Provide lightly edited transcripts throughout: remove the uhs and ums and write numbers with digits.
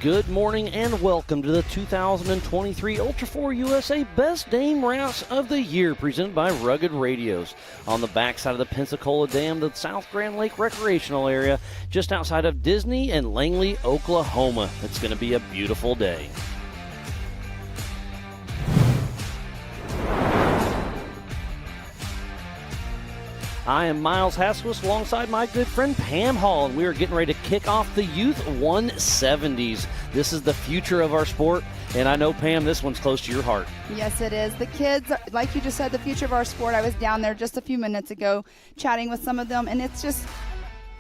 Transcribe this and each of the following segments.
Good morning and welcome to the 2023 Ultra4 USA Best Dame Routes of the Year, presented by Rugged Radios. On the backside of the Pensacola Dam, the South Grand Lake Recreational Area, just outside of Disney and Langley, Oklahoma. It's going to be a beautiful day. I am Miles Haskell alongside my good friend Pam Hall, and we are getting ready to kick off the Youth 170s. This is the future of our sport, and I know, Pam, this one's close to your heart. Yes, it is. The kids, like you just said, the future of our sport. I was down there just a few minutes ago chatting with some of them, and it's just,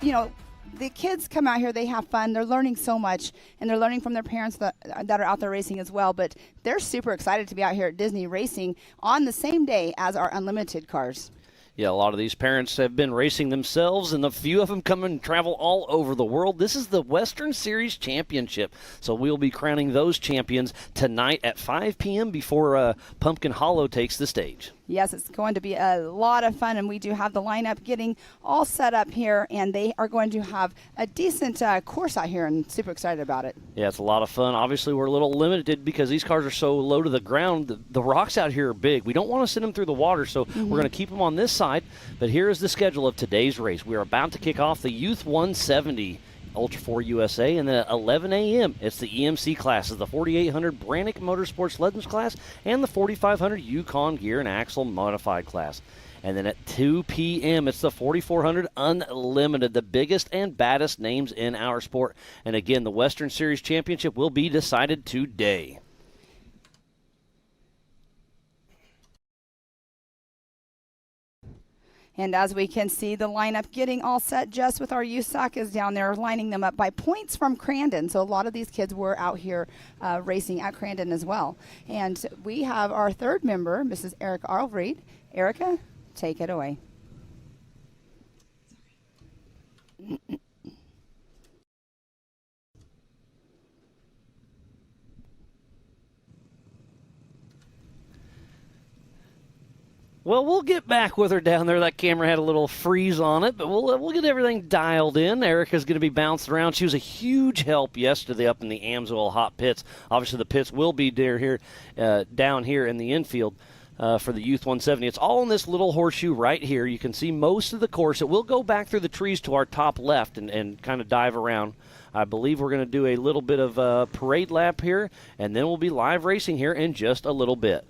you know, the kids come out here, they have fun, they're learning so much, and they're learning from their parents that are out there racing as well, but they're super excited to be out here at Disney racing on the same day as our unlimited cars. Yeah, a lot of these parents have been racing themselves, and a few of them come and travel all over the world. This is the Western Series Championship, so we'll be crowning those champions tonight at 5 p.m. before Pumpkin Hollow takes the stage. Yes, it's going to be a lot of fun, and we do have the lineup getting all set up here, and they are going to have a decent course out here, and super excited about it. Yeah, it's a lot of fun. Obviously, we're a little limited because these cars are so low to the ground. The rocks out here are big. We don't want to send them through the water, so we're going to keep them on this side. But here is the schedule of today's race. We are about to kick off the Youth 170 Ultra4 USA, and then at 11 a.m. it's the EMC classes, the 4800 Brannick Motorsports Legends class and the 4500 Yukon Gear and Axle Modified class. And then at 2 p.m. it's the 4400 Unlimited, the biggest and baddest names in our sport. And again, the Western Series Championship will be decided today. And as we can see, the lineup getting all set just with our USAC is down there lining them up by points from Crandon. So a lot of these kids were out here racing at Crandon as well. And we have our third member, Mrs. Erica Arlreed. Erica, take it away. Well, we'll get back with her down there. That camera had a little freeze on it, but we'll get everything dialed in. Erica's going to be bouncing around. She was a huge help yesterday up in the Amsoil hot pits. Obviously, the pits will be down here in the infield for the Youth 170. It's all in this little horseshoe right here. You can see most of the course. It will go back through the trees to our top left and kind of dive around. I believe we're going to do a little bit of a parade lap here, and then we'll be live racing here in just a little bit.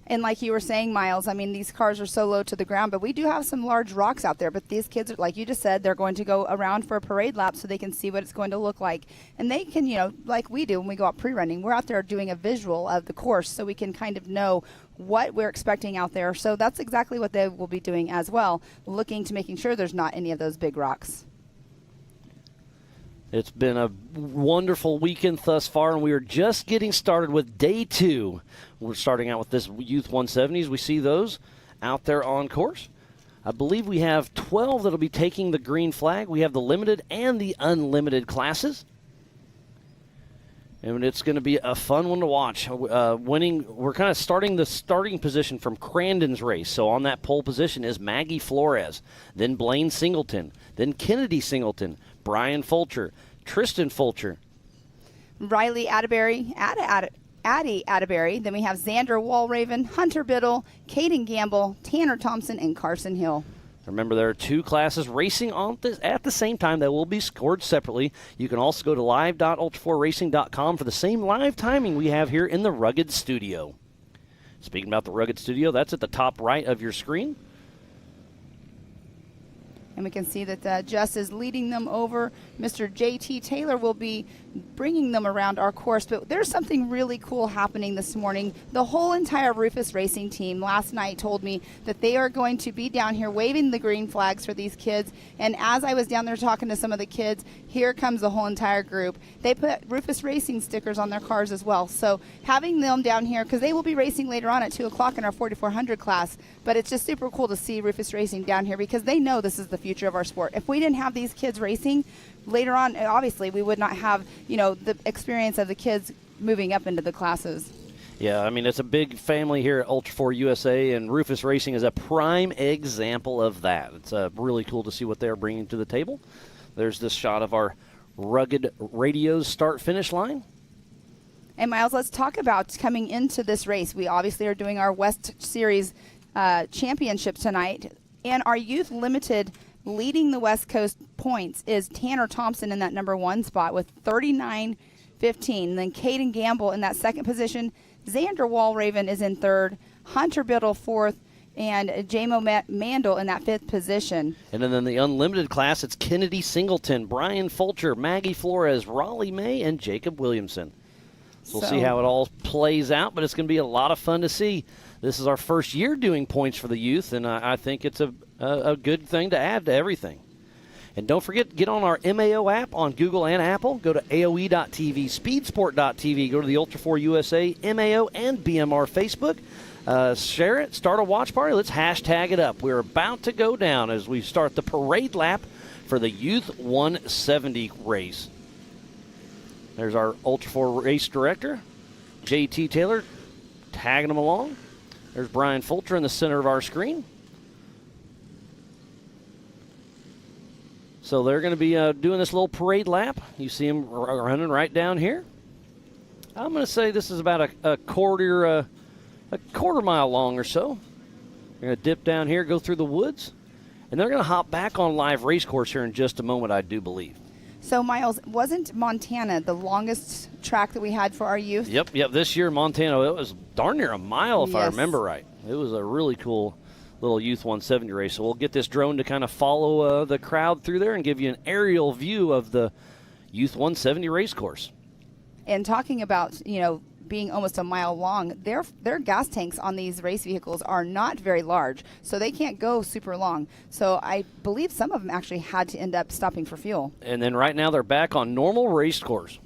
And like you were saying, Miles, I mean, these cars are so low to the ground, but we do have some large rocks out there. But these kids, like you just said, they're going to go around for a parade lap so they can see what it's going to look like. And they can, you know, like we do when we go out pre-running, we're out there doing a visual of the course so we can kind of know what we're expecting out there. So that's exactly what they will be doing as well, looking to making sure there's not any of those big rocks. It's been a wonderful weekend thus far, and we are just getting started with day 2. We're starting out with this Youth 170s. We see those out there on course. I believe we have 12 that will be taking the green flag. We have the limited and the unlimited classes. And it's going to be a fun one to watch. We're kind of starting the starting position from Crandon's race. So on that pole position is Maggie Flores, then Blaine Singleton, then Kennedy Singleton, Brian Fulcher, Tristan Fulcher, Riley Atterbury, Addie Atterbury. Then we have Xander Walraven, Hunter Biddle, Caden Gamble, Tanner Thompson, and Carson Hill. Remember, there are 2 classes racing at the same time that will be scored separately. You can also go to live.ultra4racing.com for the same live timing we have here in the Rugged Studio. Speaking about the Rugged Studio, that's at the top right of your screen. And we can see that Jess is leading them over. Mr. J.T. Taylor will be bringing them around our course. But there's something really cool happening this morning. The whole entire Rufus Racing team last night told me that they are going to be down here waving the green flags for these kids. And as I was down there talking to some of the kids, here comes the whole entire group. They put Rufus Racing stickers on their cars as well. So having them down here, because they will be racing later on at 2 o'clock in our 4400 class. But it's just super cool to see Rufus Racing down here because they know this is the future of our sport. If we didn't have these kids racing, later on, obviously, we would not have, you know, the experience of the kids moving up into the classes. Yeah, I mean, it's a big family here at Ultra4 USA, and Rufus Racing is a prime example of that. It's really cool to see what they're bringing to the table. There's this shot of our rugged radios start-finish line. And Miles, let's talk about coming into this race. We obviously are doing our West Series championship tonight, and our youth limited leading the West Coast points is Tanner Thompson in that number 1 spot with 39.15. Then Caden Gamble in that second position. Xander Walraven is in third. Hunter Biddle fourth. And Jamo Mandel in that 5th position. And then in the unlimited class, it's Kennedy Singleton, Brian Fulcher, Maggie Flores, Raleigh May, and Jacob Williamson. So we'll see how it all plays out, but it's going to be a lot of fun to see. This is our first year doing points for the youth, and I think it's a good thing to add to everything. And don't forget, get on our MAO app on Google and Apple. Go to AOE.TV, Speedsport.tv. Go to the Ultra4 USA, MAO, and BMR Facebook. Share it, start a watch party. Let's hashtag it up. We're about to go down as we start the parade lap for the Youth 170 race. There's our Ultra4 race director, JT Taylor, tagging them along. There's Brian Fulcher in the center of our screen. So they're going to be doing this little parade lap. You see them running right down here. I'm going to say this is about a quarter mile long or so. They're going to dip down here, go through the woods, and they're going to hop back on live race course here in just a moment, I do believe. So, Miles, wasn't Montana the longest track that we had for our youth? Yep. This year in Montana, it was darn near a mile if I Yes. remember right. It was a really cool little Youth 170 race. So we'll get this drone to kind of follow the crowd through there and give you an aerial view of the Youth 170 race course. And talking about, being almost a mile long, their gas tanks on these race vehicles are not very large, so they can't go super long. So I believe some of them actually had to end up stopping for fuel. And then right now they're back on normal race course.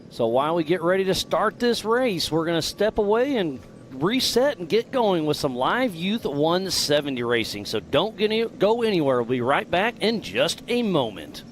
So while we get ready to start this race, we're going to step away and reset and get going with some live Youth 170 racing. So don't go anywhere. We'll be right back in just a moment.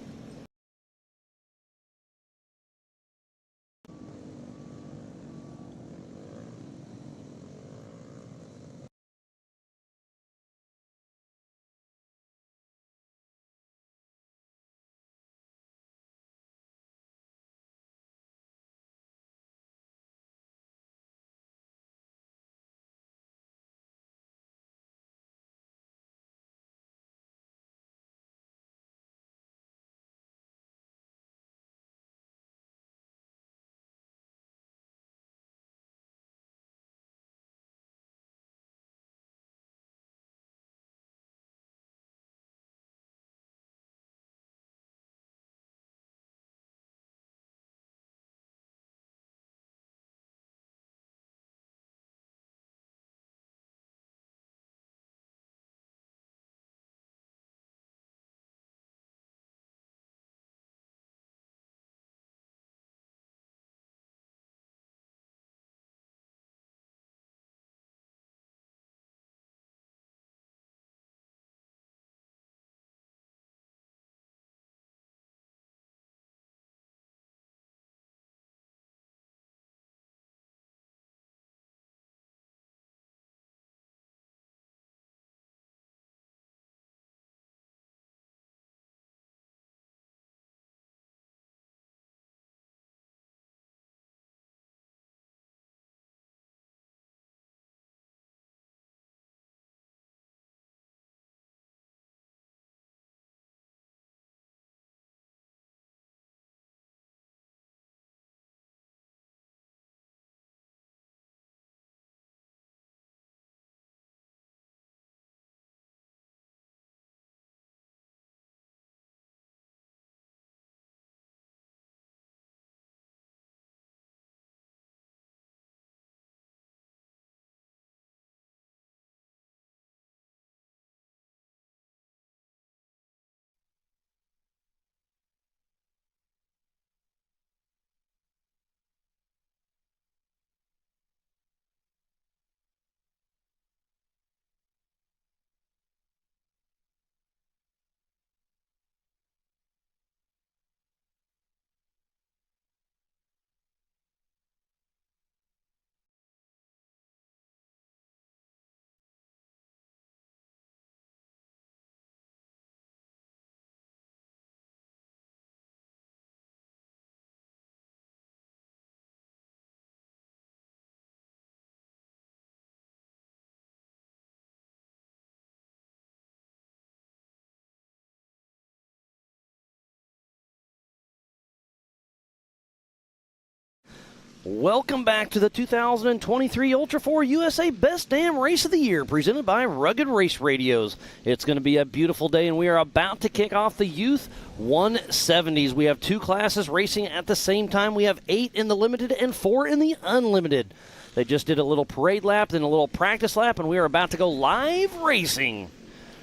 Welcome back to the 2023 Ultra4 USA Best Damn Race of the Year, presented by Rugged Race Radios. It's going to be a beautiful day, and we are about to kick off the Youth 170s. We have 2 classes racing at the same time. We have 8 in the limited and 4 in the unlimited. They just did a little parade lap, then a little practice lap, and we are about to go live racing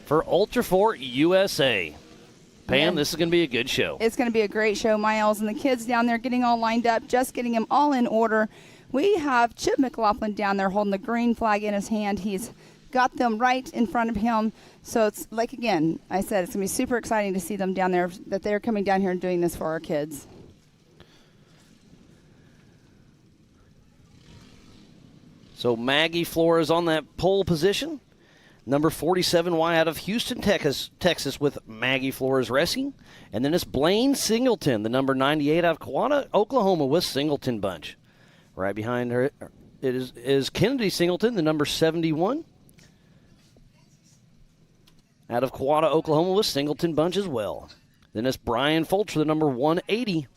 for Ultra4 USA. Pam, this is going to be a good show. It's going to be a great show, Miles, and the kids down there getting all lined up, just getting them all in order. We have Chip McLaughlin down there holding the green flag in his hand. He's got them right in front of him. So it's like, again, I said, it's going to be super exciting to see them down there, that they're coming down here and doing this for our kids. So Maggie Flores on that pole position. Number 47Y out of Houston, Texas with Maggie Flores Racing. And then it's Blaine Singleton, the number 98 out of Kewanna, Oklahoma with Singleton Bunch. Right behind her it is Kennedy Singleton, the number 71. Out of Kewanna, Oklahoma with Singleton Bunch as well. Then it's Brian Fulcher, the number 180.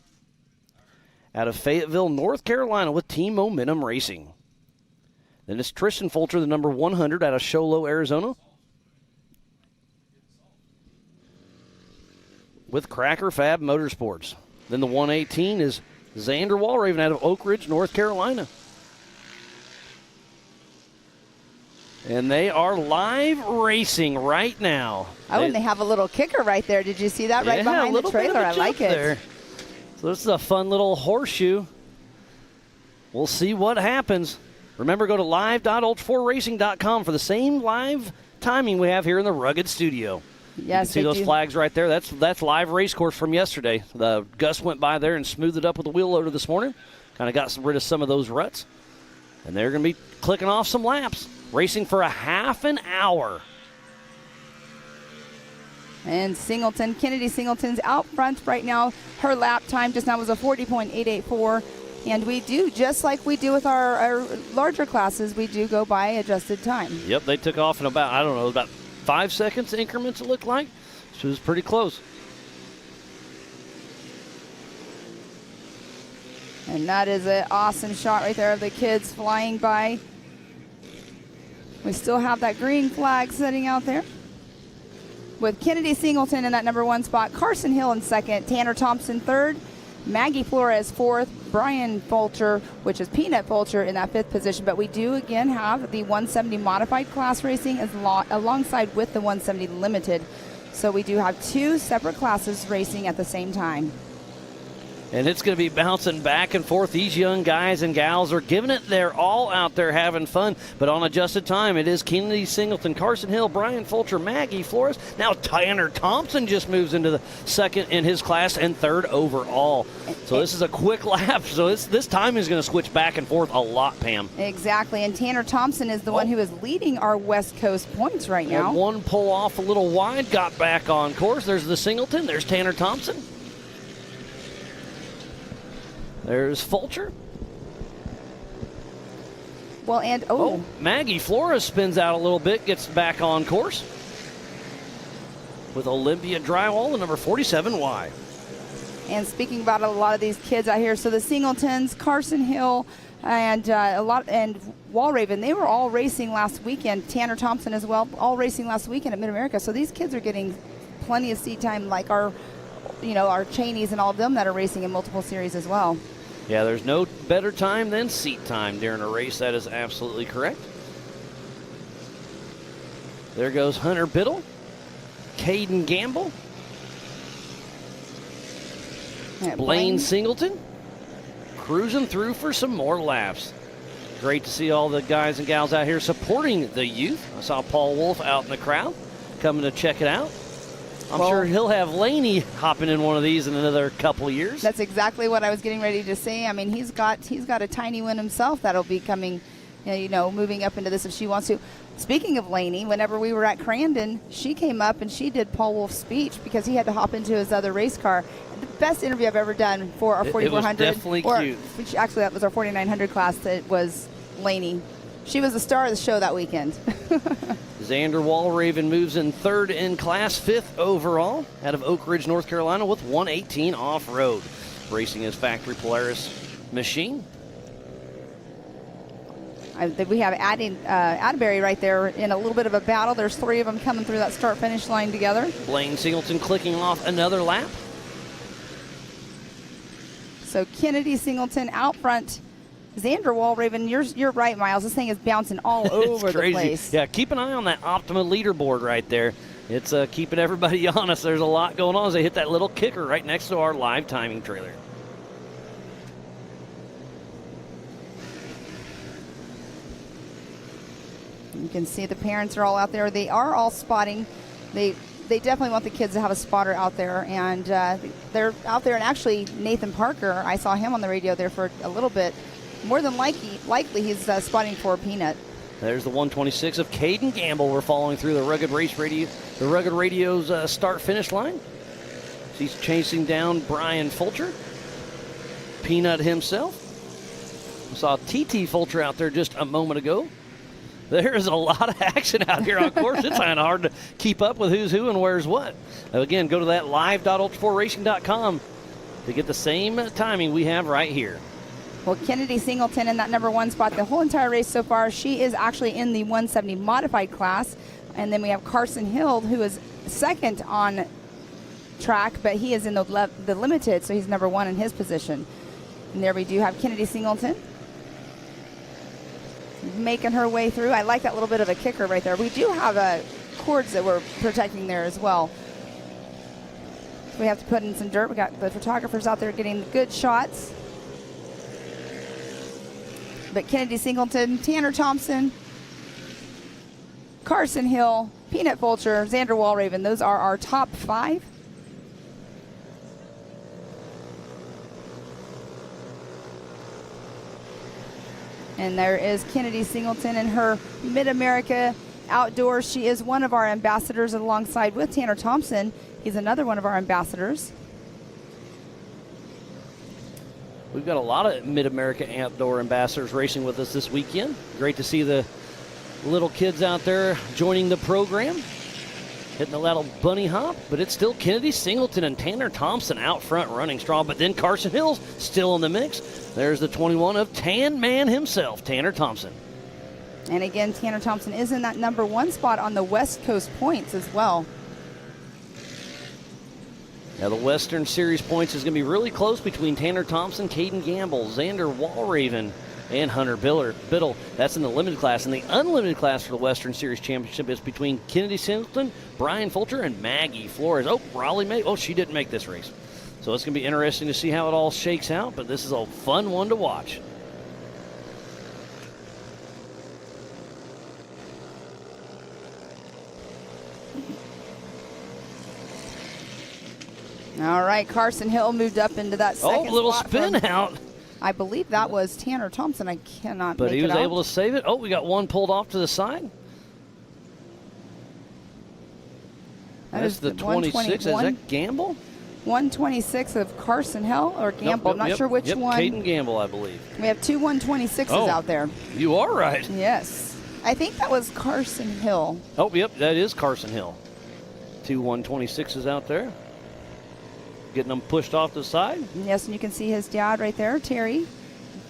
Out of Fayetteville, North Carolina with Team Momentum Racing. Then it's Tristan Fulcher, the number 100 out of Show Low, Arizona. With Cracker Fab Motorsports. Then the 118 is Xander Walraven out of Oak Ridge, North Carolina. And they are live racing right now. Oh, and they have a little kicker right there. Did you see that right behind the trailer? I like it. There. So this is a fun little horseshoe. We'll see what happens. Remember, go to live.ultra4racing.com for the same live timing we have here in the Rugged Studio. Yes, you can see those flags right there. That's live race course from yesterday. The Gus went by there and smoothed it up with a wheel loader this morning. Kind of got rid of some of those ruts. And they're going to be clicking off some laps, racing for a half an hour. And Kennedy Singleton's out front right now. Her lap time just now was a 40.884. And we do, just like we do with our larger classes, we do go by adjusted time. Yep, they took off in about 5 seconds increments, it looked like. So it was pretty close. And that is an awesome shot right there of the kids flying by. We still have that green flag sitting out there. With Kennedy Singleton in that number 1 spot, Carson Hill in second, Tanner Thompson third, Maggie Flores fourth, Brian Fulcher, which is Peanut Fulcher, in that 5th position. But we do again have the 170 modified class racing alongside with the 170 limited. So we do have 2 separate classes racing at the same time. And it's going to be bouncing back and forth. These young guys and gals are giving it their all out there having fun. But on adjusted time, it is Kennedy Singleton, Carson Hill, Brian Fulcher, Maggie Flores. Now Tanner Thompson just moves into the second in his class and 3rd overall. So this is a quick lap. So this time is going to switch back and forth a lot, Pam. Exactly. And Tanner Thompson is the one who is leading our West Coast points right now. And one pull off a little wide, got back on course. There's the Singleton. There's Tanner Thompson. There's Fulcher. Well, and Maggie Flores spins out a little bit, gets back on course with Olympia Drywall, the number 47Y. And speaking about a lot of these kids out here, so the Singletons, Carson Hill, and Walraven, they were all racing last weekend. Tanner Thompson as well, all racing last weekend at Mid-America. So these kids are getting plenty of seat time, like our Cheneys and all of them that are racing in multiple series as well. Yeah, there's no better time than seat time during a race. That is absolutely correct. There goes Hunter Biddle, Caden Gamble, Blaine Singleton, cruising through for some more laps. Great to see all the guys and gals out here supporting the youth. I saw Paul Wolf out in the crowd coming to check it out. I'm sure he'll have Laney hopping in one of these in another couple of years. That's exactly what I was getting ready to say. I mean, he's got a tiny one himself that'll be coming, moving up into this if she wants to. Speaking of Laney, whenever we were at Crandon, she came up and she did Paul Wolf's speech because he had to hop into his other race car. The best interview I've ever done for our 4400. It was definitely cute. Actually, that was our 4900 class. That was Laney. She was the star of the show that weekend. Xander Walraven moves in 3rd in class, 5th overall, out of Oak Ridge, North Carolina, with 118 off-road. Racing his factory Polaris machine. We have Atterbury right there in a little bit of a battle. There's 3 of them coming through that start-finish line together. Blaine Singleton clicking off another lap. So Kennedy Singleton out front. Xander Walraven, you're right, Miles. This thing is bouncing all over the place. Yeah, keep an eye on that Optima leaderboard right there. It's keeping everybody honest. There's a lot going on as they hit that little kicker right next to our live timing trailer. You can see the parents are all out there. They are all spotting. They definitely want the kids to have a spotter out there, and they're out there. And actually, Nathan Parker, I saw him on the radio there for a little bit. More than likely he's spotting for Peanut. There's the 126 of Caden Gamble. We're following through the Rugged Radio's start-finish line. He's chasing down Brian Fulcher. Peanut himself. We saw TT Fulcher out there just a moment ago. There is a lot of action out here on course. It's kind of hard to keep up with who's who and where's what. Again, go to that live.ultra4racing.com to get the same timing we have right here. Well, Kennedy Singleton in that number 1 spot the whole entire race so far. She is actually in the 170 modified class. And then we have Carson Hill, who is second on track, but he is in the limited, so he's number 1 in his position. And there we do have Kennedy Singleton making her way through. I like that little bit of a kicker right there. We do have cords that we're protecting there as well. So we have to put in some dirt. We got the photographers out there getting good shots. But Kennedy Singleton, Tanner Thompson, Carson Hill, Peanut Fulcher, Xander Walraven, those are our top 5. And there is Kennedy Singleton in her Mid-America Outdoors. She is one of our ambassadors alongside with Tanner Thompson. He's another one of our ambassadors. We've got a lot of Mid-America Outdoor ambassadors racing with us this weekend. Great to see the little kids out there joining the program, hitting a little bunny hop, but it's still Kennedy Singleton and Tanner Thompson out front running strong, but then Carson Hill's still in the mix. There's the 21 of Tan Man himself, Tanner Thompson. And again, Tanner Thompson is in that number 1 spot on the West Coast points as well. Now the Western Series points is going to be really close between Tanner Thompson, Caden Gamble, Xander Walraven, and Hunter Biddle. That's in the limited class. In the unlimited class for the Western Series Championship is between Kennedy Singleton, Brian Fulcher, and Maggie Flores. Oh, Raleigh May. Oh, she didn't make this race. So it's going to be interesting to see how it all shakes out, but this is a fun one to watch. All right, Carson Hill moved up into that second little spot spin out. I believe that was Tanner Thompson. I cannot But make he it was out. able to save it. Oh, we got one pulled off to the side. That's the 26. Is that Gamble? 126 of Carson Hill or Gamble. Nope, I'm not sure which one. Caden Gamble, I believe. We have 2 126s out there. You are right. Yes. I think that was Carson Hill. Oh, yep, that is Carson Hill. 2 126s out there. Getting them pushed off the side. Yes, and you can see his dad right there, Terry,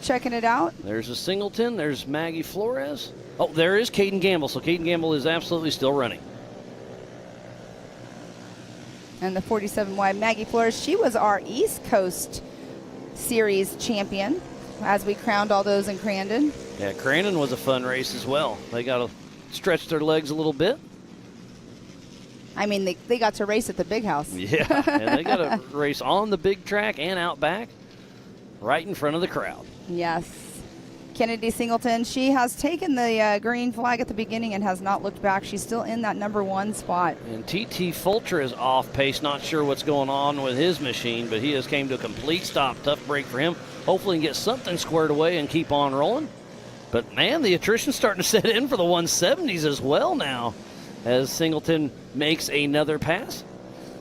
checking it out. There's a Singleton. There's Maggie Flores. Oh, there is Caden Gamble. So Caden Gamble is absolutely still running. And the 47 wide Maggie Flores, she was our East Coast Series champion as we crowned all those in Crandon. Yeah, Crandon was a fun race as well. They got to stretch their legs a little bit. I mean, they got to race at the big house. Yeah, and they got to race on the big track and out back, right in front of the crowd. Yes. Kennedy Singleton, she has taken the green flag at the beginning and has not looked back. She's still in that number 1 spot. And TT Fulcher is off pace. Not sure what's going on with his machine, but he has came to a complete stop. Tough break for him. Hopefully he can get something squared away and keep on rolling. But, man, the attrition's starting to set in for the 170s as well now as Singleton makes another pass.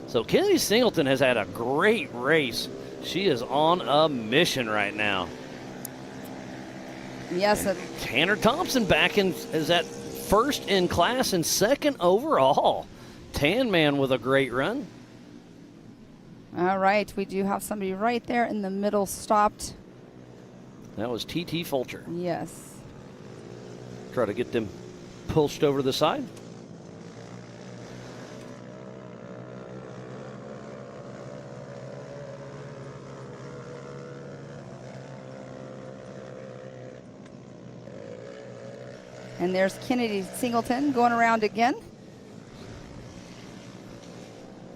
So Kennedy Singleton has had a great race. She is on a mission right now. Yes. Tanner Thompson back in is at first in class and second overall. Tan Man with a great run. All right, we do have somebody right there in the middle stopped. That was TT Fulcher. Yes. Try to get them pushed over to the side. And there's Kennedy Singleton going around again.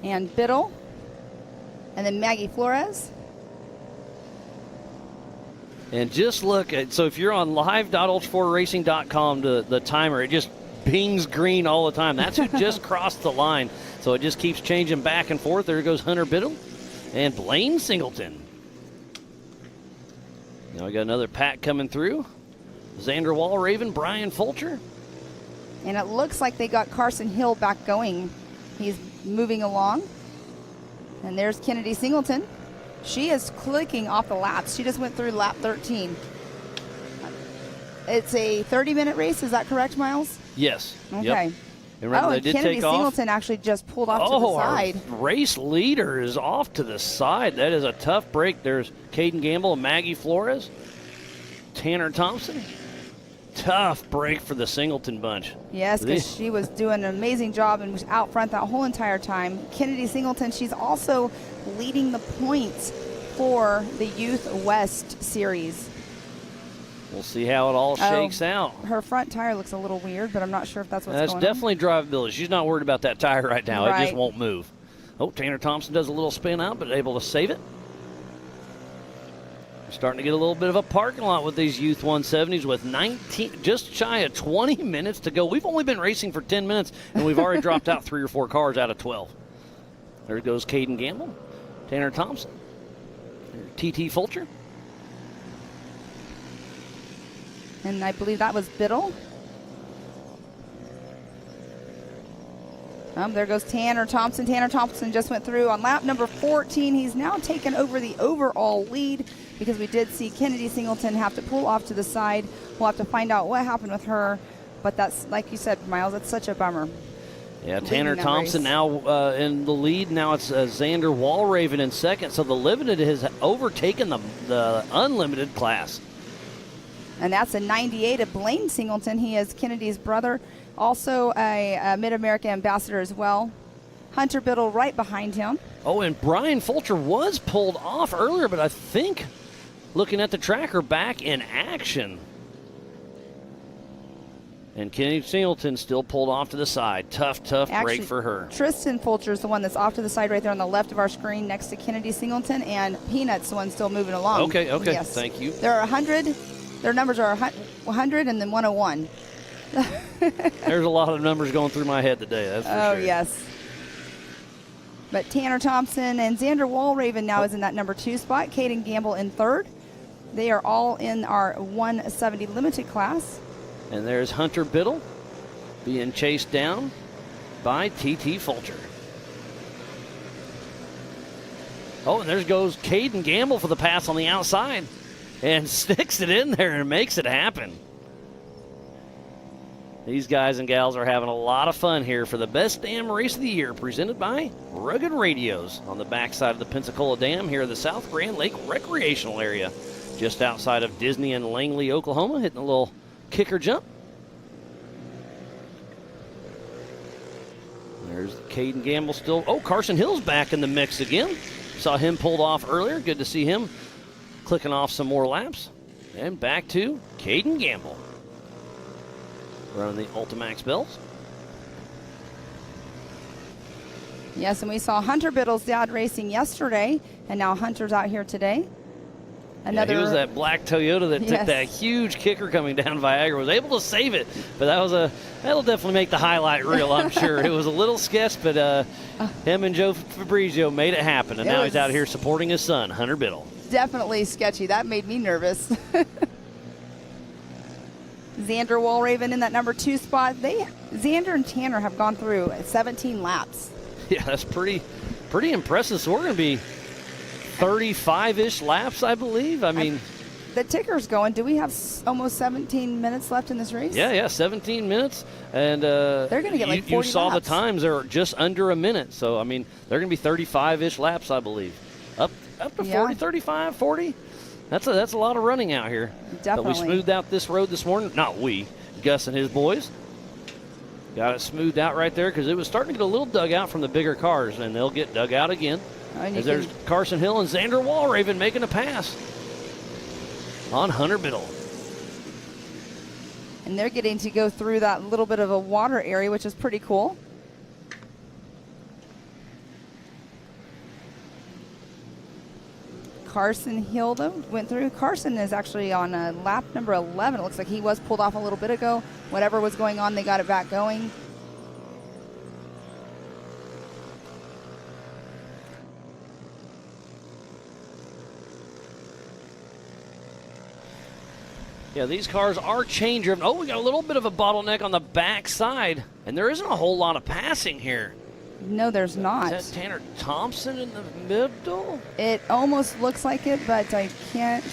And Biddle. And then Maggie Flores. And just look at, so if you're on live.ultra4racing.com, the timer, it just pings green all the time. That's who just crossed the line. So it just keeps changing back and forth. There goes Hunter Biddle and Blaine Singleton. Now we got another pack coming through. Xander Wallraven, Brian Fulcher. And it looks like they got Carson Hill back going. He's moving along. And there's Kennedy Singleton. She is clicking off the laps. She just went through lap 13. It's a 30-minute race. Is that correct, Miles? Yes. Okay. Yep. And remember, they did Kennedy take off. Singleton actually just pulled off to the side. Our race leader is off to the side. That is a tough break. There's Caden Gamble and Maggie Flores. Tanner Thompson. Tough break for the Singleton bunch. Yes, because she was doing an amazing job and was out front that whole entire time. Kennedy Singleton, she's also leading the points for the Youth West Series. We'll see how it all shakes out. Her front tire looks a little weird, but I'm not sure if that's what's going on. That's definitely drivability. She's not worried about that tire right now. Right. It just won't move. Oh, Tanner Thompson does a little spin out, but able to save it. We're starting to get a little bit of a parking lot with these Youth 170s with 19, just shy of 20 minutes to go. We've only been racing for 10 minutes, and we've already dropped out 3 or 4 cars out of 12. There goes Caden Gamble, Tanner Thompson, TT Fulcher. And I believe that was Biddle. There goes Tanner Thompson. Tanner Thompson just went through on lap number 14. He's now taken over the overall lead because we did see Kennedy Singleton have to pull off to the side. We'll have to find out what happened with her. But that's, like you said, Miles, that's such a bummer. Yeah, Tanner Thompson now in the lead. Now it's Xander Wallraven in second. So the limited has overtaken the unlimited class. And that's a 98 of Blaine Singleton. He is Kennedy's brother, also a Mid-America ambassador as well. Hunter Biddle right behind him. Oh, and Brian Fulcher was pulled off earlier, but I think looking at the tracker, back in action. And Kennedy Singleton still pulled off to the side. Tough break for her. Tristan Fulcher is the one that's off to the side right there on the left of our screen next to Kennedy Singleton, and Peanut's the one still moving along. Okay, yes. Thank you. There are 100. Their numbers are 100 and then 101. There's a lot of numbers going through my head today, that's for sure. Oh, yes. But Tanner Thompson and Xander Wallraven now is in that number 2 spot. Caden Gamble in third. They are all in our 170 limited class. And there's Hunter Biddle being chased down by TT Fulcher. Oh, and there goes Caden Gamble for the pass on the outside. And sticks it in there and makes it happen. These guys and gals are having a lot of fun here for the best damn race of the year, presented by Rugged Radios on the backside of the Pensacola Dam here in the South Grand Lake recreational area, just outside of Disney and Langley, Oklahoma, hitting a little kicker jump. There's Caden Gamble still. Oh, Carson Hill's back in the mix again. Saw him pulled off earlier. Good to see him clicking off some more laps. And back to Caden Gamble, running the Ultimax bells. Yes, and we saw Hunter Biddle's dad racing yesterday, and now Hunter's out here today. He was that black Toyota that took that huge kicker coming down Viagra, was able to save it, but that'll definitely make the highlight reel, I'm sure. It was a little sketch, but him and Joe Fabrizio made it happen, and now he's out here supporting his son, Hunter Biddle. Definitely sketchy. That made me nervous. Xander Wallraven in that number 2 spot. Xander and Tanner have gone through 17 laps. Yeah, that's pretty impressive. So we're going to be 35-ish laps, I believe. I mean, the ticker's going. Do we have almost 17 minutes left in this race? Yeah, 17 minutes. And they're going to get like 40 You saw laps. the times. They're just under a minute. So, I mean, they're going to be 35-ish laps, I believe. Up to 40, 35, 40. That's a lot of running out here. Definitely. But we smoothed out this road this morning. Not we. Gus and his boys. Got it smoothed out right there because it was starting to get a little dug out from the bigger cars, and they'll get dug out again. As there's Carson Hill and Xander Wallraven making a pass on Hunter Biddle. And they're getting to go through that little bit of a water area, which is pretty cool. Carson Hill, though, went through. Carson is actually on lap number 11. It looks like he was pulled off a little bit ago. Whatever was going on, they got it back going. Yeah, these cars are chain driven. Oh, we got a little bit of a bottleneck on the back side, and there isn't a whole lot of passing here. No, there's not. Is that Tanner Thompson in the middle? It almost looks like it, but I can't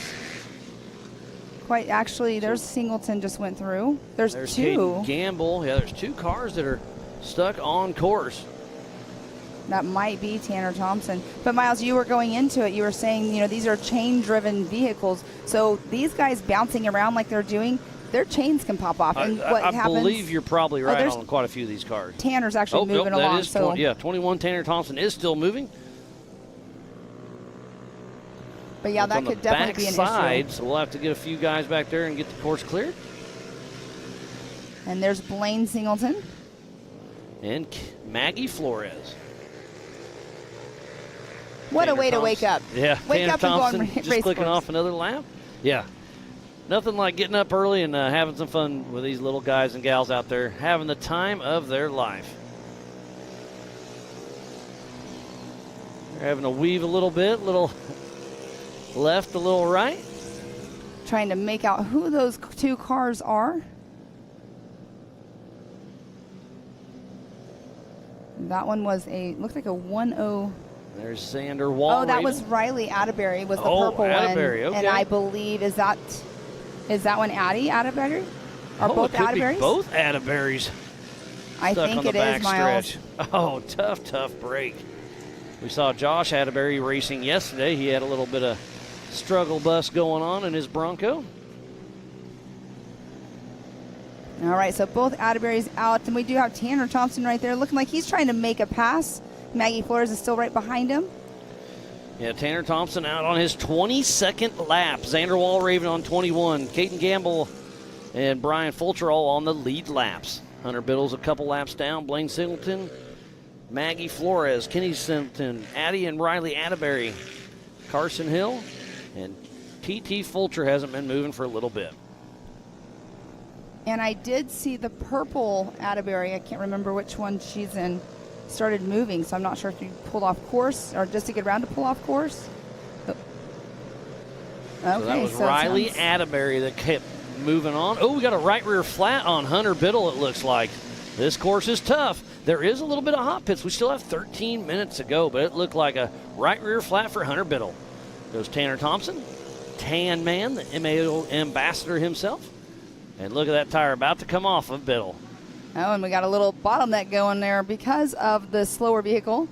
quite. Actually, there's Singleton just went through. There's two. Caden Gamble. Yeah, there's two cars that are stuck on course. That might be Tanner Thompson. But, Miles, you were going into it. You were saying, you know, these are chain-driven vehicles. So these guys bouncing around like they're doing, their chains can pop off. And what I happens, believe you're probably right on quite a few of these cars. Tanner's actually moving that along. Is 21 Tanner Thompson is still moving. But, yeah, that could definitely be an issue. So we'll have to get a few guys back there and get the course cleared. And there's Blaine Singleton. And Maggie Flores. What a way to wake up. Yeah, wake Tanner up Thompson and go on just race clicking course. off another lap. Yeah. Nothing like getting up early and having some fun with these little guys and gals out there, having the time of their life. They're having to weave a little bit, little left, a little right. Trying to make out who those two cars are. That one was looks like a 1-0. There's Xander Wallraven. Oh, that was Riley Atterbury was the purple Atterbury, one. okay. And I believe, is that one Addie Atterbury? Or both it could Atterburys? be both Atterburys. I think it is, Miles. Oh, tough break. We saw Josh Atterbury racing yesterday. He had a little bit of struggle bus going on in his Bronco. All right, so both Atterburys out. And we do have Tanner Thompson right there looking like he's trying to make a pass. Maggie Flores is still right behind him. Yeah, Tanner Thompson out on his 22nd lap. Xander Wallraven on 21. Caden Gamble and Brian Fulcher all on the lead laps. Hunter Biddle's a couple laps down. Blaine Singleton, Maggie Flores, Kenny Singleton, Addie and Riley Atterbury, Carson Hill, and TT Fulcher hasn't been moving for a little bit. And I did see the purple Atterbury. I can't remember which one she's in. Started moving, so I'm not sure if you pulled off course or just to get around to pull off course. Okay, So that was Riley Atterbury that kept moving on. Oh, we got a right rear flat on Hunter Biddle, it looks like. This course is tough. There is a little bit of hot pits. We still have 13 minutes to go, but it looked like a right rear flat for Hunter Biddle. Goes Tanner Thompson, Tan Man, the MAO ambassador himself. And look at that tire about to come off of Biddle. Oh, and we got a little bottleneck going there because of the slower vehicle.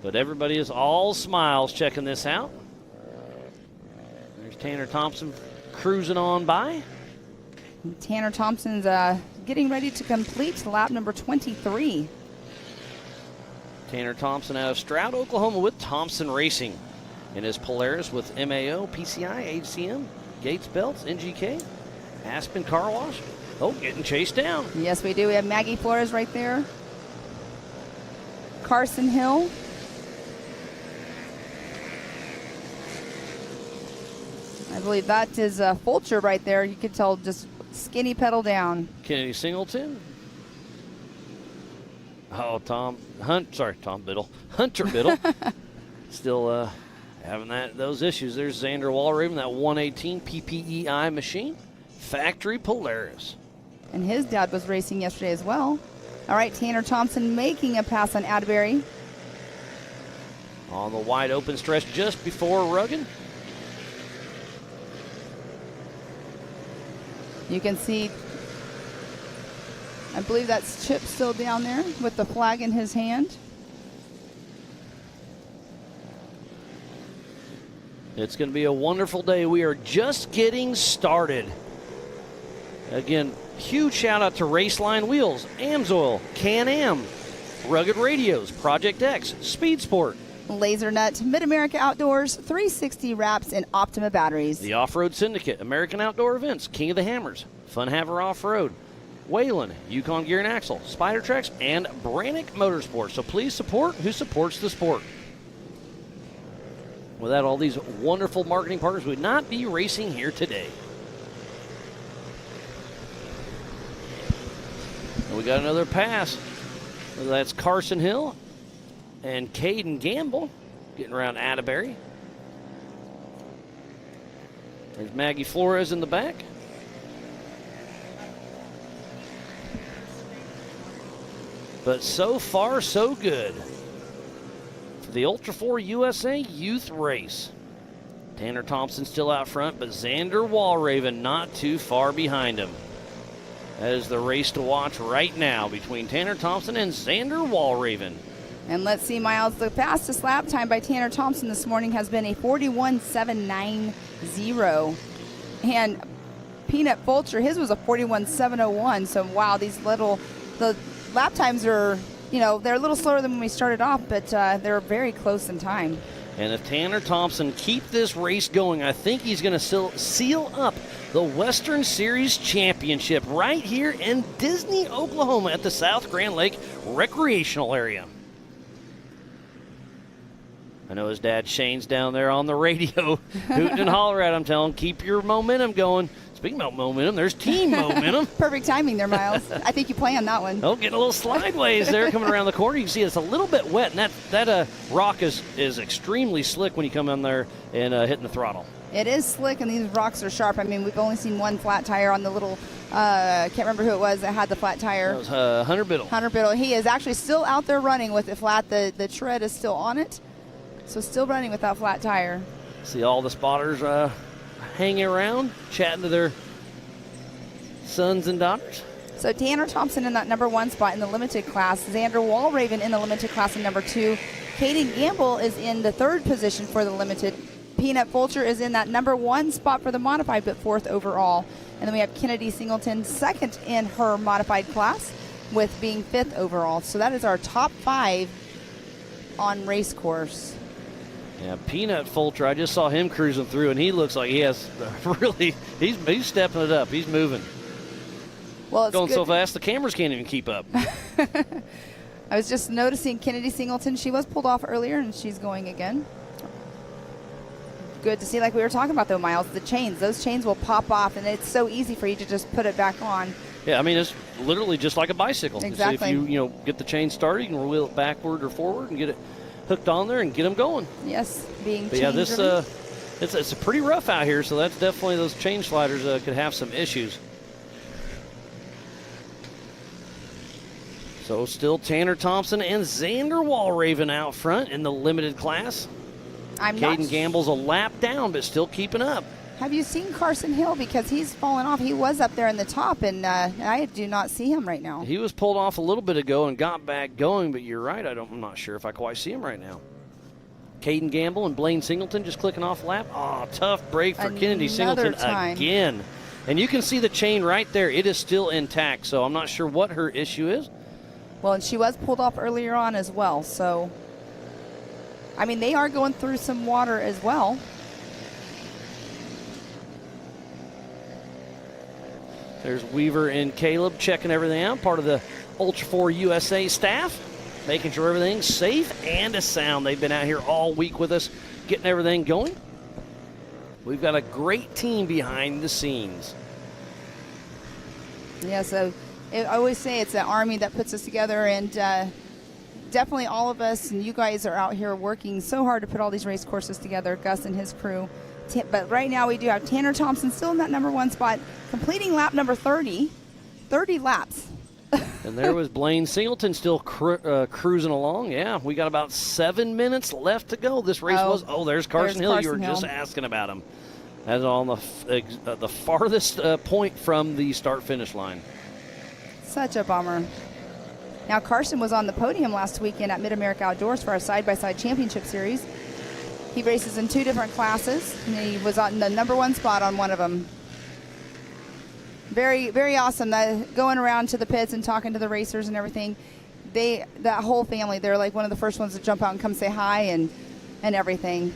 But everybody is all smiles checking this out. There's Tanner Thompson cruising on by. Tanner Thompson's getting ready to complete lap number 23. Tanner Thompson out of Stroud, Oklahoma with Thompson Racing in his Polaris with MAO, PCI, HCM, Gates Belts, NGK, Aspen Car Wash. Oh, getting chased down. Yes, we do. We have Maggie Flores right there. Carson Hill. I believe that is Fulcher right there. You could tell just skinny pedal down. Kennedy Singleton. Oh, Tom Biddle. Hunter Biddle. Still having those issues. There's Xander Wallraven, that 118 PPEI machine. Factory Polaris. And his dad was racing yesterday as well. All right, Tanner Thompson making a pass on Atterbury. On the wide open stretch just before Rugged. You can see, I believe that's Chip still down there with the flag in his hand. It's going to be a wonderful day. We are just getting started. Again, huge shout out to Raceline Wheels, Amsoil, Can-Am, Rugged Radios, Project X, Speed Sport, Laser Nut, Mid-America Outdoors, 360 Wraps, and Optima Batteries. the Off-Road Syndicate, American Outdoor Events, King of the Hammers, Fun Haver Off-Road, Whalen, Yukon Gear and Axle, Spider Treks, and Brannick Motorsports. So please support who supports the sport. Without all these wonderful marketing partners, we would not be racing here today. And we got another pass. That's Carson Hill and Caden Gamble getting around Atterbury. There's Maggie Flores in the back. But so far, so good for the Ultra4 USA Youth Race. Tanner Thompson still out front, but Xander Walraven not too far behind him. That is the race to watch right now between Tanner Thompson and Xander Walraven. And let's see, Miles, the fastest lap time by Tanner Thompson this morning has been a 41.790. And Peanut Vulture, his was a 41.701. So, wow, the lap times are, they're a little slower than when we started off, but they're very close in time. And if Tanner Thompson keep this race going, I think he's going to seal up the Western Series Championship right here in Disney, Oklahoma at the South Grand Lake Recreational Area. I know his dad Shane's down there on the radio hooting and hollering at him, telling him, keep your momentum going. Speaking about momentum, there's team momentum. Perfect timing there, Miles. I think you planned that one. Oh, getting a little slideways there coming around the corner. You can see it's a little bit wet, and that rock is extremely slick when you come in there and hitting the throttle. It is slick, and these rocks are sharp. I mean, we've only seen one flat tire on the little, I can't remember who it was that had the flat tire. That was Hunter Biddle. Hunter Biddle. He is actually still out there running with it flat. The tread is still on it, so still running with that flat tire. See all the spotters hanging around, chatting to their sons and daughters. So Tanner Thompson in that number 1 spot in the limited class. Xander Walraven in the limited class in number 2. Caden Gamble is in the 3rd position for the limited. Peanut Vulture is in that number 1 spot for the modified, but 4th overall. And then we have Kennedy Singleton 2nd in her modified class, with being 5th overall. So that is our top 5 on race course. Yeah, Peanut Vulture, I just saw him cruising through, and he looks like he has really, he's stepping it up. He's moving. Well, it's going good. so fast the cameras can't even keep up. I was just noticing Kennedy Singleton. She was pulled off earlier, and she's going again. Good to see, like we were talking about, though, Miles, the chains. Those chains will pop off, and it's so easy for you to just put it back on. Yeah, I mean, it's literally just like a bicycle. Exactly. So if you get the chain started, you can wheel it backward or forward and get it hooked on there and get them going. Yes, being but yeah, this it's pretty rough out here, so that's definitely those chain sliders could have some issues. So still Tanner Thompson and Xander Walraven out front in the limited class. Caden Gamble's a lap down, but still keeping up. Have you seen Carson Hill? Because he's fallen off. He was up there in the top, and I do not see him right now. He was pulled off a little bit ago and got back going, but you're right. I'm not sure if I quite see him right now. Caden Gamble and Blaine Singleton just clicking off lap. Oh, tough break for Kennedy Singleton again. And you can see the chain right there. It is still intact, so I'm not sure what her issue is. Well, and she was pulled off earlier on as well, so I mean, they are going through some water as well. There's Weaver and Caleb checking everything out, part of the Ultra4 USA staff, making sure everything's safe and sound. They've been out here all week with us, getting everything going. We've got a great team behind the scenes. Yeah, so I always say it's an army that puts us together, and definitely all of us and you guys are out here working so hard to put all these race courses together, Gus and his crew. But right now we do have Tanner Thompson still in that number 1 spot, completing lap number 30. 30 laps. And there was Blaine Singleton still cruising along. Yeah, we got about 7 minutes left to go. This race there's Carson Hill. You were just asking about him. That's on the farthest point from the start-finish line. Such a bummer. Now, Carson was on the podium last weekend at Mid-America Outdoors for our side-by-side championship series. He races in 2 different classes, and he was on the number 1 spot on one of them. Very, very awesome. Going around to the pits and talking to the racers and everything. That whole family, they're like one of the first ones to jump out and come say hi and everything.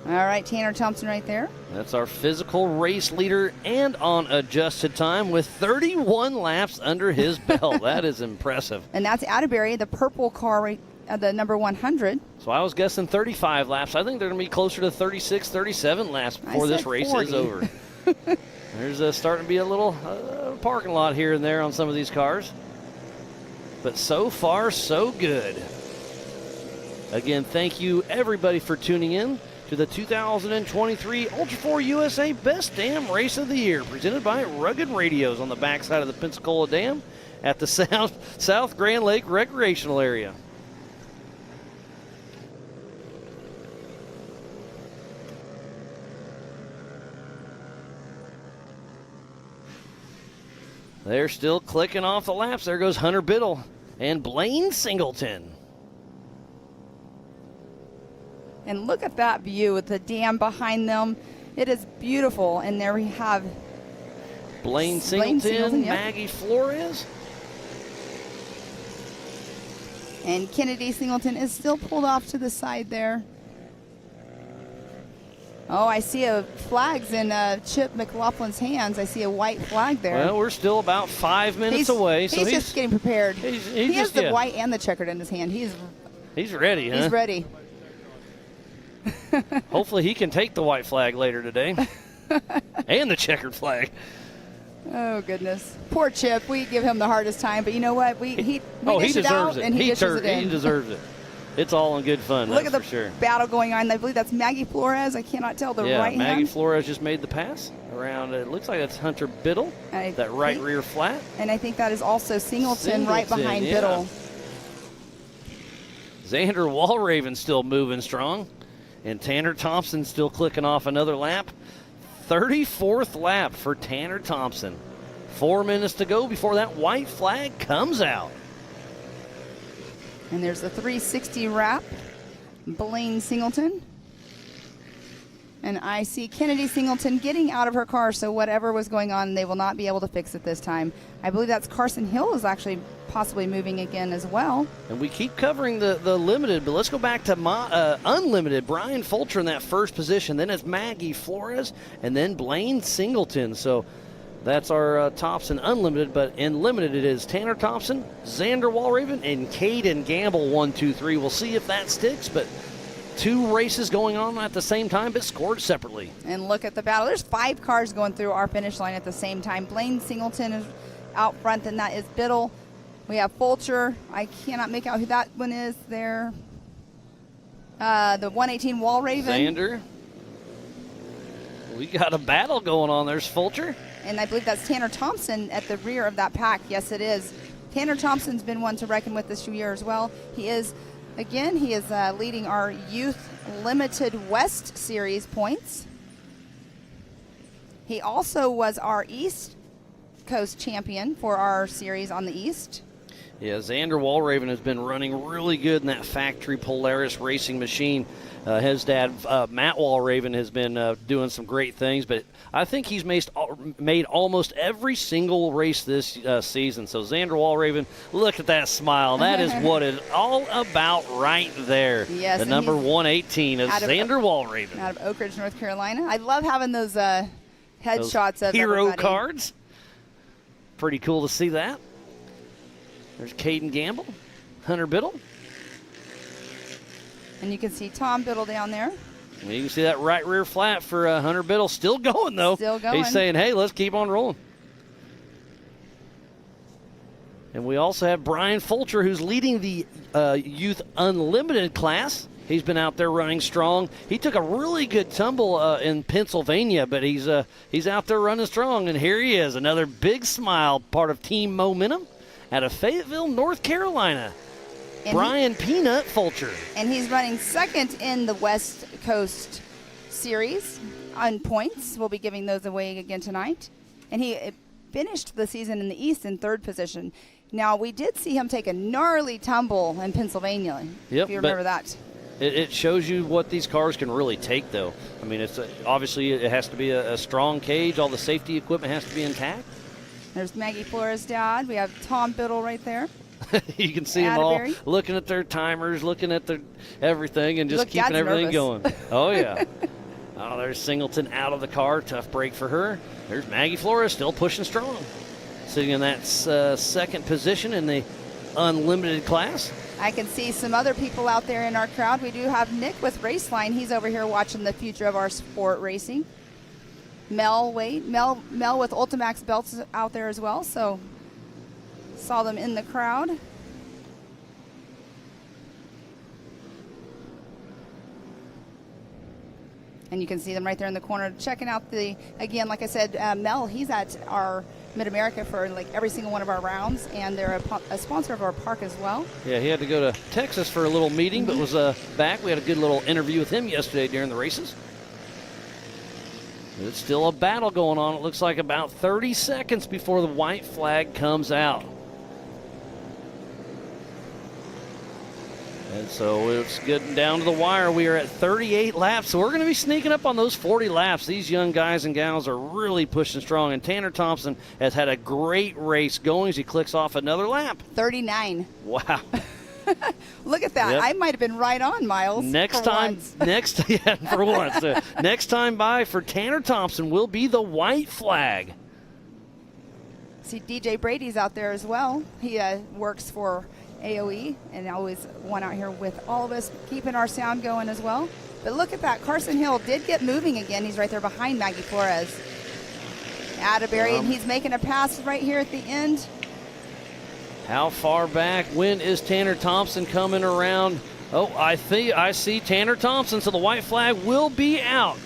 All right, Tanner Thompson right there. That's our physical race leader and on adjusted time with 31 laps under his belt. That is impressive. And that's Atterbury, the purple car, the number 100. So I was guessing 35 laps. I think they're going to be closer to 36, 37 laps before this race 40. is over. There's starting to be a little parking lot here and there on some of these cars. But so far, so good. Again, thank you, everybody, for tuning in to the 2023 Ultra4 USA Best Dam Race of the Year, presented by Rugged Radios on the backside of the Pensacola Dam at the South Grand Lake Recreational Area. They're still clicking off the laps. There goes Hunter Biddle and Blaine Singleton. And look at that view with the dam behind them. It is beautiful. And there we have Blaine Singleton, yep. Maggie Flores. And Kennedy Singleton is still pulled off to the side there. Oh, I see flags in Chip McLaughlin's hands. I see a white flag there. Well, we're still about 5 minutes away. So he's just getting prepared. He has the yeah. white and the checkered in his hand. He's ready, huh? He's ready. Hopefully he can take the white flag later today. And the checkered flag. Oh, goodness. Poor Chip. We give him the hardest time, but you know what? We dish it out, deserves it. and he dishes it in. He deserves it. It's all in good fun. Look at the for sure. battle going on. I believe that's Maggie Flores. I cannot tell the right hand. Maggie Flores just made the pass around. It looks like that's Hunter Biddle, that right rear flat. And I think that is also Singleton right behind Biddle. Xander Walraven still moving strong. And Tanner Thompson still clicking off another lap. 34th lap for Tanner Thompson. 4 minutes to go before that white flag comes out. And there's the 360 wrap. Blaine Singleton. And I see Kennedy Singleton getting out of her car, so whatever was going on, they will not be able to fix it this time. I believe that's Carson Hill is actually possibly moving again as well. And we keep covering the limited, but let's go back to unlimited. Brian Fulcher in that first position. Then it's Maggie Flores, and then Blaine Singleton. So that's our tops in unlimited, but in limited it is Tanner Thompson, Xander Walraven, and Caden Gamble 1, 2, 3. We'll see if that sticks, but 2 races going on at the same time, but scored separately. And look at the battle. There's 5 cars going through our finish line at the same time. Blaine Singleton is out front, and that is Biddle. We have Fulcher. I cannot make out who that one is there. The 118 Walraven. Xander. We got a battle going on. There's Fulcher. And I believe that's Tanner Thompson at the rear of that pack. Yes, it is. Tanner Thompson's been one to reckon with this year as well. He is leading our Youth Limited West Series points. He also was our East Coast champion for our series on the East. Yeah, Xander Walraven has been running really good in that factory Polaris racing machine. His dad, Matt Walraven, has been doing some great things, but I think he's made almost every single race this season. So Xander Walraven, look at that smile. That is what it's all about right there. Yes, the number 118 is Xander Walraven. Out of Oak Ridge, North Carolina. I love having those headshots of hero everybody. Cards. Pretty cool to see that. There's Caden Gamble, Hunter Biddle. And you can see Tom Biddle down there. And you can see that right rear flat for Hunter Biddle. Still going, though. Still going. He's saying, hey, let's keep on rolling. And we also have Brian Fulcher, who's leading the Youth Unlimited class. He's been out there running strong. He took a really good tumble in Pennsylvania, but he's out there running strong. And here he is, another big smile, part of Team Momentum out of Fayetteville, North Carolina. And Brian Peanut Fulcher. And he's running second in the West Coast Series on points. We'll be giving those away again tonight. And he finished the season in the East in 3rd position. Now, we did see him take a gnarly tumble in Pennsylvania, if you remember that. It shows you what these cars can really take, though. I mean, obviously it has to be a strong cage. All the safety equipment has to be intact. There's Maggie Flores' dad. We have Tom Biddle right there. You can see them all looking at their timers, looking at their everything, and just keeping everything going. Oh, yeah. Oh, there's Singleton out of the car. Tough break for her. There's Maggie Flores still pushing strong. Sitting in that second position in the unlimited class. I can see some other people out there in our crowd. We do have Nick with Raceline. He's over here watching the future of our sport racing. Mel with Ultimax belts out there as well. So saw them in the crowd. And you can see them right there in the corner checking out again, like I said, Mel, he's at our Mid-America for like every single one of our rounds, and they're a sponsor of our park as well. Yeah, he had to go to Texas for a little meeting, but was back. We had a good little interview with him yesterday during the races. It's still a battle going on. It looks like about 30 seconds before the white flag comes out. And so it's getting down to the wire. We are at 38 laps, so we're going to be sneaking up on those 40 laps. These young guys and gals are really pushing strong, and Tanner Thompson has had a great race going as he clicks off another lap. 39. Wow. Look at that. Yep. I might have been right on, Miles. Next time by for Tanner Thompson will be the white flag. See, DJ Brady's out there as well. He works for AOE and always one out here with all of us, keeping our sound going as well. But look at that. Carson Hill did get moving again. He's right there behind Maggie Flores. Atterbury, and he's making a pass right here at the end. How far back? When is Tanner Thompson coming around? Oh, I see Tanner Thompson, so the white flag will be out.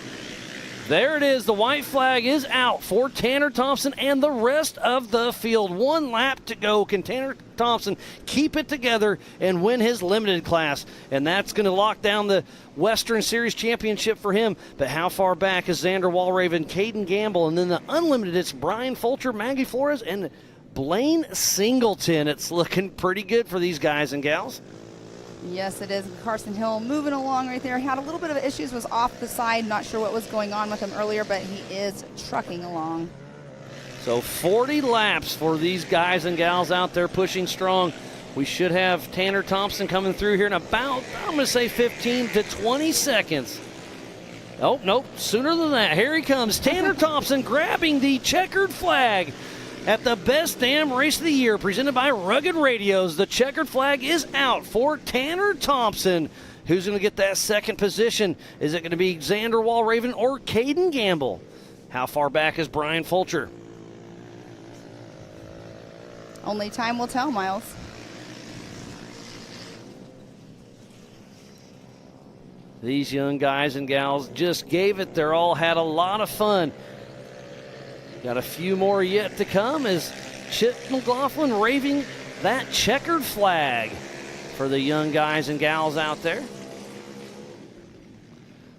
There it is. The white flag is out for Tanner Thompson and the rest of the field. 1 lap to go. Can Tanner Thompson keep it together and win his limited class? And that's going to lock down the Western Series championship for him. But how far back is Xander Walraven, Caden Gamble, and then the unlimited, it's Brian Fulcher, Maggie Flores, and Blaine Singleton. It's looking pretty good for these guys and gals. Yes, it is. Carson Hill moving along right there. Had a little bit of issues, was off the side. Not sure what was going on with him earlier, but he is trucking along. So 40 laps for these guys and gals out there pushing strong. We should have Tanner Thompson coming through here in about, I'm going to say 15 to 20 seconds. Oh, nope, sooner than that. Here he comes. Tanner Thompson grabbing the checkered flag at the best damn race of the year, presented by Rugged Radios. The checkered flag is out for Tanner Thompson. Who's going to get that second position? Is it going to be Xander Walraven or Caden Gamble? How far back is Brian Fulcher? Only time will tell, Miles. These young guys and gals just gave it their all, had a lot of fun. Got a few more yet to come as Chip McLaughlin raving that checkered flag for the young guys and gals out there.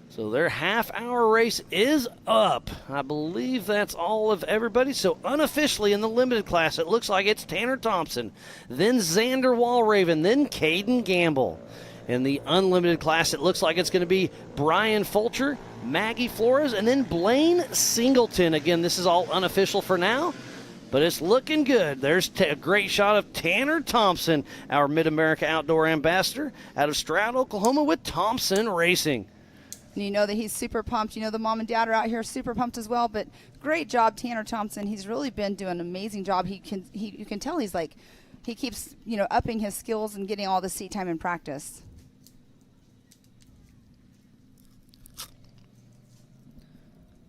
So their half-hour race is up. I believe that's all of everybody. So unofficially in the limited class, it looks like it's Tanner Thompson, then Xander Walraven, then Caden Gamble. In the unlimited class, it looks like it's going to be Brian Fulcher, Maggie Flores, and then Blaine Singleton. Again, this is all unofficial for now, but it's looking good. There's a great shot of Tanner Thompson, our Mid-America Outdoor Ambassador, out of Stroud, Oklahoma, with Thompson Racing. And you know that he's super pumped. You know the mom and dad are out here super pumped as well, but great job, Tanner Thompson. He's really been doing an amazing job. You can tell he's like, he keeps, upping his skills and getting all the seat time in practice.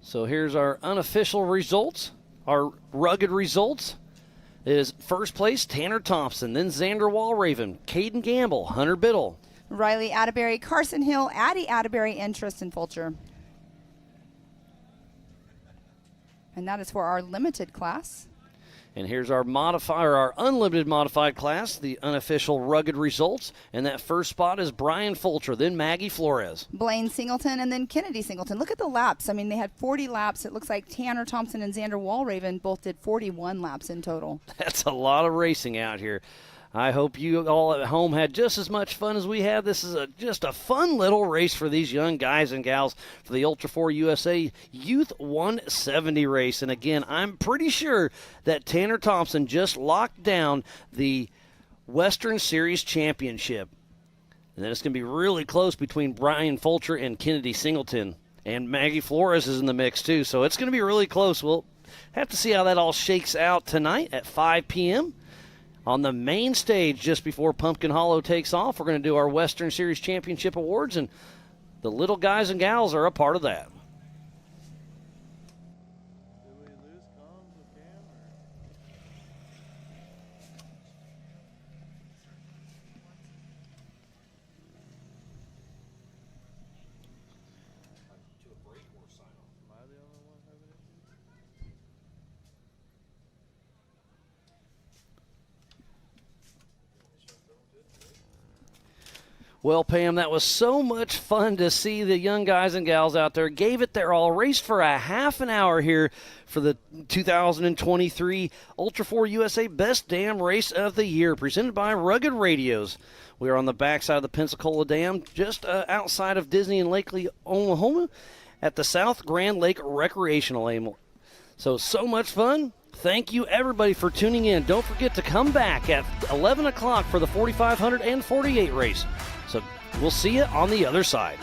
So here's our unofficial results. Our rugged results is first place, Tanner Thompson, then Xander Walraven, Caden Gamble, Hunter Biddle, Riley Atterbury, Carson Hill, Addie Atterbury, and Tristan Fulcher. And that is for our limited class. And here's our our unlimited modified class, the unofficial rugged results. And that first spot is Brian Fulcher, then Maggie Flores, Blaine Singleton, and then Kennedy Singleton. Look at the laps. I mean, they had 40 laps. It looks like Tanner Thompson and Xander Walraven both did 41 laps in total. That's a lot of racing out here. I hope you all at home had just as much fun as we had. This is just a fun little race for these young guys and gals for the Ultra4 USA Youth 170 race. And again, I'm pretty sure that Tanner Thompson just locked down the Western Series Championship. And then it's going to be really close between Brian Fulcher and Kennedy Singleton. And Maggie Flores is in the mix, too. So it's going to be really close. We'll have to see how that all shakes out tonight at 5 p.m. On the main stage, just before Pumpkin Hollow takes off. We're going to do our Western Series Championship Awards, and the little guys and gals are a part of that. Well, Pam, that was so much fun to see the young guys and gals out there. Gave it their all. Raced for a half an hour here for the 2023 Ultra4 USA Best Dam Race of the Year, presented by Rugged Radios. We are on the backside of the Pensacola Dam, just outside of Disney and Lakely, Oklahoma, at the South Grand Lake Recreational Area. So much fun. Thank you, everybody, for tuning in. Don't forget to come back at 11 o'clock for the 4,500 and 48 race. So we'll see you on the other side.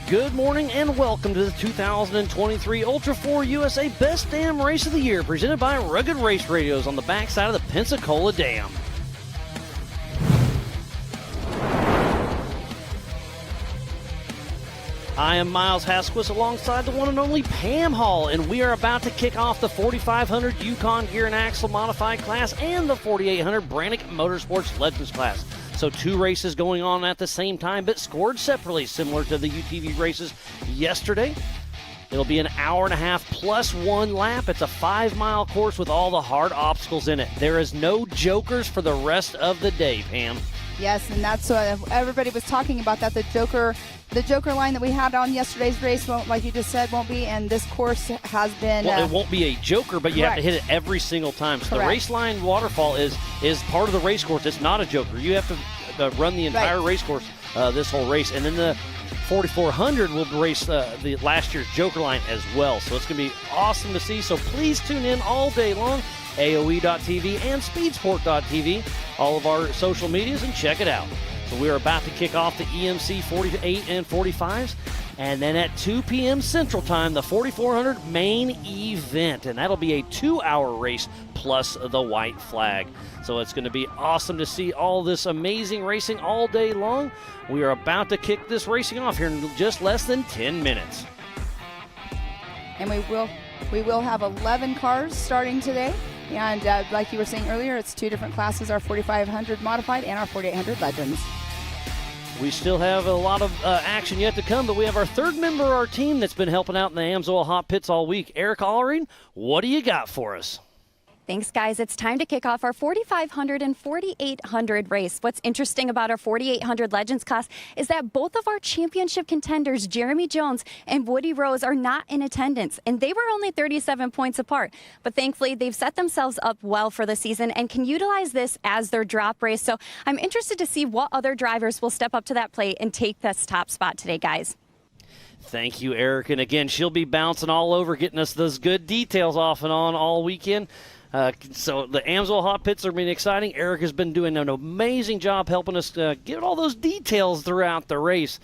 Good morning and welcome to the 2023 Ultra4 USA Best Dam Race of the Year, presented by Rugged Race Radios on the backside of the Pensacola Dam. I am Miles Hasquist alongside the one and only Pam Hall, and we are about to kick off the 4500 Yukon Gear and Axle Modified class and the 4800 Brannick Motorsports Legends class. So 2 races going on at the same time, but scored separately, similar to the UTV races yesterday. It'll be an hour and a half plus 1 lap. It's a 5-mile course with all the hard obstacles in it. There is no jokers for the rest of the day, Pam. Yes, and that's what everybody was talking about, that the Joker line that we had on yesterday's race won't, like you just said, won't be, and this course has been... Well, it won't be a joker, but you have to hit it every single time. So the race line waterfall is part of the race course. It's not a joker. You have to run the entire race course this whole race. And then the 4400 will race the last year's joker line as well. So it's going to be awesome to see. So please tune in all day long. AOE.TV and Speedsport.tv, all of our social medias, and check it out. So we're about to kick off the EMC 48 and 45s, and then at 2 p.m. Central Time, the 4400 main event, and that'll be a 2-hour race plus the white flag. So it's going to be awesome to see all this amazing racing all day long. We are about to kick this racing off here in just less than 10 minutes. And we will have 11 cars starting today. And like you were saying earlier, it's 2 different classes, our 4500 Modified and our 4800 Legends. We still have a lot of action yet to come, but we have our third member of our team that's been helping out in the Amsoil Hot Pits all week. Eric Allering, what do you got for us? Thanks, guys. It's time to kick off our 4,500 and 4,800 race. What's interesting about our 4,800 Legends class is that both of our championship contenders, Jeremy Jones and Woody Rose, are not in attendance, and they were only 37 points apart. But thankfully, they've set themselves up well for the season and can utilize this as their drop race. So I'm interested to see what other drivers will step up to that plate and take this top spot today, guys. Thank you, Eric. And again, she'll be bouncing all over, getting us those good details off and on all weekend. So the Amsoil Hot Pits are being exciting. Eric has been doing an amazing job helping us get all those details throughout the race.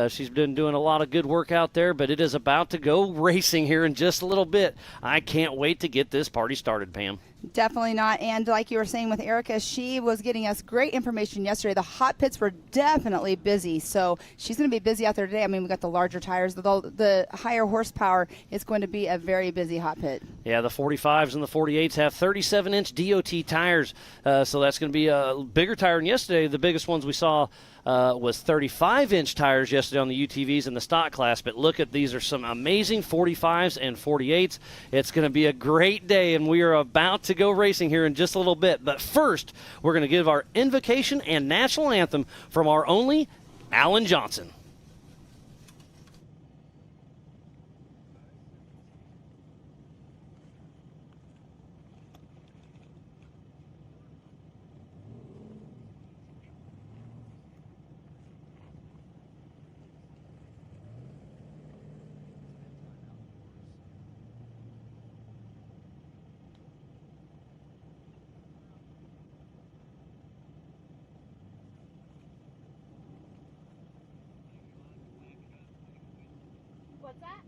She's been doing a lot of good work out there, but it is about to go racing here in just a little bit. I can't wait to get this party started, Pam. Definitely not. And like you were saying with Erica, she was getting us great information yesterday. The hot pits were definitely busy, so she's going to be busy out there today. I mean, we got the larger tires, the higher horsepower. It's going to be a very busy hot pit. Yeah, the 45s and the 48s have 37-inch DOT tires, so that's going to be a bigger tire than yesterday. The biggest ones we saw was 35-inch tires yesterday on the UTVs in the stock class. But look at these are some amazing 45s and 48s. It's going to be a great day, and we are about to go racing here in just a little bit. But first, we're going to give our invocation and national anthem from our only Alan Johnson. What's that?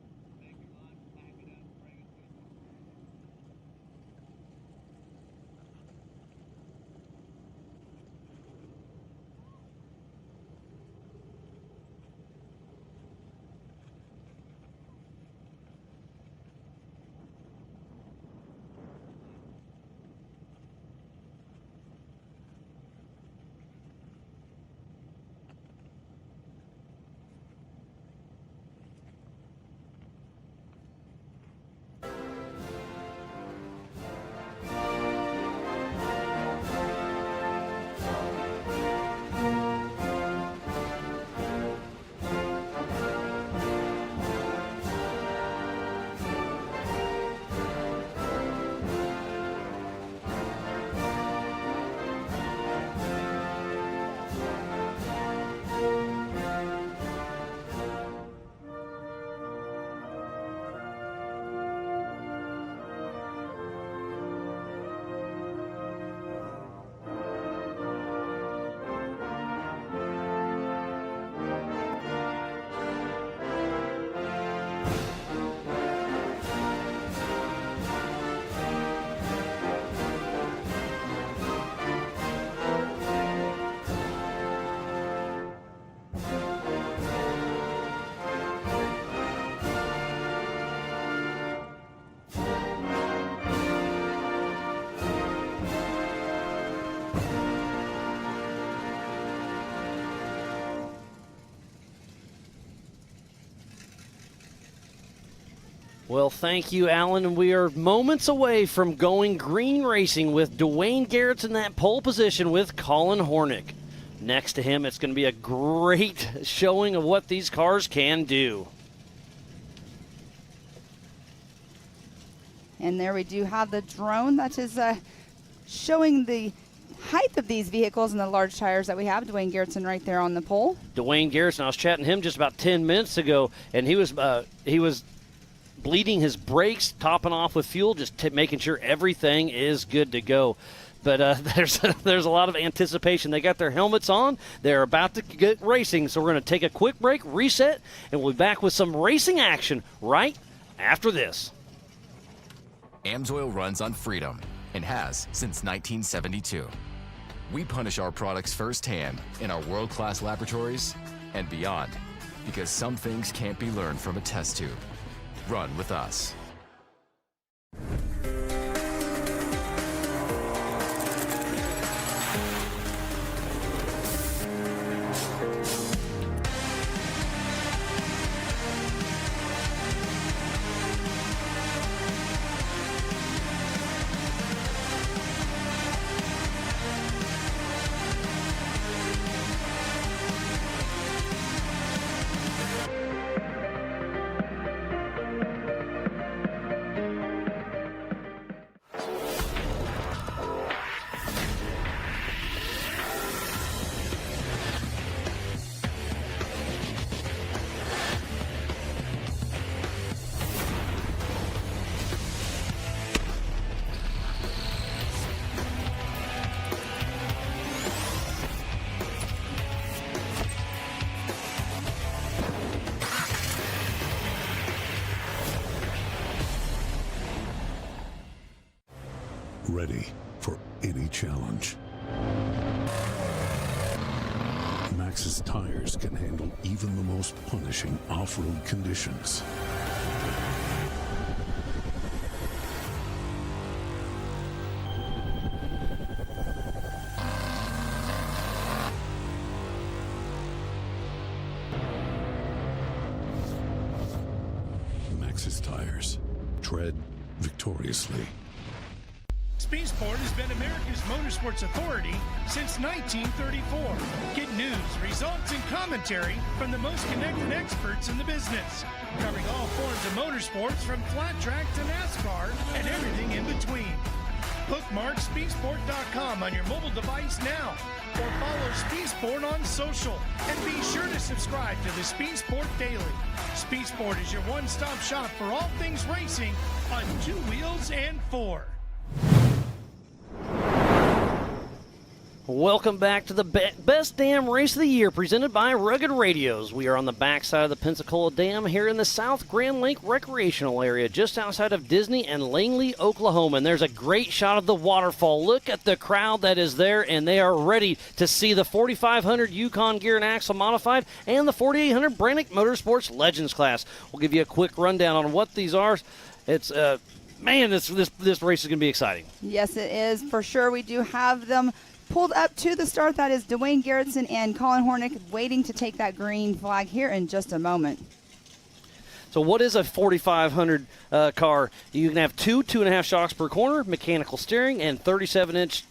Well, thank you, Alan. And we are moments away from going green racing with Dwayne Garrett's in that pole position with Colin Hornick. Next to him, it's going to be a great showing of what these cars can do. And there we do have the drone that is showing the height of these vehicles and the large tires that we have. Dwayne Garrettson right there on the pole. Dwayne Garrettson, I was chatting to him just about 10 minutes ago, and he was bleeding his brakes, topping off with fuel, just making sure everything is good to go. But there's a lot of anticipation. They got their helmets on. They're about to get racing, so we're going to take a quick break, reset, and we'll be back with some racing action right after this. AMSOIL runs on freedom and has since 1972. We punish our products firsthand in our world-class laboratories and beyond, because some things can't be learned from a test tube. Run with us. Ready for any challenge. Maxxis tires can handle even the most punishing off-road conditions. Maxxis tires. Tread victoriously. Speed Sport has been America's motorsports authority since 1934. Get news, results, and commentary from the most connected experts in the business, covering all forms of motorsports from flat track to NASCAR and everything in between. Bookmark speedsport.com on your mobile device now, or follow Speed Sport on social, and be sure to subscribe to the Speed Sport Daily. Speed Sport is your one-stop shop for all things racing on two wheels and four. Welcome back to the best damn race of the year, presented by Rugged Radios. We are on the backside of the Pensacola Dam here in the South Grand Lake recreational area, just outside of Disney and Langley, Oklahoma. And there's a great shot of the waterfall. Look at the crowd that is there, and they are ready to see the 4500 Yukon Gear and Axle Modified and the 4800 Brannick Motorsports Legends class. We'll give you a quick rundown on what these are. It's man, this race is going to be exciting. Yes, it is for sure. We do have them pulled up to the start. That is Dwayne Garrettson and Colin Hornick waiting to take that green flag here in just a moment. So what is a 4500 car? You can have 2.5 shocks per corner, mechanical steering, and 37-inch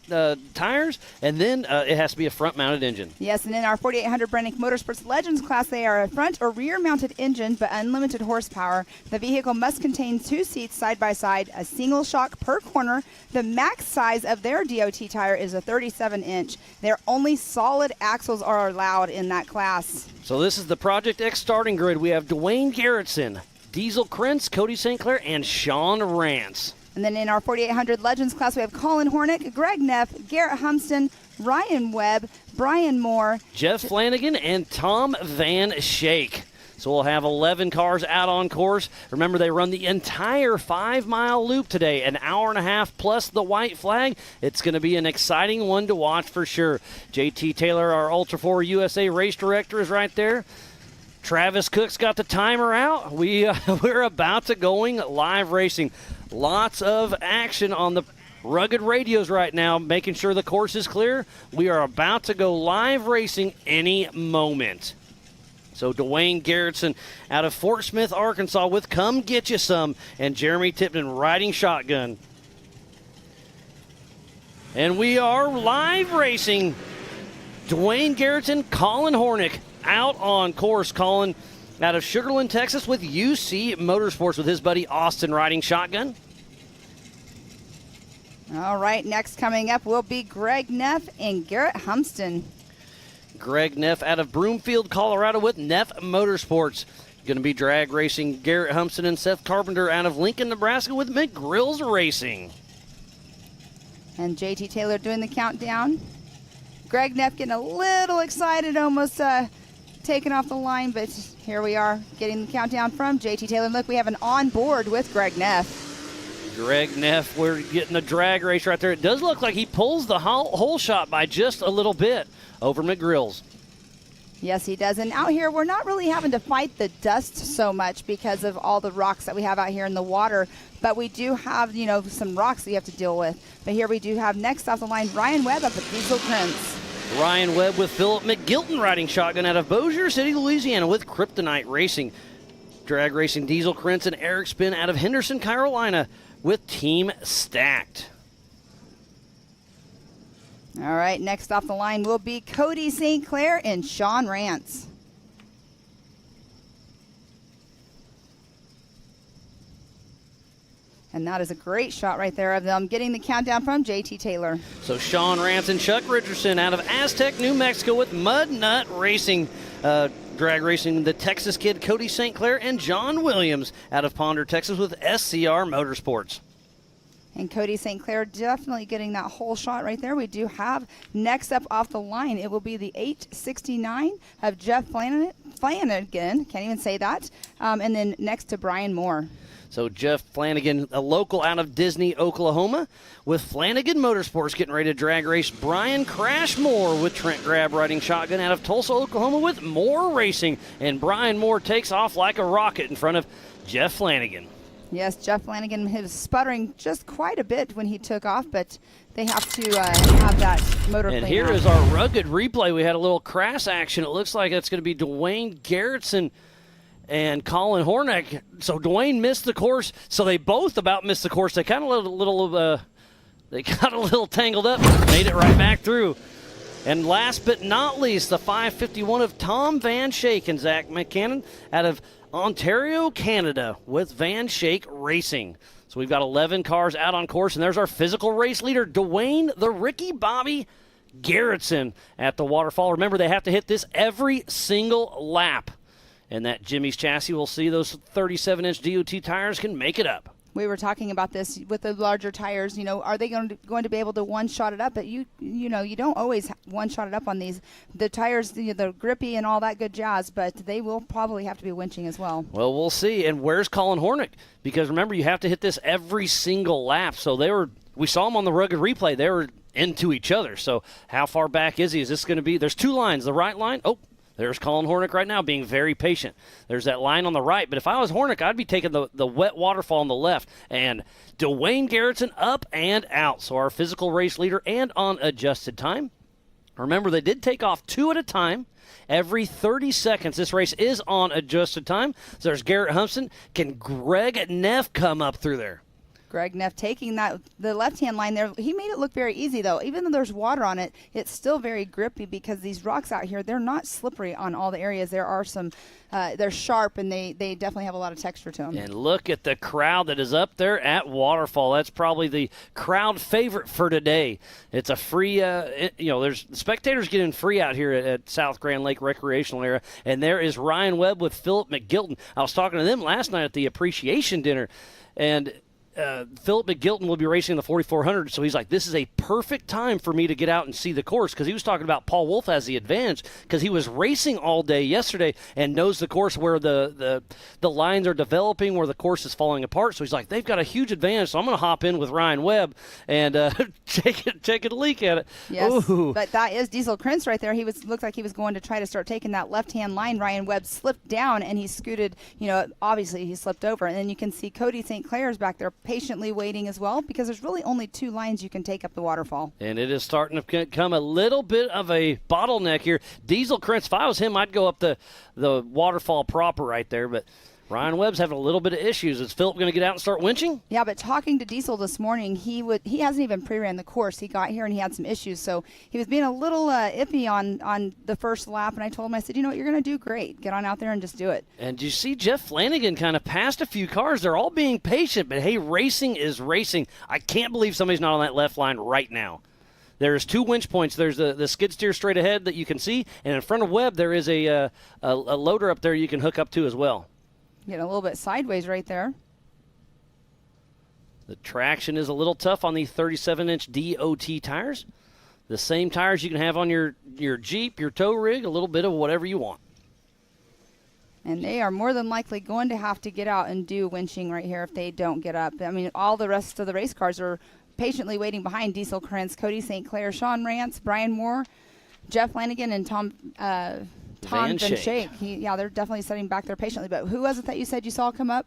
tires, and then it has to be a front-mounted engine. Yes, and in our 4800 Brannick Motorsports Legends class, they are a front or rear-mounted engine, but unlimited horsepower. The vehicle must contain 2 seats side by side, a single shock per corner. The max size of their DOT tire is a 37-inch. Their only solid axles are allowed in that class. So this is the Project X starting grid. We have Dwayne Garrettson, Diesel Krentz, Cody St. Clair, and Sean Rance. And then in our 4800 Legends class, we have Colin Hornick, Greg Neff, Garrett Humston, Ryan Webb, Brian Moore, Jeff Flanagan, and Tom Van Shake. So we'll have 11 cars out on course. Remember, they run the entire 5-mile loop today, an hour and a half plus the white flag. It's going to be an exciting one to watch for sure. JT Taylor, our Ultra4 USA race director, is right there. Travis Cook's got the timer out. We're about to going live racing. Lots of action on the Rugged Radios right now, making sure the course is clear. We are about to go live racing any moment. So Dwayne Garrettson out of Fort Smith, Arkansas with Come Get You Some, and Jeremy Tipton riding shotgun. And we are live racing. Dwayne Garrettson, Colin Hornick out on course. Colin out of Sugar Land, Texas with UC Motorsports with his buddy Austin riding shotgun. All right, next coming up will be Greg Neff and Garrett Humston. Greg Neff out of Broomfield, Colorado with Neff Motorsports. Going to be drag racing Garrett Humston and Seth Carpenter out of Lincoln, Nebraska with McGrills Racing. And JT Taylor doing the countdown. Greg Neff getting a little excited, almost taking off the line, but here we are getting the countdown from JT Taylor. Look, we have an on board with Greg Neff. Greg Neff, we're getting a drag race right there. It does look like he pulls the whole shot by just a little bit over McGrills. Yes, he does. And out here, we're not really having to fight the dust so much because of all the rocks that we have out here in the water. But we do have, some rocks that you have to deal with. But here we do have next off the line, Ryan Webb up at Diesel Prince. Ryan Webb with Philip McGilton riding shotgun out of Bossier City, Louisiana with Kryptonite Racing. Drag racing Diesel Krentz and Eric Spin out of Henderson, Carolina with Team Stacked. All right, next off the line will be Cody St. Clair and Sean Rance. And that is a great shot right there of them getting the countdown from JT Taylor. So Sean Rance and Chuck Richardson out of Aztec, New Mexico with Mud Nut Racing. Drag racing the Texas kid Cody St. Clair and John Williams out of Ponder, Texas with SCR Motorsports. And Cody St. Clair definitely getting that whole shot right there. We do have next up off the line, it will be the 869 of Jeff Flanagan. Can't even say that. And then next to Brian Moore. So Jeff Flanagan, a local out of Disney, Oklahoma, with Flanagan Motorsports getting ready to drag race Brian Crashmore with Trent Grab riding shotgun out of Tulsa, Oklahoma with Moore Racing. And Brian Moore takes off like a rocket in front of Jeff Flanagan. Yes, Jeff Flanagan was sputtering just quite a bit when he took off, but they have to have that motor And clean here out. is our rugged replay. We had a little crash action. It looks like it's going to be Dwayne Garrettson and Colin Hornick. So Dwayne missed the course. So they both about missed the course. They kind of they got a little tangled up, made it right back through. And last but not least, the 551 of Tom Van Shake and Zach McCannon out of Ontario, Canada with Van Shake Racing. So we've got 11 cars out on course, and there's our physical race leader, Dwayne the Ricky Bobby Garrettson at the waterfall. Remember, they have to hit this every single lap. And that Jimmy's chassis will see those 37-inch DOT tires can make it up. We were talking about this with the larger tires. Are they going to be able to one-shot it up? But you don't always one-shot it up on these. The tires, they're grippy and all that good jazz, but they will probably have to be winching as well. Well, we'll see. And where's Colin Hornick? Because remember, you have to hit this every single lap. So we saw them on the rugged replay. They were into each other. So how far back is he? Is this going to be? There's two lines. The right line. Oh. There's Colin Hornick right now being very patient. There's that line on the right. But if I was Hornick, I'd be taking the wet waterfall on the left. And Dwayne Garrettson up and out. So our physical race leader and on adjusted time. Remember, they did take off two at a time. Every 30 seconds, this race is on adjusted time. So there's Garrett Humston. Can Greg Neff come up through there? Greg Neff taking the left-hand line there. He made it look very easy, though. Even though there's water on it, it's still very grippy because these rocks out here, they're not slippery on all the areas. There are some, they're sharp, and they definitely have a lot of texture to them. And look at the crowd that is up there at Waterfall. That's probably the crowd favorite for today. It's a free, there's spectators getting free out here at South Grand Lake Recreational Area. And there is Ryan Webb with Philip McGilton. I was talking to them last night at the appreciation dinner, and Philip McGilton will be racing in the 4400, so he's like, this is a perfect time for me to get out and see the course, because he was talking about Paul Wolf has the advantage because he was racing all day yesterday and knows the course where the lines are developing, where the course is falling apart. So he's like, they've got a huge advantage, so I'm going to hop in with Ryan Webb and take a leak at it. Yes, Ooh. but that is Diesel Krentz right there. Looked like he was going to try to start taking that left-hand line. Ryan Webb slipped down, and he scooted, obviously he slipped over. And then you can see Cody St. Clair's back there patiently waiting as well, because there's really only 2 lines you can take up the waterfall. And it is starting to become a little bit of a bottleneck here. Diesel Krentz, if I was him, I'd go up the waterfall proper right there, but Ryan Webb's having a little bit of issues. Is Philip going to get out and start winching? Yeah, but talking to Diesel this morning, he hasn't even pre-ran the course. He got here and he had some issues, so he was being a little iffy on the first lap. And I told him, I said, you know what, you're going to do great. Get on out there and just do it. And you see Jeff Flanagan kind of passed a few cars. They're all being patient, but hey, racing is racing. I can't believe somebody's not on that left line right now. There's 2 winch points. There's the skid steer straight ahead that you can see, and in front of Webb there is a loader up there you can hook up to as well. Getting a little bit sideways right there. The traction is a little tough on the 37-inch DOT tires. The same tires you can have on your Jeep, your tow rig, a little bit of whatever you want. And they are more than likely going to have to get out and do winching right here if they don't get up. I mean, all the rest of the race cars are patiently waiting behind Diesel Krentz, Cody St. Clair, Sean Rance, Brian Moore, Jeff Flanagan, and Tom Van Schaik. They're definitely sitting back there patiently. But who was it that you said you saw come up?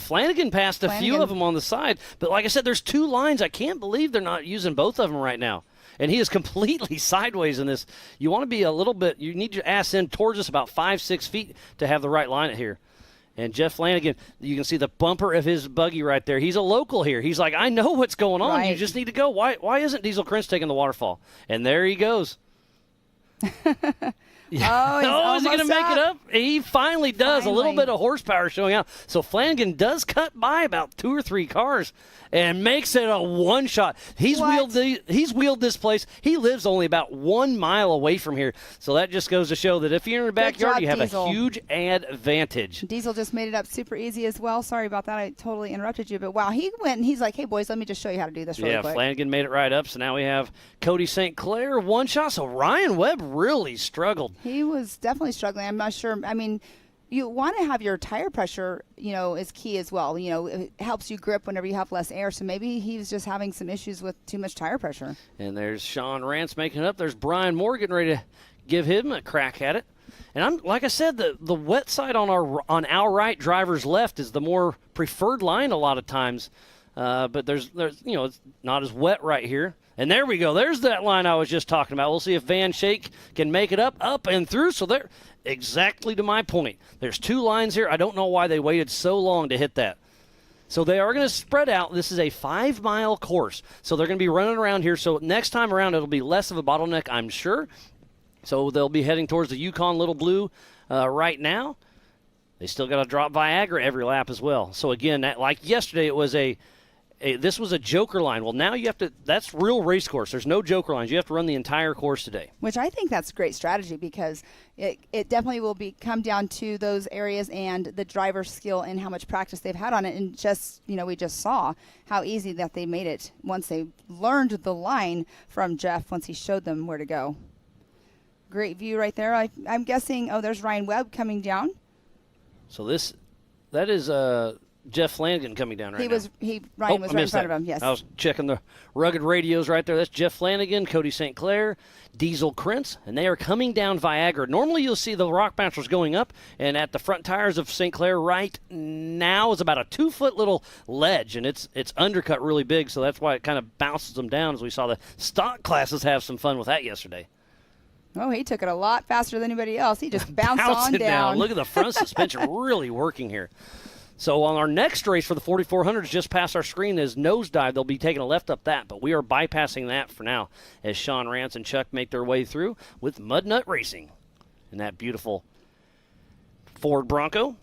Flanagan passed a few of them on the side. But like I said, there's 2 lines. I can't believe they're not using both of them right now. And he is completely sideways in this. You want to be a little bit, you need your ass in towards us about 5-6 feet to have the right line here. And Jeff Flanagan, you can see the bumper of his buggy right there. He's a local here. He's like, I know what's going on. Right. You just need to go. Why isn't Diesel Krentz taking the waterfall? And there he goes. Oh, is he going to make it up? He finally does. A little bit of horsepower showing out. So Flanagan does cut by about 2 or 3 cars and makes it a one-shot. He's wheeled this place. He lives only about 1 mile away from here. So that just goes to show that if you're in your backyard, you have Diesel. a huge advantage. Diesel just made it up super easy as well. Sorry about that. I totally interrupted you. But wow, he went and he's like, hey, boys, let me just show you how to do this really quick. Flanagan made it right up. So now we have Cody St. Clair, 1 shot. So Ryan Webb really struggled. He was definitely struggling. I'm not sure. I mean, you want to have your tire pressure, is key as well. It helps you grip whenever you have less air. So maybe he was just having some issues with too much tire pressure. And there's Sean Rance making it up. There's Brian Moore getting ready to give him a crack at it. And like I said, the wet side on our right, driver's left is the more preferred line a lot of times. But there's it's not as wet right here. And there we go. There's that line I was just talking about. We'll see if Van Schaik can make it up and through. So there, exactly to my point. There's 2 lines here. I don't know why they waited so long to hit that. So they are going to spread out. This is a 5-mile course. So they're going to be running around here. So next time around, it'll be less of a bottleneck, I'm sure. So they'll be heading towards the Yukon Little Blue right now. They still got to drop Viagra every lap as well. So again, like yesterday, it was this was a joker line. Well, now you have to – that's real race course. There's no joker lines. You have to run the entire course today. Which I think that's great strategy, because it definitely will come down to those areas and the driver's skill and how much practice they've had on it. And just, we just saw how easy that they made it once they learned the line from Jeff, once he showed them where to go. Great view right there. I'm guessing, there's Ryan Webb coming down. So that is Jeff Flanagan coming down right now. Ryan was right in front of him, yes. I was checking the rugged radios right there. That's Jeff Flanagan, Cody St. Clair, Diesel Krentz, and they are coming down Viagra. Normally you'll see the rock bouncers going up, and at the front tires of St. Clair right now is about a 2-foot little ledge, and it's undercut really big, so that's why it kind of bounces them down, as we saw the stock classes have some fun with that yesterday. Oh, he took it a lot faster than anybody else. He just bounced on down. Look at the front suspension really working here. So on our next race for the 4400s, just past our screen is Nosedive. They'll be taking a left up that, but we are bypassing that for now as Sean Rance and Chuck make their way through with Mud Nut Racing in that beautiful Ford Bronco.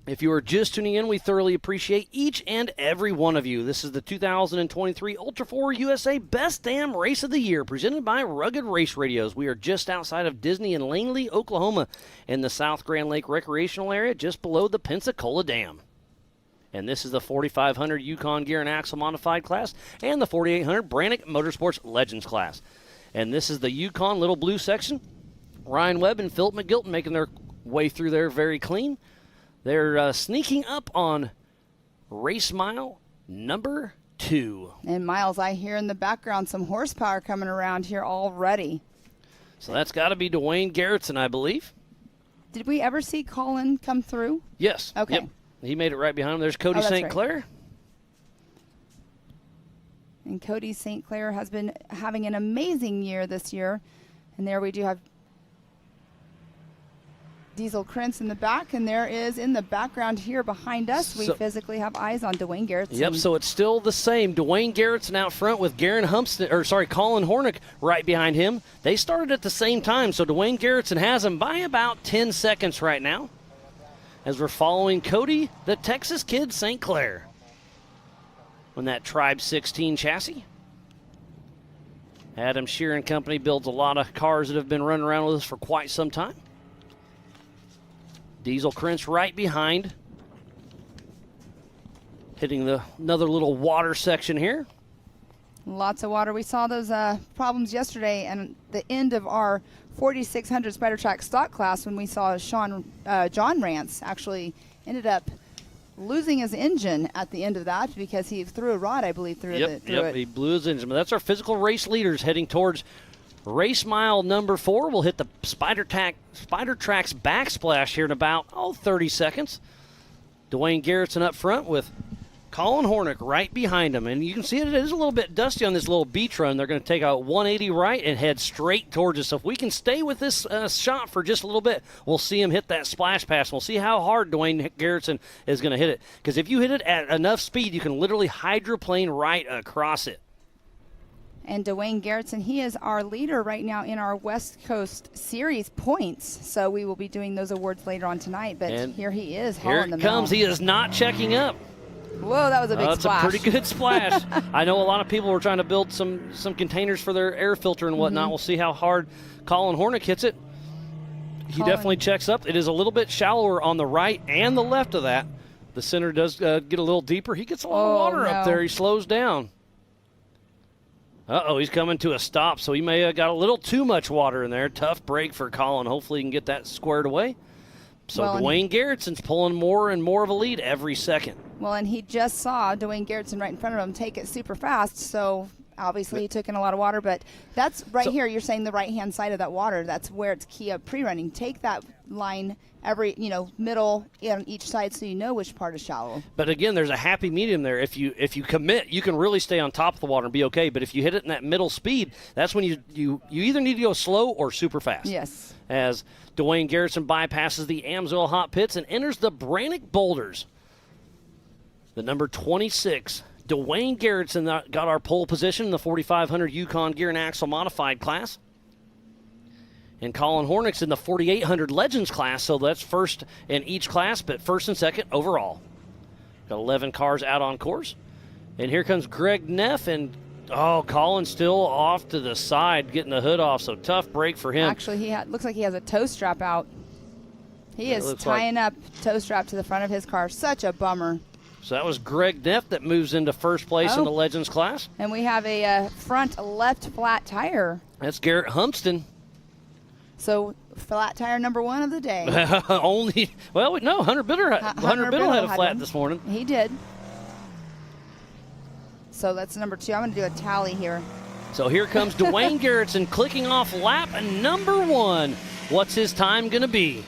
If you are just tuning in, we thoroughly appreciate each and every one of you. This is the 2023 Ultra4 USA Best Damn Race of the Year, presented by Rugged Race Radios. We are just outside of Disney in Langley, Oklahoma, in the South Grand Lake recreational area, just below the Pensacola Dam. And this is the 4500 Yukon Gear and Axle Modified class and the 4800 Brannick Motorsports Legends class. And this is the Yukon Little Blue section. Ryan Webb and Philip McGilton making their way through there very clean. They're sneaking up on race mile number 2. And Miles, I hear in the background some horsepower coming around here already. So that's got to be Dwayne Garrettson, I believe. Did we ever see Colin come through? Yes. Okay. Yep. He made it right behind him. There's Cody that's St. right. Clair. And Cody St. Clair has been having an amazing year this year. And there we do have Diesel Krentz in the back, and there is in the background here behind us, we physically have eyes on Dwayne Garrettson. Yep, so it's still the same. Dwayne Garrettson out front with Colin Hornick right behind him. They started at the same time, so Dwayne Garrettson has him by about 10 seconds right now as we're following Cody, the Texas kid, St. Clair, on that Tribe 16 chassis. Adam Sheeran Company builds a lot of cars that have been running around with us for quite some time. Diesel Krentz right behind, hitting another little water section here. Lots of water. We saw those problems yesterday and the end of our 4600 Spider Track stock class when we saw John Rance actually ended up losing his engine at the end of that because he threw a rod, I believe, through it. He blew his engine. But that's our physical race leaders heading towards race mile number 4. We'll hit the Spider Track's backsplash here in about 30 seconds. Dwayne Garrettson up front with Colin Hornick right behind him. And you can see it is a little bit dusty on this little beach run. They're going to take a 180 right and head straight towards us. So if we can stay with this shot for just a little bit, we'll see him hit that splash pass. We'll see how hard Dwayne Garrettson is going to hit it. Because if you hit it at enough speed, you can literally hydroplane right across it. And Dwayne Garrettson, he is our leader right now in our West Coast Series points. So we will be doing those awards later on tonight. But and here he is. Here it comes. He is not checking up. Whoa, that was a big splash. That's a pretty good splash. I know a lot of people were trying to build some containers for their air filter and whatnot. We'll see how hard Colin Hornick hits it. He definitely checks up. It is a little bit shallower on the right and the left of that. The center does get a little deeper. He gets a lot of water up there. He slows down. He's coming to a stop, so he may have got a little too much water in there. Tough break for Colin. Hopefully he can get that squared away. So Dwayne Garrettson's pulling more and more of a lead every second. Well, and he just saw Dwayne Garrettson right in front of him take it super fast, so obviously he took in a lot of water. But that's here, you're saying the right-hand side of that water, that's where it's key of pre-running. Take that line every, middle on each side so you know which part is shallow. But again, there's a happy medium there. If you commit, you can really stay on top of the water and be okay. But if you hit it in that middle speed, that's when you either need to go slow or super fast. Yes. As Dwayne Garrettson bypasses the Amsoil hot pits and enters the Brannick Boulders. The number 26, Dwayne Garrettson got our pole position in the 4500 Yukon Gear and Axle Modified class. And Colin Hornick's in the 4800 Legends class, so that's first in each class, but first and second overall. Got 11 cars out on course. And here comes Greg Neff, and Colin's still off to the side, getting the hood off, so tough break for him. Actually, looks like he has a toe strap out. He is tying up toe strap to the front of his car. Such a bummer. So that was Greg Neff that moves into first place in the Legends class. And we have a front left flat tire. That's Garrett Humpston. So flat tire number 1 of the day. Hunter Biddle had a flat this morning. He did. So that's number 2. I'm going to do a tally here. So here comes Dwayne Garrettson clicking off lap number 1. What's his time going to be?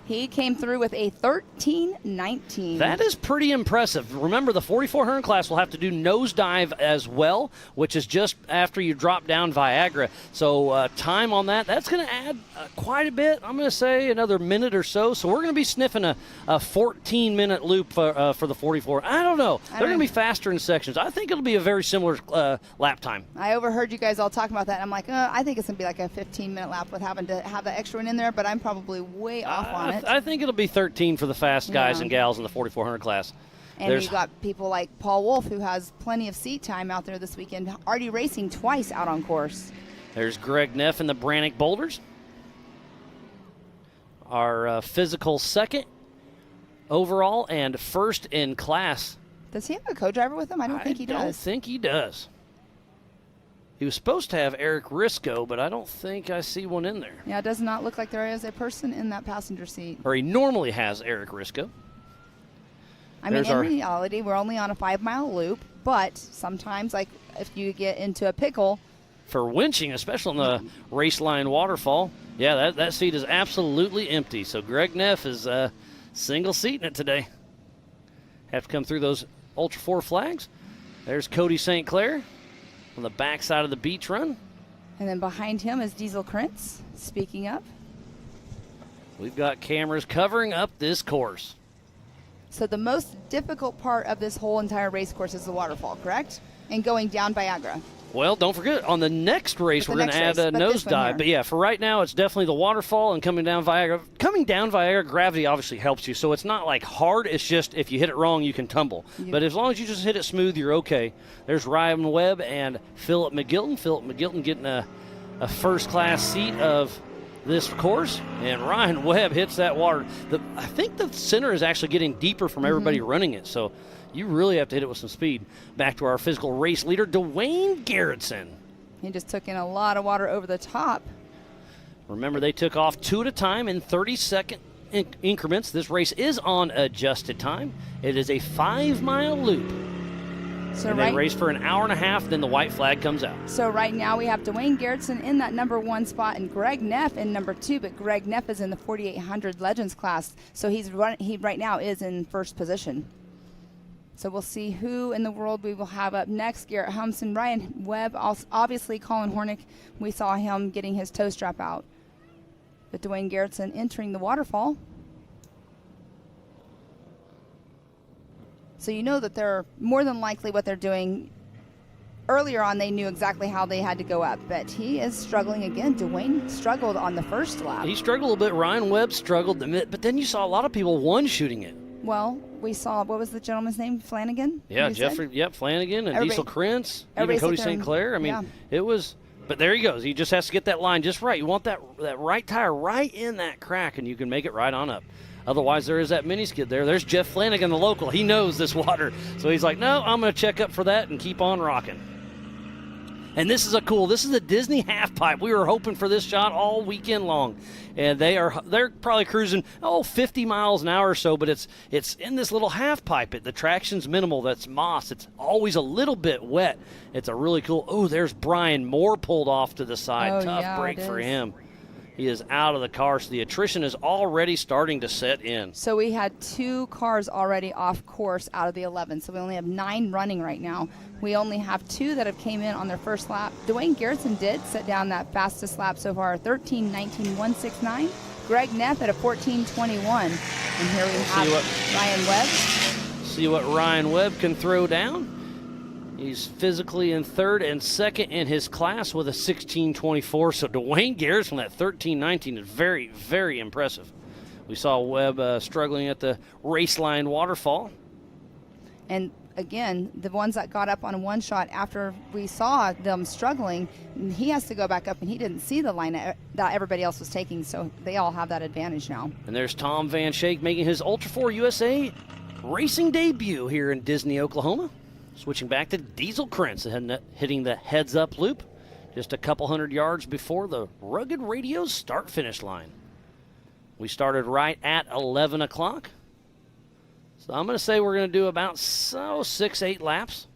He came through with a 13:19. That is pretty impressive. Remember, the 4400 class will have to do nosedive as well, which is just after you drop down Viagra. So time on that's going to add quite a bit. I'm going to say another minute or so. So we're going to be sniffing a 14-minute loop for the 44. I don't know. They're going to be faster in sections. I think it'll be a very similar lap time. I overheard you guys all talking about that. And I'm like, I think it's going to be like a 15-minute lap with having to have that extra one in there, but I'm probably way off on it. I think it'll be 13 for the fast guys and gals in the 4400 class. And you've got people like Paul Wolf, who has plenty of seat time out there this weekend, already racing twice out on course. There's Greg Neff in the Brannick Boulders. Our physical second overall and first in class. Does he have a co-driver with him? I don't think he does. I don't think he does. He was supposed to have Eric Risco, but I don't think I see one in there. Yeah, it does not look like there is a person in that passenger seat. Or he normally has Eric Risco. I mean, in reality, we're only on a 5-mile loop, but sometimes, like, if you get into a pickle. For winching, especially on the race line waterfall, that seat is absolutely empty. So Greg Neff is single seat in it today. Have to come through those Ultra4 flags. There's Cody St. Clair on the backside of the beach run. And then behind him is Diesel Krentz, speaking up. We've got cameras covering up this course. So the most difficult part of this whole entire race course is the waterfall, correct? And going down Viagra. Well, don't forget, on the next race, we're going to add a nosedive. But yeah, for right now, it's definitely the waterfall and coming down Viagra. Coming down Viagra, gravity obviously helps you. So it's not like hard. It's just if you hit it wrong, you can tumble. Yeah. But as long as you just hit it smooth, you're okay. There's Ryan Webb and Philip McGilton. Philip McGilton getting a first-class seat of this course. And Ryan Webb hits that water. I think the center is actually getting deeper from everybody running it. So you really have to hit it with some speed. Back to our physical race leader, Dwayne Garrettson. He just took in a lot of water over the top. Remember, they took off 2 at a time in 30-second increments. This race is on adjusted time. It is a 5-mile loop. So they race for an hour and a half, then the white flag comes out. So right now we have Dwayne Garrettson in that number 1 spot and Greg Neff in number 2, but Greg Neff is in the 4,800 Legends class, so he right now is in first position. So we'll see who in the world we will have up next. Garrett Humson, Ryan Webb, obviously Colin Hornick. We saw him getting his toe strap out. But Dwayne Garrettson entering the waterfall. So you know that they're more than likely what they're doing. Earlier on, they knew exactly how they had to go up, but he is struggling again. Dwayne struggled on the first lap. He struggled a little bit. Ryan Webb struggled a bit, but then you saw a lot of people one-shooting it. Well, we saw, what was the gentleman's name? Flanagan? Yeah, Flanagan and Diesel Krentz, even Cody St. Clair. I mean, it was, but there he goes. He just has to get that line just right. You want that right tire right in that crack, and you can make it right on up. Otherwise, there is that mini skid there. There's Jeff Flanagan, the local. He knows this water. So he's like, no, I'm going to check up for that and keep on rocking. And this is a Disney half pipe. We were hoping for this shot all weekend long. And they're probably cruising 50 miles an hour or so, but it's in this little half pipe. The traction's minimal. That's moss. It's always a little bit wet. It's a really cool. Oh, there's Brian Moore pulled off to the side. Tough break for him. He is out of the car, so the attrition is already starting to set in. So we had 2 cars already off course out of the 11, so we only have 9 running right now. We only have 2 that have came in on their first lap. Dwayne Garrettson did set down that fastest lap so far, 13:19.169. Greg Neff at a 14:21. And here we have Ryan Webb. See what Ryan Webb can throw down. He's physically in 3rd and 2nd in his class with a 16:24. So Dwayne Garrettson from that 13:19 is very, very impressive. We saw Webb struggling at the race line waterfall. And again, the ones that got up on one shot after we saw them struggling, he has to go back up, and he didn't see the line that everybody else was taking, so they all have that advantage now. And there's Tom Van Schaik making his Ultra4 USA racing debut here in Disney, Oklahoma. Switching back to Diesel Krentz, hitting the heads-up loop just a couple hundred yards before the Rugged Radio's start-finish line. We started right at 11 o'clock. So I'm going to say we're going to do about 6-8 laps.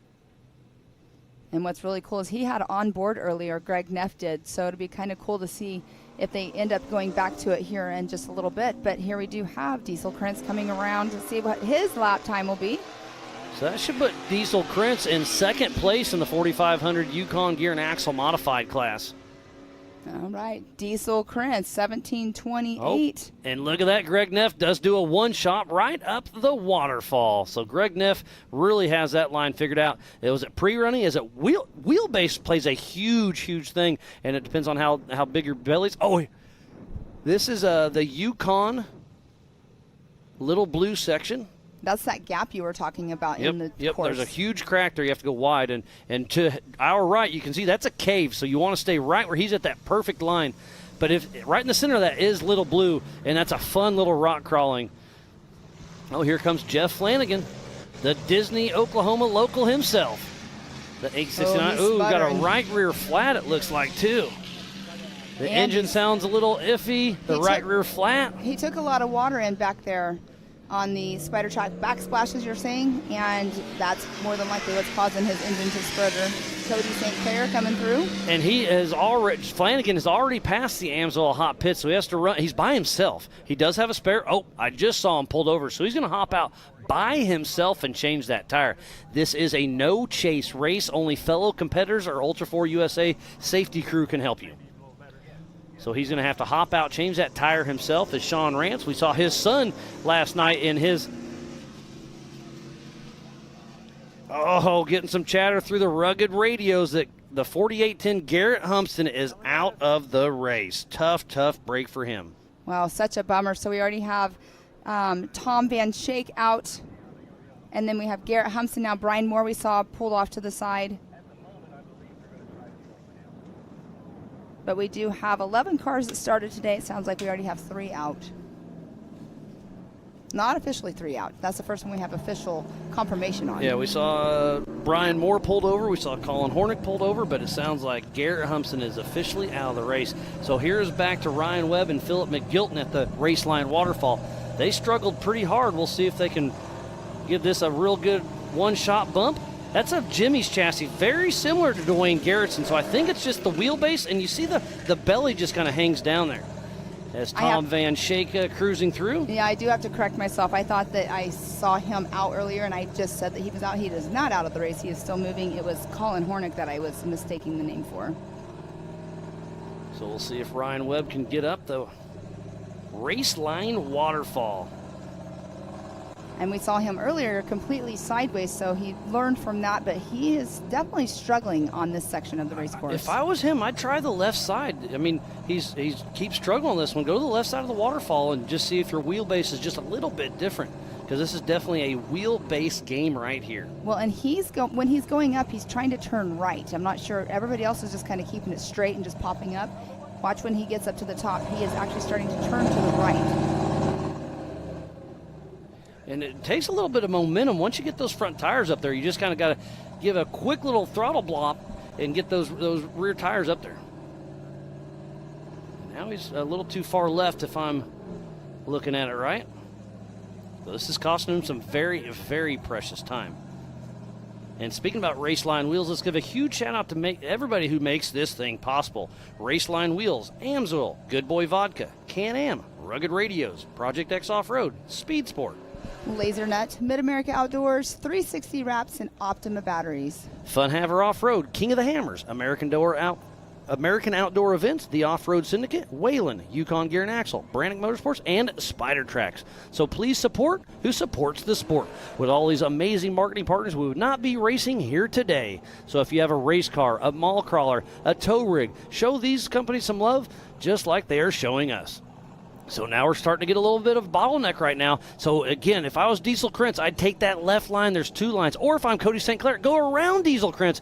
And what's really cool is he had on board earlier, Greg Neff did, so it'll be kind of cool to see if they end up going back to it here in just a little bit. But here we do have Diesel Krentz coming around to see what his lap time will be. So that should put Diesel Krentz in 2nd place in the 4,500 Yukon Gear and Axle Modified class. All right, Diesel Krentz, 17:28. And look at that, Greg Neff does do a one-shot right up the waterfall. So Greg Neff really has that line figured out. Was it pre-running? Is it wheelbase plays a huge, huge thing, and it depends on how big your belly is. Oh, this is the Yukon Little Blue section. That's that gap you were talking about in the course. There's a huge crack there. You have to go wide. And to our right, you can see that's a cave. So you want to stay right where he's at that perfect line. But right in the center of that is Little Blue, and that's a fun little rock crawling. Oh, here comes Jeff Flanagan, the Disney, Oklahoma local himself. The 869. Ooh, got a right rear flat, it looks like, too. The engine sounds a little iffy. The right rear flat. He took a lot of water in back there on the spider track backsplashes, you're saying, and that's more than likely what's causing his engine to sputter. Cody St. Clair coming through. And Flanagan has already passed the Amsoil hot pit, so he has to run. He's by himself. He does have a spare. Oh, I just saw him pulled over, so he's going to hop out by himself and change that tire. This is a no-chase race. Only fellow competitors or Ultra4 USA safety crew can help you. So he's going to have to hop out, change that tire himself. As Sean Rance, we saw his son last night in his... Oh, getting some chatter through the rugged radios that the 4810 Garrett Humpston is out of the race. Tough break for him. Wow, such a bummer. So we already have Tom Van Schaik out, and then we have Garrett Humpston now. Brian Moore we saw pulled off to the side. But we do have 11 cars that started today. It sounds like we already have 3 out. Not officially 3 out. That's the first one we have official confirmation on. Yeah, we saw Brian Moore pulled over. We saw Colin Hornick pulled over, but it sounds like Garrett Humpston is officially out of the race. So here's back to Ryan Webb and Philip McGilton at the race line waterfall. They struggled pretty hard. We'll see if they can give this a real good one-shot bump. That's a Jimmy's chassis, very similar to Dwayne Garrettson. So I think it's just the wheelbase, and you see the belly just kind of hangs down there. As Tom Van Schaik cruising through. Yeah, I do have to correct myself. I thought that I saw him out earlier, and I just said that he was out. He is not out of the race. He is still moving. It was Colin Hornick that I was mistaking the name for. So we'll see if Ryan Webb can get up the race line waterfall. And we saw him earlier completely sideways, so he learned from that, but he is definitely struggling on this section of the race course. If I was him, I'd try the left side. I mean, he keeps struggling on this one. Go to the left side of the waterfall and just see if your wheelbase is just a little bit different, because this is definitely a wheelbase game right here. Well, and when he's going up, he's trying to turn right. I'm not sure. Everybody else is just kind of keeping it straight and just popping up. Watch when he gets up to the top. He is actually starting to turn to the right. And it takes a little bit of momentum. Once you get those front tires up there, you just kind of got to give a quick little throttle blop and get those rear tires up there. Now he's a little too far left if I'm looking at it right. So this is costing him some very, very precious time. And speaking about Raceline Wheels, let's give a huge shout out to everybody who makes this thing possible. Raceline Wheels, Amsoil, Good Boy Vodka, Can-Am, Rugged Radios, Project X Off-Road, Speed Sport, Laser Nut, Mid-America Outdoors, 360 Wraps, and Optima Batteries. Fun Haver Off-Road, King of the Hammers, American Outdoor Events, the Off-Road Syndicate, Whalen, Yukon Gear and Axle, Brannick Motorsports, and Spider Tracks. So please support who supports the sport. With all these amazing marketing partners, we would not be racing here today. So if you have a race car, a mall crawler, a tow rig, show these companies some love just like they are showing us. So now we're starting to get a little bit of bottleneck right now. So again, if I was Diesel Krentz, I'd take that left line. There's 2 lines. Or if I'm Cody St. Clair, go around Diesel Krentz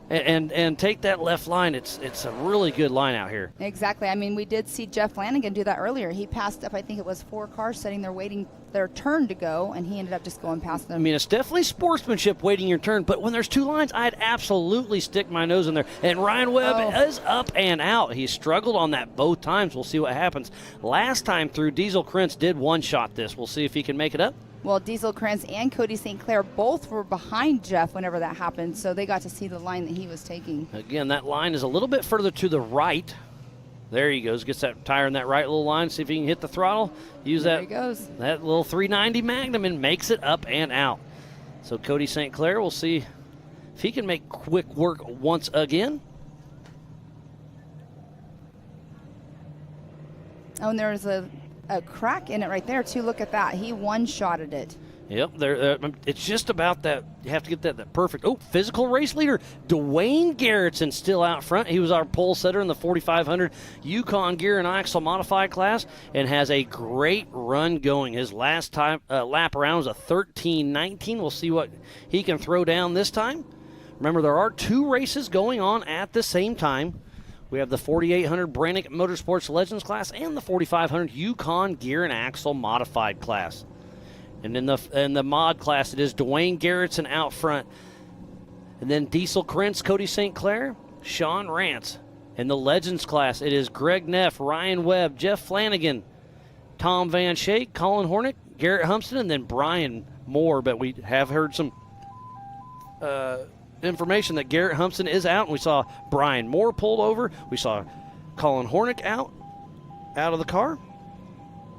and take that left line. It's a really good line out here. Exactly. I mean, we did see Jeff Flanagan do that earlier. He passed up, I think it was 4 cars sitting there waiting their turn to go, and he ended up just going past them. I mean, it's definitely sportsmanship waiting your turn, but when there's 2 lines, I'd absolutely stick my nose in there. And Ryan Webb is up and out. He struggled on that both times. We'll see what happens. Last time through, Diesel Krentz did one-shot this. We'll see if he can make it up. Well, Diesel Krentz and Cody St. Clair both were behind Jeff whenever that happened, so they got to see the line that he was taking. Again, that line is a little bit further to the right. There he goes. Gets that tire in that right little line. See if he can hit the throttle. Use there that, he goes. That little 390 Magnum and makes it up and out. So Cody St. Clair, we'll see if he can make quick work once again. Oh, and there's a crack in it right there, too. Look at that. He one-shotted it. Yep, it's just about that. You have to get that perfect. Oh, physical race leader Dwayne Garrettson still out front. He was our pole setter in the 4500 Yukon Gear and Axle Modified class and has a great run going. His last time lap around was a 13:19. We'll see what he can throw down this time. Remember, there are 2 races going on at the same time. We have the 4800 Brannick Motorsports Legends class and the 4500 Yukon Gear and Axle Modified class. And in the mod class, it is Dwayne Garrettson out front. And then Diesel Krentz, Cody St. Clair, Sean Rance. In the Legends class, it is Greg Neff, Ryan Webb, Jeff Flanagan, Tom Van Schaik, Colin Hornick, Garrett Humpston and then Brian Moore, but we have heard some information that Garrett Humpston is out, and we saw Brian Moore pulled over. We saw Colin Hornick out of the car.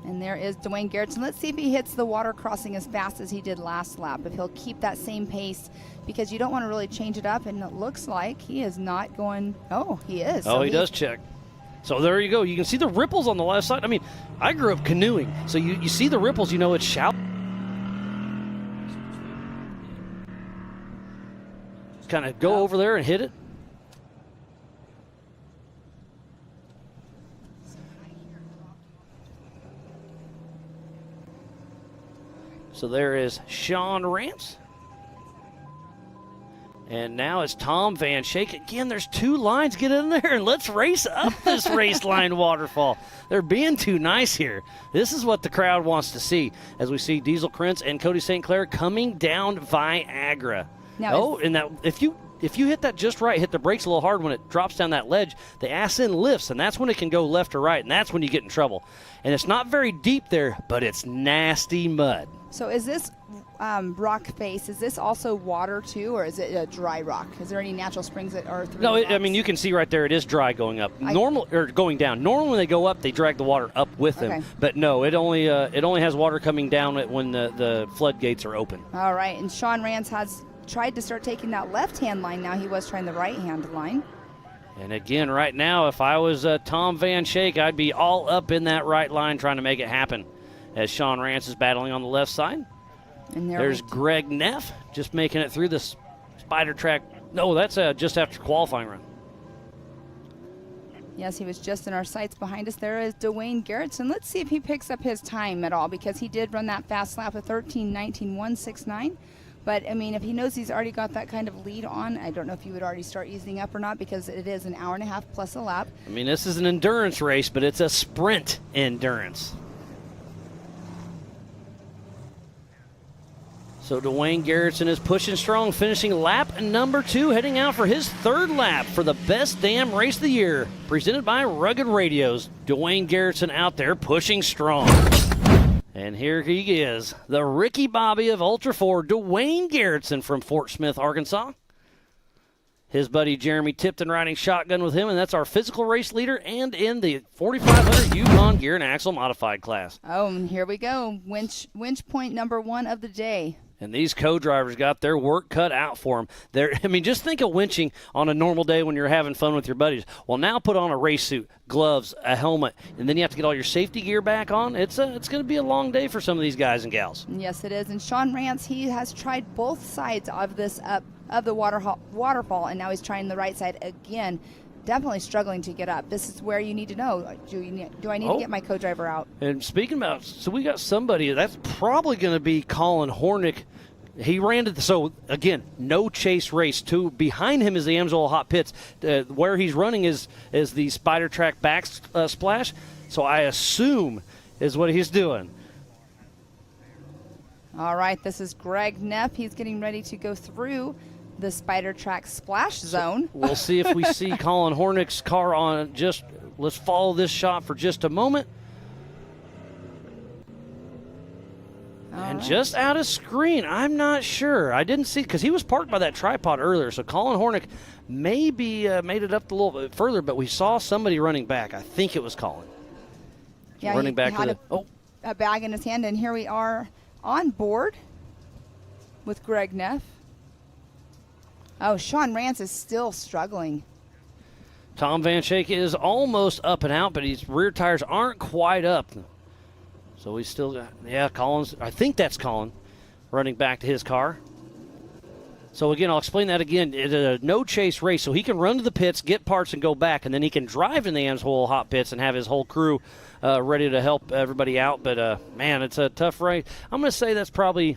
And there is Dwayne Garrettson. Let's see if he hits the water crossing as fast as he did last lap, if he'll keep that same pace, because you don't want to really change it up, and it looks like he is not going. Oh, he is. Oh, he does check. So there you go. You can see the ripples on the left side. I mean, I grew up canoeing, so you see the ripples, you know it's shallow. Kind of go over there and hit it. So there is Sean Rance. And now it's Tom Van Shake. Again, there's 2 lines. Get in there and let's race up this race line waterfall. They're being too nice here. This is what the crowd wants to see as we see Diesel Krentz and Cody St. Clair coming down Viagra. Now and that if you hit that just right, hit the brakes a little hard when it drops down that ledge, the ass end lifts, and that's when it can go left or right, and that's when you get in trouble. And it's not very deep there, but it's nasty mud. So is this rock face, is this also water too, or is it a dry rock? Is there any natural springs that are through? No, the I mean, you can see right there it is dry going up. Going down. Normally when they go up, they drag the water up with them. Okay. But no, it only has water coming down when the floodgates are open. All right, and Sean Rance has tried to start taking that left-hand line now. He was trying the right-hand line. And again, right now, if I was Tom Van Shake, I'd be all up in that right line trying to make it happen as Sean Rance is battling on the left side. And there's Greg Neff just making it through the spider track. No, that's just after qualifying run. Yes, he was just in our sights behind us. There is Dwayne Garrettson. Let's see if he picks up his time at all, because he did run that fast lap of 13:19.169. But, I mean, if he knows he's already got that kind of lead on, I don't know if he would already start easing up or not, because it is an hour and a half plus a lap. I mean, this is an endurance race, but it's a sprint endurance. So Dwayne Garrettson is pushing strong, finishing lap number 2, heading out for his 3rd lap for the best damn race of the year, presented by Rugged Radios. Dwayne Garrettson out there pushing strong. And here he is, the Ricky Bobby of Ultra4, Dwayne Garrettson from Fort Smith, Arkansas. His buddy Jeremy Tipton riding shotgun with him, and that's our physical race leader and in the 4500 Yukon Gear and Axle Modified class. Oh, and here we go. Winch point number 1 of the day. And these co-drivers got their work cut out for them. I mean, just think of winching on a normal day when you're having fun with your buddies. Well, now put on a race suit, gloves, a helmet, and then you have to get all your safety gear back on. It's going to be a long day for some of these guys and gals. Yes, it is. And Sean Rance, he has tried both sides of this of the waterfall, and now he's trying the right side again. Definitely struggling to get up. This is where you need to know, do I need to get my co-driver out? And speaking about, so we got somebody, that's probably going to be Colin Hornick. He ran to so again, no chase race. Behind him is the Amsoil Hot Pits. Where he's running is the Spider Track back splash. So I assume is what he's doing. All right, this is Greg Neff. He's getting ready to go through the Spider Track splash zone. We'll see if we see Colin Hornick's car on. Let's follow this shot for just a moment. And just out of screen, I'm not sure. I didn't see, because he was parked by that tripod earlier, so Colin Hornick maybe made it up a little bit further, but we saw somebody running back. I think it was Colin. Yeah, running back he had a bag in his hand, and here we are on board with Greg Neff. Oh, Sean Rance is still struggling. Tom Van Shake is almost up and out, but his rear tires aren't quite up. So we still got, Colin's, I think that's Colin, running back to his car. So again, I'll explain that again. It's a no-chase race, so he can run to the pits, get parts, and go back, and then he can drive in the Amsoil Hot Pits and have his whole crew ready to help everybody out. But, man, it's a tough race. I'm going to say that's probably,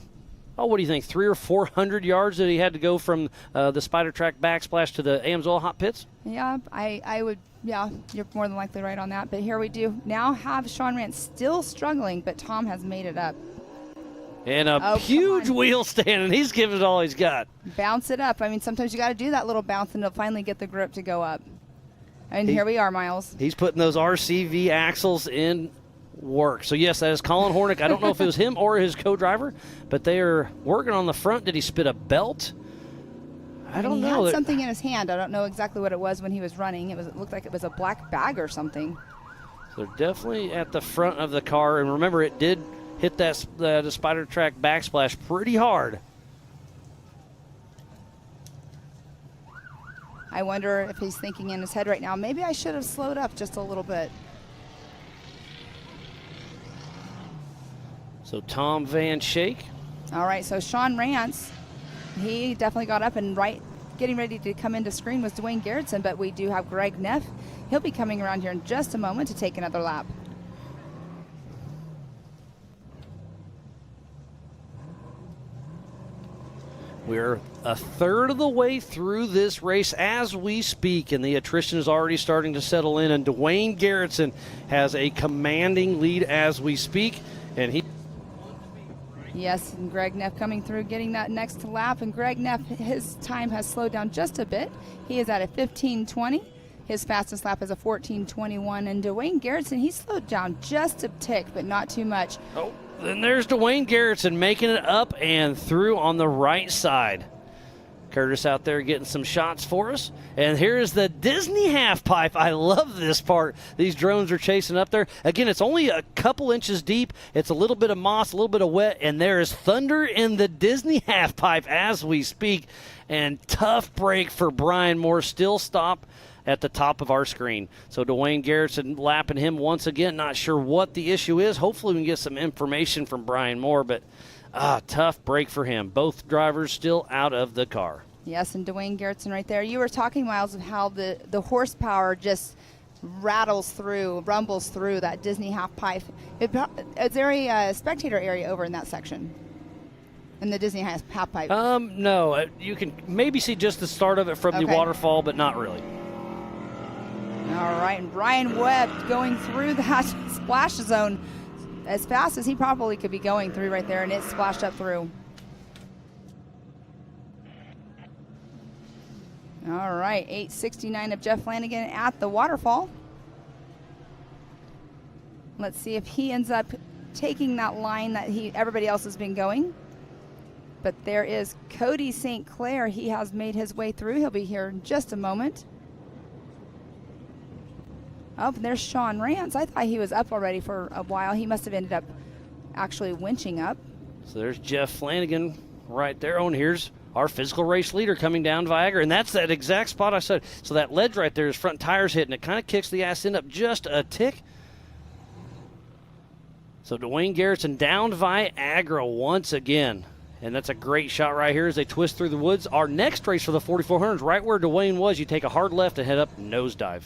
what do you think, 300 or 400 yards that he had to go from the Spider Track backsplash to the Amsoil Hot Pits? Yeah, I would. Yeah, you're more than likely right on that. But here we do now have Sean Rance still struggling, but Tom has made it up. And a huge wheel stand, and he's giving it all he's got. Bounce it up. I mean, sometimes you got to do that little bounce, and it'll finally get the grip to go up. And here we are, Miles. He's putting those RCV axles in work. So, yes, that is Colin Hornick. I don't know if it was him or his co-driver, but they are working on the front. Did he spit a belt? I don't know. He had something in his hand. I don't know exactly what it was when he was running. It looked like it was a black bag or something. So they're definitely at the front of the car. And remember, it did hit that the Spider Track backsplash pretty hard. I wonder if he's thinking in his head right now, maybe I should have slowed up just a little bit. So Tom Van Shake. All right, so Sean Rance, he definitely got up, and getting ready to come into screen was Dwayne Garrettson, but we do have Greg Neff. He'll be coming around here in just a moment to take another lap. We're a third of the way through this race as we speak, and the attrition is already starting to settle in, and Dwayne Garrettson has a commanding lead as we speak, and he... Yes, and Greg Neff coming through, getting that next lap, and Greg Neff, his time has slowed down just a bit. He is at a 15:20. His fastest lap is a 14:21, and Dwayne Garrettson, he slowed down just a tick, but not too much. Oh, then there's Dwayne Garrettson making it up and through on the right side. Curtis out there getting some shots for us. And here's the Disney half pipe. I love this part. These drones are chasing up there. Again, it's only a couple inches deep. It's a little bit of moss, a little bit of wet, and there is thunder in the Disney half pipe as we speak. And tough break for Brian Moore. Still stop at the top of our screen. So Dwayne Garrettson lapping him once again. Not sure what the issue is. Hopefully we can get some information from Brian Moore, but tough break for him. Both drivers still out of the car. Yes, and Dwayne Garrettson right there. You were talking, Miles, of how the horsepower just rumbles through that Disney half pipe. Is there a spectator area over in that section? In the Disney half pipe? No. You can maybe see just the start of it from the waterfall, but not really. All right, and Brian Webb going through that splash zone as fast as he probably could be going through right there, and it splashed up through. All right, 8:69 of Jeff Flanagan at the waterfall. Let's see if he ends up taking that line that everybody else has been going. But there is Cody St. Clair. He has made his way through. He'll be here in just a moment. Oh, and there's Sean Rance. I thought he was up already for a while. He must have ended up actually winching up. So there's Jeff Flanagan right there. Oh, and here's our physical race leader coming down Viagra, and that's that exact spot I said. So that ledge right there is front tires hitting. It kind of kicks the ass end up just a tick. So Dwayne Garrettson down Viagra once again. And that's a great shot right here as they twist through the woods. Our next race for the 4400 is right where Dwayne was. You take a hard left and head up nosedive.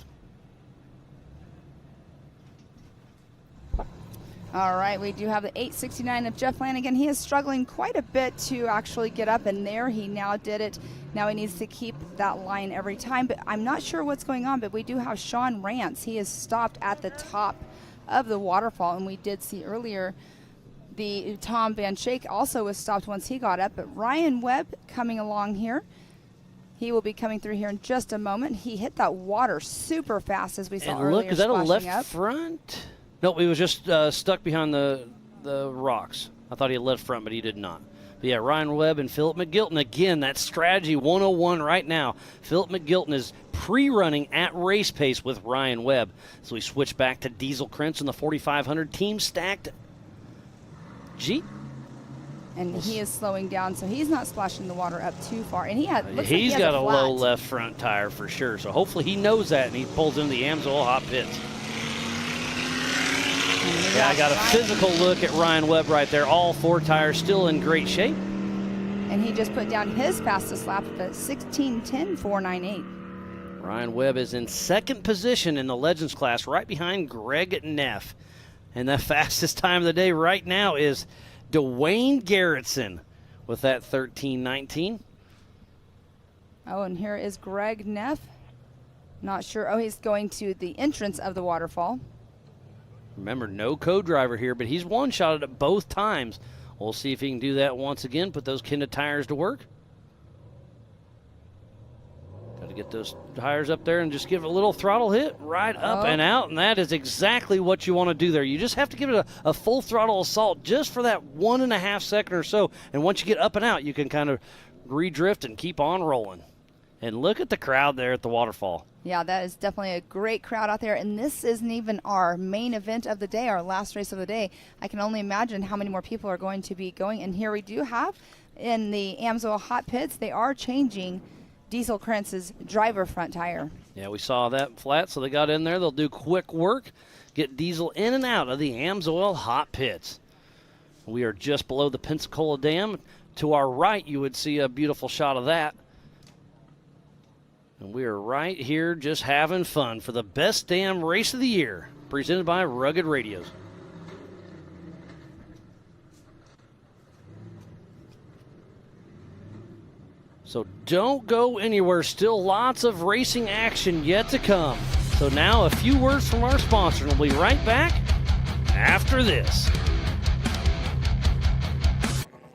All right, we do have the 8:69 of Jeff Flanagan. He is struggling quite a bit to actually get up, and there he now did it. Now he needs to keep that line every time, but I'm not sure what's going on, but we do have Sean Rance. He is stopped at the top of the waterfall, and we did see earlier the Tom Van Shake also was stopped once he got up, but Ryan Webb coming along here. He will be coming through here in just a moment. He hit that water super fast as we saw and earlier. Look, is that a left up. front? No, he was just stuck behind the rocks. I thought he had left front, but he did not. But yeah, Ryan Webb and Philip McGilton. Again, that's strategy 101 right now. Philip McGilton is pre-running at race pace with Ryan Webb. So we switch back to Diesel Krentz in the 4500 team stacked Jeep. And he is slowing down, so he's not splashing the water up too far. And He's he has got a flat. low left front tire for sure. So hopefully he knows that, and he pulls into the Amsoil hot pits. Yeah, I got a physical look at Ryan Webb right there. All four tires still in great shape. And he just put down his fastest lap at 16:10.498. Ryan Webb is in second position in the Legends class, right behind Greg Neff. And the fastest time of the day right now is Dwayne Garrettson with that 13:19. Oh, and here is Greg Neff. Not sure. Oh, he's going to the entrance of the waterfall. Remember, no co-driver here, but he's one-shotted it both times. We'll see if he can do that once again, put those Kenda tires to work. Got to get those tires up there and just give it a little throttle hit, right up and out, and that is exactly what you want to do there. You just have to give it a full throttle assault just for that 1.5 seconds or so, and once you get up and out, you can kind of redrift and keep on rolling. And look at the crowd there at the waterfall. Yeah, that is definitely a great crowd out there, and this isn't even our main event of the day, our last race of the day. I can only imagine how many more people are going to be going, and here we do have in the Amsoil hot pits, they are changing Diesel Krentz's driver front tire. Yeah, we saw that flat, so they got in there. They'll do quick work, get Diesel in and out of the Amsoil hot pits. We are just below the Pensacola Dam. To our right, you would see a beautiful shot of that. And we are right here just having fun for the best damn race of the year, presented by Rugged Radios. So don't go anywhere. Still lots of racing action yet to come. So now a few words from our sponsor, and we'll be right back after this.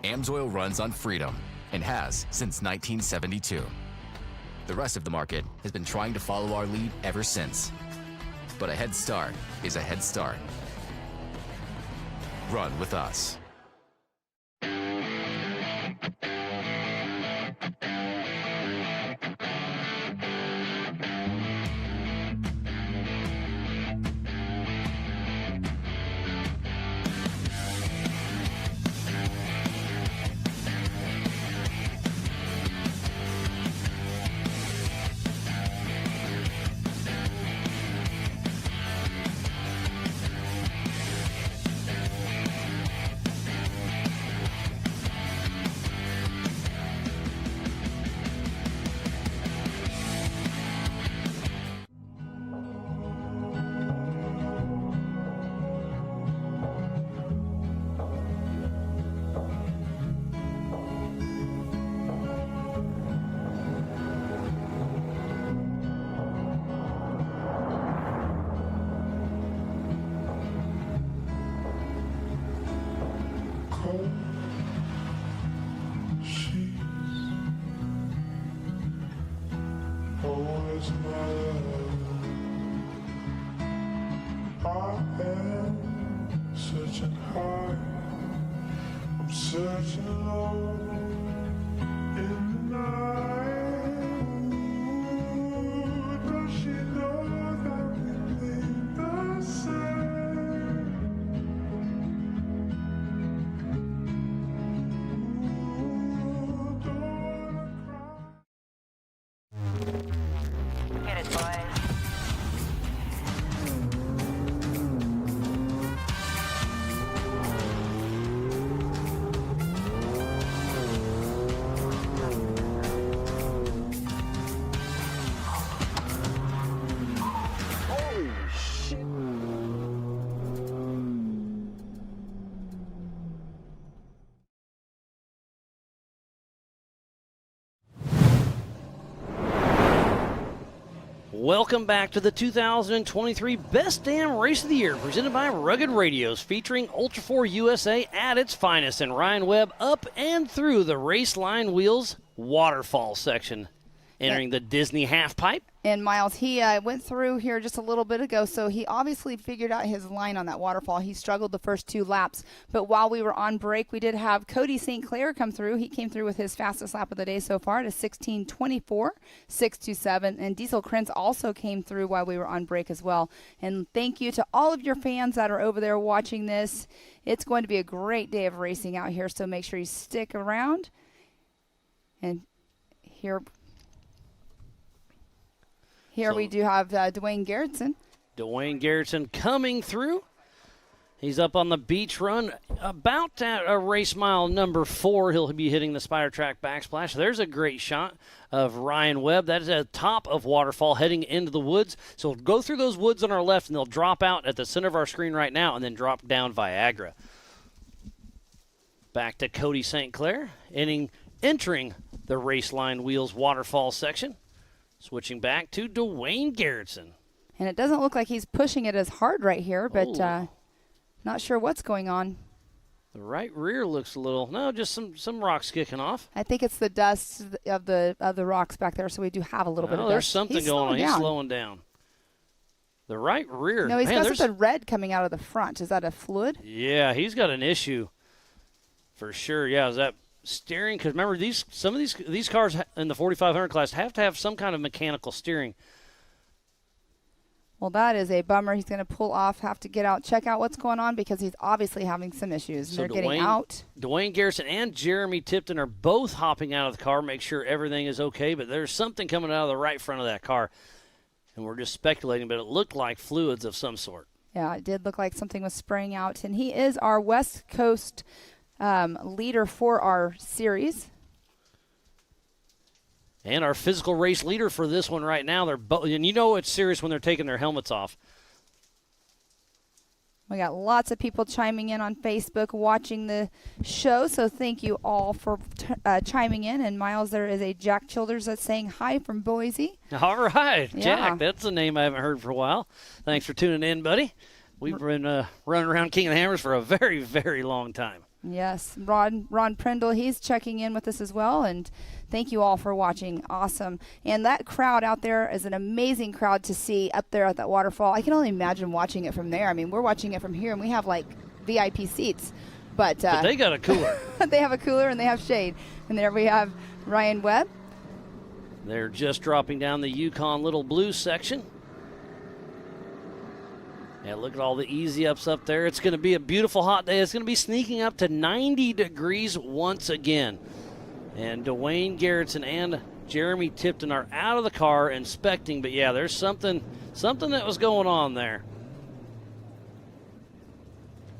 Amsoil runs on freedom and has since 1972. The rest of the market has been trying to follow our lead ever since. But a head start is a head start. Run with us. Searching low in the night. Does she know that we think the same? Get it, boys. Welcome back to the 2023 Best Damn Race of the Year, presented by Rugged Radios, featuring Ultra4 USA at its finest, and Ryan Webb up and through the race line wheels waterfall section, entering the Disney half pipe. And Miles, he went through here just a little bit ago, so he obviously figured out his line on that waterfall. He struggled the first 2 laps, but while we were on break, we did have Cody St. Clair come through. He came through with his fastest lap of the day so far at a 16:24, 6:27, and Diesel Krentz also came through while we were on break as well. And thank you to all of your fans that are over there watching this. It's going to be a great day of racing out here, so make sure you stick around. And here we do have Dwayne Garrettson. Dwayne Garrettson coming through. He's up on the beach run about at race mile number 4. He'll be hitting the Spider Track backsplash. There's a great shot of Ryan Webb. That is at the top of waterfall heading into the woods. So we'll go through those woods on our left, and they'll drop out at the center of our screen right now and then drop down Viagra. Back to Cody St. Clair, entering the race line wheels waterfall section. Switching back to Dwayne Garrettson. And it doesn't look like he's pushing it as hard right here, but not sure what's going on. The right rear looks a little, no, just some rocks kicking off. I think it's the dust of the rocks back there, so we do have a little bit of dust. There's something He's going on. slowing He's down. slowing down. The right rear. No, he's man, got something red coming out of the front. Is that a fluid? Yeah, he's got an issue for sure. Yeah, is that steering? Because remember, some of these cars in the 4500 class have to have some kind of mechanical steering. Well, that is a bummer. He's going to pull off, have to get out, check out what's going on because he's obviously having some issues. And So they're getting out. Dwayne Garrison and Jeremy Tipton are both hopping out of the car, make sure everything is okay, but there's something coming out of the right front of that car. And we're just speculating, but it looked like fluids of some sort. Yeah, it did look like something was spraying out. And he is our West Coast leader for our series. And our physical race leader for this one right now. And you know it's serious when they're taking their helmets off. We got lots of people chiming in on Facebook watching the show, so thank you all for chiming in. And Miles, there is a Jack Childers that's saying hi from Boise. All right, Yeah. Jack, that's a name I haven't heard for a while. Thanks for tuning in, buddy. We've been running around King of the Hammers for a very, very long time. Yes, Ron Prindle, he's checking in with us as well, and thank you all for watching. Awesome. And that crowd out there is an amazing crowd to see up there at that waterfall. I can only imagine watching it from there. I mean, we're watching it from here, and we have, like, VIP seats. But they got a cooler. they have a cooler, and they have shade. And there we have Ryan Webb. They're just dropping down the Yukon Little Blue section. Yeah, look at all the easy ups up there. It's going to be a beautiful hot day. It's going to be sneaking up to 90 degrees once again. And Dwayne Garrison and Jeremy Tipton are out of the car inspecting. But, yeah, there's something that was going on there.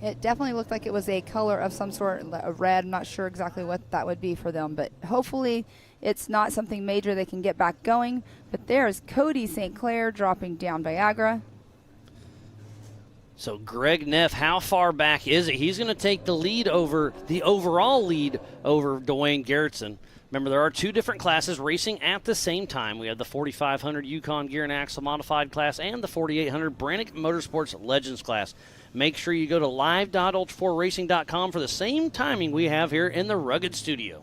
It definitely looked like it was a color of some sort, a red. I'm not sure exactly what that would be for them. But hopefully it's not something major. They can get back going. But there's Cody St. Clair dropping down Viagra. So Greg Neff, how far back is it? He's going to take the lead over the overall lead over Dwayne Garrison. Remember, there are two different classes racing at the same time. We have the 4500 Yukon Gear and Axle Modified class and the 4800 Brannick Motorsports Legends class. Make sure you go to live.ultra4racing.com for the same timing we have here in the Rugged Studio.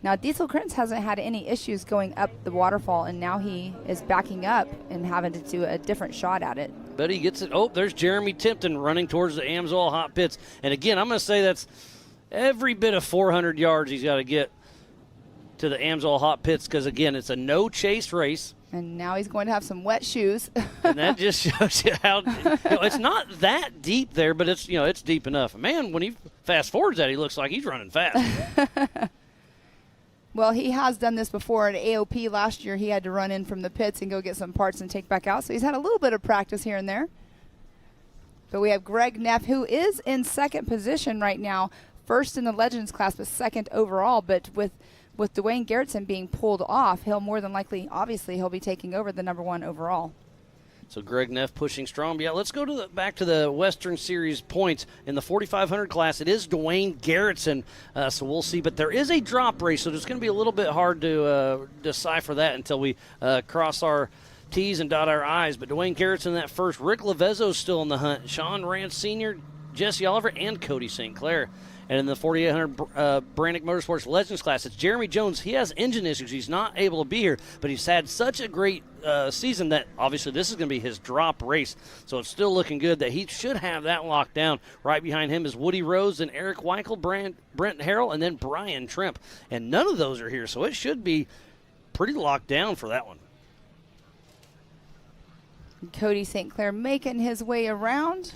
Now, Diesel Krentz hasn't had any issues going up the waterfall, and now he is backing up and having to do a different shot at it. But he gets it. Oh, there's Jeremy Tipton running towards the Amsoil Hot Pits. And again, I'm going to say that's every bit of 400 yards he's got to get to the Amsoil Hot Pits because, again, it's a no-chase race. And now he's going to have some wet shoes. And that just shows you how it's not that deep there, but it's it's deep enough. Man, when he fast forwards that, he looks like he's running fast. Well, he has done this before at AOP last year. He had to run in from the pits and go get some parts and take back out. So he's had a little bit of practice here and there. But we have Greg Neff, who is in second position right now, first in the Legends class, but second overall. But with Dwayne Garrison being pulled off, he'll more than likely, obviously, he'll be taking over the number one overall. So Greg Neff pushing strong. But yeah, let's go back to the Western Series points. In the 4500 class, it is Dwayne Garrison, so we'll see. But there is a drop race, so it's going to be a little bit hard to decipher that until we cross our T's and dot our I's. But Dwayne Garrison that first. Rick Lavezzo's still in the hunt. Sean Rance Sr., Jesse Oliver, and Cody St. Clair. And in the 4800 Brannick Motorsports Legends class, it's Jeremy Jones. He has engine issues. He's not able to be here, but he's had such a great season that obviously this is going to be his drop race. So it's still looking good that he should have that locked down. Right behind him is Woody Rose and Eric Weichel, Brent Harrell, and then Brian Trimp. And none of those are here, so it should be pretty locked down for that one. Cody St. Clair making his way around.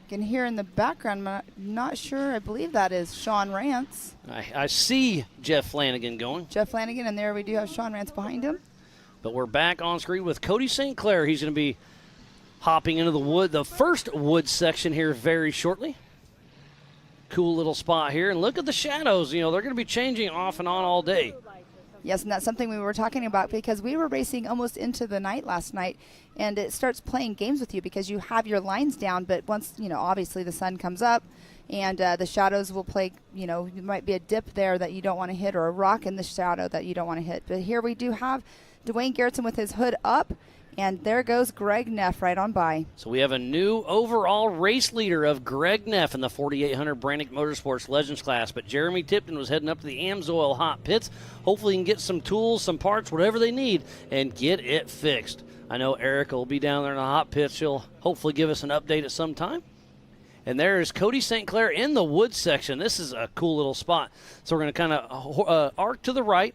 You can hear in the background, I'm not sure, I believe that is Sean Rance. I see Jeff Flanagan going. Jeff Flanagan, and there we do have Sean Rance behind him. But we're back on screen with Cody St. Clair. He's going to be hopping into the first wood section here very shortly. Cool little spot here. And look at the shadows. They're going to be changing off and on all day. Yes, and that's something we were talking about because we were racing almost into the night last night, and it starts playing games with you because you have your lines down, but once, obviously the sun comes up and the shadows will play, there might be a dip there that you don't want to hit or a rock in the shadow that you don't want to hit. But here we do have Dwayne Garrison with his hood up, And there goes Greg Neff right on by. So we have a new overall race leader of Greg Neff in the 4800 Brannick Motorsports Legends class. But Jeremy Tipton was heading up to the Amsoil hot pits. Hopefully he can get some tools, some parts, whatever they need, and get it fixed. I know Erica will be down there in the hot pits. She'll hopefully give us an update at some time. And there is Cody St. Clair in the woods section. This is a cool little spot. So we're going to kind of arc to the right.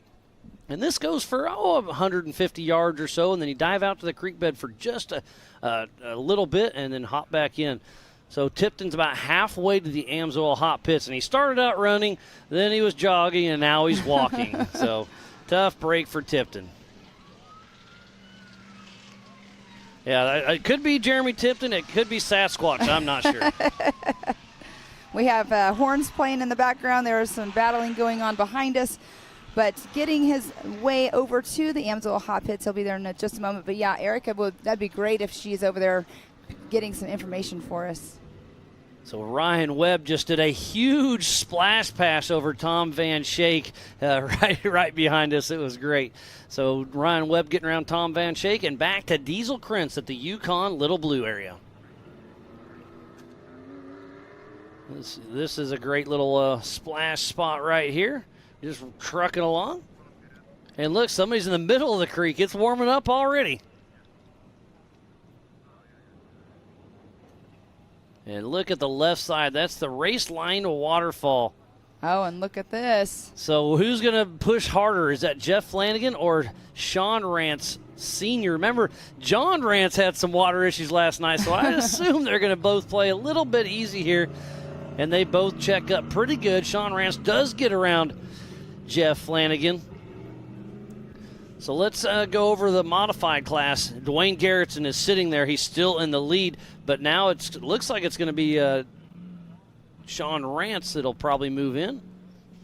And this goes for 150 yards or so, and then you dive out to the creek bed for just a little bit and then hop back in. So Tipton's about halfway to the Amsoil hot pits, and he started out running, then he was jogging, and now he's walking. So tough break for Tipton. Yeah, it could be Jeremy Tipton. It could be Sasquatch. I'm not sure. We have horns playing in the background. There is some battling going on behind us. But getting his way over to the Amsoil hot pits, he'll be there in just a moment. But yeah, Erica, that'd be great if she's over there getting some information for us. So Ryan Webb just did a huge splash pass over Tom Van Shake right behind us. It was great. So Ryan Webb getting around Tom Van Shake and back to Diesel Krentz at the Yukon Little Blue area. This is a great little splash spot right here. Just trucking along. And look, somebody's in the middle of the creek. It's warming up already. And look at the left side. That's the race line waterfall. Oh, and look at this. So who's going to push harder? Is that Jeff Flanagan or Sean Rance Sr.? Remember, John Rance had some water issues last night, so I assume they're going to both play a little bit easy here. And they both check up pretty good. Sean Rance does get around Jeff Flanagan. So let's go over the modified class. Dwayne Garrettson is sitting there. He's still in the lead, but now it looks like it's going to be Sean Rance that'll probably move in.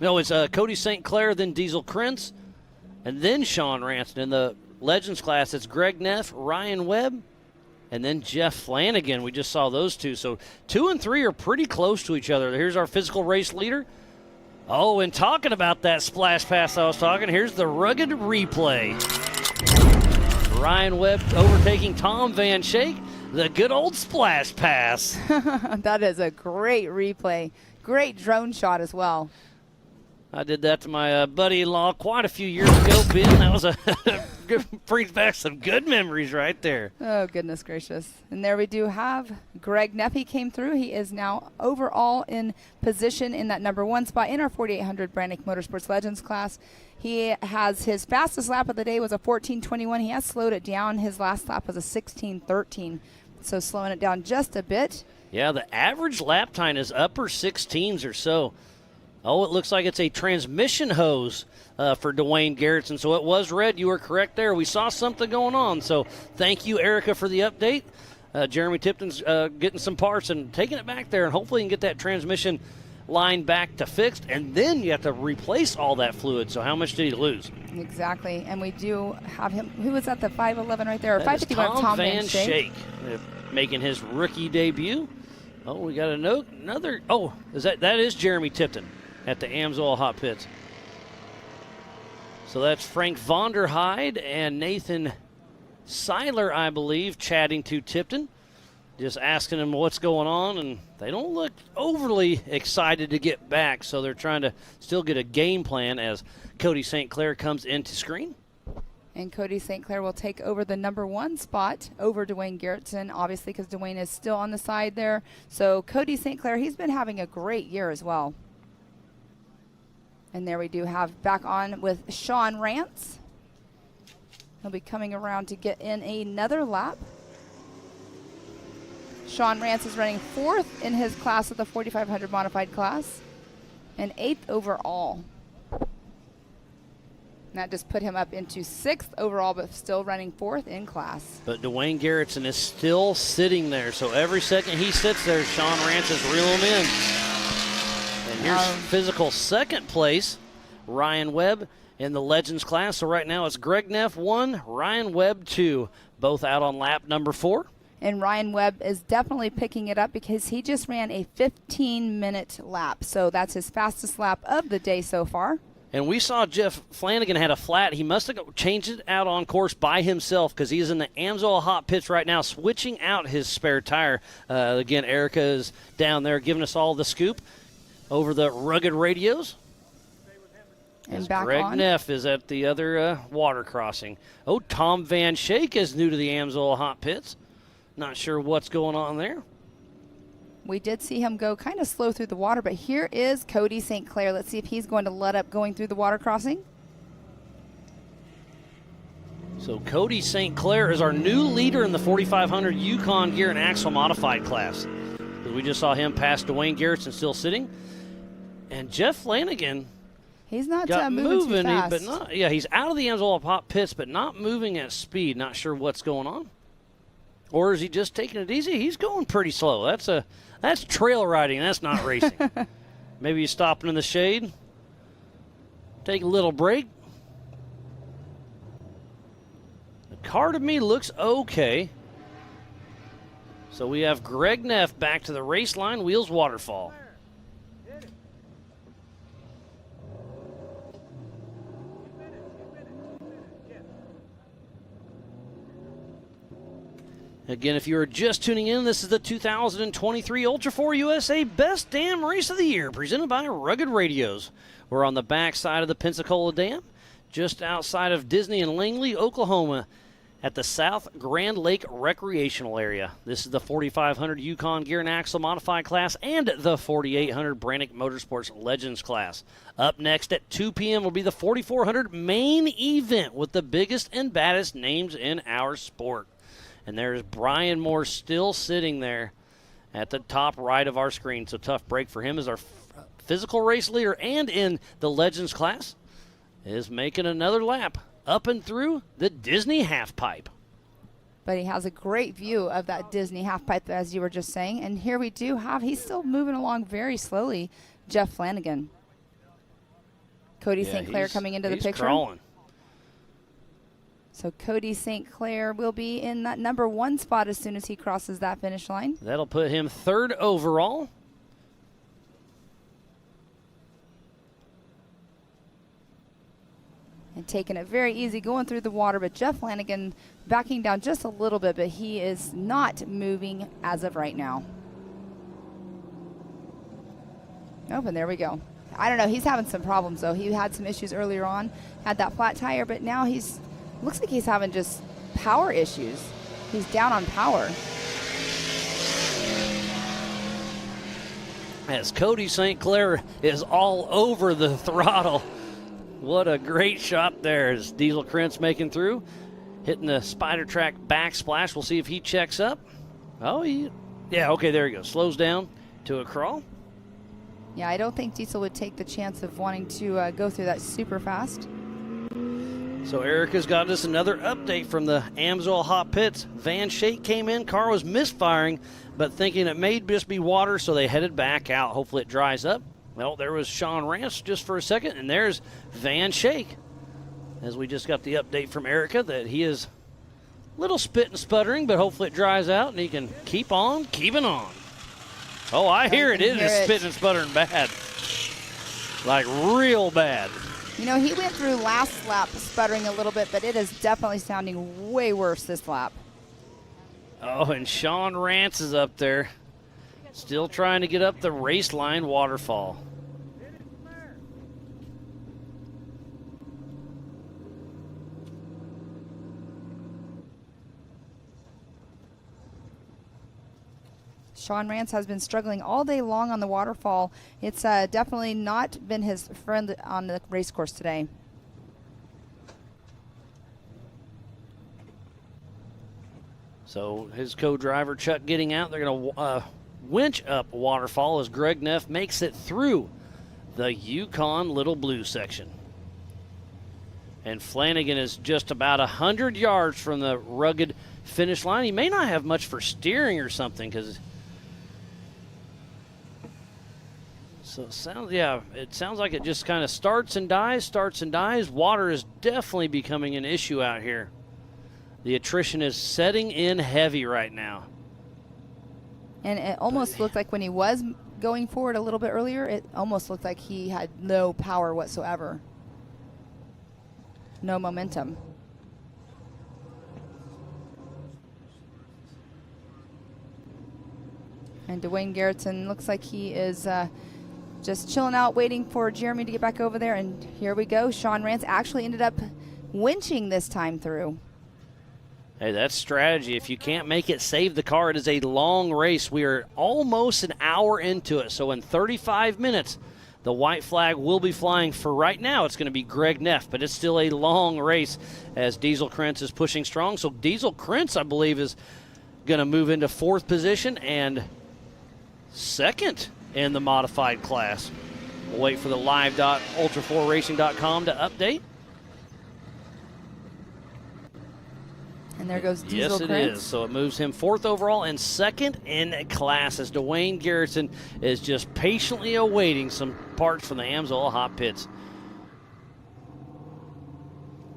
No, it's Cody St. Clair, then Diesel Krentz, and then Sean Rance. In the Legends class, it's Greg Neff, Ryan Webb, and then Jeff Flanagan. We just saw those two. So 2 and 3 are pretty close to each other. Here's our physical race leader. Oh, and talking about that splash pass I was talking, here's the rugged replay. Ryan Webb overtaking Tom Van Shake, the good old splash pass. That is a great replay. Great drone shot as well. I did that to my buddy-in-law quite a few years ago, Ben. That was brings back some good memories right there. Oh, goodness gracious. And there we do have Greg Neff. He came through. He is now overall in position in that number 1 spot in our 4800 Brannick Motorsports Legends class. He has his fastest lap of the day was a 14:21. He has slowed it down. His last lap was a 16:13. So slowing it down just a bit. Yeah, the average lap time is upper 16s or so. Oh, it looks like it's a transmission hose for Dwayne Garrettson. So it was red. You were correct there. We saw something going on. So thank you, Erica, for the update. Jeremy Tipton's getting some parts and taking it back there, and hopefully you can get that transmission line back to fixed. And then you have to replace all that fluid. So how much did he lose? Exactly. And we do have him. Who was at the 5'11 right there? Or That is 551, Tom Van Shake making his rookie debut. Oh, we got another. Oh, that is Jeremy Tipton at the Amsoil hot pits. So that's Frank Vonderheide and Nathan Seiler, I believe, chatting to Tipton, just asking him what's going on, and they don't look overly excited to get back, so they're trying to still get a game plan as Cody St. Clair comes into screen. And Cody St. Clair will take over the number 1 spot over Dwayne Garrettson, obviously because Dwayne is still on the side there. So Cody St. Clair, he's been having a great year as well. And there we do have back on with Sean Rance. He'll be coming around to get in another lap. Sean Rance is running 4th in his class of the 4500 modified class and 8th overall. And that just put him up into 6th overall, but still running 4th in class. But Dwayne Garrettson is still sitting there, so every second he sits there, Sean Rance is reeling him in. And here's physical 2nd place, Ryan Webb in the Legends class. So right now it's Greg Neff 1, Ryan Webb 2, both out on lap number 4. And Ryan Webb is definitely picking it up because he just ran a 15-minute lap. So that's his fastest lap of the day so far. And we saw Jeff Flanagan had a flat. He must have changed it out on course by himself because he's in the Amsoil hot pits right now, switching out his spare tire. Again, Erica is down there giving us all the scoop over the rugged radios. And back Greg on. Neff is at the other water crossing. Oh, Tom Van Shake is new to the Amsoil hot pits. Not sure what's going on there. We did see him go kind of slow through the water, but here is Cody St. Clair. Let's see if he's going to let up going through the water crossing. So Cody St. Clair is our new leader in the 4500 Yukon Gear and Axle Modified class. Because we just saw him pass Dwayne Garrettson still sitting. And Jeff Flanagan He's not got moving too fast. but not. Yeah, he's out of the Amsoil hot pits, but not moving at speed. Not sure what's going on. Or is he just taking it easy? He's going pretty slow. That's trail riding. That's not racing. Maybe he's stopping in the shade. Take a little break. The car to me looks okay. So we have Greg Neff back to the race line, wheels waterfall. Again, if you are just tuning in, this is the 2023 Ultra4 USA Best Dam Race of the Year, presented by Rugged Radios. We're on the back side of the Pensacola Dam, just outside of Disney and Langley, Oklahoma, at the South Grand Lake Recreational Area. This is the 4500 Yukon Gear and Axle Modified class and the 4800 Brannick Motorsports Legends class. Up next at 2 p.m. will be the 4400 main event with the biggest and baddest names in our sport. And there's Brian Moore still sitting there at the top right of our screen. So tough break for him as our physical race leader and in the Legends class is making another lap up and through the Disney half pipe. But he has a great view of that Disney half pipe, as you were just saying. And here we do have, he's still moving along very slowly, Jeff Flanagan. Cody St. Clair coming into the he's picture. Crawling. So Cody St. Clair will be in that number 1 spot as soon as he crosses that finish line. That'll put him 3rd overall. And taking it very easy going through the water, but Jeff Flanagan backing down just a little bit, but he is not moving as of right now. Oh, and there we go. I don't know, he's having some problems though. He had some issues earlier on, had that flat tire, but now looks like he's having just power issues. He's down on power. As Cody St. Clair is all over the throttle. What a great shot there as Diesel Krentz making through. Hitting the Spider Track backsplash. We'll see if he checks up. Oh, yeah, okay, there he goes. Slows down to a crawl. Yeah, I don't think Diesel would take the chance of wanting to go through that super fast. So Erica's got us another update from the Amsoil hot pits. Van Shake came in, car was misfiring, but thinking it may just be water, so they headed back out. Hopefully it dries up. Well, there was Sean Rance just for a second, and there's Van Shake. As we just got the update from Erica that he is a little spit and sputtering, but hopefully it dries out and he can keep on keeping on. Oh, I hear it. It is spitting and sputtering bad. Like real bad. You know, he went through last lap sputtering a little bit, but it is definitely sounding way worse this lap. Oh, and Sean Rance is up there, still trying to get up the race line waterfall. Sean Rance has been struggling all day long on the waterfall. It's definitely not been his friend on the race course today. So his co-driver Chuck getting out. They're going to winch up a waterfall as Greg Neff makes it through the Yukon Little Blue section. And Flanagan is just about 100 yards from the rugged finish line. He may not have much for steering or something because... So it sounds like it just kind of starts and dies. Water is definitely becoming an issue out here. The attrition is setting in heavy right now. And it almost looked like when he was going forward a little bit earlier, it almost looked like he had no power whatsoever. no momentum. And Dwayne Garrettson looks like he is just chilling out, waiting for Jeremy to get back over there. And here we go. Sean Rance actually ended up winching this time through. Hey, that's strategy. If you can't make it, save the car. It is a long race. We are almost an hour into it. So in 35 minutes, the white flag will be flying. For right now, it's going to be Greg Neff, but it's still a long race as Diesel Krentz is pushing strong. So Diesel Krentz, I believe, is going to move into 4th position and 2nd in the modified class. We'll wait for the live.ultra4racing.com to update. And there goes Diesel Yes, it Krentz. is. So it moves him 4th overall and 2nd in class as Dwayne Garrettson is just patiently awaiting some parts from the Amsoil hot pits.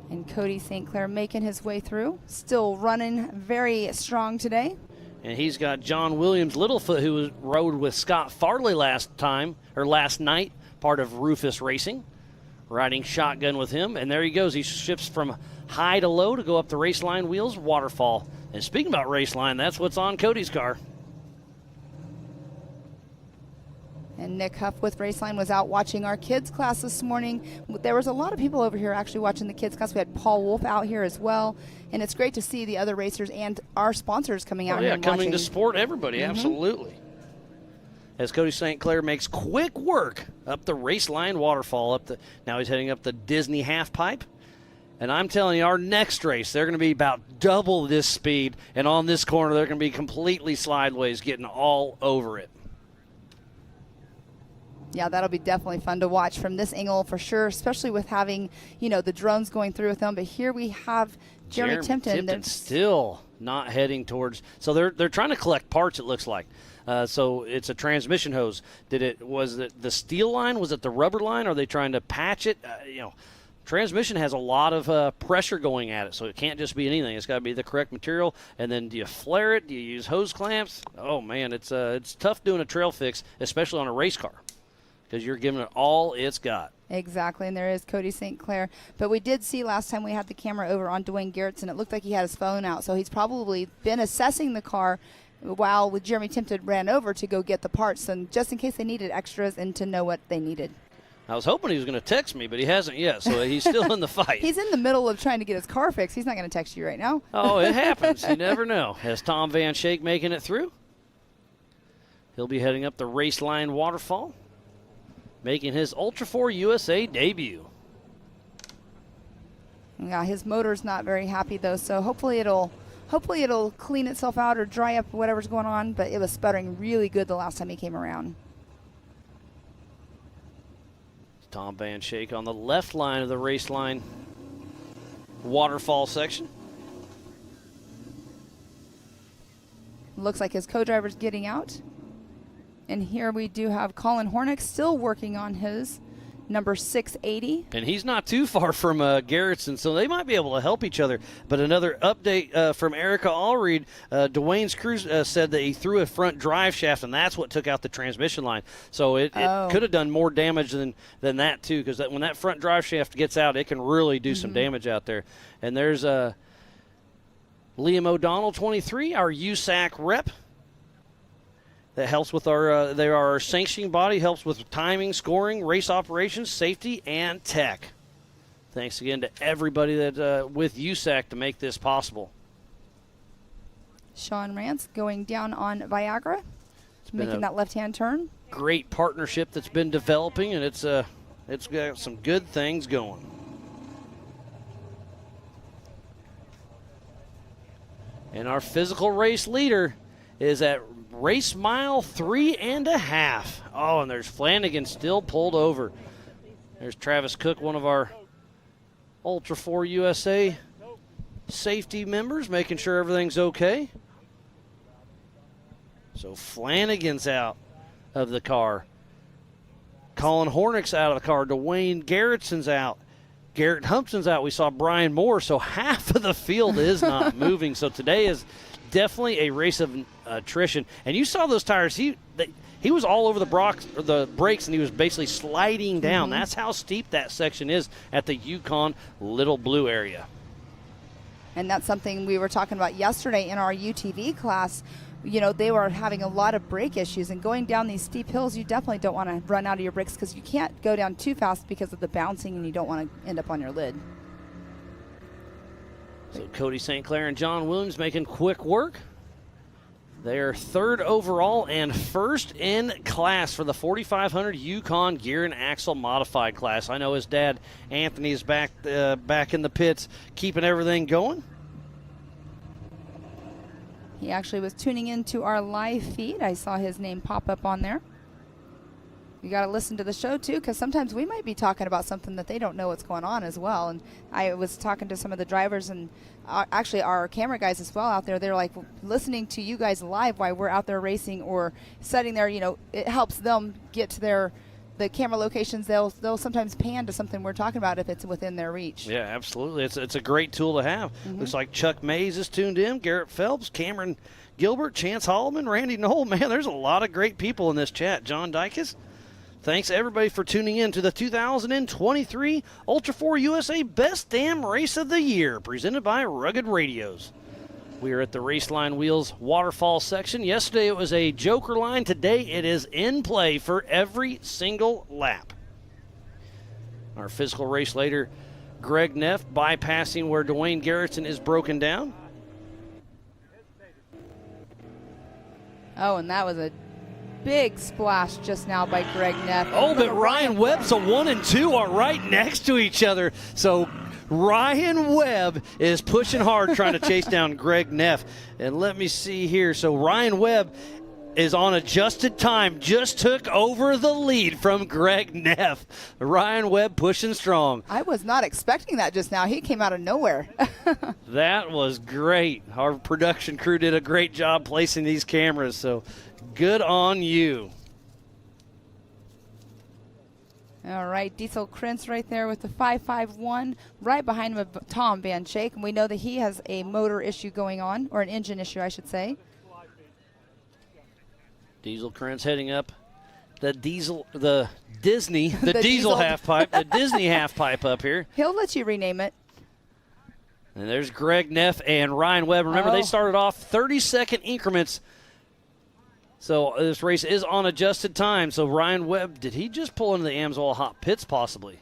And Cody St. Clair making his way through. Still running very strong today. And he's got John Williams Littlefoot, who rode with Scott Farley last night, part of Rufus Racing, riding shotgun with him. And there he goes. He shifts from high to low to go up the race line wheels, waterfall. And speaking about race line, that's what's on Cody's car. And Nick Huff with Raceline was out watching our kids class this morning. There was a lot of people over here actually watching the kids class. We had Paul Wolf out here as well. And it's great to see the other racers and our sponsors coming out here and coming watching. to support everybody, absolutely. As Cody St. Clair makes quick work up the race line waterfall. Now he's heading up the Disney half pipe. And I'm telling you, our next race, they're going to be about double this speed. And on this corner, they're going to be completely sideways, getting all over it. Yeah, that'll be definitely fun to watch from this angle for sure, especially with having, the drones going through with them. But here we have Jeremy Tipton. Still not heading towards. So they're trying to collect parts, it looks like. So it's a transmission hose. Was it the steel line? Was it the rubber line? Are they trying to patch it? Transmission has a lot of pressure going at it, so it can't just be anything. It's got to be the correct material. And then do you flare it? Do you use hose clamps? Oh, man, it's tough doing a trail fix, especially on a race car, because you're giving it all it's got. Exactly, and there is Cody St. Clair. But we did see last time we had the camera over on Dwayne Garrettson, it looked like he had his phone out, so he's probably been assessing the car while Jeremy Timpton ran over to go get the parts, and just in case they needed extras and to know what they needed. I was hoping he was going to text me, but he hasn't yet, so he's still in the fight. He's in the middle of trying to get his car fixed. He's not going to text you right now. Oh, it happens. You never know. Has Tom Van Schaik making it through? He'll be heading up the race line waterfall, making his Ultra4 USA debut. Yeah, his motor's not very happy though, so hopefully it'll clean itself out or dry up whatever's going on, but it was sputtering really good the last time he came around. Tom Van Schaik on the left line of the race line waterfall section. Looks like his co-driver's getting out. And here we do have Colin Hornick still working on his number 680. And he's not too far from Garrettson, so they might be able to help each other. But another update from Erica Allreed, Dwayne's crew said that he threw a front drive shaft, and that's what took out the transmission line. So it could have done more damage than that, too, because when that front drive shaft gets out, it can really do some damage out there. And there's Liam O'Donnell, 23, our USAC rep. That helps with they are our sanctioning body, helps with timing, scoring, race operations, safety, and tech. Thanks again to everybody that with USAC to make this possible. Sean Rance going down on Viagra, making that left-hand turn. Great partnership that's been developing, and it's got some good things going. And our physical race leader is at race mile 3.5. Oh, and there's Flanagan still pulled over. There's Travis Cook, one of our Ultra4 USA safety members, making sure everything's okay. So Flanagan's out of the car. Colin Hornick's out of the car. Dwayne Garrettson's out. Garrett Humpson's out. We saw Brian Moore. So half of the field is not moving. So today is definitely a race of attrition. And you saw those tires. He was all over the brakes, and he was basically sliding down. That's how steep that section is at the Yukon Little Blue area. And that's something we were talking about yesterday in our UTV class. You know, they were having a lot of brake issues, and going down these steep hills, you definitely don't want to run out of your brakes because you can't go down too fast because of the bouncing, and you don't want to end up on your lid. So Cody St. Clair and John Williams making quick work. They are third overall and first in class for the 4500 Yukon Gear and Axle Modified class. I know his dad, Anthony, is back in the pits keeping everything going. He actually was tuning into our live feed. I saw his name pop up on there. You got to listen to the show, too, because sometimes we might be talking about something that they don't know what's going on as well. And I was talking to some of the drivers and actually our camera guys as well out there. They're like, listening to you guys live while we're out there racing or sitting there, you know, it helps them get to the camera locations. They'll sometimes pan to something we're talking about if it's within their reach. Yeah, absolutely. It's a great tool to have. Looks like Chuck Mays is tuned in, Garrett Phelps, Cameron Gilbert, Chance Holloman, Randy Knoll. Man, there's a lot of great people in this chat. John Dykes. Thanks, everybody, for tuning in to the 2023 Ultra4 USA Best Damn Race of the Year, presented by Rugged Radios. We are at the Raceline Wheels waterfall section. Yesterday it was a joker line. Today it is in play for every single lap. Our physical race later, Greg Neff bypassing where Dwayne Garrettson is broken down. Oh, and that was a big splash just now by Greg Neff. Oh, but Ryan Webb's a 1 and 2 are right next to each other. So Ryan Webb is pushing hard trying to chase down Greg Neff. And let me see here. So Ryan Webb is on adjusted time, just took over the lead from Greg Neff. Ryan Webb pushing strong. I was not expecting that just now. He came out of nowhere. That was great. Our production crew did a great job placing these cameras, so good on you. All right, Diesel Krentz right there with the 551. Right behind him, Tom Van Schaik, and we know that he has a motor issue going on, or an engine issue, I should say. Diesel Krentz heading up the Disney The diesel diesel. half pipe, the Disney half pipe up here. He'll let you rename it. And there's Greg Neff and Ryan Webb. Remember, they started off 30-second increments. So this race is on adjusted time. So Ryan Webb, did he just pull into the Amsoil hot pits possibly?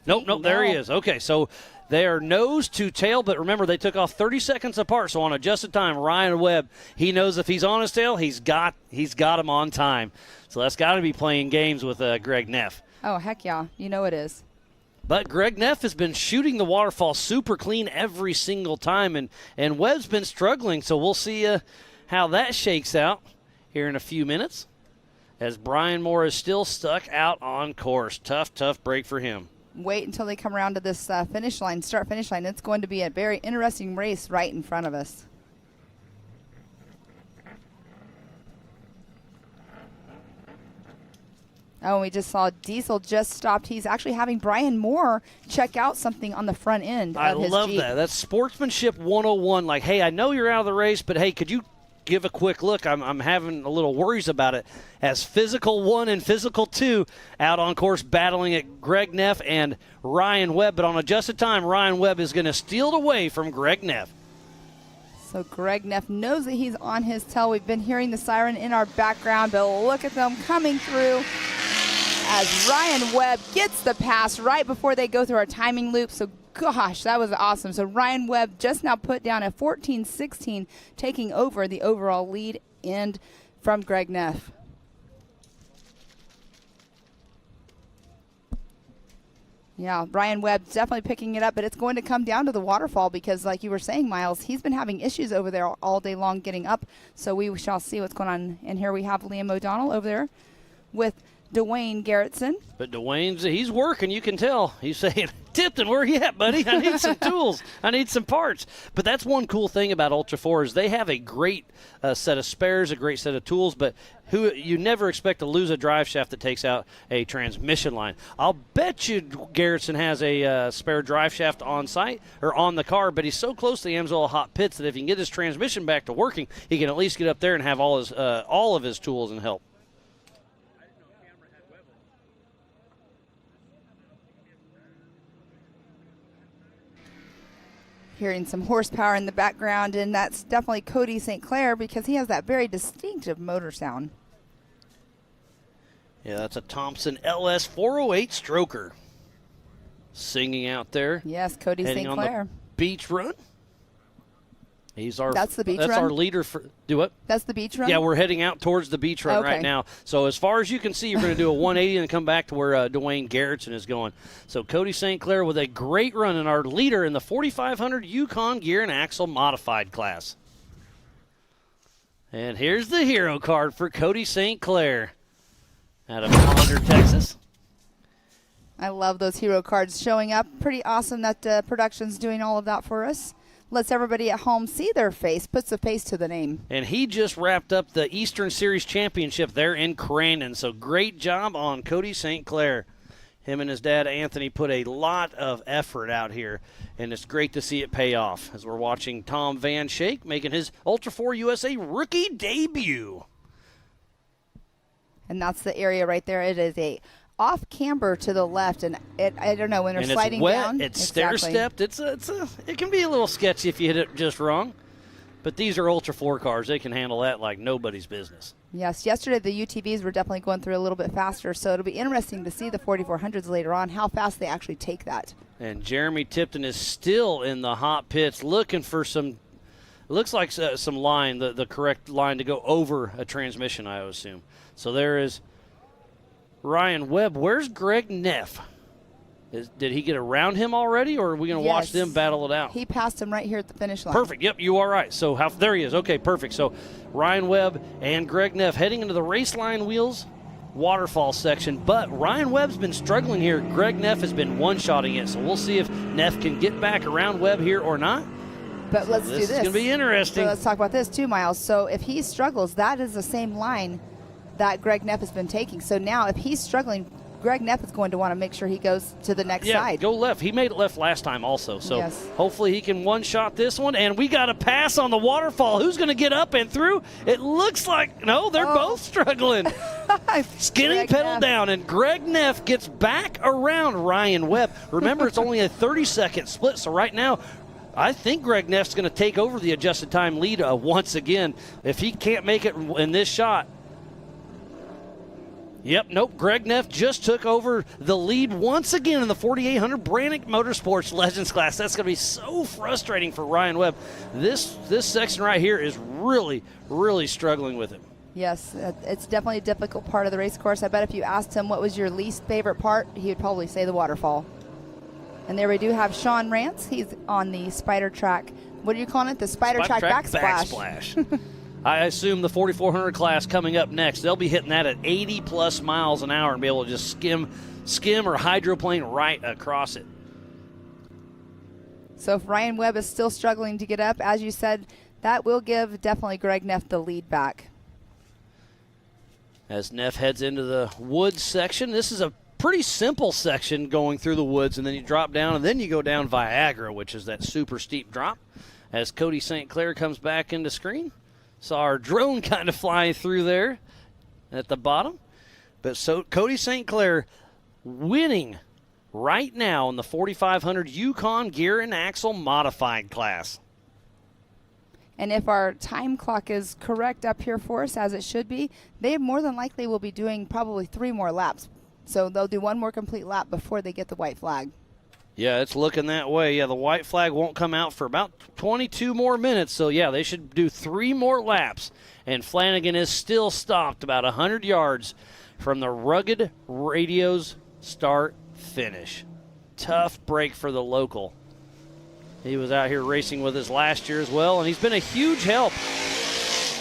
Nope, there he is. Okay, so they are nose to tail, but remember, they took off 30 seconds apart. So on adjusted time, Ryan Webb, he knows if he's on his tail, he's got him on time. So that's got to be playing games with Greg Neff. Oh, heck yeah. You know it is. But Greg Neff has been shooting the waterfall super clean every single time, and Webb's been struggling. So we'll see how that shakes out here in a few minutes as Brian Moore is still stuck out on course. Tough break for him. Wait until they come around to this finish line. It's going to be a very interesting race right in front of us. Oh, we just saw Diesel just stopped. He's actually having Brian Moore check out something on the front end of his Jeep. I love that. That's sportsmanship 101. Like, hey, I know you're out of the race, but hey, could you give a quick look? I'm having a little worries about it. As Physical 1 and Physical 2 out on course battling at Greg Neff and Ryan Webb. But on adjusted time, Ryan Webb is going to steal it away from Greg Neff. So Greg Neff knows that he's on his tail. We've been hearing the siren in our background, but look at them coming through as Ryan Webb gets the pass right before they go through our timing loop. So gosh, that was awesome. So Ryan Webb just now put down a 14-16, taking over the overall lead and from Greg Neff. Yeah, Ryan Webb definitely picking it up, but it's going to come down to the waterfall because, like you were saying, Miles, he's been having issues over there all day long getting up. So we shall see what's going on. And here we have Liam O'Donnell over there with Dwayne Garrettson. But Dwayne's, he's working, you can tell. He's saying, Tipton, where you at, buddy? I need some tools. I need some parts. But that's one cool thing about Ultra4 is they have a great set of spares, a great set of tools, but you never expect to lose a drive shaft that takes out a transmission line. I'll bet you Garrettson has a spare drive shaft on site or on the car, but he's so close to the Amsoil hot pits that if he can get his transmission back to working, he can at least get up there and have all of his tools and help. Hearing some horsepower in the background, and that's definitely Cody St. Clair because he has that very distinctive motor sound. Yeah, that's a Thompson LS 408 stroker. Singing out there. Yes, Cody Heading St. Clair. on the beach run. That's the beach That's run? our leader for do what? That's the beach run? Yeah, we're heading out towards the beach run right now. So as far as you can see, you're going to do a 180 and come back to where Dwayne Garrettson is going. So Cody St. Clair with a great run and our leader in the 4500 Yukon Gear and Axle Modified class. And here's the hero card for Cody St. Clair out of Hollander, Texas. I love those hero cards showing up. Pretty awesome that production's doing all of that for us. Lets everybody at home see their face, puts a face to the name. And he just wrapped up the Eastern Series Championship there in Crandon. So great job on Cody St. Clair. Him and his dad, Anthony, put a lot of effort out here, and it's great to see it pay off as we're watching Tom Van Schaik making his Ultra4 USA rookie debut. And that's the area right there. It is a off camber to the left, and I don't know when they're sliding it's wet, down. It's stair-stepped. It can be a little sketchy if you hit it just wrong. But these are Ultra4 cars. They can handle that like nobody's business. Yes, yesterday the UTVs were definitely going through a little bit faster, so it'll be interesting to see the 4400s later on, how fast they actually take that. And Jeremy Tipton is still in the hot pits looking for some, looks like some line, the correct line to go over a transmission, I would assume. So there is Ryan Webb. Where's Greg Neff? Did he get around him already, or are we going to watch them battle it out? He passed him right here at the finish line. Perfect. Yep, you are right. So there he is. Okay, perfect. So Ryan Webb and Greg Neff heading into the race line wheels waterfall section. But Ryan Webb's been struggling here. Greg Neff has been one-shotting it. So we'll see if Neff can get back around Webb here or not. But let's do this. This is going to be interesting. So let's talk about this too, Miles. So if he struggles, that is the same line that Greg Neff has been taking. So now if he's struggling, Greg Neff is going to want to make sure he goes to the next side. Go left. He made it left last time also. So yes. Hopefully he can one-shot this one. And we got a pass on the waterfall. Who's going to get up and through? It looks like, no, they're both struggling. Skinny Greg pedal Neff. down, and Greg Neff gets back around Ryan Webb. Remember, it's only a 30-second split, so right now, I think Greg Neff's going to take over the adjusted time lead once again. If he can't make it in this shot, Greg Neff just took over the lead once again in the 4800 Brannick Motorsports Legends class. That's going to be so frustrating for Ryan Webb. This section right here is really, really struggling with him. Yes, it's definitely a difficult part of the race course. I bet if you asked him what was your least favorite part, he would probably say the waterfall. And there we do have Sean Rance. He's on the Spider Track. What are you calling it? The Spider Track backsplash. I assume the 4400 class coming up next, they'll be hitting that at 80-plus miles an hour and be able to just skim or hydroplane right across it. So if Ryan Webb is still struggling to get up, as you said, that will give definitely Greg Neff the lead back. As Neff heads into the woods section, this is a pretty simple section going through the woods, and then you drop down, and then you go down Viagra, which is that super steep drop. As Cody St. Clair comes back into screen. Saw our drone kind of fly through there at the bottom. But so Cody St. Clair winning right now in the 4500 Yukon Gear and Axle Modified class. And if our time clock is correct up here for us, as it should be, they more than likely will be doing probably 3 more laps. So they'll do 1 more complete lap before they get the white flag. Yeah, it's looking that way. Yeah, the white flag won't come out for about 22 more minutes. So, yeah, they should do 3 more laps. And Flanagan is still stopped about 100 yards from the Rugged Radio's start-finish. Tough break for the local. He was out here racing with us last year as well, and he's been a huge help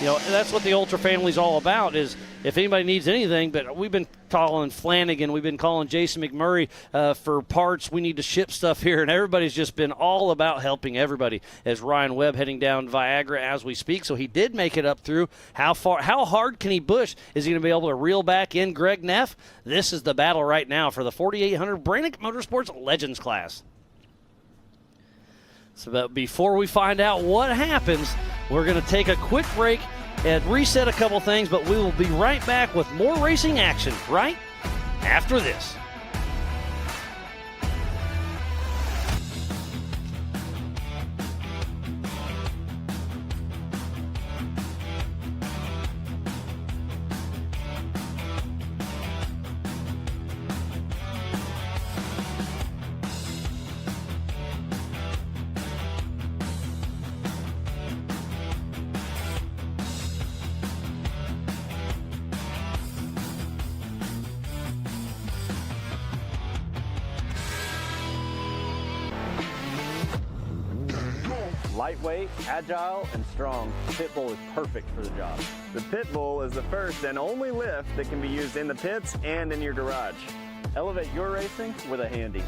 You know, that's what the Ultra family's all about, is if anybody needs anything, but we've been calling Flanagan, we've been calling Jason McMurray for parts. We need to ship stuff here, and everybody's just been all about helping everybody. As Ryan Webb heading down Viagra as we speak, so he did make it up through. How hard can he bush? Is he going to be able to reel back in Greg Neff? This is the battle right now for the 4800 Brannick Motorsports Legends class. So but before we find out what happens, we're going to take a quick break and reset a couple things, but we will be right back with more racing action right after this. Lightweight, agile, and strong, the Pitbull is perfect for the job. The Pitbull is the first and only lift that can be used in the pits and in your garage. Elevate your racing with a Handy.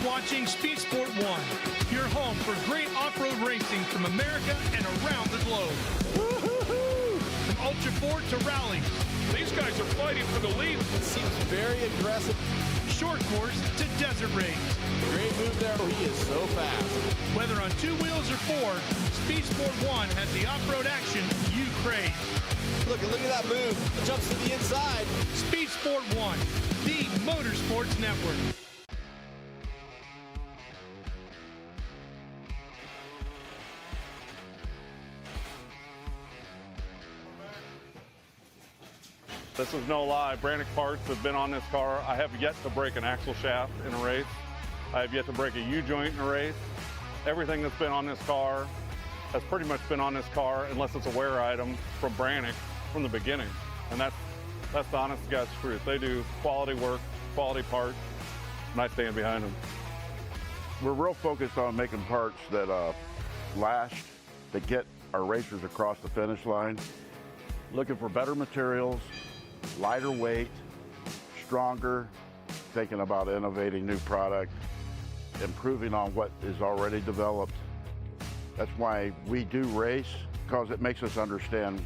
Watching Speed Sport 1, your home for great off-road racing from America and around the globe. Woo-hoo-hoo! From Ultra4 to rallies. These guys are fighting for the lead. It seems very aggressive. Short course to desert race. Great move there. He is so fast. Whether on 2 wheels or 4, Speed Sport 1 has the off-road action you crave. Look at that move. It jumps to the inside. Speed Sport 1, the Motorsports Network. This is no lie. Brannick parts have been on this car. I have yet to break an axle shaft in a race. I have yet to break a U-joint in a race. Everything that's been on this car has pretty much been on this car, unless it's a wear item from Brannick from the beginning. And that's the honest to God's truth. They do quality work, quality parts, and I stand behind them. We're real focused on making parts that last, that get our racers across the finish line. Looking for better materials, lighter weight, stronger, thinking about innovating new product, improving on what is already developed. That's why we do race, because it makes us understand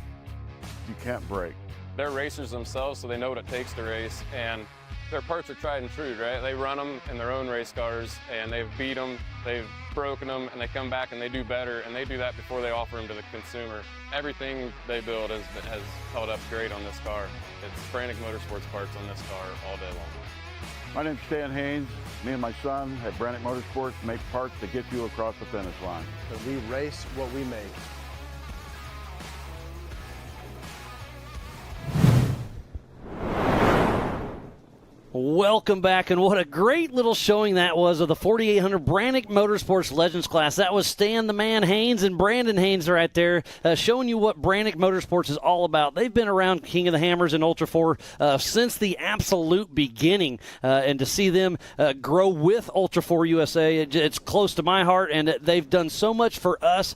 you can't break. They're racers themselves, so they know what it takes to race, and their parts are tried and true, right? They run them in their own race cars, and they've beat them, they've broken them, and they come back and they do better, and they do that before they offer them to the consumer. Everything they build has held up great on this car. It's Brannick Motorsports parts on this car all day long. My name's Stan Haynes. Me and my son at Brannick Motorsports make parts that get you across the finish line. So we race what we make. Welcome back, and what a great little showing that was of the 4800 Brannick Motorsports Legends class. That was Stan the Man Haynes and Brandon Haynes right there, showing you what Brannick Motorsports is all about. They've been around King of the Hammers and Ultra4 since the absolute beginning, and to see them grow with Ultra4 USA, it's close to my heart, and they've done so much for us.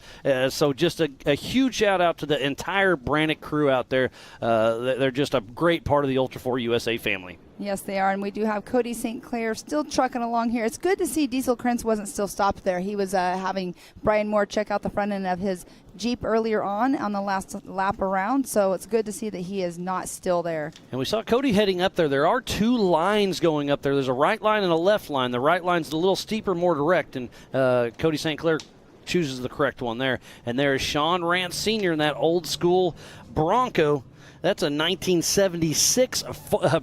So just a huge shout out to the entire Brannick crew out there. They're just a great part of the Ultra4 USA family. Yes, they are, and we do have Cody St. Clair still trucking along here. It's good to see Diesel Krentz wasn't still stopped there. He was having Brian Moore check out the front end of his Jeep earlier on the last lap around, so it's good to see that he is not still there. And we saw Cody heading up there. There are two lines going up there. There's a right line and a left line. The right line's a little steeper, more direct, and Cody St. Clair chooses the correct one there. And there is Sean Rance Sr. in that old school Bronco. That's a 1976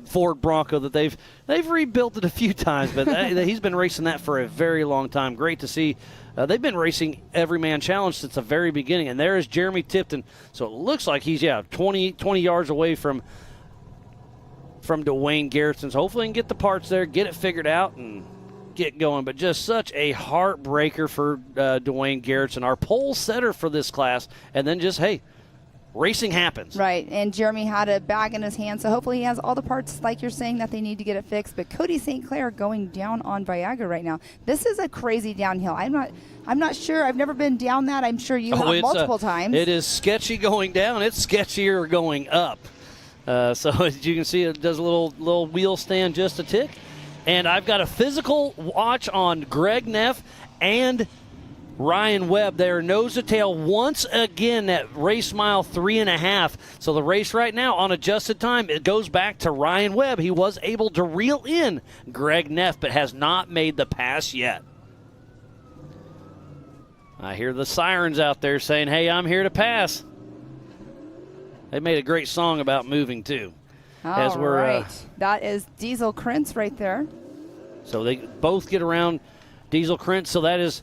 Ford Bronco that they've rebuilt it a few times, but he's been racing that for a very long time. Great to see. They've been racing Everyman Challenge since the very beginning, and there is Jeremy Tipton. So it looks like he's 20 yards away from Dwayne Garrison. So hopefully he can get the parts there, get it figured out, and get going. But just such a heartbreaker for Dwayne Garrison, our pole setter for this class, and then just, hey, racing happens. Right, and Jeremy had a bag in his hand, so hopefully he has all the parts, like you're saying, that they need to get it fixed. But Cody St. Clair going down on Viagra right now. This is a crazy downhill. I'm not sure. I've never been down that. I'm sure you have multiple times. It is sketchy going down. It's sketchier going up. So as you can see, it does a little wheel stand just a tick. And I've got a physical watch on Greg Neff and Ryan Webb there, nose to tail once again at race mile 3.5. So the race right now on adjusted time, it goes back to Ryan Webb. He was able to reel in Greg Neff, but has not made the pass yet. I hear the sirens out there saying, hey, I'm here to pass. They made a great song about moving, too. All right. That is Diesel Krentz right there. So they both get around Diesel Krentz. So that is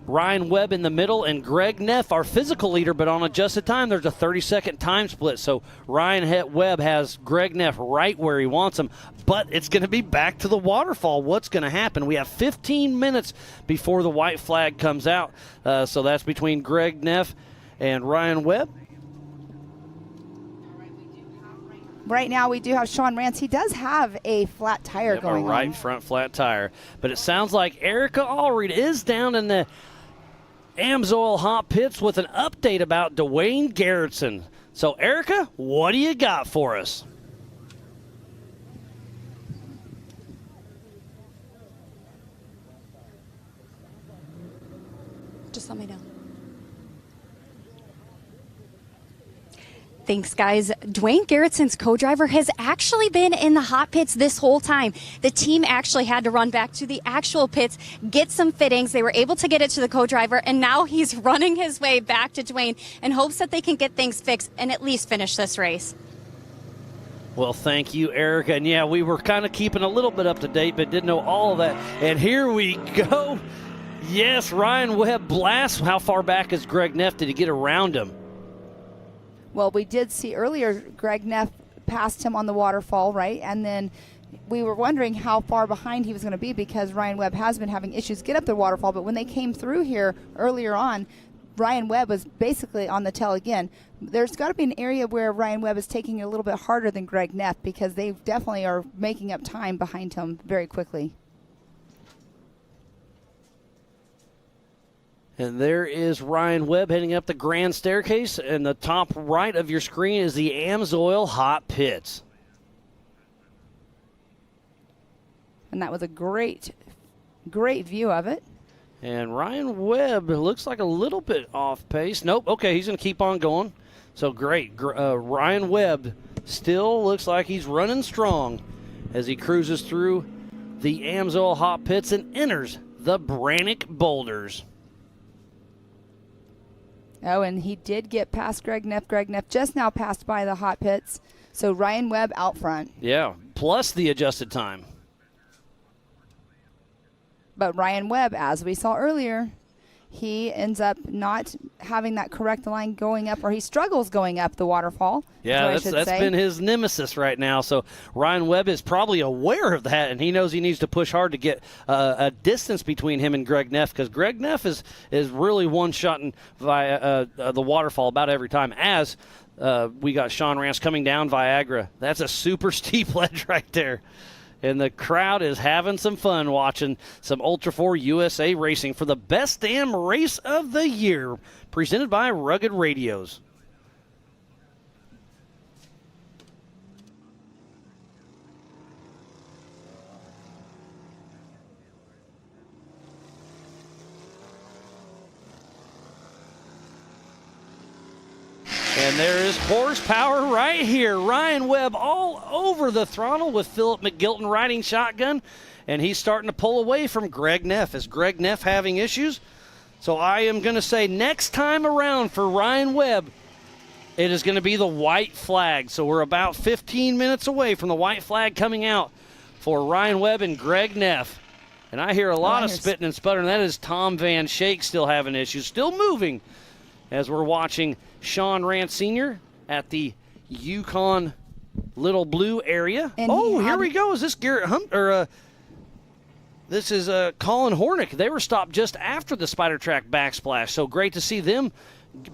Ryan Webb in the middle and Greg Neff, our physical leader, but on adjusted time, there's a 30-second time split. So Ryan Webb has Greg Neff right where he wants him, but it's going to be back to the waterfall. What's going to happen? We have 15 minutes before the white flag comes out. So that's between Greg Neff and Ryan Webb. Right now we do have Sean Rance. He does have a flat tire going on. A right front flat tire. But it sounds like Erica Allred is down in the AMSOIL hot pits with an update about Dwayne Garrison. So, Erica, what do you got for us? Just let me know. Thanks, guys. Dwayne Garrison's co-driver has actually been in the hot pits this whole time. The team actually had to run back to the actual pits, get some fittings. They were able to get it to the co-driver, and now he's running his way back to Dwayne in hopes that they can get things fixed and at least finish this race. Well, thank you, Erica. And, yeah, we were kind of keeping a little bit up to date, but didn't know all of that. And here we go. Yes, Ryan Webb blasts. How far back is Greg Neff? Did he get around him? Well, we did see earlier Greg Neff passed him on the waterfall, right? And then we were wondering how far behind he was going to be because Ryan Webb has been having issues get up the waterfall. But when they came through here earlier on, Ryan Webb was basically on the tail again. There's got to be an area where Ryan Webb is taking it a little bit harder than Greg Neff because they definitely are making up time behind him very quickly. And there is Ryan Webb heading up the grand staircase. And the top right of your screen is the AMSOIL hot pits. And that was a great view of it. And Ryan Webb looks like a little bit off pace. Nope. Okay, he's going to keep on going. So great. Ryan Webb still looks like he's running strong as he cruises through the AMSOIL hot pits and enters the Brannock Boulders. Oh, and he did get past Greg Neff. Greg Neff just now passed by the hot pits. So Ryan Webb out front. Yeah, plus the adjusted time. But Ryan Webb, as we saw earlier, he ends up not having that correct line going up, or he struggles going up the waterfall. Yeah, that's been his nemesis right now. So Ryan Webb is probably aware of that, and he knows he needs to push hard to get a distance between him and Greg Neff, because Greg Neff is really one-shotting via the waterfall about every time. As we got Sean Rance coming down Viagra. That's a super steep ledge right there. And the crowd is having some fun watching some Ultra4 USA racing for the best damn race of the year, presented by Rugged Radios. And there is horsepower right here. Ryan Webb all over the throttle with Philip McGilton riding shotgun. And he's starting to pull away from Greg Neff. Is Greg Neff having issues? So I am going to say next time around for Ryan Webb, it is going to be the white flag. So we're about 15 minutes away from the white flag coming out for Ryan Webb and Greg Neff. And I hear a lot of spitting and sputtering. That is Tom Van Shake still having issues, still moving as we're watching Sean Rance Sr. at the Yukon Little Blue area. And here we go. Is this Garrett Hunt or this is Colin Hornick? They were stopped just after the Spider Track backsplash. So great to see them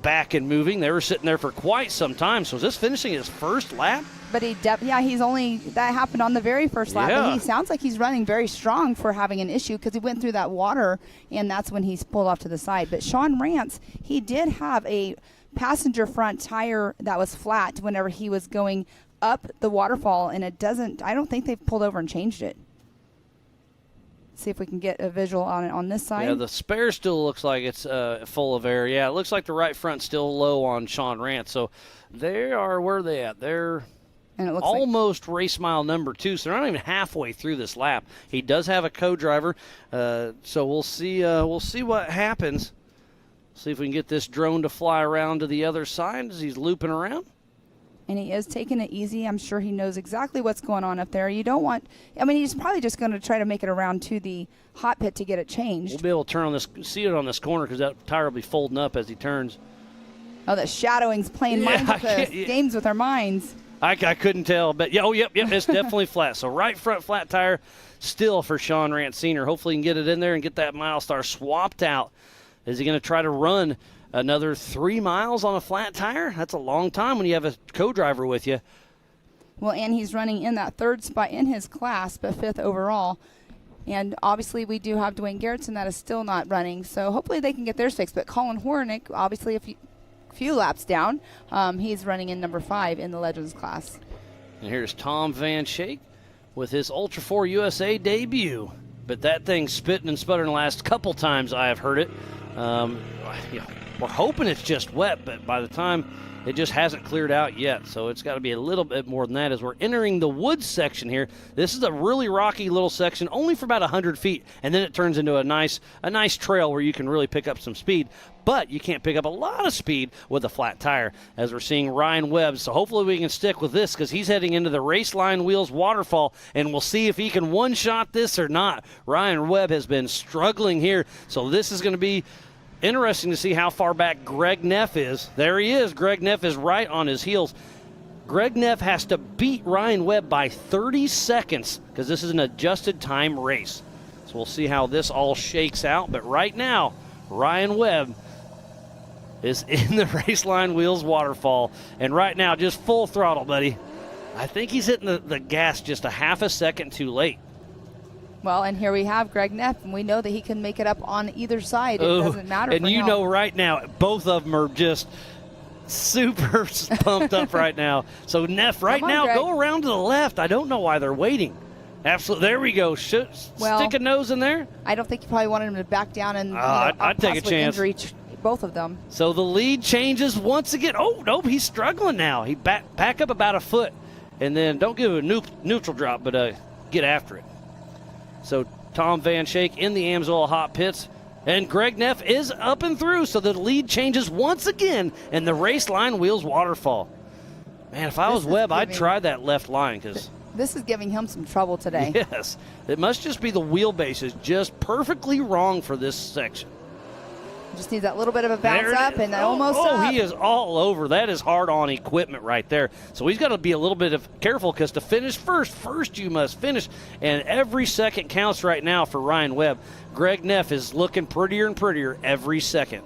back and moving. They were sitting there for quite some time. So is this finishing his first lap? But he's only, that happened on the very first lap. Yeah. But he sounds like he's running very strong for having an issue because he went through that water, and that's when he's pulled off to the side. But Sean Rance, he did have a passenger front tire that was flat whenever he was going up the waterfall, and I don't think they've pulled over and changed it. See if we can get a visual on it on this side. Yeah, the spare still looks like it's full of air. Yeah, it looks like the right front's still low on Sean Rance. So they are, where are they at? They're and it looks almost race mile number 2, so they're not even halfway through this lap. He does have a co-driver, so we'll see what happens. See if we can get this drone to fly around to the other side as he's looping around. And he is taking it easy. I'm sure he knows exactly what's going on up there. You don't want, he's probably just going to try to make it around to the hot pit to get it changed. We'll be able to turn on this, see it on this corner because that tire will be folding up as he turns. Oh, that shadowing's playing games with our minds. I couldn't tell, but yep, it's definitely flat. So right front flat tire still for Sean Rance Sr. Hopefully he can get it in there and get that Milestar swapped out. Is he going to try to run another 3 miles on a flat tire? That's a long time when you have a co-driver with you. Well, and he's running in that third spot in his class, but 5th overall. And obviously we do have Dwayne Garrettson that is still not running, so hopefully they can get theirs fixed. But Colin Hornick, obviously few laps down. He's running in number 5 in the Legends class. And here's Tom Van Shake with his Ultra4 USA debut. But that thing's spitting and sputtering the last couple times I have heard it. We're hoping it's just wet, but by the time it just hasn't cleared out yet, so it's got to be a little bit more than that as we're entering the woods section here. This is a really rocky little section, only for about 100 feet, and then it turns into a nice trail where you can really pick up some speed. But you can't pick up a lot of speed with a flat tire, as we're seeing Ryan Webb. So hopefully we can stick with this because he's heading into the Race Line Wheels waterfall, and we'll see if he can one-shot this or not. Ryan Webb has been struggling here, so this is going to be interesting to see how far back Greg Neff is. There he is. Greg Neff is right on his heels. Greg Neff has to beat Ryan Webb by 30 seconds because this is an adjusted time race. So we'll see how this all shakes out. But right now, Ryan Webb is in the Race Line Wheels waterfall. And right now, just full throttle, buddy. I think he's hitting the gas just a half a second too late. Well, and here we have Greg Neff, and we know that he can make it up on either side. It doesn't matter. And you know right now, both of them are just super pumped up right now. So Neff, right now, Greg. go around to the left. I don't know why they're waiting. Absolutely. There we go. Stick a nose in there. I don't think you probably wanted him to back down and I'd take a chance. Injury both of them. So the lead changes once again. Oh, nope, he's struggling now. He back up about a foot, and then don't give it a neutral drop, but get after it. So Tom Van Shake in the Amsoil hot pits, and Greg Neff is up and through, so the lead changes once again in the Race Line Wheels waterfall. Man, if I was Webb, I'd try that left line because this is giving him some trouble today. Yes, it must just be the wheelbase is just perfectly wrong for this section. Just needs that little bit of a bounce up and almost up. He is all over. That is hard-on equipment right there. So he's got to be a little bit careful because to finish first you must finish. And every second counts right now for Ryan Webb. Greg Neff is looking prettier and prettier every second.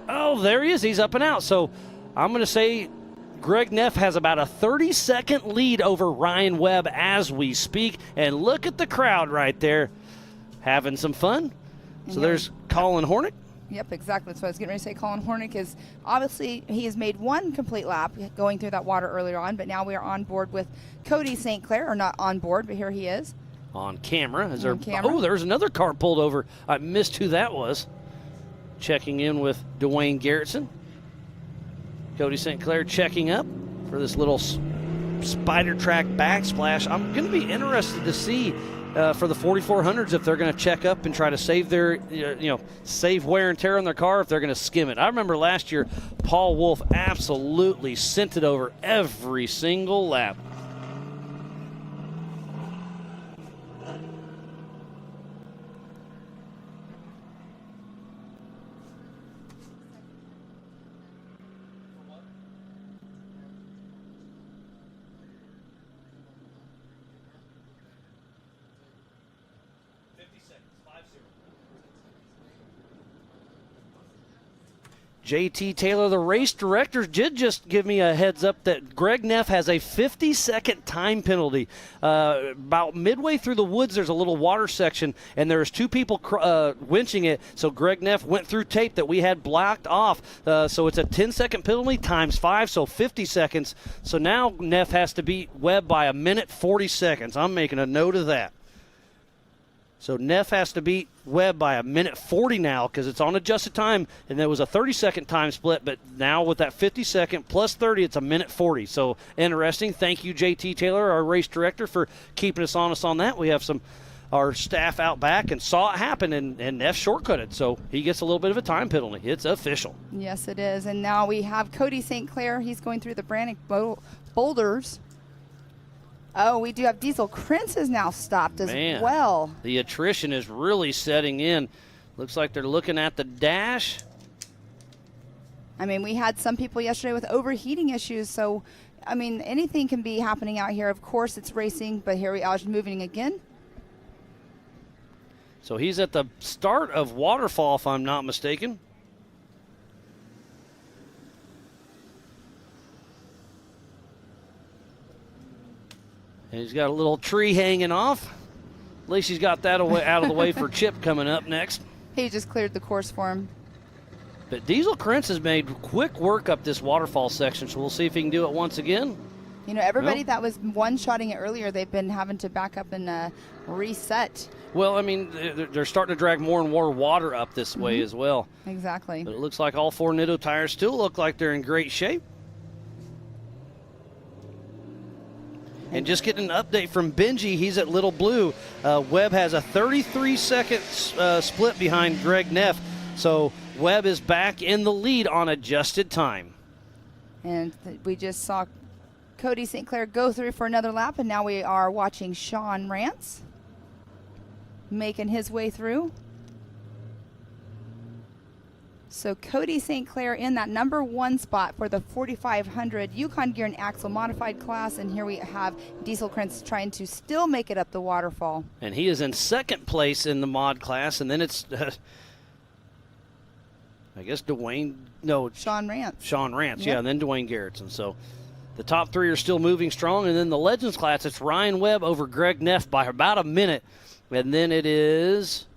Oh, there he is. He's up and out. So I'm going to say Greg Neff has about a 30-second lead over Ryan Webb as we speak. And look at the crowd right there having some fun. So there's Colin Hornick. Yep, exactly. That's what I was getting ready to say. Colin Hornick is obviously, he has made one complete lap going through that water earlier on, but now we are on board with Cody St. Clair, or not on board, but here he is. On camera. Camera. Oh, there's another car pulled over. I missed who that was. Checking in with Dwayne Garrettson. Cody St. Clair checking up for this little spider track backsplash. I'm going to be interested to see for the 4400s if they're going to check up and try to save their, save wear and tear on their car, if they're going to skim it. I remember last year, Paul Wolf absolutely sent it over every single lap. JT Taylor, the race director, did just give me a heads up that Greg Neff has a 50-second time penalty. About midway through the woods, there's a little water section, and there's two people winching it. So Greg Neff went through tape that we had blocked off. So it's a 10-second penalty times 5, so 50 seconds. So now Neff has to beat Webb by a minute 40 seconds. I'm making a note of that. So Neff has to beat Webb by a minute 40 now because it's on adjusted time, and there was a 30-second time split, but now with that 50-second plus 30, it's a minute 40. So interesting. Thank you, JT Taylor, our race director, for keeping us honest on that. We have our staff out back and saw it happen, and Neff shortcutted, so he gets a little bit of a time penalty. It's official. Yes, it is. And now we have Cody St. Clair. He's going through the Brannick boulders. Oh, we do have Diesel Krentz is now stopped as well. The attrition is really setting in. Looks like they're looking at the dash. I mean, we had some people yesterday with overheating issues, so, I mean, anything can be happening out here. Of course, it's racing, but here we are moving again. So he's at the start of Waterfall, if I'm not mistaken. And he's got a little tree hanging off. At least he's got that out of the way for Chip coming up next. He just cleared the course for him. But Diesel Krentz has made quick work up this waterfall section, so we'll see if he can do it once again. You know, everybody that was one-shotting it earlier, they've been having to back up and reset. Well, I mean, they're starting to drag more and more water up this way as well. Exactly. But it looks like all 4 Nitto tires still look like they're in great shape. And just getting an update from Benji, he's at Little Blue. Webb has a 33-second split behind Greg Neff. So Webb is back in the lead on adjusted time. And we just saw Cody St. Clair go through for another lap, and now we are watching Sean Rance making his way through. So Cody St. Clair in that number 1 spot for the 4500 Yukon Gear and Axle modified class, and here we have Diesel Krentz trying to still make it up the waterfall. And he is in second place in the mod class, and then it's, I guess Sean Rance. Sean Rance, Yep. yeah, and then Dwayne Garrettson. So the top 3 are still moving strong, and then the Legends class, it's Ryan Webb over Greg Neff by about a minute, and then it is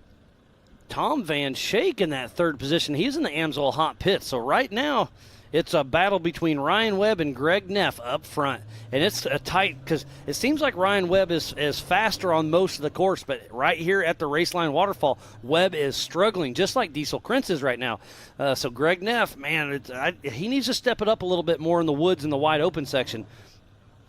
Tom Van Schaik in that 3rd position. He's in the Amsoil Hot Pit. So right now, it's a battle between Ryan Webb and Greg Neff up front. And it's a tight, because it seems like Ryan Webb is faster on most of the course, but right here at the Raceline Waterfall, Webb is struggling, just like Diesel Krentz is right now. So Greg Neff, man, he needs to step it up a little bit more in the woods in the wide open section.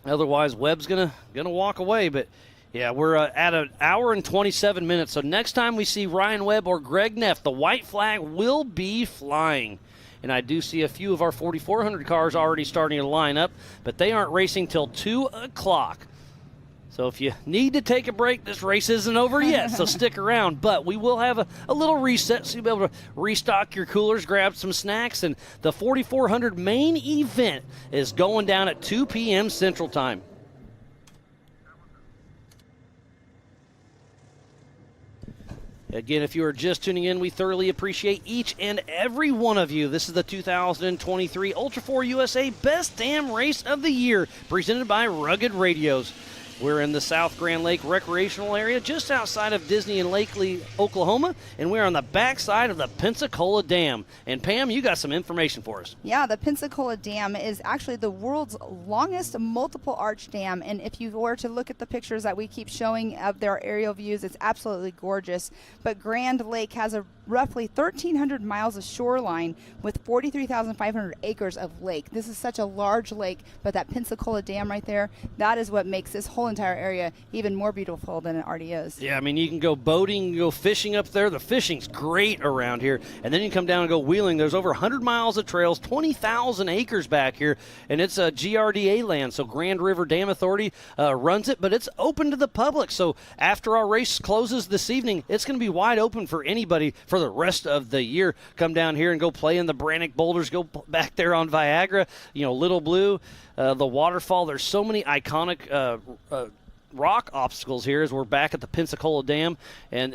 Otherwise, Webb's gonna walk away, but yeah, we're at an hour and 27 minutes. So next time we see Ryan Webb or Greg Neff, the white flag will be flying. And I do see a few of our 4400 cars already starting to line up, but they aren't racing till 2 o'clock. So if you need to take a break, this race isn't over yet, so stick around. But we will have a little reset, so you'll be able to restock your coolers, grab some snacks, and the 4400 main event is going down at 2 p.m. Central Time. Again, if you are just tuning in, we thoroughly appreciate each and every one of you. This is the 2023 Ultra4 USA Best Damn Race of the Year, presented by Rugged Radios. We're in the South Grand Lake recreational area, just outside of Disney and Lakely, Oklahoma, and we're on the backside of the Pensacola Dam. And Pam, you got some information for us. Yeah, the Pensacola Dam is actually the world's longest multiple arch dam, and if you were to look at the pictures that we keep showing of their aerial views, it's absolutely gorgeous. But Grand Lake has a roughly 1,300 miles of shoreline with 43,500 acres of lake. This is such a large lake, but that Pensacola Dam right there, that is what makes this whole entire area even more beautiful than it already is. Yeah, I mean, you can go boating, you can go fishing up there. The fishing's great around here. And then you come down and go wheeling. There's over 100 miles of trails, 20,000 acres back here, and it's a GRDA land, so Grand River Dam Authority runs it, but it's open to the public. So after our race closes this evening, it's going to be wide open for anybody for the rest of the year. Come down here and go play in the Brannock Boulders, go back there on Viagra, Little Blue, the waterfall. There's so many iconic rock obstacles here as we're back at the Pensacola Dam, and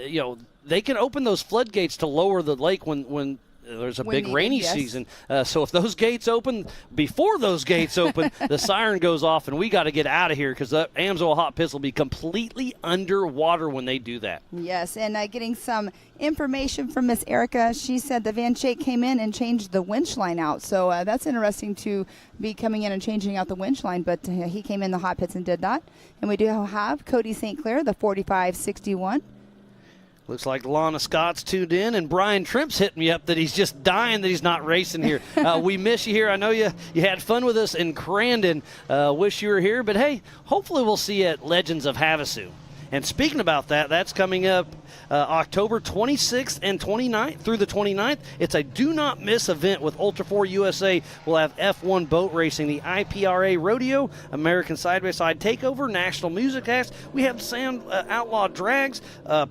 they can open those floodgates to lower the lake when there's a big rainy season. So if those gates open, before those gates open, the siren goes off and we got to get out of here because the Amsoil Hot Pits will be completely underwater when they do that. Yes, and getting some information from Miss Erica, she said the Van Shake came in and changed the winch line out. So that's interesting to be coming in and changing out the winch line, but he came in the hot pits and did that. And we do have Cody St. Clair, the 4561. Looks like Lana Scott's tuned in, and Brian Trimp's hitting me up that he's just dying that he's not racing here. We miss you here. I know you had fun with us in Crandon. Wish you were here, but hey, hopefully we'll see you at Legends of Havasu. And speaking about that, that's coming up October 26th and 29th through the 29th. It's a do-not-miss event with Ultra4 USA. We'll have F1 boat racing, the IPRA Rodeo, American Side-by-Side Takeover, National Music Acts. We have Sand Outlaw Drags,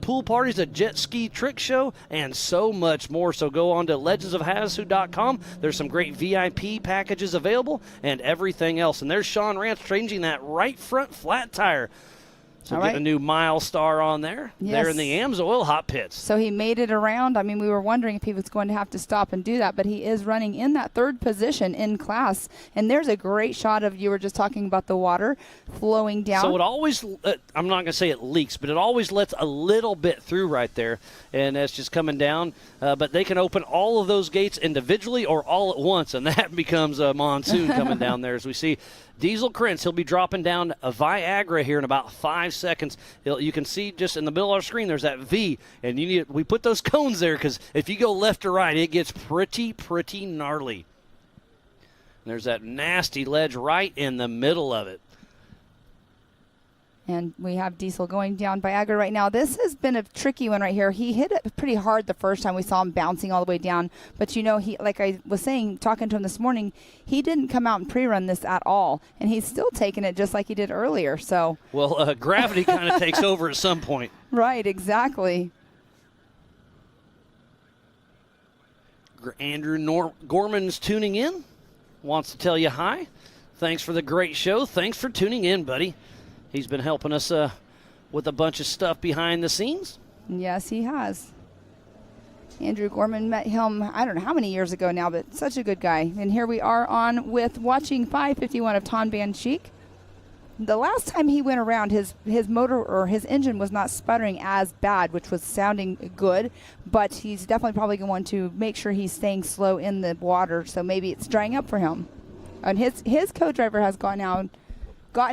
pool parties, a jet ski trick show, and so much more. So go on to legendsofhavasu.com. There's some great VIP packages available and everything else. And there's Sean Rance changing that right front flat tire. So getting a new mile star on there. Yes. There in the Amsoil Hot Pits. So he made it around. I mean, we were wondering if he was going to have to stop and do that, but he is running in that third position in class. And there's a great shot of, you were just talking about the water flowing down. So it always, I'm not going to say it leaks, but it always lets a little bit through right there. And that's just coming down. But they can open all of those gates individually or all at once, and that becomes a monsoon coming down there as we see. Diesel Krentz, he'll be dropping down a Viagra here in about 5 seconds. You can see just in the middle of our screen there's that V, and we put those cones there because if you go left or right, it gets pretty gnarly. There's that nasty ledge right in the middle of it. And we have Diesel going down Viagra right now. This has been a tricky one right here. He hit it pretty hard the first time we saw him bouncing all the way down. But, he, like I was saying, talking to him this morning, he didn't come out and pre-run this at all. And he's still taking it just like he did earlier. So, well, gravity kind of takes over at some point. Right, exactly. Andrew Gorman's tuning in. Wants to tell you hi. Thanks for the great show. Thanks for tuning in, buddy. He's been helping us with a bunch of stuff behind the scenes. Yes, he has. Andrew Gorman met him, I don't know how many years ago now, but such a good guy. And here we are on with watching 551 of Ton Van Sheek. The last time he went around, his motor or his engine was not sputtering as bad, which was sounding good, but he's definitely probably going to make sure he's staying slow in the water, so maybe it's drying up for him. And his co-driver has gotten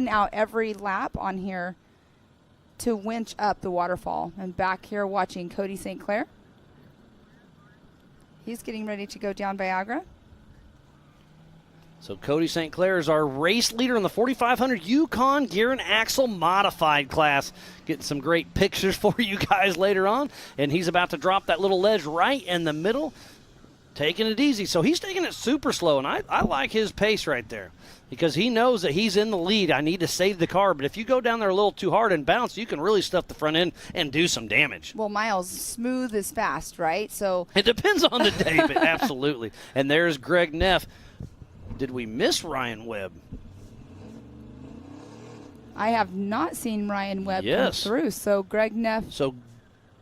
out every lap on here to winch up the waterfall. And back here watching Cody St. Clair. He's getting ready to go down Viagra. So Cody St. Clair is our race leader in the 4500 Yukon Gear and Axle Modified class. Getting some great pictures for you guys later on. And he's about to drop that little ledge right in the middle. Taking it easy. So he's taking it super slow, and I like his pace right there because he knows that he's in the lead. I need to save the car, but if you go down there a little too hard and bounce, you can really stuff the front end and do some damage. Well, Miles, smooth is fast, right? So it depends on the day, but absolutely. And there's Greg Neff. Did we miss Ryan Webb? I have not seen Ryan Webb come through, so Greg Neff. So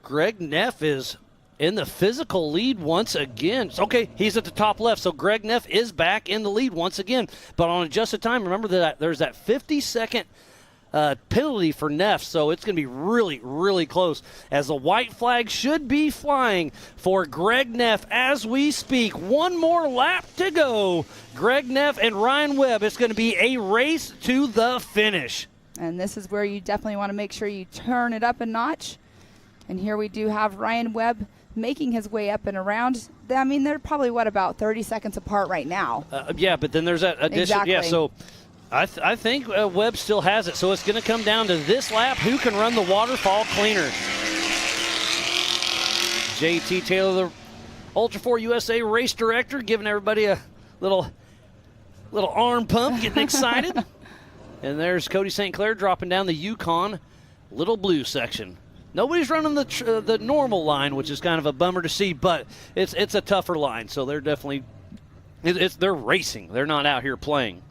Greg Neff is in the physical lead once again. Okay, he's at the top left, so Greg Neff is back in the lead once again. But on adjusted time, remember that there's that 50-second penalty for Neff, so it's going to be really close as the white flag should be flying for Greg Neff as we speak. One more lap to go. Greg Neff and Ryan Webb. It's going to be a race to the finish. And this is where you definitely want to make sure you turn it up a notch. And here we do have Ryan Webb making his way up and around. I mean, they're probably, about 30 seconds apart right now. Yeah, but then there's that addition. Exactly. Yeah, so I think Webb still has it. So it's going to come down to this lap. Who can run the waterfall cleaner? JT Taylor, the Ultra4 USA race director, giving everybody a little arm pump, getting excited. And there's Cody St. Clair dropping down the Yukon Little Blue section. Nobody's running the normal line, which is kind of a bummer to see, but it's a tougher line. So they're definitely they're racing. They're not out here playing.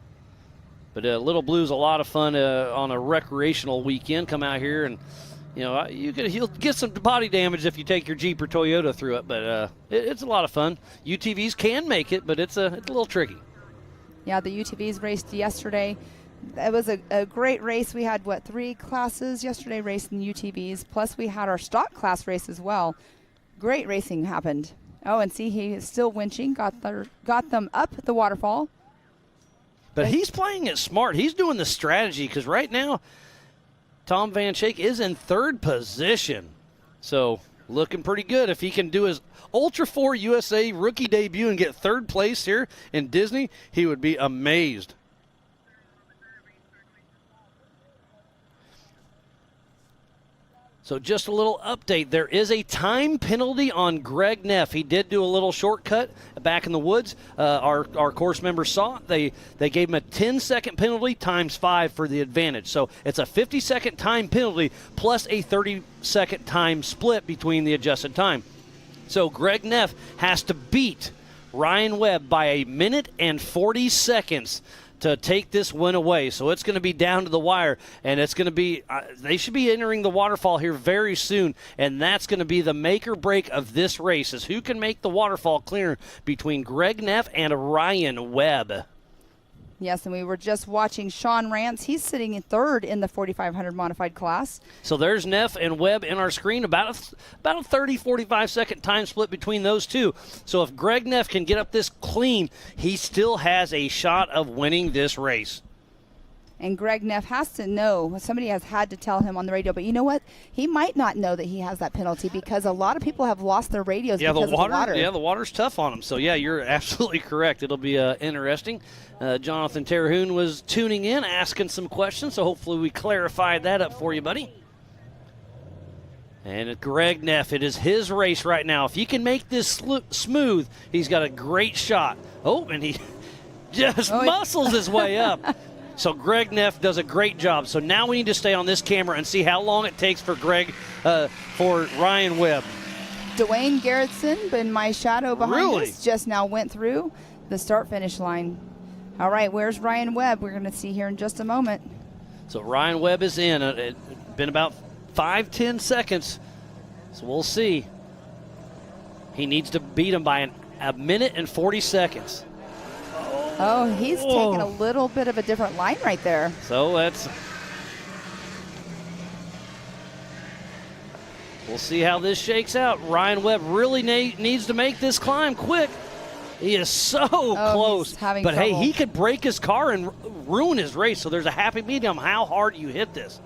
But Little Blue's a lot of fun on a recreational weekend. Come out here and you'll get some body damage if you take your Jeep or Toyota through it. But it's a lot of fun. UTVs can make it, but it's a little tricky. Yeah, the UTVs raced yesterday. It was a great race. We had, 3 classes yesterday racing UTVs, plus we had our stock class race as well. Great racing happened. Oh, and see, he is still winching, got them up the waterfall. But he's playing it smart. He's doing the strategy because right now Tom Van Schaik is in 3rd position. So looking pretty good. If he can do his Ultra4 USA rookie debut and get 3rd place here in Disney, he would be amazed. So just a little update. There is a time penalty on Greg Neff. He did do a little shortcut back in the woods. Our course members saw it. They gave him a 10-second penalty times 5 for the advantage. So it's a 50-second time penalty plus a 30-second time split between the adjusted time. So Greg Neff has to beat Ryan Webb by 1 minute and 40 seconds to take this win away. So it's going to be down to the wire, and it's going to be they should be entering the waterfall here very soon, and that's going to be the make or break of this race, is who can make the waterfall clear between Greg Neff and Ryan Webb. Yes, and we were just watching Sean Rance. He's sitting in 3rd in the 4,500 modified class. So there's Neff and Webb in our screen, about a 30, 45-second time split between those two. So if Greg Neff can get up this clean, he still has a shot of winning this race. And Greg Neff has to know, somebody has had to tell him on the radio, but you know what? He might not know that he has that penalty because a lot of people have lost their radios because of the water. Yeah, the water's tough on him. So, yeah, you're absolutely correct. It'll be interesting. Jonathan Terhune was tuning in, asking some questions, so hopefully we clarified that up for you, buddy. And Greg Neff, it is his race right now. If he can make this smooth, he's got a great shot. Oh, and he just muscles his way up. So Greg Neff does a great job. So now we need to stay on this camera and see how long it takes for for Ryan Webb. Dwayne Garrettson, in my shadow behind Really? us, just now went through the start-finish line. All right, where's Ryan Webb? We're going to see here in just a moment. So Ryan Webb is in. It's been about 5-10 seconds. So we'll see. He needs to beat him by a minute and 40 seconds. Oh, he's taking a little bit of a different line right there. So we'll see how this shakes out. Ryan Webb really needs to make this climb quick. He is so close. He's having but trouble. hey, he could break his car and ruin his race. So there's a happy medium how hard you hit this.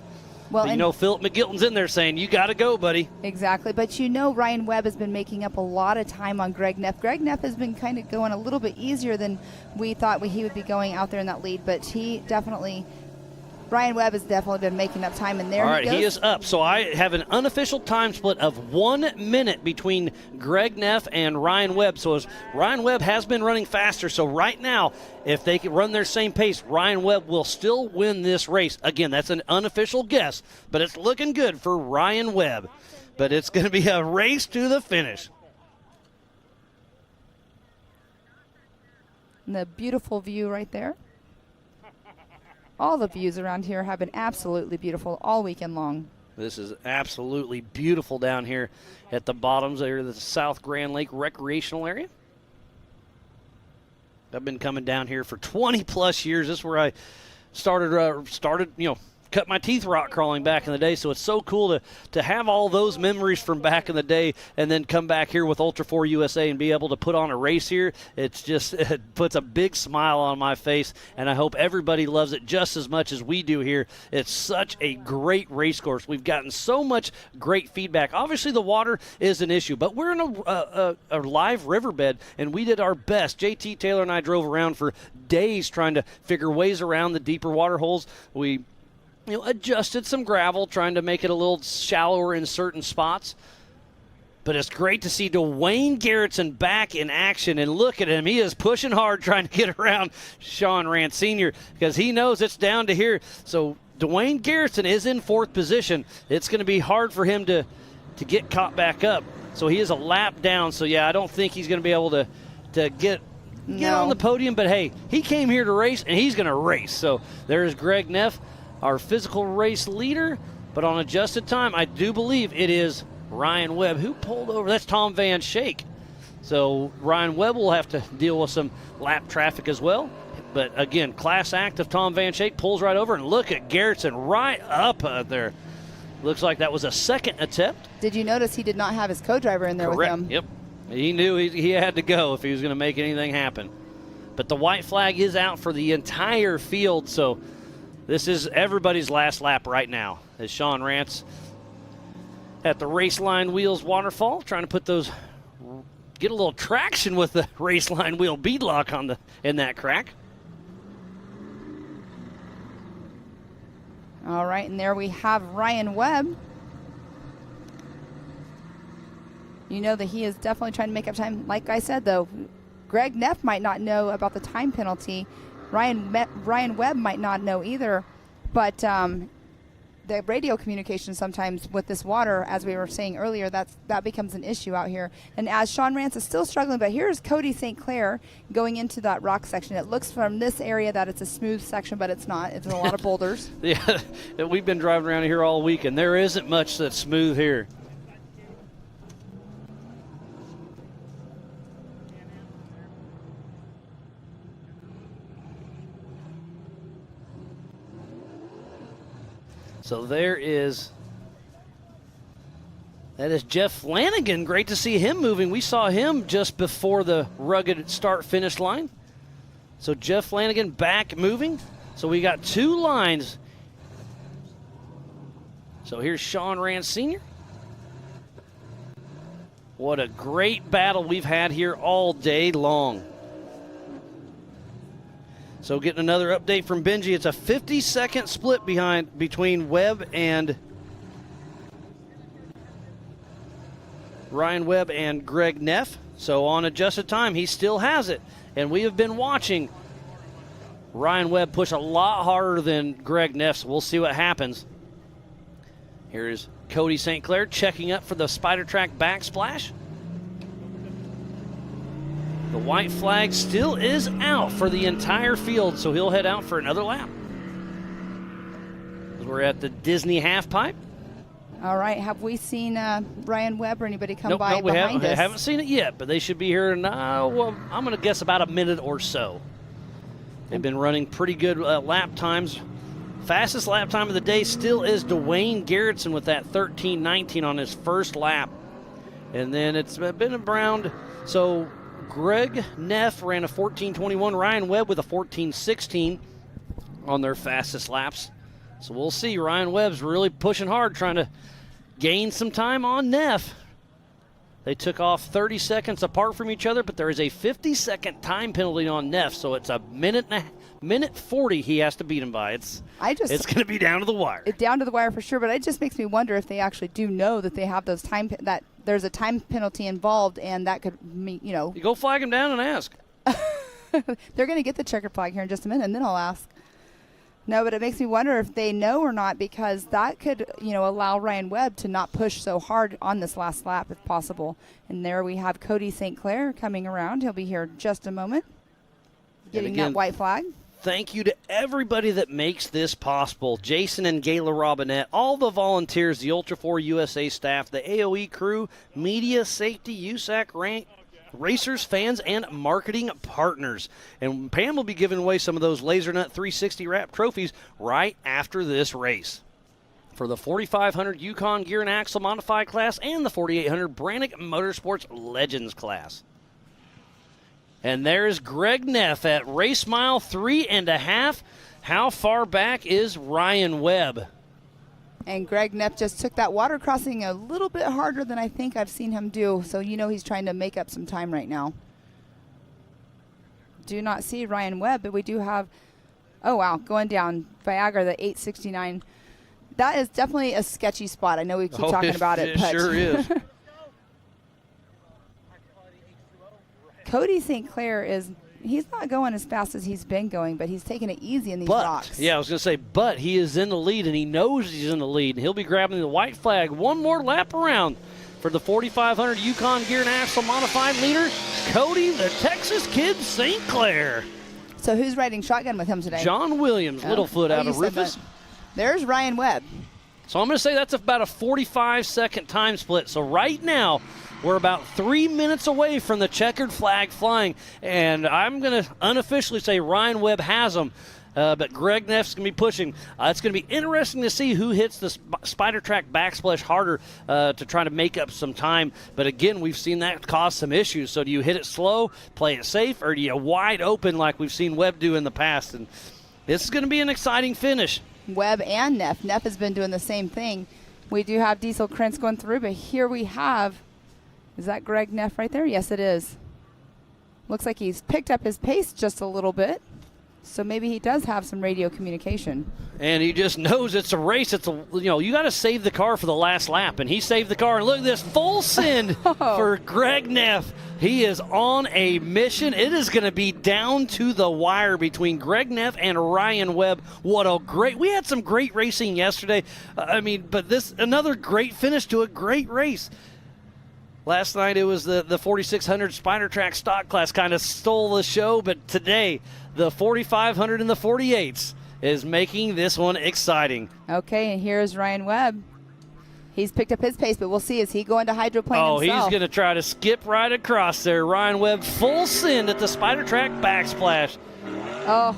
Well, But Philip McGilton's in there saying, you got to go, buddy. Exactly. But Ryan Webb has been making up a lot of time on Greg Neff. Greg Neff has been kind of going a little bit easier than we thought he would be going out there in that lead. But Ryan Webb has definitely been making up time. And there All he right, goes. he is up. So I have an unofficial time split of 1 minute between Greg Neff and Ryan Webb. So as Ryan Webb has been running faster. So right now, if they can run their same pace, Ryan Webb will still win this race. Again, that's an unofficial guess, but it's looking good for Ryan Webb. But it's going to be a race to the finish. And the beautiful view right there. All the views around here have been absolutely beautiful all weekend long. This is absolutely beautiful down here at the bottoms of the South Grand Lake recreational area. I've been coming down here for 20 plus years. This is where I started cut my teeth rock crawling back in the day, so it's so cool to have all those memories from back in the day and then come back here with Ultra4 USA and be able to put on a race here. It puts a big smile on my face, and I hope everybody loves it just as much as we do here. It's such a great race course. We've gotten so much great feedback. Obviously, the water is an issue, but we're in a live riverbed, and we did our best. JT Taylor and I drove around for days trying to figure ways around the deeper water holes. We adjusted some gravel, trying to make it a little shallower in certain spots. But it's great to see Dwayne Garrettson back in action, and look at him. He is pushing hard trying to get around Sean Rance Sr. because he knows it's down to here. So Dwayne Garrettson is in 4th position. It's going to be hard for him to get caught back up. So he is a lap down. So, yeah, I don't think he's going to be able to get on the podium. But, hey, he came here to race, and he's going to race. So there's Greg Neff, our physical race leader. But on adjusted time, I do believe it is Ryan Webb, who pulled over. That's Tom Van Shake. So Ryan Webb will have to deal with some lap traffic as well. But, again, class act of Tom Van Shake pulls right over. And look at Garrettson right up there. Looks like that was a second attempt. Did you notice he did not have his co-driver in there Correct. with him? Yep. He knew he had to go if he was going to make anything happen. But the white flag is out for the entire field, so this is everybody's last lap right now as Sean Rance at the race line wheels waterfall, trying to get a little traction with the race line wheel beadlock in that crack. All right, and there we have Ryan Webb. You know that he is definitely trying to make up time. Like I said, though, Greg Neff might not know about the time penalty. Ryan Webb might not know either. But the radio communication sometimes with this water, as we were saying earlier, that becomes an issue out here. And as Sean Rance is still struggling, but here's Cody St. Clair going into that rock section. It looks from this area that it's a smooth section, but it's not. It's a lot of boulders. Yeah, we've been driving around here all week, and there isn't much that's smooth here. So that is Jeff Flanagan. Great to see him moving. We saw him just before the rugged start-finish line. So Jeff Flanagan back moving. So we got 2 lines. So here's Sean Rance Sr. What a great battle we've had here all day long. So getting another update from Benji. It's a 50-second split between Webb and Ryan Webb and Greg Neff. So on adjusted time, he still has it. And we have been watching Ryan Webb push a lot harder than Greg Neff. So we'll see what happens. Here's Cody St. Clair checking up for the Spider Track backsplash. The white flag still is out for the entire field, so he'll head out for another lap. We're at the Disney half pipe. All right. Have we seen Ryan Webb or anybody come by we behind us? haven't seen it yet, but they should be here in, well, I'm going to guess about a minute or so. They've been running pretty good lap times. Fastest lap time of the day still is Dwayne Garrettson with that 13:19 on his first lap. And then it's been around, so Greg Neff ran a 14:21. Ryan Webb with a 14:16 on their fastest laps. So we'll see. Ryan Webb's really pushing hard, trying to gain some time on Neff. They took off 30 seconds apart from each other, but there is a 50-second time penalty on Neff, so it's a minute 40 he has to beat him by. It's going to be down to the wire. It's down to the wire for sure, but it just makes me wonder if they actually do know that they have those that there's a time penalty involved, and that could mean, You go flag him down and ask. They're going to get the checkered flag here in just a minute, and then I'll ask. No, but it makes me wonder if they know or not, because that could, allow Ryan Webb to not push so hard on this last lap if possible. And there we have Cody St. Clair coming around. He'll be here in just a moment, getting that white flag. Thank you to everybody that makes this possible. Jason and Gayla Robinette, all the volunteers, the Ultra4 USA staff, the AOE crew, media, safety, USAC racers, fans, and marketing partners. And Pam will be giving away some of those Laser Nut 360 wrap trophies right after this race. For the 4500 Yukon Gear and Axle Modified class and the 4800 Brannick Motorsports Legends class. And there's Greg Neff at race mile 3.5. How far back is Ryan Webb? And Greg Neff just took that water crossing a little bit harder than I think I've seen him do. So you know he's trying to make up some time right now. Do not see Ryan Webb, but we do have, oh wow, going down Viagra, the 869. That is definitely a sketchy spot. I know we keep talking about it. It sure is. Cody St. Clair he's not going as fast as he's been going, but he's taking it easy in these rocks. Yeah, I was going to say, but he is in the lead, and he knows he's in the lead, and he'll be grabbing the white flag one more lap around for the 4500 Yukon Gear and Axle Modified leader, Cody the Texas Kid St. Clair. So who's riding shotgun with him today? John Williams, Littlefoot out of Rufus. There's Ryan Webb. So I'm going to say that's about a 45-second time split. So right now, we're about 3 minutes away from the checkered flag flying, and I'm going to unofficially say Ryan Webb has them, but Greg Neff's going to be pushing. It's going to be interesting to see who hits the Spider Track backsplash harder to try to make up some time. But again, we've seen that cause some issues. So do you hit it slow, play it safe, or do you wide open like we've seen Webb do in the past? And this is going to be an exciting finish. Webb and Neff. Neff has been doing the same thing. We do have Diesel Krentz going through, but here we have, is that Greg Neff right there? Yes, it is. Looks like he's picked up his pace just a little bit. So maybe he does have some radio communication. And he just knows it's a race. You got to save the car for the last lap. And he saved the car. And look at this full send for Greg Neff. He is on a mission. It is going to be down to the wire between Greg Neff and Ryan Webb. We had some great racing yesterday. But this, another great finish to a great race. Last night it was the 4600 Spider Track stock class kind of stole the show, but today the 4500 and the 48s is making this one exciting. Okay, and here's Ryan Webb. He's picked up his pace, but we'll see. Is he going to hydroplane himself? He's going to try to skip right across there. Ryan Webb full send at the Spider Track backsplash. Oh,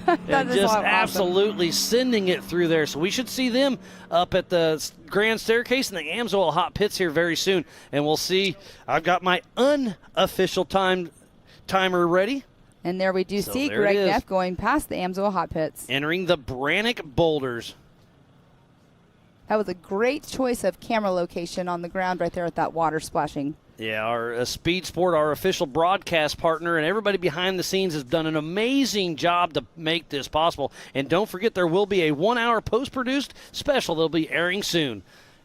that and is just awesome. absolutely sending it through there. So we should see them up at the grand staircase in the Amsoil hot pits here very soon. And we'll see. I've got my unofficial timer ready. And there we do see Greg Neff going past the Amsoil hot pits. Entering the Brannick boulders. That was a great choice of camera location on the ground right there at that water splashing. Yeah, our Speed Sport, our official broadcast partner, and everybody behind the scenes has done an amazing job to make this possible. And don't forget, there will be a 1-hour post-produced special that will be airing soon.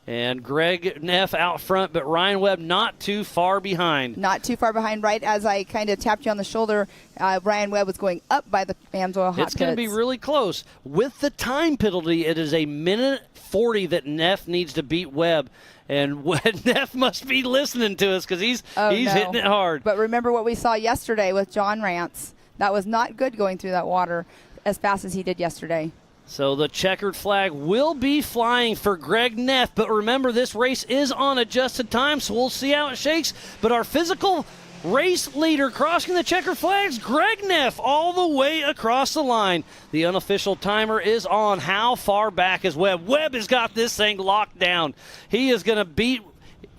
And Greg Neff out front, but Ryan Webb not too far behind. Not too far behind. Right as I kind of tapped you on the shoulder, Ryan Webb was going up by the Amsoil hot pits. It's going to be really close. With the time penalty, it is a minute 40 that Neff needs to beat Webb. And Neff must be listening to us because he's hitting it hard. But remember what we saw yesterday with John Rance. That was not good going through that water as fast as he did yesterday. So the checkered flag will be flying for Greg Neff. But remember, this race is on adjusted time, so we'll see how it shakes. But our physical race leader crossing the checkered flags, Greg Neff, all the way across the line. The unofficial timer is on. How far back is Webb? Webb has got this thing locked down. He is going to beat...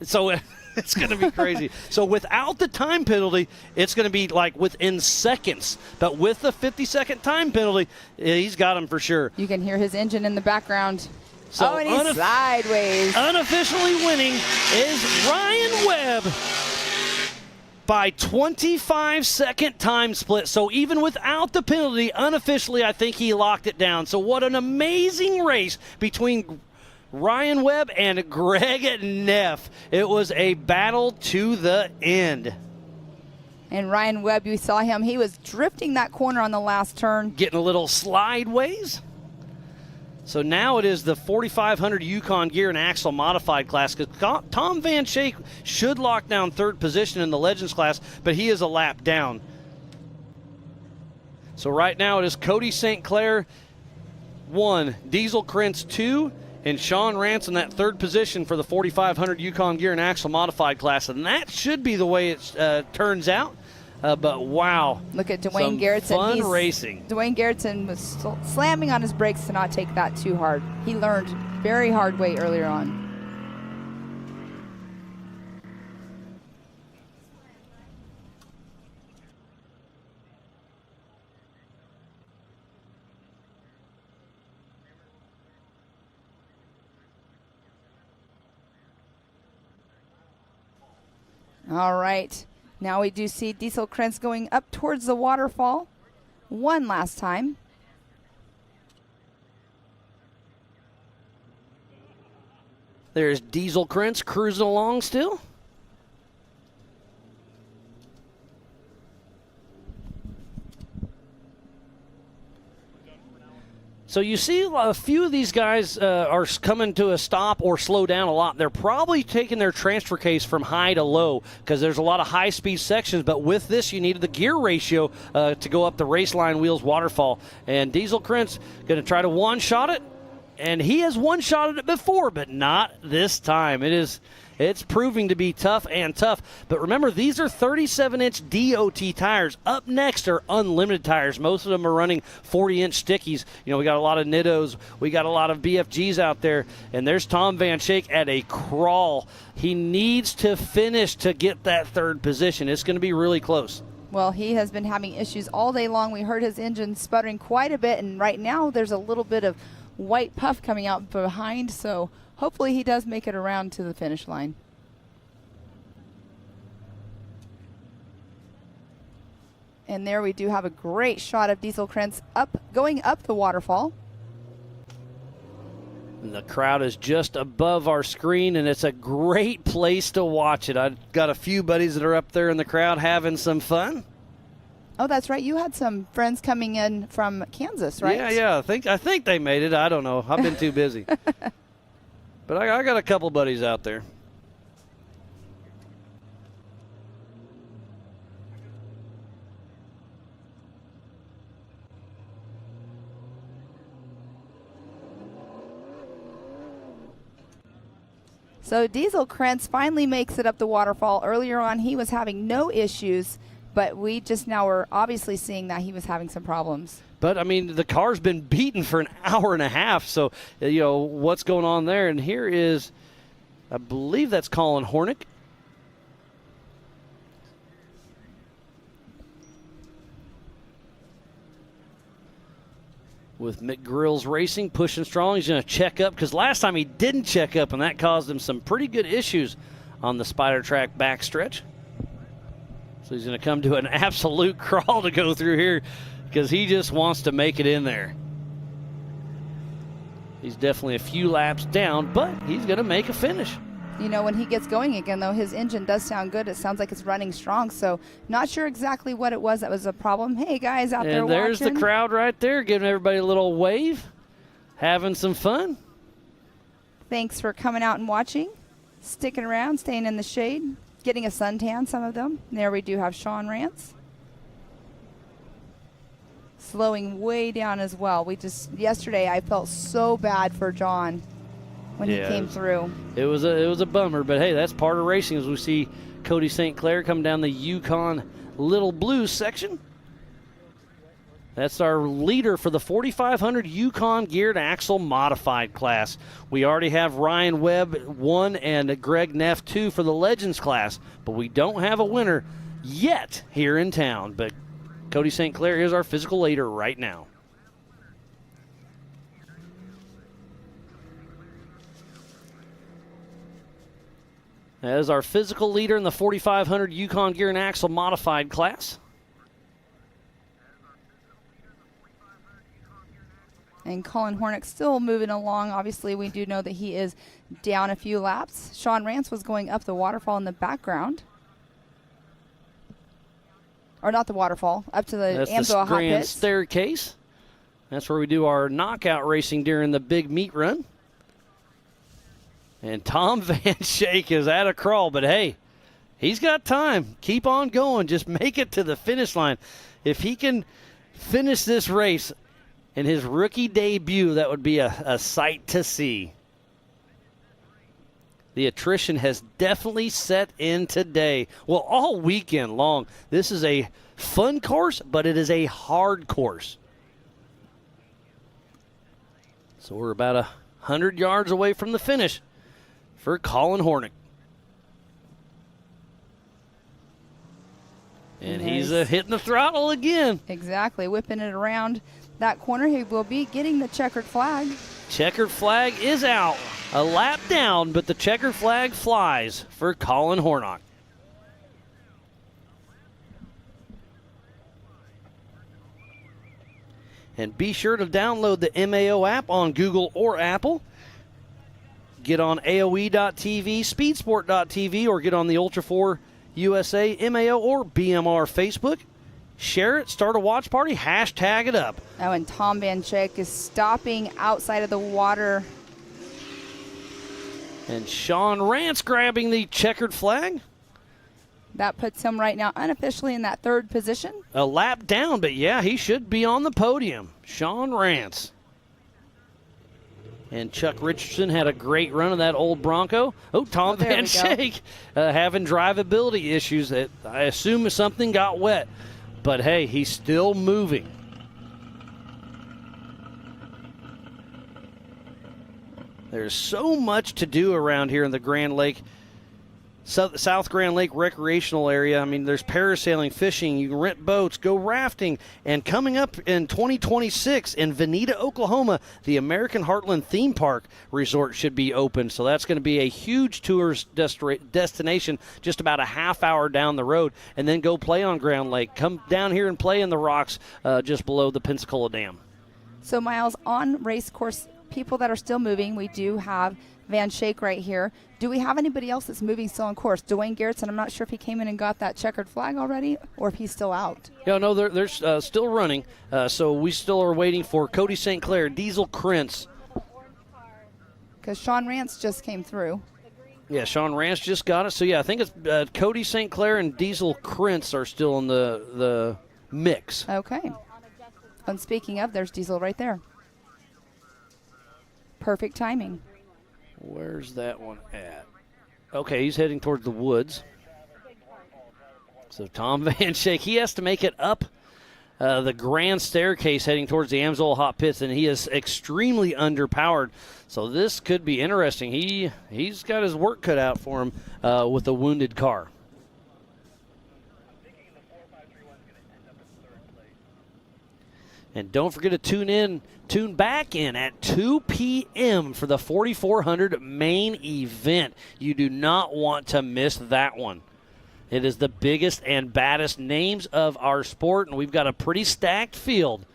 So... It's going to be crazy. So without the time penalty, it's going to be like within seconds. But with the 50-second time penalty, he's got him for sure. You can hear his engine in the background. So and he's sideways. Unofficially winning is Ryan Webb by 25-second time split. So even without the penalty, unofficially, I think he locked it down. So what an amazing race between Ryan Webb and Greg Neff. It was a battle to the end. And Ryan Webb, we saw him. He was drifting that corner on the last turn. Getting a little slideways. So now it is the 4500 Yukon Gear and Axle Modified class. Because Tom Van Schaik should lock down third position in the Legends class, but he is a lap down. So right now it is Cody St. Clair 1, Diesel Krentz 2, and Sean Rance in that third position for the 4,500 Yukon Gear and Axle Modified class. And that should be the way it turns out. But wow. Look at Dwayne some Garrettson. Fun racing. Dwayne Garrettson was slamming on his brakes to not take that too hard. He learned very hard way earlier on. All right. Now we do see Diesel Krentz going up towards the waterfall one last time. There's Diesel Krentz cruising along still. So you see a few of these guys are coming to a stop or slow down a lot. They're probably taking their transfer case from high to low because there's a lot of high-speed sections. But with this, you needed the gear ratio to go up the race line wheels waterfall. And Diesel Krentz going to try to one-shot it. And he has one-shotted it before, but not this time. It's proving to be tough and tough. But remember, these are 37-inch DOT tires. Up next are unlimited tires. Most of them are running 40-inch stickies. You know, we got a lot of Nittos. We got a lot of BFGs out there. And there's Tom Van Schaik at a crawl. He needs to finish to get that third position. It's going to be really close. Well, he has been having issues all day long. We heard his engine sputtering quite a bit, and right now there's a little bit of white puff coming out behind, so hopefully he does make it around to the finish line. And there we do have a great shot of Diesel Krentz going up the waterfall. And the crowd is just above our screen, and it's a great place to watch it. I've got a few buddies that are up there in the crowd having some fun. Oh, that's right. You had some friends coming in from Kansas, right? Yeah. I think they made it. I don't know. I've been too busy. But I got a couple buddies out there. So Diesel Krentz finally makes it up the waterfall. Earlier on, he was having no issues, but we just now are obviously seeing that he was having some problems. But, I mean, the car's been beaten for an hour and a half, so, you know, what's going on there? And here is, I believe that's Colin Hornick. With Mick Grills Racing pushing strong. He's going to check up because last time he didn't check up, and that caused him some pretty good issues on the Spider Track backstretch. So he's going to come to an absolute crawl to go through here because he just wants to make it in there. He's definitely a few laps down, but he's going to make a finish. You know, when he gets going again, though, his engine does sound good. It sounds like it's running strong, so not sure exactly what it was that was a problem. Hey, guys out there watching. And there's the crowd right there giving everybody a little wave, having some fun. Thanks for coming out and watching, sticking around, staying in the shade, getting a suntan, some of them. There we do have Sean Rance. Slowing way down as well. Yesterday I felt so bad for John when he came through. It was a bummer, but hey, that's part of racing as we see Cody St. Clair come down the Yukon Little Blues section. That's our leader for the 4,500 Yukon Geared Axle Modified class. We already have Ryan Webb 1 and Greg Neff 2 for the Legends class, but we don't have a winner yet here in town. But Cody St. Clair is our physical leader right now. As our physical leader in the 4,500 Yukon Gear and Axle Modified class. And Colin Hornick still moving along. Obviously, we do know that he is down a few laps. Sean Rance was going up the waterfall in the background. Or not the waterfall, up to the Amsoil hot grand pits. Staircase. That's where we do our knockout racing during the big meet run. And Tom Van Schaik is at a crawl, but hey, he's got time. Keep on going. Just make it to the finish line. If he can finish this race in his rookie debut, that would be a sight to see. The attrition has definitely set in today. Well, all weekend long. This is a fun course, but it is a hard course. So we're about 100 yards away from the finish for Colin Hornick. And he's hitting the throttle again. Exactly, whipping it around that corner. He will be getting the checkered flag. Checkered flag is out. A lap down, but the checkered flag flies for Colin Hornock. And be sure to download the MAO app on Google or Apple. Get on AOE.TV, Speedsport.tv, or get on the Ultra4 USA, MAO, or BMR Facebook. Share it, start a watch party, hashtag it up. Oh, and Tom Van Schaik is stopping outside of the water. And Sean Rance grabbing the checkered flag. That puts him right now unofficially in that third position. A lap down, but yeah, he should be on the podium. Sean Rance. And Chuck Richardson had a great run of that old Bronco. Oh, Tom Van Schaik having drivability issues. That I assume something got wet. But hey, he's still moving. There's so much to do around here in the Grand Lake, South Grand Lake recreational area. I mean, there's parasailing, fishing, you can rent boats, go rafting, and coming up in 2026 in Veneta, Oklahoma, the American Heartland Theme Park Resort should be open. So that's going to be a huge tourist destination just about a half hour down the road, and then go play on Grand Lake. Come down here and play in the rocks just below the Pensacola Dam. So, Miles, on race course, people that are still moving, we do have Van Schaik right here. Do we have anybody else that's moving still on course? Dwayne Garrettson, I'm not sure if he came in and got that checkered flag already or if he's still out. Yeah, no, they're still running. So we still are waiting for Cody St. Clair, Diesel Krentz. Because Sean Rance just came through. Yeah, Sean Rance just got it. So, yeah, I think it's Cody St. Clair and Diesel Krentz are still in the mix. Okay. And speaking of, there's Diesel right there. Perfect timing. Where's that one at? Okay, he's heading towards the woods. So Tom Van Schaik, he has to make it up the grand staircase heading towards the Amsoil Hot Pits, and he is extremely underpowered. So this could be interesting. He's got his work cut out for him with a wounded car. And don't forget to tune back in at 2 p.m. for the 4400 main event. You do not want to miss that one. It is the biggest and baddest names of our sport, and we've got a pretty stacked field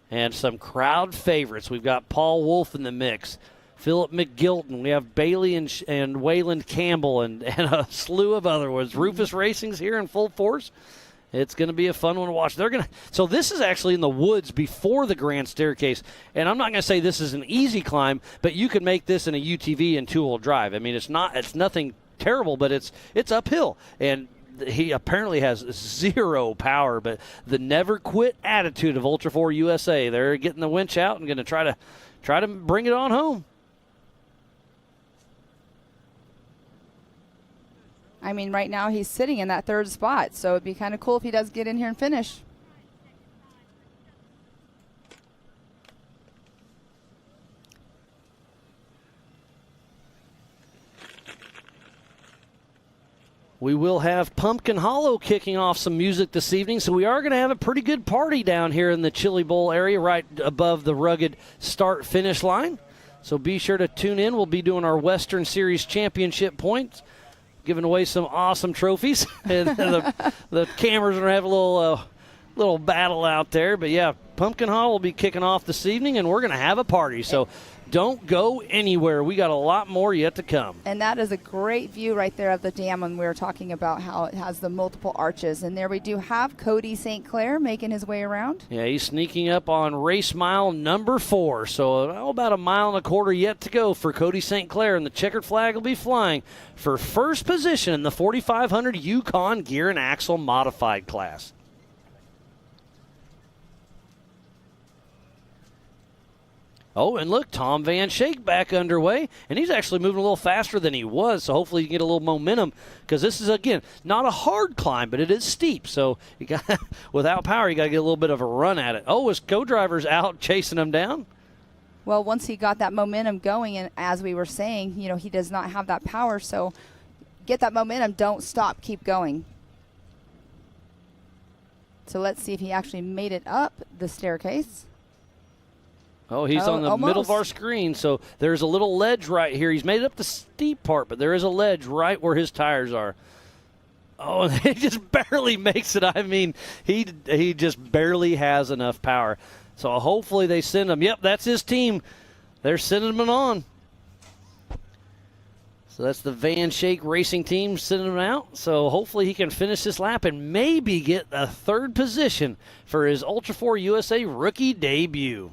and some crowd favorites. We've got Paul Wolf in the mix, Philip McGilton. We have Bailey and Wayland Campbell and a slew of other ones. Rufus Racing's here in full force. It's going to be a fun one to watch. So this is actually in the woods before the grand staircase, and I'm not going to say this is an easy climb, but you can make this in a UTV and two-wheel drive. I mean, it's nothing terrible, but it's uphill, and he apparently has zero power. But the never quit attitude of Ultra4 USA, they're getting the winch out and going to try to bring it on home. I mean, right now he's sitting in that third spot, so it'd be kind of cool if he does get in here and finish. We will have Pumpkin Hollow kicking off some music this evening, so we are going to have a pretty good party down here in the Chili Bowl area right above the rugged start-finish line. So be sure to tune in. We'll be doing our Western Series Championship points, giving away some awesome trophies. And the cameras are going to have a little battle out there. But, yeah, Pumpkin Hollow will be kicking off this evening, and we're going to have a party. So don't go anywhere. We got a lot more yet to come. And that is a great view right there of the dam when we were talking about how it has the multiple arches. And there we do have Cody St. Clair making his way around. Yeah, he's sneaking up on race mile number 4. So about a mile and a quarter yet to go for Cody St. Clair. And the checkered flag will be flying for first position in the 4500 Yukon Gear and Axle Modified class. Oh, and look, Tom Van Shake back underway, and he's actually moving a little faster than he was, so hopefully you can get a little momentum, because this is, again, not a hard climb, but it is steep, so you got without power, you got to get a little bit of a run at it. Oh, his co-driver's out chasing him down? Well, once he got that momentum going, and as we were saying, you know, he does not have that power, so get that momentum, don't stop, keep going. So let's see if he actually made it up the staircase. Oh, he's on the almost. middle of our screen, so there's a little ledge right here. He's made it up the steep part, but there is a ledge right where his tires are. Oh, and he just barely makes it. I mean, he just barely has enough power. So hopefully they send him. Yep, that's his team. They're sending him on. So that's the Van Shake Racing team sending him out. So hopefully he can finish this lap and maybe get a third position for his Ultra4 USA rookie debut.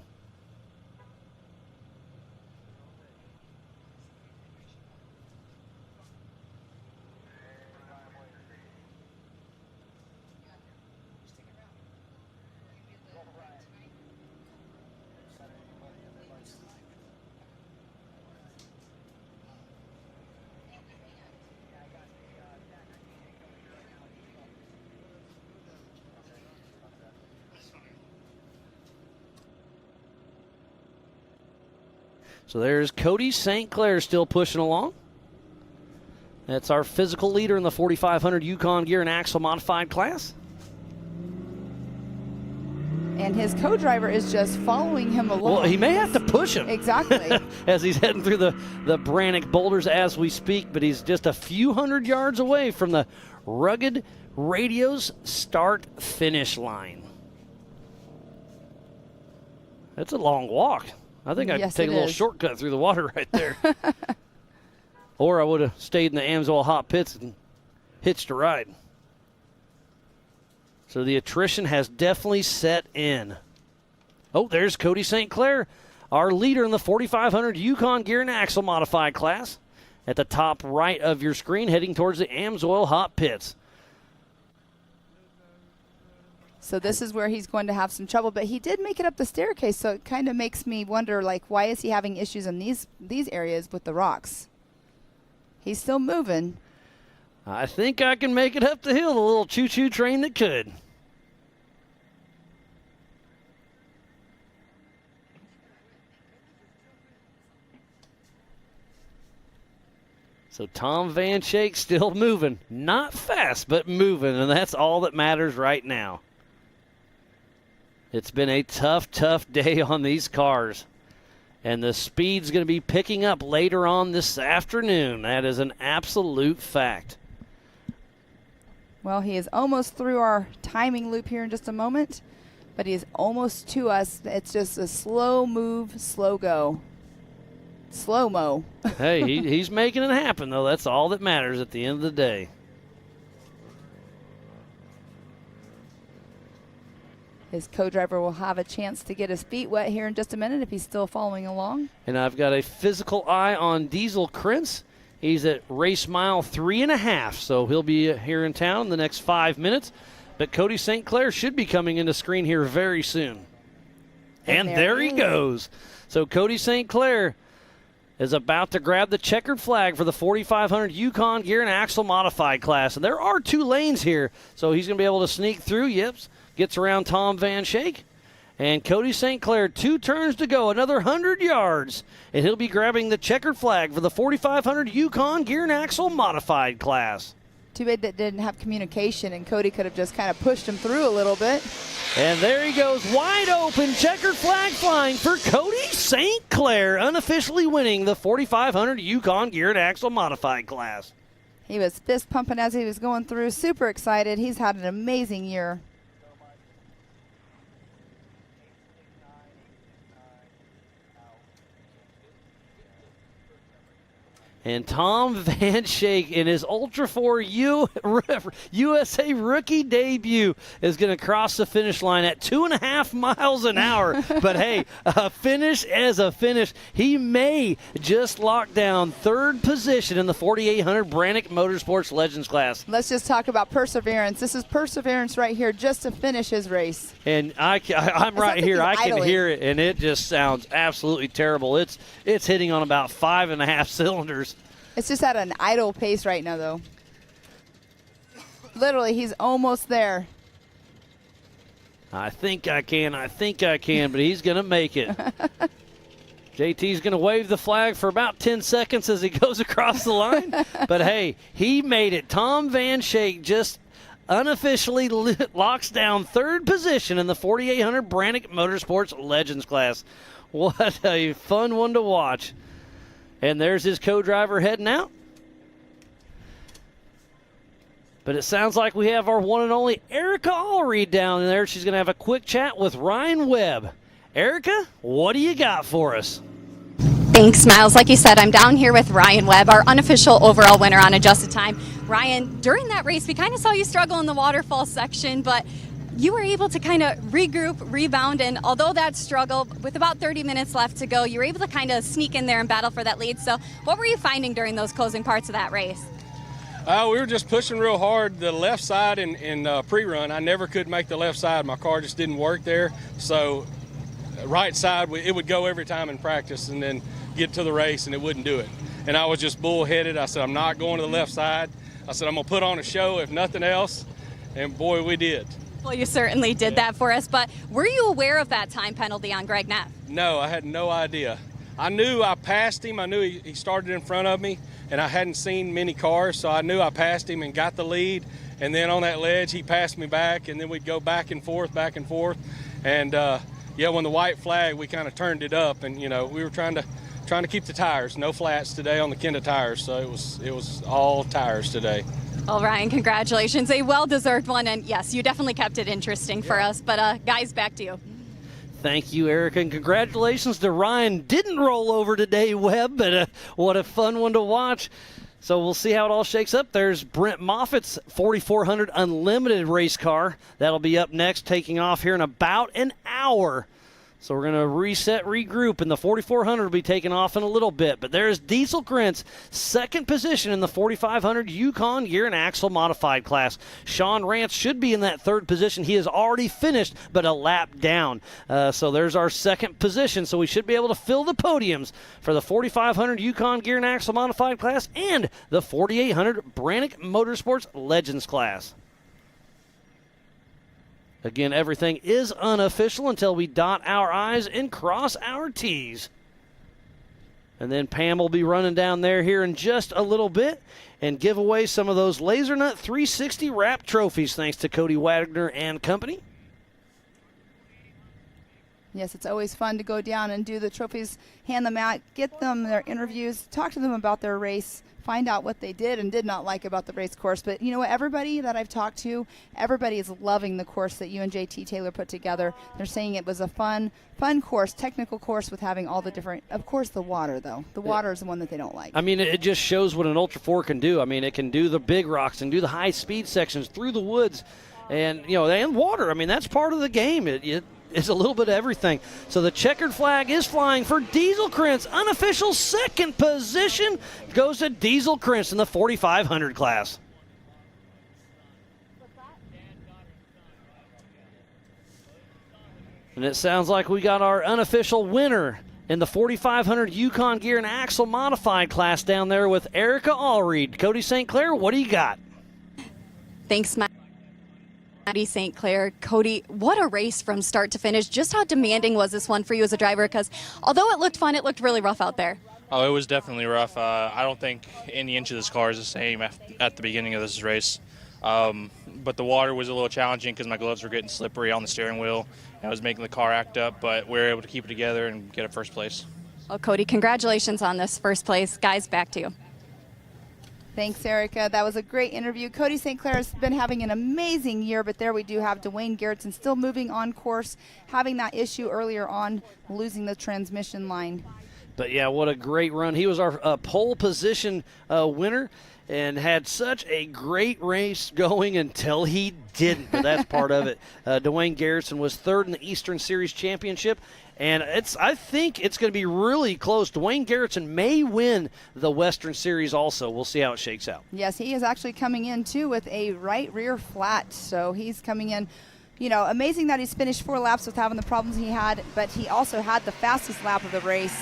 So there's Cody St. Clair still pushing along. That's our physical leader in the 4500 Yukon gear and axle modified class. And his co-driver is just following him along. Well, he may have to push him. Exactly. As he's heading through the Brannock boulders as we speak, but he's just a few hundred yards away from the Rugged Radios start-finish line. That's a long walk. I think I'd take a little shortcut through the water right there. Or I would have stayed in the Amsoil hot pits and hitched a ride. So the attrition has definitely set in. Oh, there's Cody St. Clair, our leader in the 4500 Yukon gear and axle modified class. At the top right of your screen, heading towards the Amsoil hot pits. So this is where he's going to have some trouble, but he did make it up the staircase, so it kind of makes me wonder, like, why is he having issues in these areas with the rocks? He's still moving. I think I can make it up the hill, the little choo-choo train that could. So Tom Van Shake still moving. Not fast, but moving, and that's all that matters right now. It's been a tough, tough day on these cars. And the speed's going to be picking up later on this afternoon. That is an absolute fact. Well, he is almost through our timing loop here in just a moment, but he is almost to us. It's just a slow move, slow go. Slow-mo. Hey, he's making it happen, though. That's all that matters at the end of the day. His co-driver will have a chance to get his feet wet here in just a minute if he's still following along. And I've got a physical eye on Diesel Krentz. He's at race mile 3.5, so he'll be here in town in the next 5 minutes. But Cody St. Clair should be coming into screen here very soon. And there he goes. So Cody St. Clair is about to grab the checkered flag for the 4500 Yukon gear and axle modified class. And there are 2 lanes here, so he's going to be able to sneak through. Yips. Gets around Tom Van Shake. And Cody St. Clair, 2 turns to go, another 100 yards. And he'll be grabbing the checkered flag for the 4500 Yukon gear and axle modified class. Too bad that didn't have communication, and Cody could have just kind of pushed him through a little bit. And there he goes, wide open, checkered flag flying for Cody St. Clair, unofficially winning the 4500 Yukon gear and axle modified class. He was fist pumping as he was going through, super excited. He's had an amazing year. And Tom Van Schaik in his Ultra4 USA rookie debut is going to cross the finish line at 2.5 miles an hour. But, hey, a finish as a finish. He may just lock down third position in the 4,800 Brannick Motorsports Legends class. Let's just talk about perseverance. This is perseverance right here just to finish his race. And I'm right here. I can hear it, and it just sounds absolutely terrible. It's hitting on about 5.5 cylinders. It's just at an idle pace right now, though. Literally, he's almost there. I think I can, but he's going to make it. JT's going to wave the flag for about 10 seconds as he goes across the line. But, hey, he made it. Tom Van Schaik just unofficially locks down third position in the 4,800 Brannick Motorsports Legends class. What a fun one to watch. And there's his co-driver heading out. But it sounds like we have our one and only Erica Allreed down there. She's going to have a quick chat with Ryan Webb. Erica, what do you got for us? Thanks, Miles. Like you said, I'm down here with Ryan Webb, our unofficial overall winner on adjusted time. Ryan, during that race, we kind of saw you struggle in the waterfall section, but you were able to kind of regroup, rebound, and although that struggle, with about 30 minutes left to go, you were able to kind of sneak in there and battle for that lead. So what were you finding during those closing parts of that race? We were just pushing real hard the left side in pre-run. I never could make the left side. My car just didn't work there. So right side, it would go every time in practice, and then get to the race, and it wouldn't do it. And I was just bullheaded. I said, I'm not going to the left side. I said, I'm going to put on a show, if nothing else. And, boy, we did. Well, you certainly did that for us, but were you aware of that time penalty on Greg Neff? No, I had no idea. I knew I passed him. I knew he started in front of me, and I hadn't seen many cars, so I knew I passed him and got the lead. And then on that ledge, he passed me back, and then we'd go back and forth. And, yeah, when the white flag, we kind of turned it up, and, you know, we were trying to keep the tires. No flats today on the Kenda tires, so it was all tires today. Well, Ryan, congratulations. A well-deserved one, and yes, you definitely kept it interesting for us. But, guys, back to you. Thank you, Erica, and congratulations to Ryan. Didn't roll over today, Webb, but what a fun one to watch. So we'll see how it all shakes up. There's Brent Moffitt's 4,400 Unlimited race car. That'll be up next, taking off here in about an hour. So we're going to reset, regroup, and the 4,400 will be taking off in a little bit. But there's Diesel Krentz, second position in the 4,500 Yukon Gear and Axle Modified class. Sean Rance should be in that third position. He has already finished, but a lap down. So there's our second position. So we should be able to fill the podiums for the 4,500 Yukon Gear and Axle Modified class and the 4,800 Brannick Motorsports Legends class. Again, everything is unofficial until we dot our I's and cross our T's. And then Pam will be running down there here in just a little bit and give away some of those Laser Nut 360 wrap trophies thanks to Cody Wagner and company. Yes, it's always fun to go down and do the trophies, hand them out, get them their interviews, talk to them about their race, find out what they did and did not like about the race course. But you know what? Everybody that I've talked to, everybody is loving the course that you and JT Taylor put together. They're saying it was a fun course, technical course with having all the different, of course, the water, though. The water is the one that they don't like. I mean, it just shows what an Ultra4 can do. I mean, it can do the big rocks and do the high-speed sections through the woods and, you know, and water. I mean, that's part of the game. It's a little bit of everything. So the checkered flag is flying for Diesel Krentz. Unofficial second position goes to Diesel Krentz in the 4,500 class. And it sounds like we got our unofficial winner in the 4,500 Yukon Gear and Axle Modified class down there with Erica Allreed. Cody St. Clair, what do you got? Thanks, Matt. St. Clair. Cody, what a race from start to finish. Just how demanding was this one for you as a driver? Because although it looked fun, it looked really rough out there. Oh, it was definitely rough. I don't think any inch of this car is the same at the beginning of this race. But the water was a little challenging because my gloves were getting slippery on the steering wheel. And I was making the car act up, but we were able to keep it together and get a first place. Well, Cody, congratulations on this first place. Guys, back to you. Thanks, Erica. That was a great interview. Cody St. Clair has been having an amazing year, but there we do have Dwayne Garrettson still moving on course, having that issue earlier on, losing the transmission line. But, yeah, what a great run. He was our pole position winner and had such a great race going until he didn't. But that's part of it. Dwayne Garrison was third in the Eastern Series Championship. And I think it's going to be really close. Dwayne Garrison may win the Western Series also. We'll see how it shakes out. Yes, he is actually coming in, too, with a right rear flat. So he's coming in, you know, amazing that he's finished 4 laps with having the problems he had, but he also had the fastest lap of the race.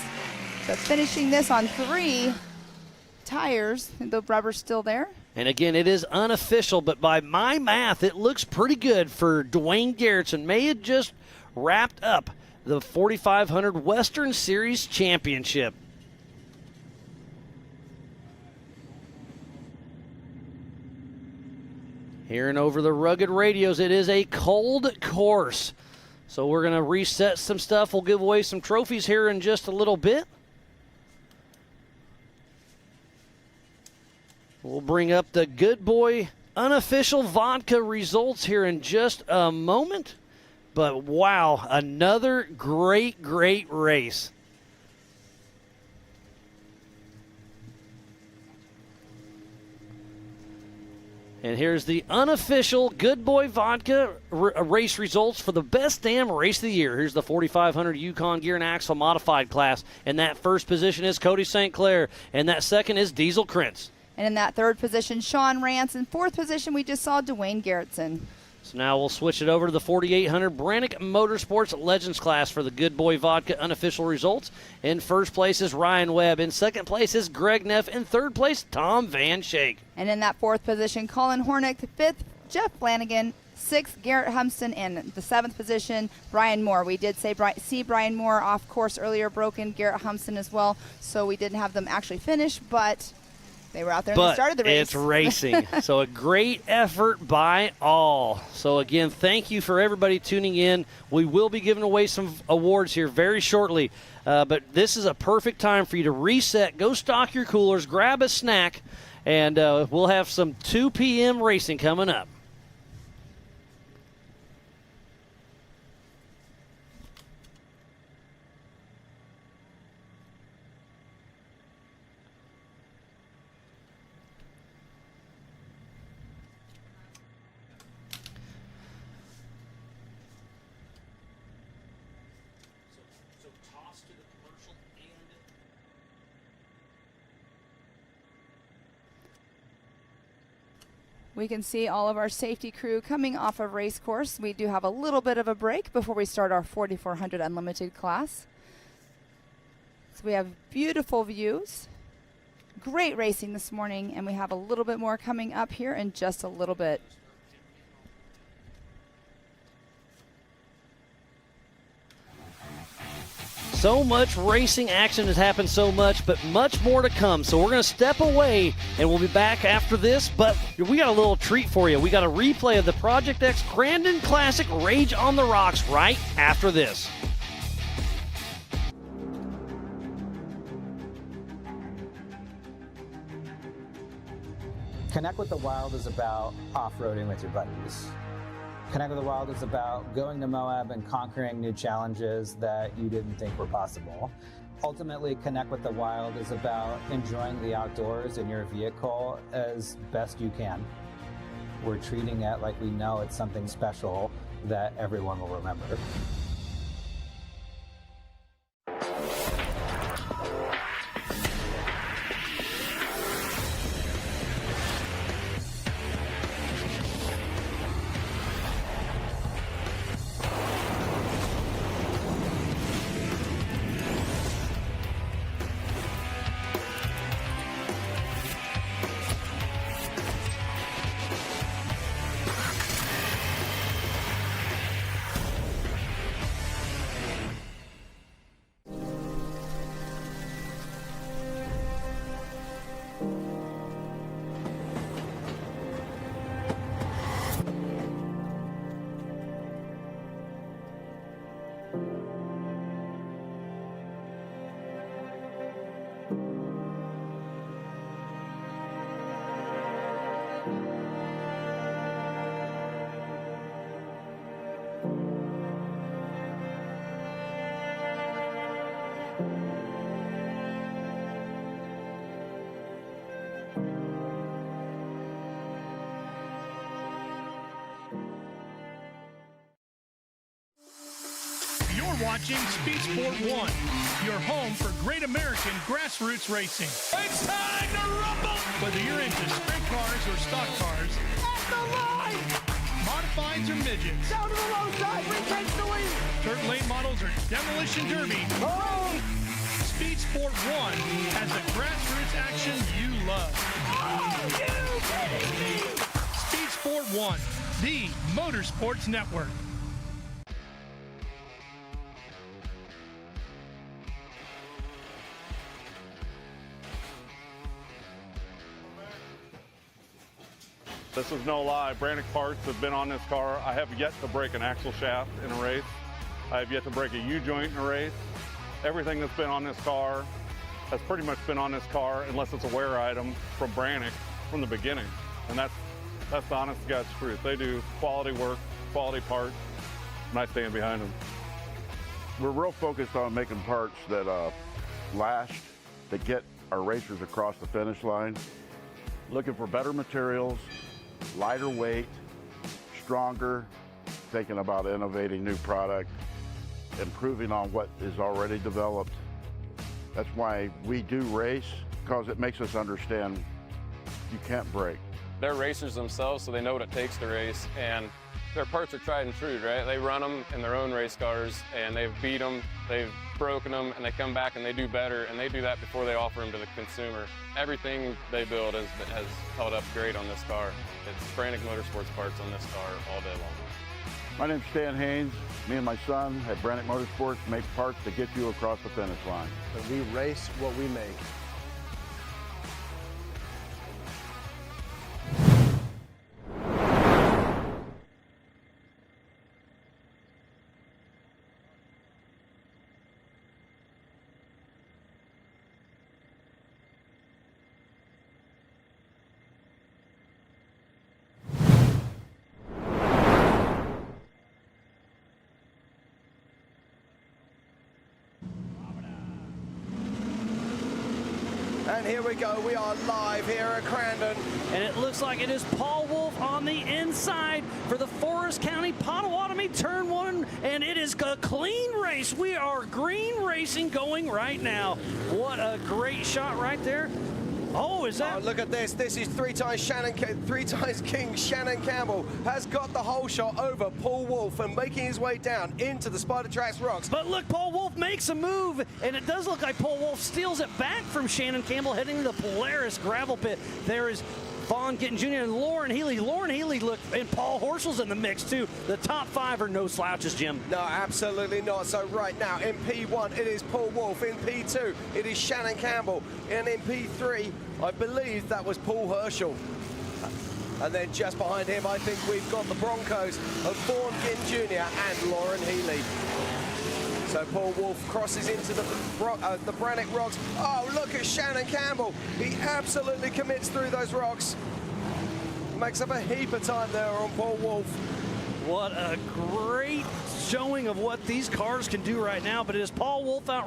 So finishing this on 3 tires, the rubber's still there. And again, it is unofficial, but by my math, it looks pretty good for Dwayne Garrison. May have just wrapped up the 4,500 Western Series Championship. Hearing over the rugged radios, it is a cold course. So we're going to reset some stuff. We'll give away some trophies here in just a little bit. We'll bring up the Good Boy unofficial vodka results here in just a moment. But, wow, another great race. And here's the unofficial Good Boy Vodka race results for the best damn race of the year. Here's the 4,500 Yukon Gear and Axle Modified class. And that first position is Cody St. Clair. And that second is Diesel Krentz. And in that 3rd position, Sean Rance. In 4th position, we just saw Dwayne Garrison. So now we'll switch it over to the 4,800 Brannick Motorsports Legends class for the Good Boy Vodka unofficial results. In first place is Ryan Webb. In second place is Greg Neff. In third place, Tom Van Shake. And in that 4th position, Colin Hornick. 5th, Jeff Flanagan. 6th, Garrett Humston. And the 7th position, Brian Moore. We did see Brian Moore off course earlier, broken. Garrett Humston as well. So we didn't have them actually finish, but they were out there and they started the race. It's racing. So a great effort by all. So, again, thank you for everybody tuning in. We will be giving away some awards here very shortly. But this is a perfect time for you to reset, go stock your coolers, grab a snack, and we'll have some 2 p.m. racing coming up. We can see all of our safety crew coming off a race course. We do have a little bit of a break before we start our 4,400 Unlimited class. So we have beautiful views, great racing this morning, and we have a little bit more coming up here in just a little bit. So much racing action has happened so much, but much more to come. So we're going to step away, and we'll be back after this. But we got a little treat for you. We got a replay of the Project X Crandon Classic Rage on the Rocks right after this. Connect with the Wild is about off-roading with your buddies. Connect with the Wild is about going to Moab and conquering new challenges that you didn't think were possible. Ultimately, Connect with the Wild is about enjoying the outdoors in your vehicle as best you can. We're treating it like we know it's something special that everyone will remember. You're watching Speed Sport 1, your home for great American grassroots racing. It's time to rumble! Whether you're into sprint cars or stock cars, at the line! Modifieds or midgets, down to the low side, retakes the lead! Dirt lane models or demolition derby. Oh! Speed Sport 1 has the grassroots action you love. Are you kidding me? Speed Sport 1, the Motorsports Network. This is no lie. Brannick parts have been on this car. I have yet to break an axle shaft in a race. I have yet to break a U-joint in a race. Everything that's been on this car has pretty much been on this car, unless it's a wear item from Brannick from the beginning. And that's the honest to God's truth. They do quality work, quality parts, and I stand behind them. We're real focused on making parts that last, that get our racers across the finish line. Looking for better materials, lighter weight, stronger, thinking about innovating new product, improving on what is already developed. That's why we do race, because it makes us understand you can't break. They're racers themselves, so they know what it takes to race, and their parts are tried and true, right? They run them in their own race cars, and they've beat them, they've broken them, and they come back and they do better, and they do that before they offer them to the consumer. Everything they build has held up great on this car. It's Brannick Motorsports parts on this car all day long. My name's Stan Haynes. Me and my son at Brannick Motorsports make parts to get you across the finish line. We race what we make. And here we go, we are live here at Crandon. And it looks like it is Paul Wolf on the inside for the Forest County Potawatomi Turn 1, and it is a clean race. We are green racing going right now. What a great shot right there. Oh, is that? Oh, look at this. This is three times King Shannon Campbell has got the whole shot over Paul Wolf and making his way down into the Spider Tracks rocks. But look, Paul Wolf makes a move, and it does look like Paul Wolf steals it back from Shannon Campbell heading to the Polaris gravel pit. There is Vaughn Gittin Jr. and Lauren Healy. Lauren Healy, look, and Paul Horschel's in the mix too. The top five are no slouches, Jim. No, absolutely not. So right now in P1 it is Paul Wolf. In P2 it is Shannon Campbell. And in P3 I believe that was Paul Herschel. And then just behind him I think we've got the Broncos of Vaughn Gittin Jr. and Lauren Healy. So Paul Wolf crosses into the Brannick rocks. Oh, look at Shannon Campbell. He absolutely commits through those rocks. Makes up a heap of time there on Paul Wolf. What a great showing of what these cars can do right now. But it is Paul Wolf out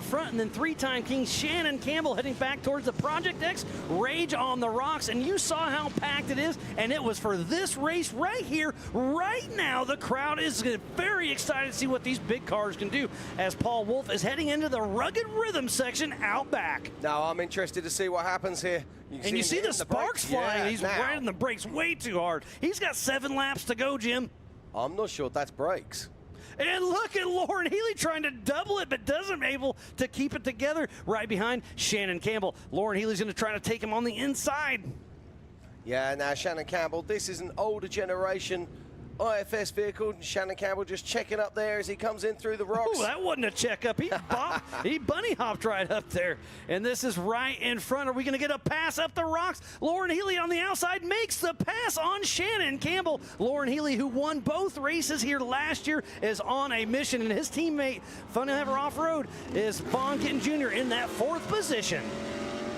front, and then three-time king Shannon Campbell heading back towards the Project X Rage on the rocks. And you saw how packed it is, and it was for this race right here, right now. The crowd is very excited to see what these big cars can do as Paul Wolf is heading into the rugged rhythm section out back. Now I'm interested to see what happens here. You see the sparks flying. Yeah, he's now. riding the brakes way too hard. He's got 7 laps to go, Jim. I'm not sure that's brakes. And look at Lauren Healy trying to double it, but doesn't able to keep it together right behind Shannon Campbell. Lauren Healy's going to try to take him on the inside. Yeah, now Shannon Campbell, this is an older generation IFS vehicle. Shannon Campbell just checking up there as he comes in through the rocks. Oh, that wasn't a checkup. He bunny hopped right up there. And this is right in front. Are we going to get a pass up the rocks? Lauren Healy on the outside makes the pass on Shannon Campbell. Lauren Healy, who won both races here last year, is on a mission. And his teammate, Fun Ever Off-Road, is Vaughn Gittin Jr. in that 4th position.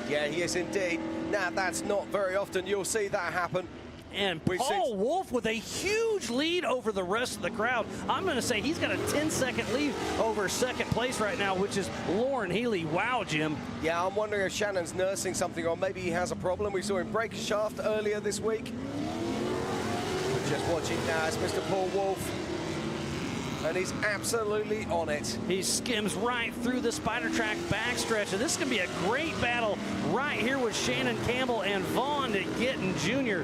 Yeah, he is indeed. Now, that's not very often you'll see that happen. And Paul Wolf with a huge lead over the rest of the crowd. I'm going to say he's got a 10-second lead over second place right now, which is Lauren Healy. Wow, Jim. Yeah, I'm wondering if Shannon's nursing something or maybe he has a problem. We saw him break a shaft earlier this week. We're just watching now as Mr. Paul Wolf and he's absolutely on it. He skims right through the Spider Track backstretch, and this is going to be a great battle right here with Shannon Campbell and Vaughn Gittin Jr.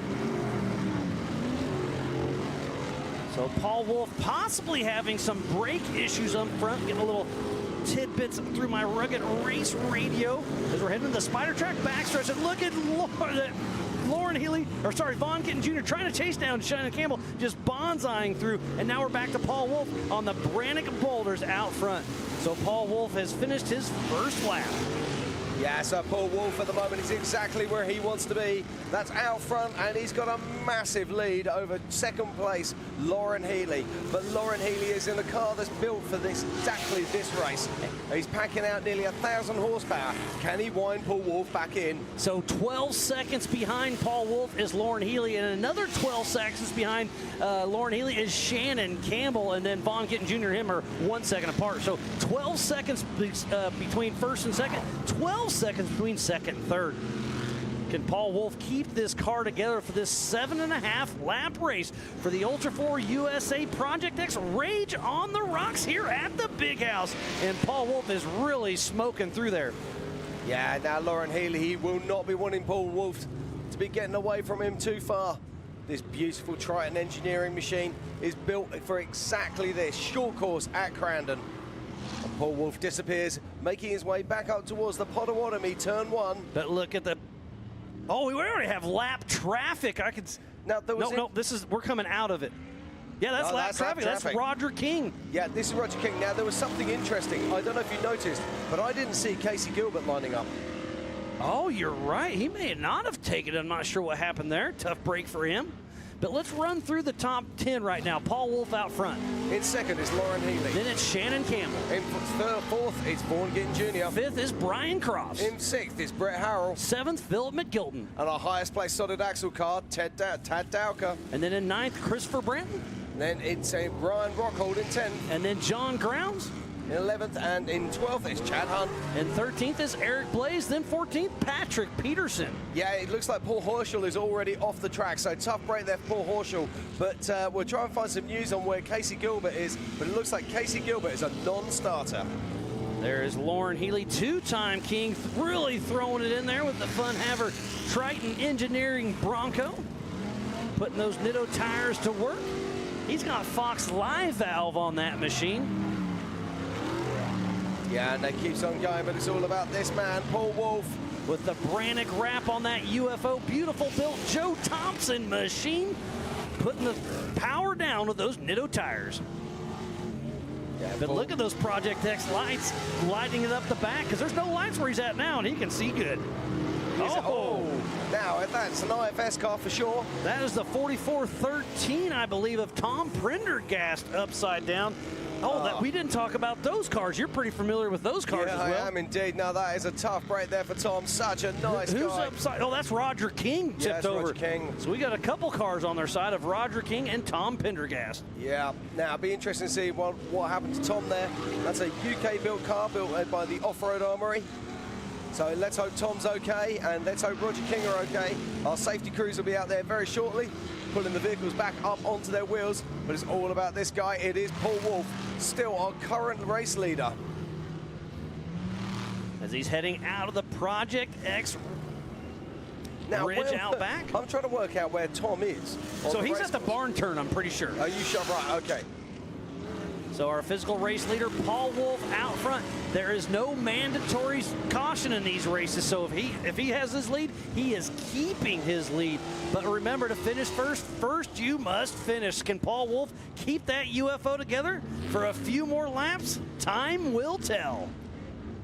So Paul Wolf possibly having some brake issues up front, getting a little tidbits through my rugged race radio as we're heading to the Spider Track backstretch. And look at Vaughn Gittin Jr. trying to chase down Shannon Campbell, just bonsaiing through. And now we're back to Paul Wolf on the Brannick boulders out front. So Paul Wolf has finished his first lap. Yeah, so Paul Wolf at the moment is exactly where he wants to be. That's out front, and he's got a massive lead over second place, Lauren Healy. But Lauren Healy is in a car that's built for exactly this race. He's packing out nearly 1,000 horsepower. Can he wind Paul Wolf back in? So 12 seconds behind Paul Wolf is Lauren Healy, and another 12 seconds behind Lauren Healy is Shannon Campbell, and then Vaughn Gittin Jr. and him are 1 second apart. So 12 seconds between first and second, 12 seconds between second and third. Can Paul Wolf keep this car together for this 7.5 lap race for the Ultra4 USA Project X Rage on the Rocks here at the Big House? And Paul Wolf is really smoking through there. Yeah, now Lauren Healy, he will not be wanting Paul Wolf to be getting away from him too far. This beautiful Triton engineering machine is built for exactly this, short course at Crandon. And Paul Wolf disappears, making his way back up towards the Potawatomi, turn 1. But look at the... Oh, we already have lap traffic. I could... No, we're coming out of it. Yeah, that's lap traffic. That's Roger King. Yeah, this is Roger King. Now, there was something interesting. I don't know if you noticed, but I didn't see Casey Gilbert lining up. Oh, you're right. He may not have taken it. I'm not sure what happened there. Tough break for him. But let's run through the top 10 right now. Paul Wolf out front. In second is Lauren Healy. Then it's Shannon Campbell. In fourth, it's Vaughn Gittin Jr. Fifth is Brian Crofts. In sixth is Brett Harrell. Seventh, Philip McGilton. And our highest placed solid axle car, Tad Dowker. And then in ninth, Christopher Branton. Then it's Brian Rockhold in 10th. And then John Grounds. In 11th, and in 12th is Chad Hunt. And 13th is Eric Blaze. Then 14th, Patrick Peterson. Yeah, it looks like Paul Horschel is already off the track, so tough break there for Paul Horschel. But we'll try and find some news on where Casey Gilbert is, but it looks like Casey Gilbert is a non-starter. There is Lauren Healy, two-time king, really throwing it in there with the Fun Haver Triton Engineering Bronco. Putting those Nitto tires to work. He's got Fox Live Valve on that machine. Yeah, and it keeps on going, but it's all about this man, Paul Wolf. With the Brannick wrap on that UFO, beautiful built Joe Thompson machine. Putting the power down with those Nitto tires. Yeah, but look at those Project X lights lighting it up the back, because there's no lights where he's at now, and he can see good. Now that's an IFS car for sure. That is the 4413, I believe, of Tom Prendergast upside down. We didn't talk about those cars. You're pretty familiar with those cars as well. I am indeed. Now that is a tough break there for Tom. Such a nice guy. Who's upside? Oh, that's Roger King tipped over. Roger King. So we got a couple cars on their side of Roger King and Tom Prendergast. Yeah. Now it'll be interesting to see what happened to Tom there. That's a UK-built car built by the Off-Road Armory. So let's hope Tom's okay, and let's hope Roger King are okay. Our safety crews will be out there very shortly, pulling the vehicles back up onto their wheels. But it's all about this guy. It is Paul Wolf, still our current race leader. As he's heading out of the Project X Ridge out back. I'm trying to work out where Tom is. So he's at the barn turn, I'm pretty sure. Are you sure? Right, okay. So our physical race leader, Paul Wolf, out front. There is no mandatory caution in these races, so if he has his lead, he is keeping his lead. But remember, to finish first you must finish. Can Paul Wolf keep that UFO together for a few more laps? Time will tell.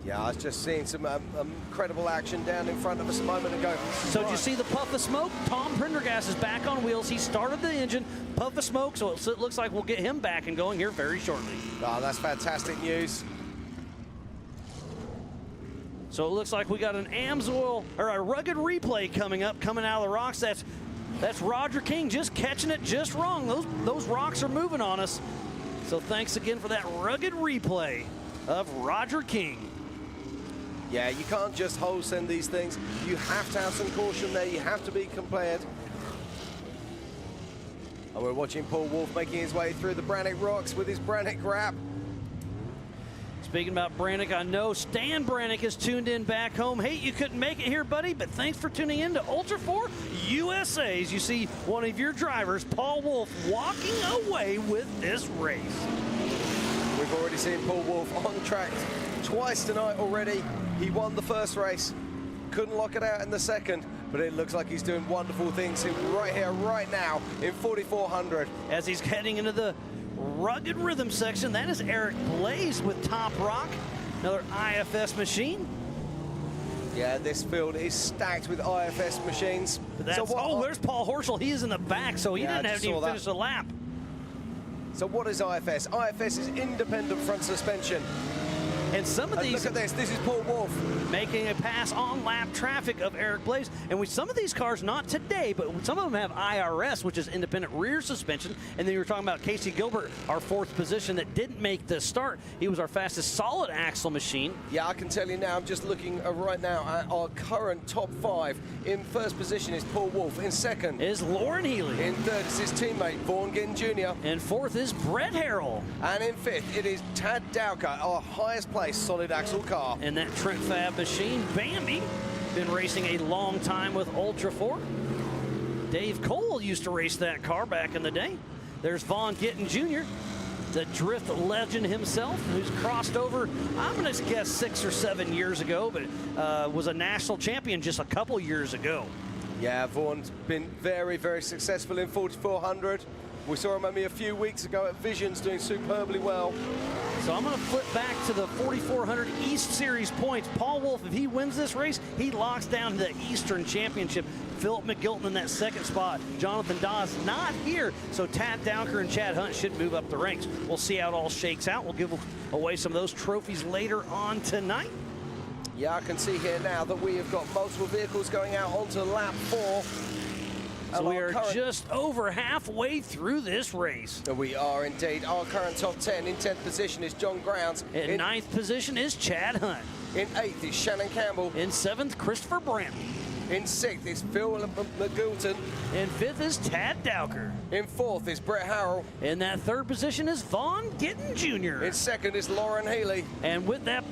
Yeah, I was just seeing some incredible action down in front of us a moment ago. So did you see the puff of smoke? Tom Prendergast is back on wheels. He started the engine, puff of smoke, so it looks like we'll get him back and going here very shortly. Oh, that's fantastic news. So it looks like we got an AMSOIL, or a rugged replay coming up, coming out of the rocks. That's Roger King just catching it just wrong. Those rocks are moving on us. So thanks again for that rugged replay of Roger King. Yeah, you can't just whole send these things. You have to have some caution there. You have to be compared. And we're watching Paul Wolf making his way through the Brannick rocks with his Brannick wrap. Speaking about Brannick, I know Stan Brannick is tuned in back home. Hey, you couldn't make it here, buddy, but thanks for tuning in to Ultra4 USA as you see one of your drivers, Paul Wolf, walking away with this race. We've already seen Paul Wolf on track twice tonight already. He won the first race, couldn't lock it out in the second, but it looks like he's doing wonderful things right here, right now in 4,400. As he's heading into the rugged rhythm section, that is Eric Blaze with Top Rock, another IFS machine. Yeah, this field is stacked with IFS machines. There's Paul Horschel. He is in the back, so he didn't have to even finish the lap. So what is IFS? IFS is independent front suspension. And some of these... Look at this is Paul Wolf. Making a pass on lap traffic of Eric Blaze. And some of these cars, not today, but some of them have IRS, which is independent rear suspension. And then you were talking about Casey Gilbert, our fourth position that didn't make the start. He was our fastest solid axle machine. Yeah, I can tell you now, I'm just looking right now at our current top 5. In first position is Paul Wolf. In second is Lauren Healy. In third is his teammate, Vaughn Gittin Jr. And fourth is Brett Harrell. And in fifth, it is Tad Dowker, our highest placed solid axle car. And that Trent Fab machine, Bambi, been racing a long time with Ultra4. Dave Cole used to race that car back in the day. There's Vaughn Gittin Jr., the drift legend himself, who's crossed over, I'm going to guess 6 or 7 years ago, but was a national champion just a couple years ago. Yeah, Vaughn's been very, very successful in 4,400. We saw him only a few weeks ago at Visions doing superbly well. So I'm going to flip back to the 4,400 East Series points. Paul Wolf, if he wins this race, he locks down the Eastern Championship. Philip McGilton in that second spot. Jonathan Dawes not here, so Tad Dowker and Chad Hunt should move up the ranks. We'll see how it all shakes out. We'll give away some of those trophies later on tonight. Yeah, I can see here now that we have got multiple vehicles going out onto lap 4. So we are just over halfway through this race. We are indeed. Our current top 10 in 10th position is John Grounds. In 9th position is Chad Hunt. In 8th is Shannon Campbell. In 7th, Christopher Brandt. In 6th is Phil McGilton. In 5th is Tad Dowker. In 4th is Brett Harrell. In that 3rd position is Vaughn Gittin Jr. In 2nd is Lauren Healy. And with that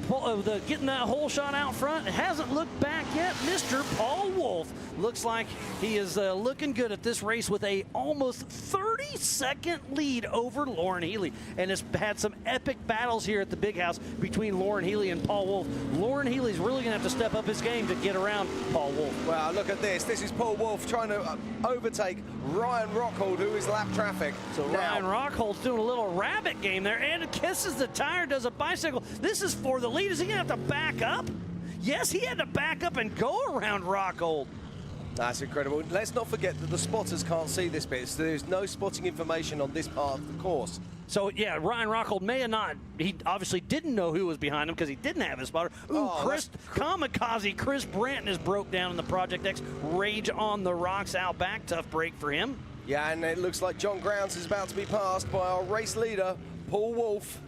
getting that hole shot out front, it hasn't looked back yet. Mr. Paul Wolf looks like he is looking good at this race with a almost 30-second lead over Lauren Healy, and has had some epic battles here at the Big House between Lauren Healy and Paul Wolf. Lauren Healy's really going to have to step up his game to get around Paul Wolf. Well, look at this. This is Paul Wolf trying to overtake Ryan Rockhold, who is lap traffic. So now, Ryan Rockhold's doing a little rabbit game there, and it kisses the tire, does a bicycle. This is for the lead. Is he going to have to back up? Yes, he had to back up and go around Rockhold. That's incredible. Let's not forget that the spotters can't see this bit, so there's no spotting information on this part of the course. So, yeah, Ryan Rockhold may have not, he obviously didn't know who was behind him because he didn't have his spotter. Ooh, Kamikaze Chris Branton is broke down in the Project X Rage on the Rocks out back. Tough break for him. Yeah, and it looks like John Grounds is about to be passed by our race leader, Paul Wolf.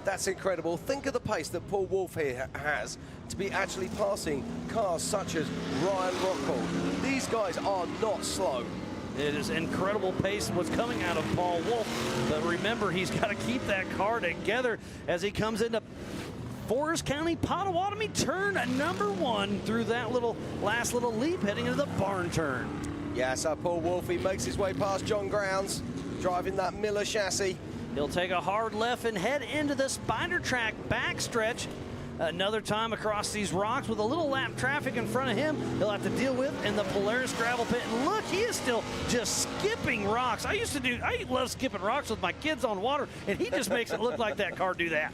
That's incredible. Think of the pace that Paul Wolf here has to be actually passing cars such as Ryan Rockhold. These guys are not slow. It is incredible pace what's coming out of Paul Wolf. But remember, he's got to keep that car together as he comes into Forest County, Pottawatomie, turn number 1 through that last little leap heading into the barn turn. Yeah, so Paul Wolf, he makes his way past John Grounds, driving that Miller chassis. He'll take a hard left and head into the Spider Track backstretch. Another time across these rocks with a little lap traffic in front of him he'll have to deal with in the Polaris gravel pit. And look, he is still just skipping rocks. I love skipping rocks with my kids on water, and he just makes it look like that car do that.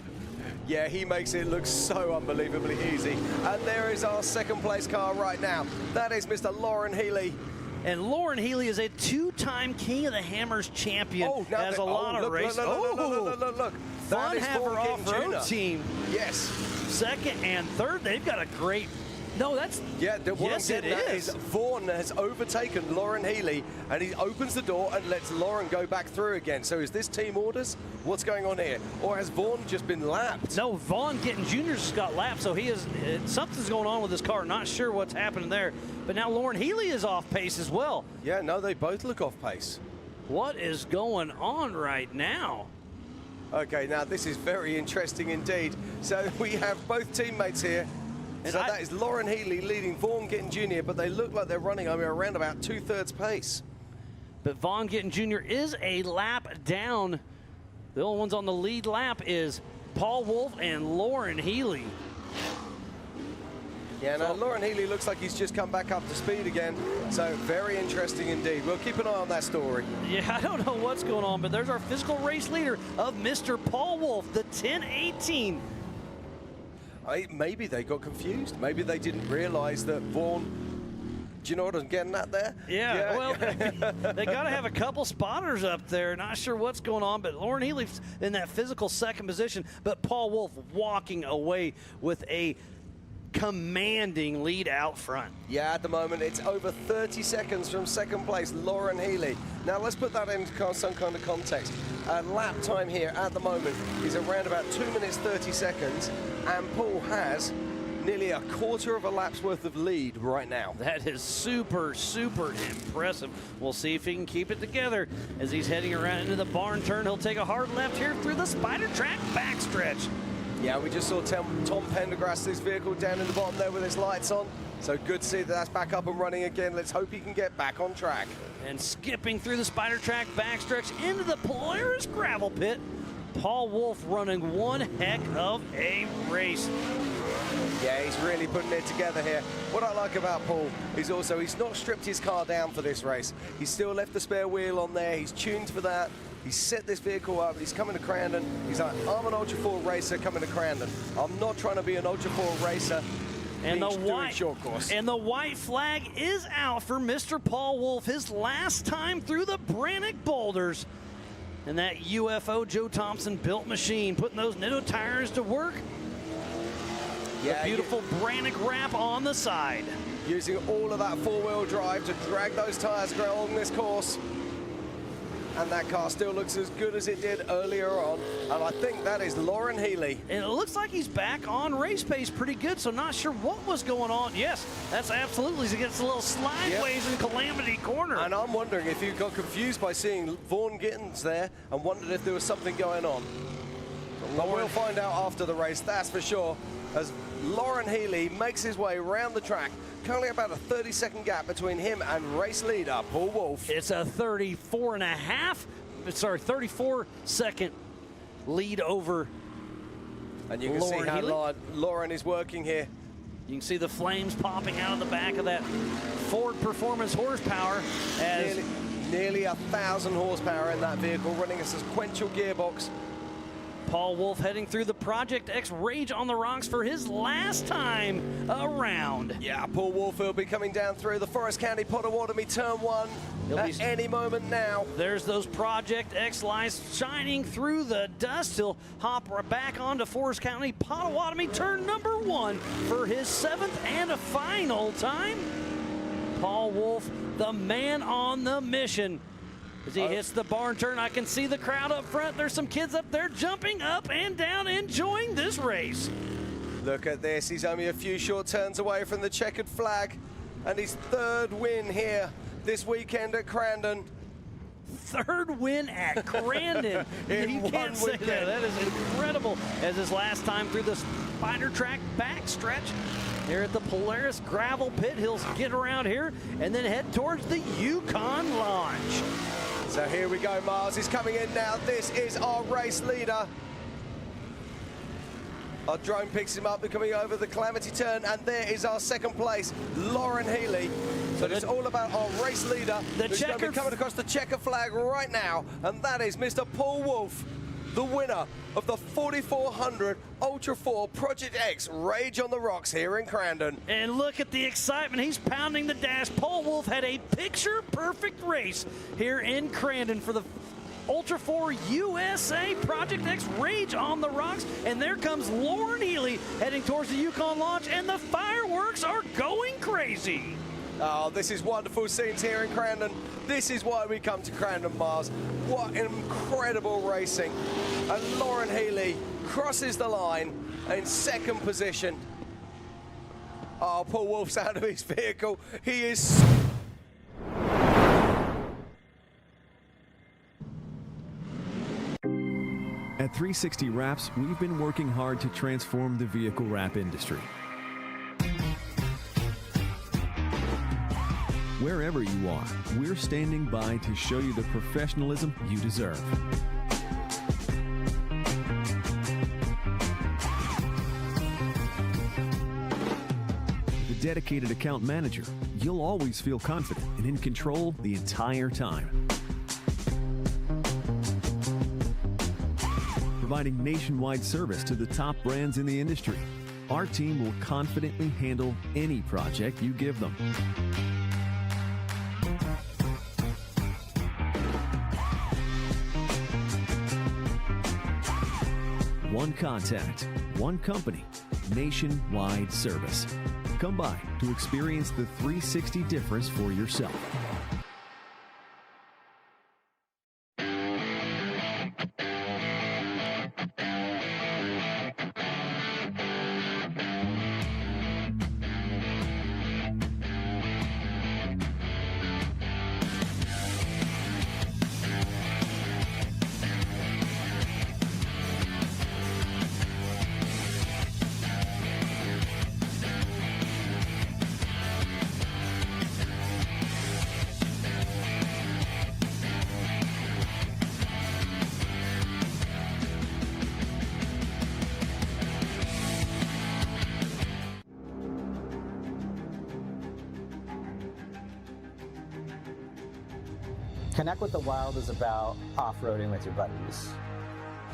Yeah, he makes it look so unbelievably easy. And there is our second place car right now. That is Mr. Lauren Healy. And Lauren Healy is a 2-time King of the Hammers champion. Has a lot of races. Look. Fun Haver off-road team. Yes. Second and third, they've got a great. No, that's. Yeah, yes, it is. Vaughan has overtaken Lauren Healy, and he opens the door and lets Lauren go back through again. So is this team orders? What's going on here? Or has Vaughan just been lapped? No, Vaughn Gittin Jr.'s got lapped, so he is. Something's going on with his car. Not sure what's happening there. But now Lauren Healy is off pace as well. Yeah, no, they both look off pace. What is going on right now? Okay, now this is very interesting indeed. So we have both teammates here. And So that is Lauren Healy leading Vaughn Gittin Jr., but they look like they're running around about 2/3 pace. But Vaughn Gittin Jr. is a lap down. The only ones on the lead lap is Paul Wolf and Lauren Healy. Yeah, now Lauren Healy looks like he's just come back up to speed again. So very interesting indeed. We'll keep an eye on that story. Yeah, I don't know what's going on, but there's our physical race leader of Mr. Paul Wolf, the 1018. Maybe they got confused. Maybe they didn't realize that Vaughn. Do you know what I'm getting at there? Yeah. Well, they got to have a couple spotters up there. Not sure what's going on, but Lauren Healy's in that physical second position, but Paul Wolf walking away with a commanding lead out front. Yeah, at the moment it's over 30 seconds from second place, Lauren Healy. Now let's put that in some kind of context. Lap time here at the moment is around about 2 minutes 30 seconds, and Paul has nearly a quarter of a lap's worth of lead right now. That is super, super impressive. We'll see if he can keep it together. As he's heading around into the barn turn, he'll take a hard left here through the Spider Track backstretch. Yeah, we just saw Tom Pendergrass's vehicle down in the bottom there with his lights on. So good to see that that's back up and running again. Let's hope he can get back on track. And skipping through the Spider Track backstretch into the Polaris gravel pit, Paul Wolf running one heck of a race. Yeah, he's really putting it together here. What I like about Paul is also he's not stripped his car down for this race. He's still left the spare wheel on there. He's tuned for that. He's set this vehicle up. He's coming to Crandon. He's like, I'm an Ultra 4 racer coming to Crandon. I'm not trying to be an Ultra 4 racer. And the white flag is out for Mr. Paul Wolf, his last time through the Brannock Boulders. And that UFO Joe Thompson built machine, putting those Nitto tires to work. Yeah, the beautiful Brannock wrap on the side. Using all of that four-wheel drive to drag those tires along this course. And that car still looks as good as it did earlier on. And I think that is Lauren Healy. And it looks like he's back on race pace pretty good, so not sure what was going on. Yes, that's absolutely. He gets a little slideways in Calamity Corner. And I'm wondering if you got confused by seeing Vaughn Gittins there and wondered if there was something going on. But we'll find out after the race, that's for sure, as Lauren Healy makes his way around the track. Currently about a 30-second gap between him and race leader Paul Wolf. It's a 34-second lead over. And you can Lauren see how Healy. Lauren is working here. You can see the flames popping out of the back of that Ford Performance horsepower. As nearly 1,000 horsepower in that vehicle, running a sequential gearbox. Paul Wolf heading through the Project X Rage on the Rocks for his last time around. Yeah, Paul Wolf will be coming down through the Forest County Potawatomi Turn 1 at any moment now. There's those Project X lights shining through the dust. He'll hop back onto Forest County Potawatomi Turn number 1 for his 7th and a final time. Paul Wolf, the man on the mission. As he hits the barn turn, I can see the crowd up front. There's some kids up there jumping up and down, enjoying this race. Look at this. He's only a few short turns away from the checkered flag. And his 3rd win here this weekend at Crandon. 3rd win at Crandon. In you can't say weekend. that. That is incredible. As his last time through the Spider Track backstretch here at the Polaris Gravel Pit. He'll get around here and then head towards the Yukon Launch. So here we go, Miles. He's coming in now. This is our race leader. Our drone picks him up. We're coming over the Calamity Turn, and there is our 2nd place, Lauren Healy. So it's all about our race leader who's going to be coming across the checker flag right now, and that is Mr. Paul Wolf, the winner of the 4400 Ultra 4 Project X Rage on the Rocks here in Crandon. And look at the excitement. He's pounding the dash. Paul Wolf had a picture-perfect race here in Crandon for the Ultra 4 USA Project X Rage on the Rocks. And there comes Lauren Healy heading towards the Yukon Launch, and the fireworks are going crazy. Oh, this is wonderful scenes here in Crandon. This is why we come to Crandon, Mars. What incredible racing. And Lauren Healy crosses the line in 2nd position. Oh, Paul Wolf's out of his vehicle. He is... At 360 Wraps, we've been working hard to transform the vehicle wrap industry. Wherever you are, we're standing by to show you the professionalism you deserve. With a dedicated account manager, you'll always feel confident and in control the entire time. Providing nationwide service to the top brands in the industry, our team will confidently handle any project you give them. One contact, one company, nationwide service. Come by to experience the 360 difference for yourself. Connect with the Wild is about off-roading with your buddies.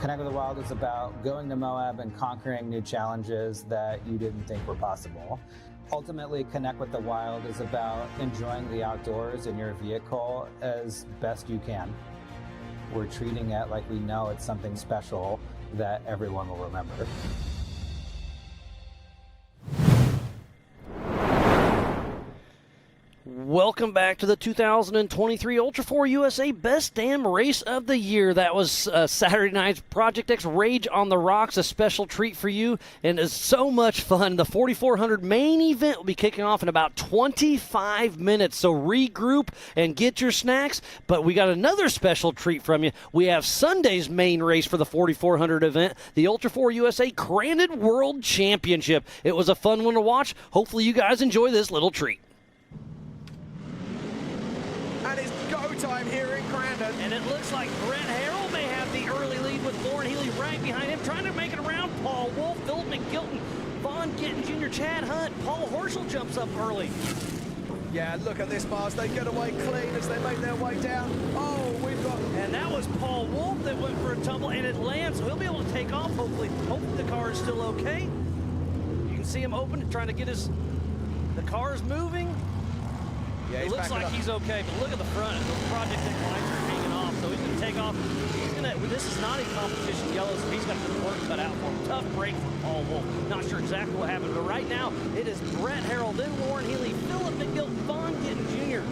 Connect with the Wild is about going to Moab and conquering new challenges that you didn't think were possible. Ultimately, Connect with the Wild is about enjoying the outdoors in your vehicle as best you can. We're treating it like we know it's something special that everyone will remember. Welcome back to the 2023 Ultra4 USA Best Damn Race of the Year. That was Saturday night's Project X Rage on the Rocks, a special treat for you, and it's so much fun. The 4400 main event will be kicking off in about 25 minutes, so regroup and get your snacks. But we got another special treat from you. We have Sunday's main race for the 4400 event, the Ultra4 USA Granted World Championship. It was a fun one to watch. Hopefully you guys enjoy this little treat. And it's go time here in Grandin. And it looks like Brett Harrell may have the early lead with Lauren Healy right behind him, trying to make it around. Paul Wolf, Philip McGilton, Vaughn Gittin Jr., Chad Hunt, Paul Horschel jumps up early. Yeah, look at this, Mars. They get away clean as they make their way down. Oh, we've got... And that was Paul Wolf that went for a tumble, and it lands, so he'll be able to take off, hopefully. Hopefully the car is still okay. You can see him open, trying to get the car is moving. Yeah, it looks like he's okay, but look at the front. The Project X lights are hanging off, so he's going to take off. This is not a competition yellow, so he's got the work cut out for him. Tough break for Paul Wolf. Not sure exactly what happened, but right now it is Brett Harrell, then Lauren Healy, Philip McGilton, Vaughn Gittin Jr.,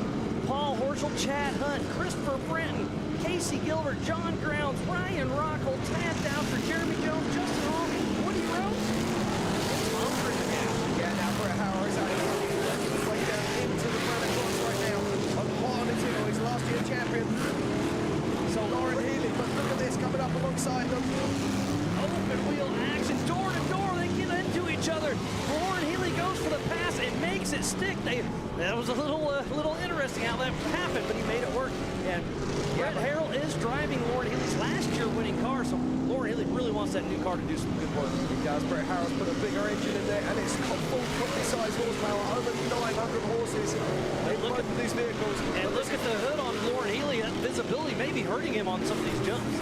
Paul Horschel, Chad Hunt, Christopher Brenton, Casey Gilbert, John Grounds, Ryan Rockhold, Tad Dowser, Jeremy Jones, Justin Hall, Woody Rose. Yeah, now Brett Harrell is out way down into the front of course right now. On the bottom of the he's last year champion. So Lauren Healy, but look at this coming up alongside them. Open wheel action, door to door, they get into each other. Lauren Healy goes for the pass and makes it stick. That was a little interesting how that happened, but he made it work. And Brett Harrell is driving Lauren Healy's last year winning car, so Lauren Healy really wants that new car to do some good work. He does. Brett Harrell's put a bigger engine in there, and it's got full company-sized horsepower, over 900 horses in both of these vehicles. And look at the hood on Lauren Healy. That visibility may be hurting him on some of these jumps.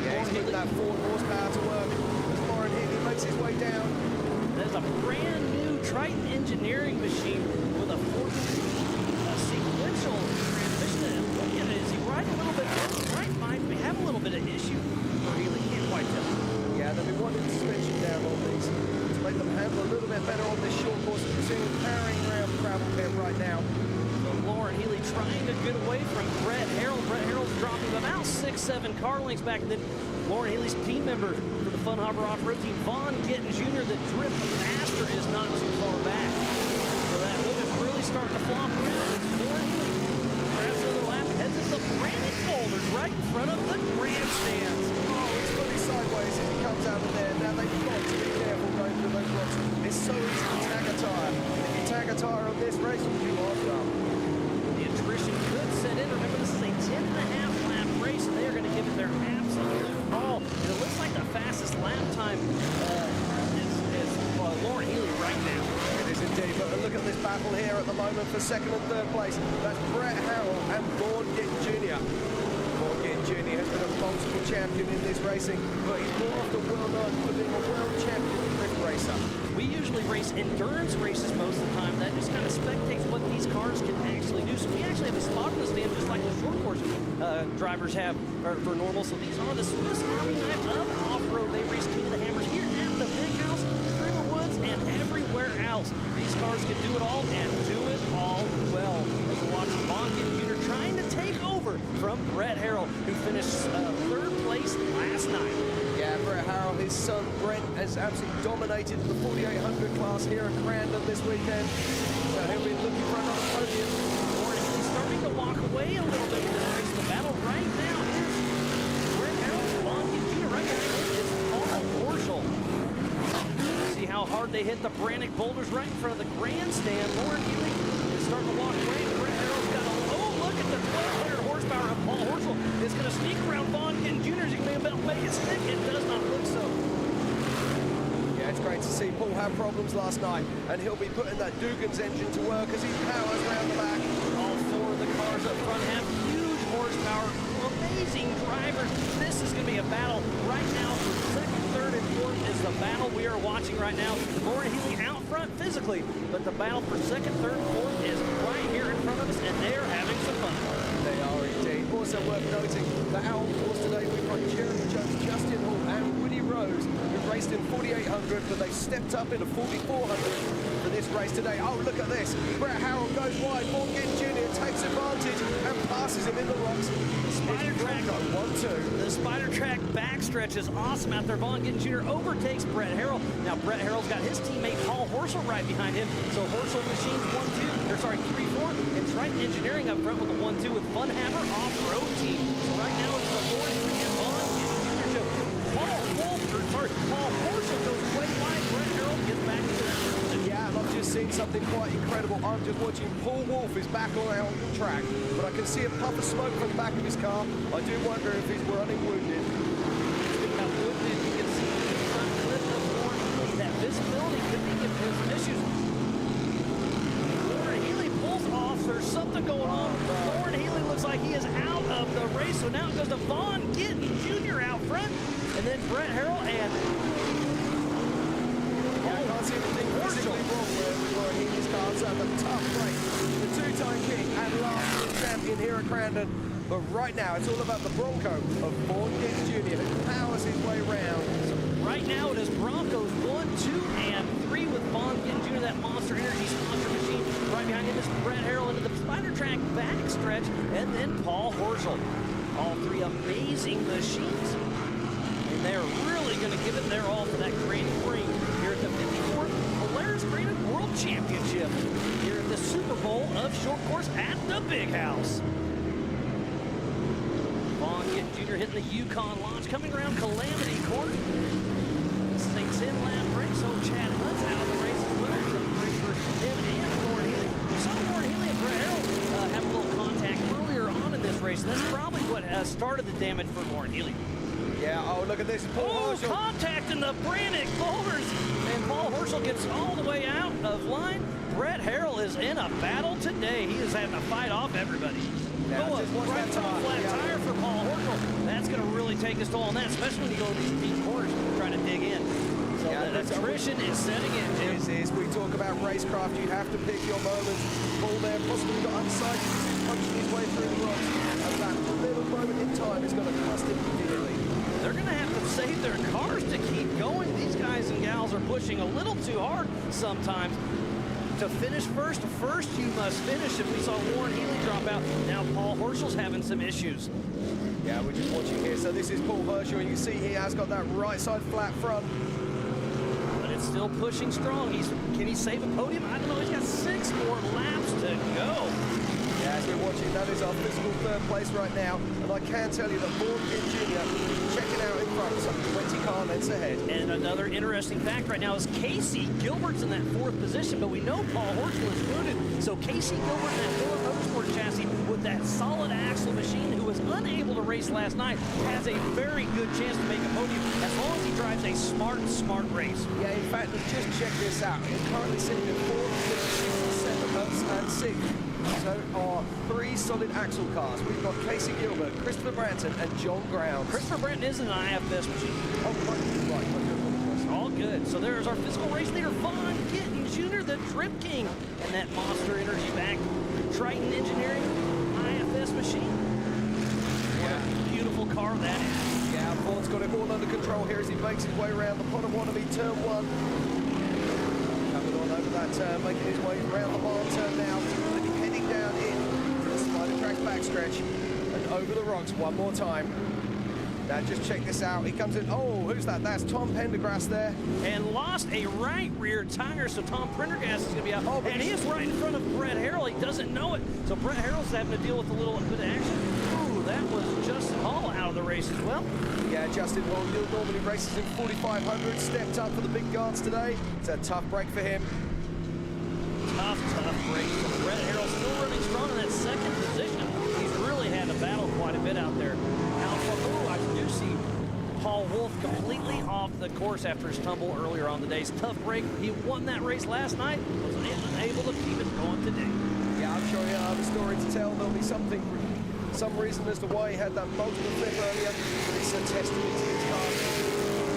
Yeah, he's getting that 4 horsepower to work as Lauren Healy makes his way down. There's a brand new Triton engineering machine with a sequential transmission. Look at it. Is he riding a little bit? Right might have a little bit of issue for Healy. Can't quite tell. Yeah, they've been wanting suspension down on these to make them handle a little bit better on this short course. You can see them powering around the gravel pit right now. So Lauren Healy trying to get away from Brett Harrell. Brett Harrell's dropping about 6-7 car lengths back. And then Lauren Healy's team member for the Fun Harbor Off-Road team, Vaughn Gittin Jr., the drift master, is not too far back. So that hood is really starting to flop around. Lauren Healy grabs another lap, heads into the granite boulders right in front of the grandstands. race from you after. The attrition could set in. Remember, this is a 10.5 lap race, and they are going to give it their absolute all. And it looks like the fastest lap time is Lauren Healy right now. It is indeed, but look at this battle here at the moment for second and third place. That's Brett Harrell and Vaughn Gittin Jr. Vaughn Gittin Jr. has been a multiple champion in this racing, but he's more often well known for being a world champion drift racer. We usually race endurance races most of the time. That just kind of spectates what these cars can actually do. So we actually have a spot on the stand just like the short course drivers have for normal. So these are the Swiss Army knife of off-road. They race King of the Hammers here at the Big House, through the woods, and everywhere else. These cars can do it all and do it all well. As we watch Vaughn Gittin Jr. trying to take over from Brett Harrell, who finished third place last night. Yeah, Brett Harrell, his son Brent, has absolutely dominated the 4800 class here at Crandon this weekend. So he'll be looking for another podium. He's starting to walk away a little bit in this race. The battle right now is Brett Harrell, Vaughn Gittin Jr. Right behind him is Paul Horschel. See how hard they hit the Brannick boulders right in front of the grandstand. Lauren Healy is starting to walk away. Brett Harrell's got a, look at the 1200 horsepower of Paul Horschel. Is going to sneak around Vaughn Gittin Jr. Is he going to be able to make it stick? It does not look so. Yeah, it's great to see Paul have problems last night, and he'll be putting that Dugan's engine to work as he powers around the back. All four of the cars up front have huge horsepower, amazing drivers. This is going to be a battle right now. Second, third, and fourth is the battle we are watching right now. Lauren Healy out front physically, but the battle for second, third, and fourth is right here in front of us, and they are having some fun. They are indeed. Also worth noting that our course today we've got Jeremy Jones, Justin Hall, and Woody Rose, who raced in 4800, but they stepped up into 4400 for this race today. Oh, look at this. Brett Harrell goes wide. Vaughn Gittin Jr. takes advantage and passes him in the rocks. Spider track 1-2. The Spider track backstretch is awesome out there. Vaughn Gittin Jr. overtakes Brett Harrell. Now Brett Harrell's got his teammate Paul Horschel right behind him. So Horschel machines 3-4, and Triton Engineering up front with the 1-2 with Funhammer off-road team. So right now it's the Lauren and Vaughn Gittin Jr. show. Paul Horschel goes way wide. Brett Harrell gets back to that position. Yeah, and I've just seen something quite incredible. I'm just watching Paul Wolf is back on the track, but I can see a puff of smoke from the back of his car. I do wonder if he's running wounded. Speaking about wounded, you can see the front clip of Lauren Healy. That visibility could be giving him some issues. Lauren Healy pulls off. There's something going on. Lauren Healy looks like he is out of the race, so now it goes to Vaughn Gittin Jr. out front, and then Brett Harrell and I can't see anything physically wrong with Lauren Healy's car. So a tough race. The two-time king and last champion here at Crandon. But right now, it's all about the Bronco of Vaughn Gittin Jr. who powers his way around. So right now it is Broncos 1, 2, and 3 with Vaughn Gittin Jr. That Monster Energy sponsor machine. Right behind him is Brett Harrell into the Spider Track backstretch, and then Paul Horschel. All three amazing machines. And they're really going to give it their all for that Grand Prix here at the 54th Polaris Graded World Championship here at the Super Bowl of Short Course at the Big House. Vaughn Gittin Jr. hitting the Yukon launch, coming around Calamity Court. This is a 10-lap race, so Chad Hunt's out of the race as well. So great for him and Lauren Healy. We saw Lauren Healy and Brett Harrell have a little contact earlier on in this race, and that's probably what started the damage for Lauren Healy. Yeah, oh, look at this. Paul Horschel. Contact in the Brannick boulders. And Paul Horschel gets all the way out of line. Brett Harrell is in a battle today. He is having to fight off everybody. Yeah, Go a right top flat tire for Paul Horschel. That's going to really take his toll on that, especially when you go to these deep corners trying to dig in. So Yeah, that attrition is setting in, Jim. This is, we talk about racecraft, you have to pick your moments. Paul there possibly got unsighted, punching his way through the rocks. And that little moment in time is going to cost him dearly. They're going to have to save their cars to keep going. These guys and gals are pushing a little too hard sometimes. To finish first, you must finish. And we saw Lauren Healy drop out. Now Paul Horschel's having some issues. Yeah, we're just watching here. So this is Paul Horschel, and you see he has got that right side flat front. But it's still pushing strong. Can he save a podium? I don't know. He's got 6 more laps to go. Yeah, as we're watching. That is our physical third place right now. And I can tell you that Vaughan Gitt Jr. checking out in front, some 20 car lengths ahead. And another interesting fact right now is Casey Gilbert's in that 4th position, but we know Paul Horschel is wounded. So Casey Gilbert in that Miller Motorsport chassis with that solid axle machine, who was unable to race last night, has a very good chance to make a podium as long as he drives a smart race. Yeah, in fact, let's just check this out. He's currently sitting in 4th, 5th, 7th, and 6th. So our 3 solid axle cars. We've got Casey Gilbert, Christopher Branton, and John Grounds. Christopher Branton is an IFS machine. Oh, right. All good. So there's our physical race leader, Vaughn Gittin Jr., the Drip King, and that Monster Energy back Triton Engineering IFS machine. What a beautiful car that is. Yeah, Vaughn's got it all under control here as he makes his way around the Potawatomi turn 1. Coming on over that turn, making his way around the barn turn now, and heading down in the Spider Track backstretch and over the rocks one more time. Now just check this out. He comes in. Oh, who's that? That's Tom Pendergrass there. And lost a right rear tire, so Tom Pendergrass is going to be out. Oh, and he is right in front of Brett Harrell. He doesn't know it. So Brett Harrell's having to deal with a little bit of action. Ooh, that was Justin Hall out of the race as well. Yeah, Justin Hall normally races in 4,500. Stepped up for the big guards today. It's a tough break for him. Tough break for Brett Harrell. Still running strong in that 2nd position. He's really had to battle quite a bit out there. I do see Paul Wolf completely off the course after his tumble earlier on the day. Tough break. He won that race last night. Was able to keep it going today. Yeah, I'm sure he'll have a story to tell. There'll be some reason as to why he had that multiple flip earlier. It's a testament to his car.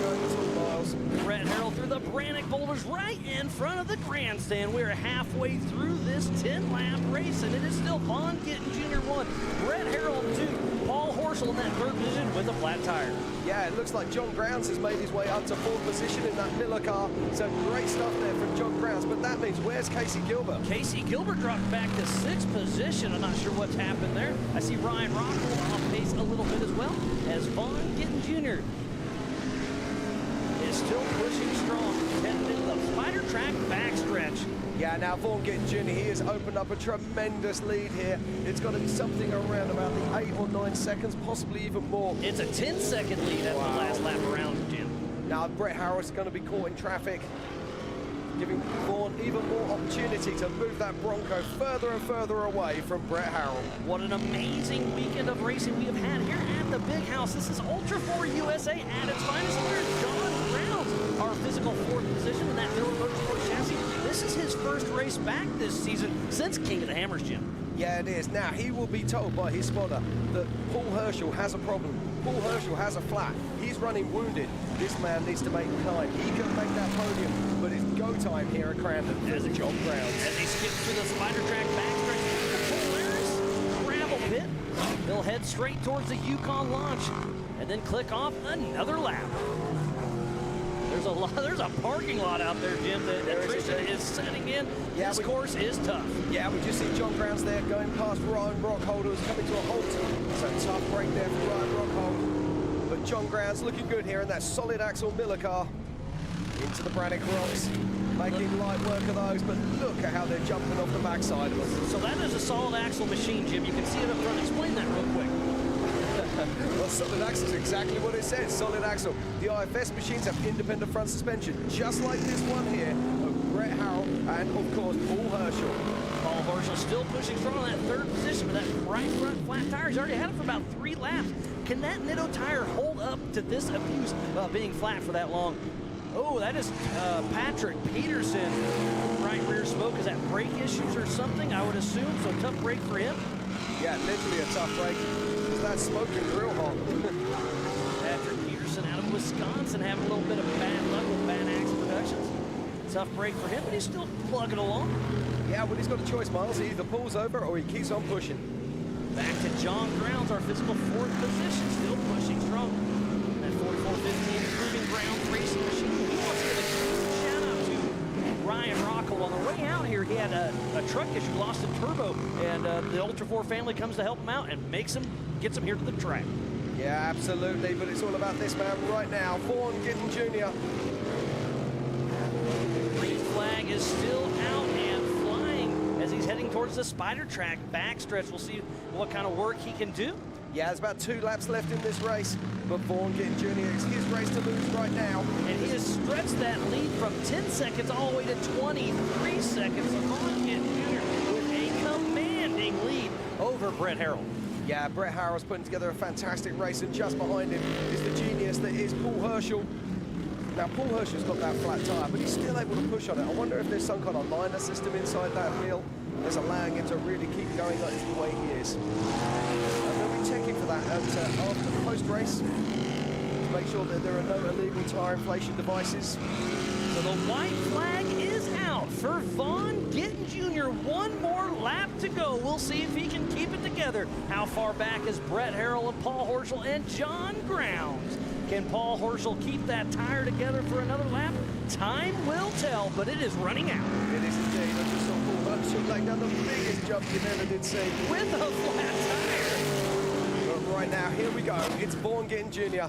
Going the 2 miles. Brett Harrell through the Brannick boulders right in front of the grandstand. We're halfway through this 10-lap race, and it is still Vaughn Gittin Jr. 1, Brett Harrell 2, Paul Horschel in that 3rd position with a flat tire. Yeah, it looks like John Grounds has made his way up to 4th position in that Miller car. So great stuff there from John Grounds, but that means where's Casey Gilbert? Casey Gilbert dropped back to 6th position. I'm not sure what's happened there. I see Ryan Rockwell off pace a little bit as well as Vaughn Gittin Jr. is still pushing strong, heading into the Spider Track backstretch. Yeah, now Vaughn Gittin Jr., he has opened up a tremendous lead here. It's got to be something around about the 8 or 9 seconds, possibly even more. It's a 10-second lead at the last lap around, Jim. Now Brett Harris is going to be caught in traffic, giving Vaughn even more opportunity to move that Bronco further and further away from Brett Harrell. What an amazing weekend of racing we have had here at the Big House. This is Ultra4 USA at its finest. Here's John Grounds, our physical 4th position in that Miller Motorsport chassis. This is his first race back this season since King of the Hammers, Jim. Yeah, it is. Now, he will be told by his spotter that Paul Horschel has a problem. Paul Horschel has a flat. He's running wounded. This man needs to make time. He can make that podium, but it's go time here at Crandon as a John Grounds. As he skips through the Spider Track backstretch to the Polaris gravel pit, he'll head straight towards the Yukon launch and then click off another lap. There's a parking lot out there, Jim, that Tristan is setting in. Yeah, this course is tough. Yeah, we just see John Grounds there going past Ryan Rockholder, who's coming to a halt. So tough break there for Ryan Rockholder. But John Grounds looking good here in that solid axle Miller car. Into the Brannick rocks, making light work of those, but look at how they're jumping off the backside of us. So that is a solid axle machine, Jim. You can see it up front. Explain that real quick. Well, solid axle is exactly what it says, solid axle. The IFS machines have independent front suspension, just like this one here of Brett Harrell and, of course, Paul Horschel. Paul Horschel still pushing strong on that 3rd position with that right front flat tire. He's already had it for about 3 laps. Can that Nitto tire hold up to this abuse of being flat for that long? Oh, that is Patrick Peterson. Right rear smoke. Is that brake issues or something? I would assume. So tough break for him. Yeah, literally a tough break. Because that's smoking real hot. Patrick Peterson out of Wisconsin having a little bit of bad luck with Bad Axe Productions. Tough break for him, but he's still plugging along. Yeah, well, he's got a choice, Miles. He either pulls over or he keeps on pushing. Back to John Grounds, our physical 4th position, still pushing strong. That 4415 Proving Grounds racing machine. He wants to give a shout out to Ryan Rockwell. On the way out here, he had a truck issue, lost a turbo, and the Ultra4 family comes to help him out and gets him here to the track. Yeah, absolutely, but it's all about this man right now, Vaughn Gittin Jr. Green flag is still out and flying as he's headed heading towards the spider track backstretch. We'll see what kind of work he can do. Yeah, there's about 2 laps left in this race, but Vaughn Gittin Jr., it's his race to lose right now. And he has stretched that lead from 10 seconds all the way to 23 seconds. So Vaughn Gittin Jr. with a commanding lead over Brett Harrell. Yeah, Brett Harrell's putting together a fantastic race, and just behind him is the genius that is Paul Herschel. Now, Paul Herschel's got that flat tyre, but he's still able to push on it. I wonder if there's some kind of liner system inside that wheel that's allowing him to really keep going like the way he is. And they'll be checking for that after the post-race to make sure that there are no illegal tyre inflation devices. So the white flag is out for Vaughn Gittin Jr. One more lap to go. We'll see if he can keep it together. How far back is Brett Harrell and Paul Horschel and John Grounds? Can Paul Horschel keep that tire together for another lap? Time will tell, but it is running out. It is indeed. I just saw Paul Herschel laying down the biggest jump you've ever did see. With a flat tire. But right now, here we go. It's Vaughn Gittin Jr.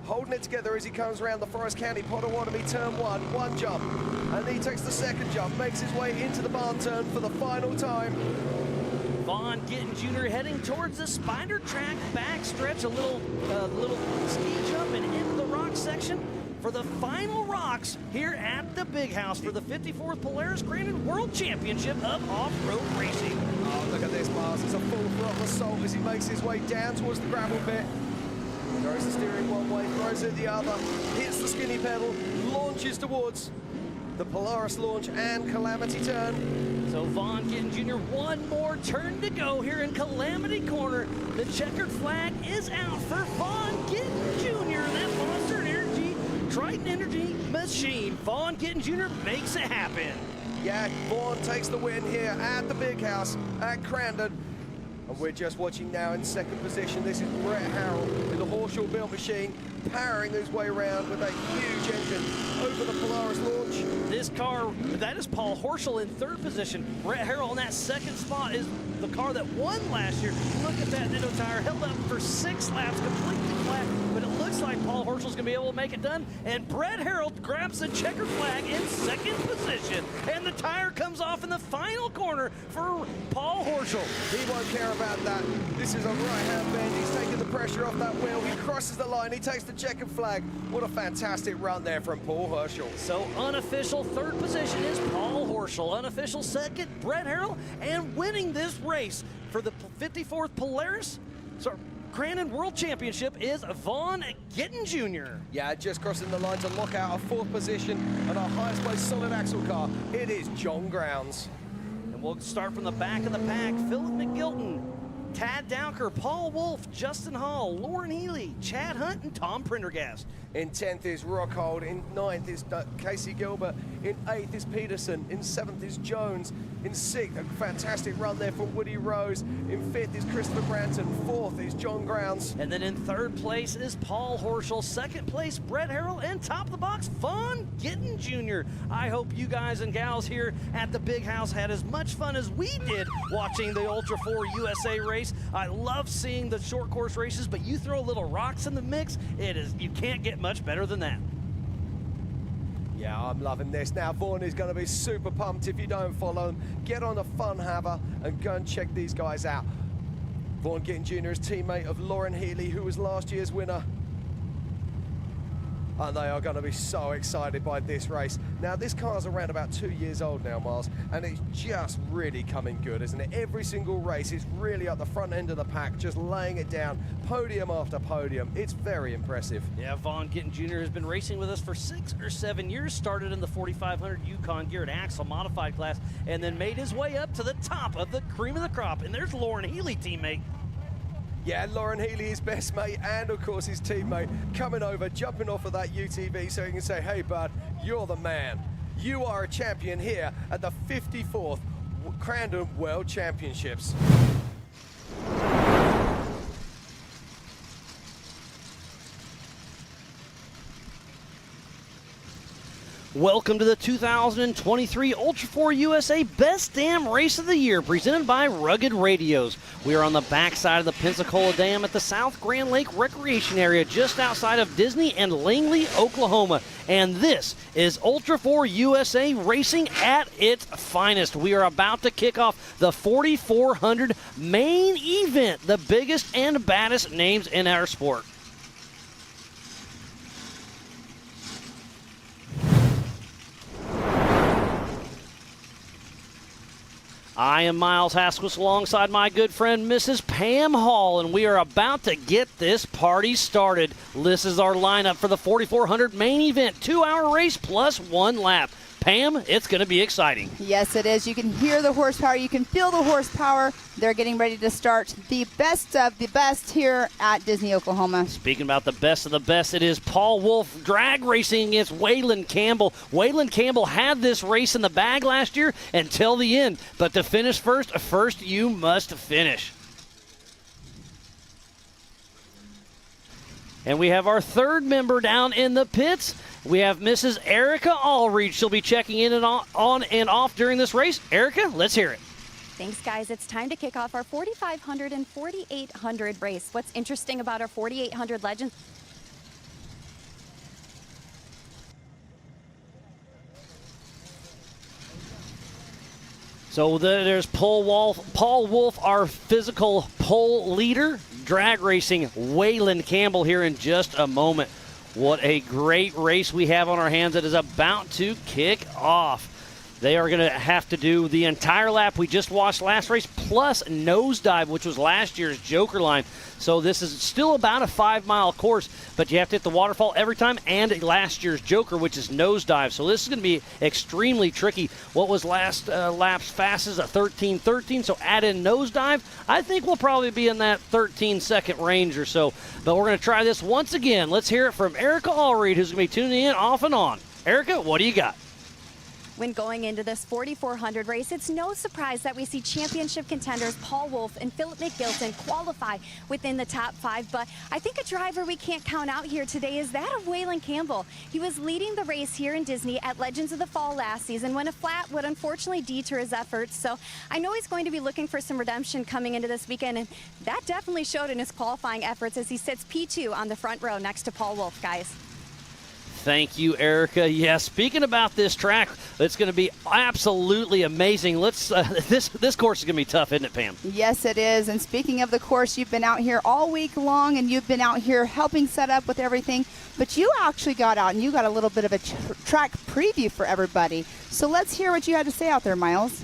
holding it together as he comes around the Forest County Potawatomi turn 1 jump. And he takes the second jump, makes his way into the barn turn for the final time. Vaughn Gittin Jr. heading towards the spider track backstretch, a little ski jump and into the rock section for the final rocks here at the Big House for the 54th Polaris Granted World Championship of Off-Road Racing. Oh, look at this, Mars. It's a full throttle assault as he makes his way down towards the gravel pit. Throws the steering one way, throws it the other, hits the skinny pedal, launches towards the Polaris launch and Calamity turn. So Vaughn Gittin Jr. one more turn to go here in Calamity Corner. The checkered flag is out for Vaughn Gittin Jr. That Monster Energy Triton Energy machine. Vaughn Gittin Jr. makes it happen. Yeah, Vaughn takes the win here at the Big House at Crandon. And we're just watching now in second position. This is Brett Harrell in the Horschel built machine, powering his way around with a huge engine over the Polaris launch. This car, that is Paul Horschel in third position. Brett Harrell in that second spot is the car that won last year. Look at that Nitto tire, held up for 6 laps, completely flat, but it looks like Paul Horschel's going to be able to make it done. And Brett Harrell grabs the checkered flag in second position. And the tire comes off in the final corner for Paul Horschel. He won't care about that. This is a right-hand bend. He's taking the pressure off that wheel. He crosses the line. He takes the checkered flag. What a fantastic run there from Paul Herschel. So unofficial third position is Paul Horschel. Unofficial second, Brett Harrell. And winning this race for the 54th Polaris Crandon World Championship is Vaughn Gittin Jr. Yeah, just crossing the line to lock out a fourth position and our highest placed solid axle car. It is John Grounds. And we'll start from the back of the pack. Philip McGilton, Tad Dowker, Paul Wolf, Justin Hall, Lauren Healy, Chad Hunt, and Tom Prendergast. In 10th is Rockhold. In 9th is Casey Gilbert. In 8th is Peterson. In 7th is Jones. In 6th, a fantastic run there for Woody Rose. In 5th is Christopher Branton. 4th is John Grounds. And then in third place is Paul Horschel. Second place, Brett Harrell. And top of the box, Vaughn Gittin Jr. I hope you guys and gals here at the Big House had as much fun as we did watching the Ultra4 USA race. I love seeing the short course races, but you throw little rocks in the mix, you can't get much better than that. Yeah, I'm loving this. Now, Vaughn is going to be super pumped if you don't follow him. Get on a Fun Haver and go and check these guys out. Vaughn Gittin Jr. is teammate of Lauren Healy, who was last year's winner. And they are going to be so excited by this race. Now, this car's around about 2 years old now, Miles, and it's just really coming good, isn't it? Every single race is really at the front end of the pack, just laying it down, podium after podium. It's very impressive. Yeah, Vaughn Gittin Jr. has been racing with us for 6 or 7 years, started in the 4500 Yukon Geared Axle Modified class, and then made his way up to the top of the cream of the crop. And there's Lauren Healy, teammate. Yeah, Lauren Healy, his best mate, and of course his teammate, coming over, jumping off of that UTV so he can say, hey, bud, you're the man. You are a champion here at the 54th Crandon World Championships. Welcome to the 2023 Ultra4 USA Best Dam Race of the Year, presented by Rugged Radios. We are on the backside of the Pensacola Dam at the South Grand Lake Recreation Area, just outside of Disney and Langley, Oklahoma. And this is Ultra4 USA Racing at its finest. We are about to kick off the 4,400 main event, the biggest and baddest names in our sport. I am Miles Haskell alongside my good friend Mrs. Pam Hall, and we are about to get this party started. This is our lineup for the 4,400 main event, 2-hour race plus 1 lap. Pam, it's going to be exciting. Yes, it is. You can hear the horsepower. You can feel the horsepower. They're getting ready to start the best of the best here at Disney, Oklahoma. Speaking about the best of the best, it is Paul Wolf drag racing against Waylon Campbell. Waylon Campbell had this race in the bag last year until the end. But to finish first you must finish. And we have our third member down in the pits. We have Mrs. Erica Allreed. She'll be checking in and on and off during this race. Erica, let's hear it. Thanks, guys. It's time to kick off our 4,500 and 4,800 race. What's interesting about our 4,800 Legends? So there's Paul Wolf, our physical pole leader. Drag racing, Waylon Campbell here in just a moment. What a great race we have on our hands that is about to kick off. They are going to have to do the entire lap we just watched last race, plus nosedive, which was last year's Joker line. So this is still about a 5-mile course, but you have to hit the waterfall every time, and last year's Joker, which is nosedive. So this is going to be extremely tricky. What was last lap's fastest? A 13:13. So add in nosedive, I think we'll probably be in that 13-second range or so. But we're going to try this once again. Let's hear it from Erica Allreed, who's going to be tuning in off and on. Erica, what do you got? When going into this 4,400 race, it's no surprise that we see championship contenders Paul Wolf and Philip McGilton qualify within the top 5. But I think a driver we can't count out here today is that of Waylon Campbell. He was leading the race here in Disney at Legends of the Fall last season when a flat would unfortunately deter his efforts. So I know he's going to be looking for some redemption coming into this weekend, and that definitely showed in his qualifying efforts as he sits P2 on the front row next to Paul Wolf, guys. Thank you, Erica. Yeah, speaking about this track, it's going to be absolutely amazing. Let's this course is going to be tough, isn't it, Pam? Yes, it is. And speaking of the course, you've been out here all week long, and you've been out here helping set up with everything. But you actually got out, and you got a little bit of a track preview for everybody. So let's hear what you had to say out there, Miles.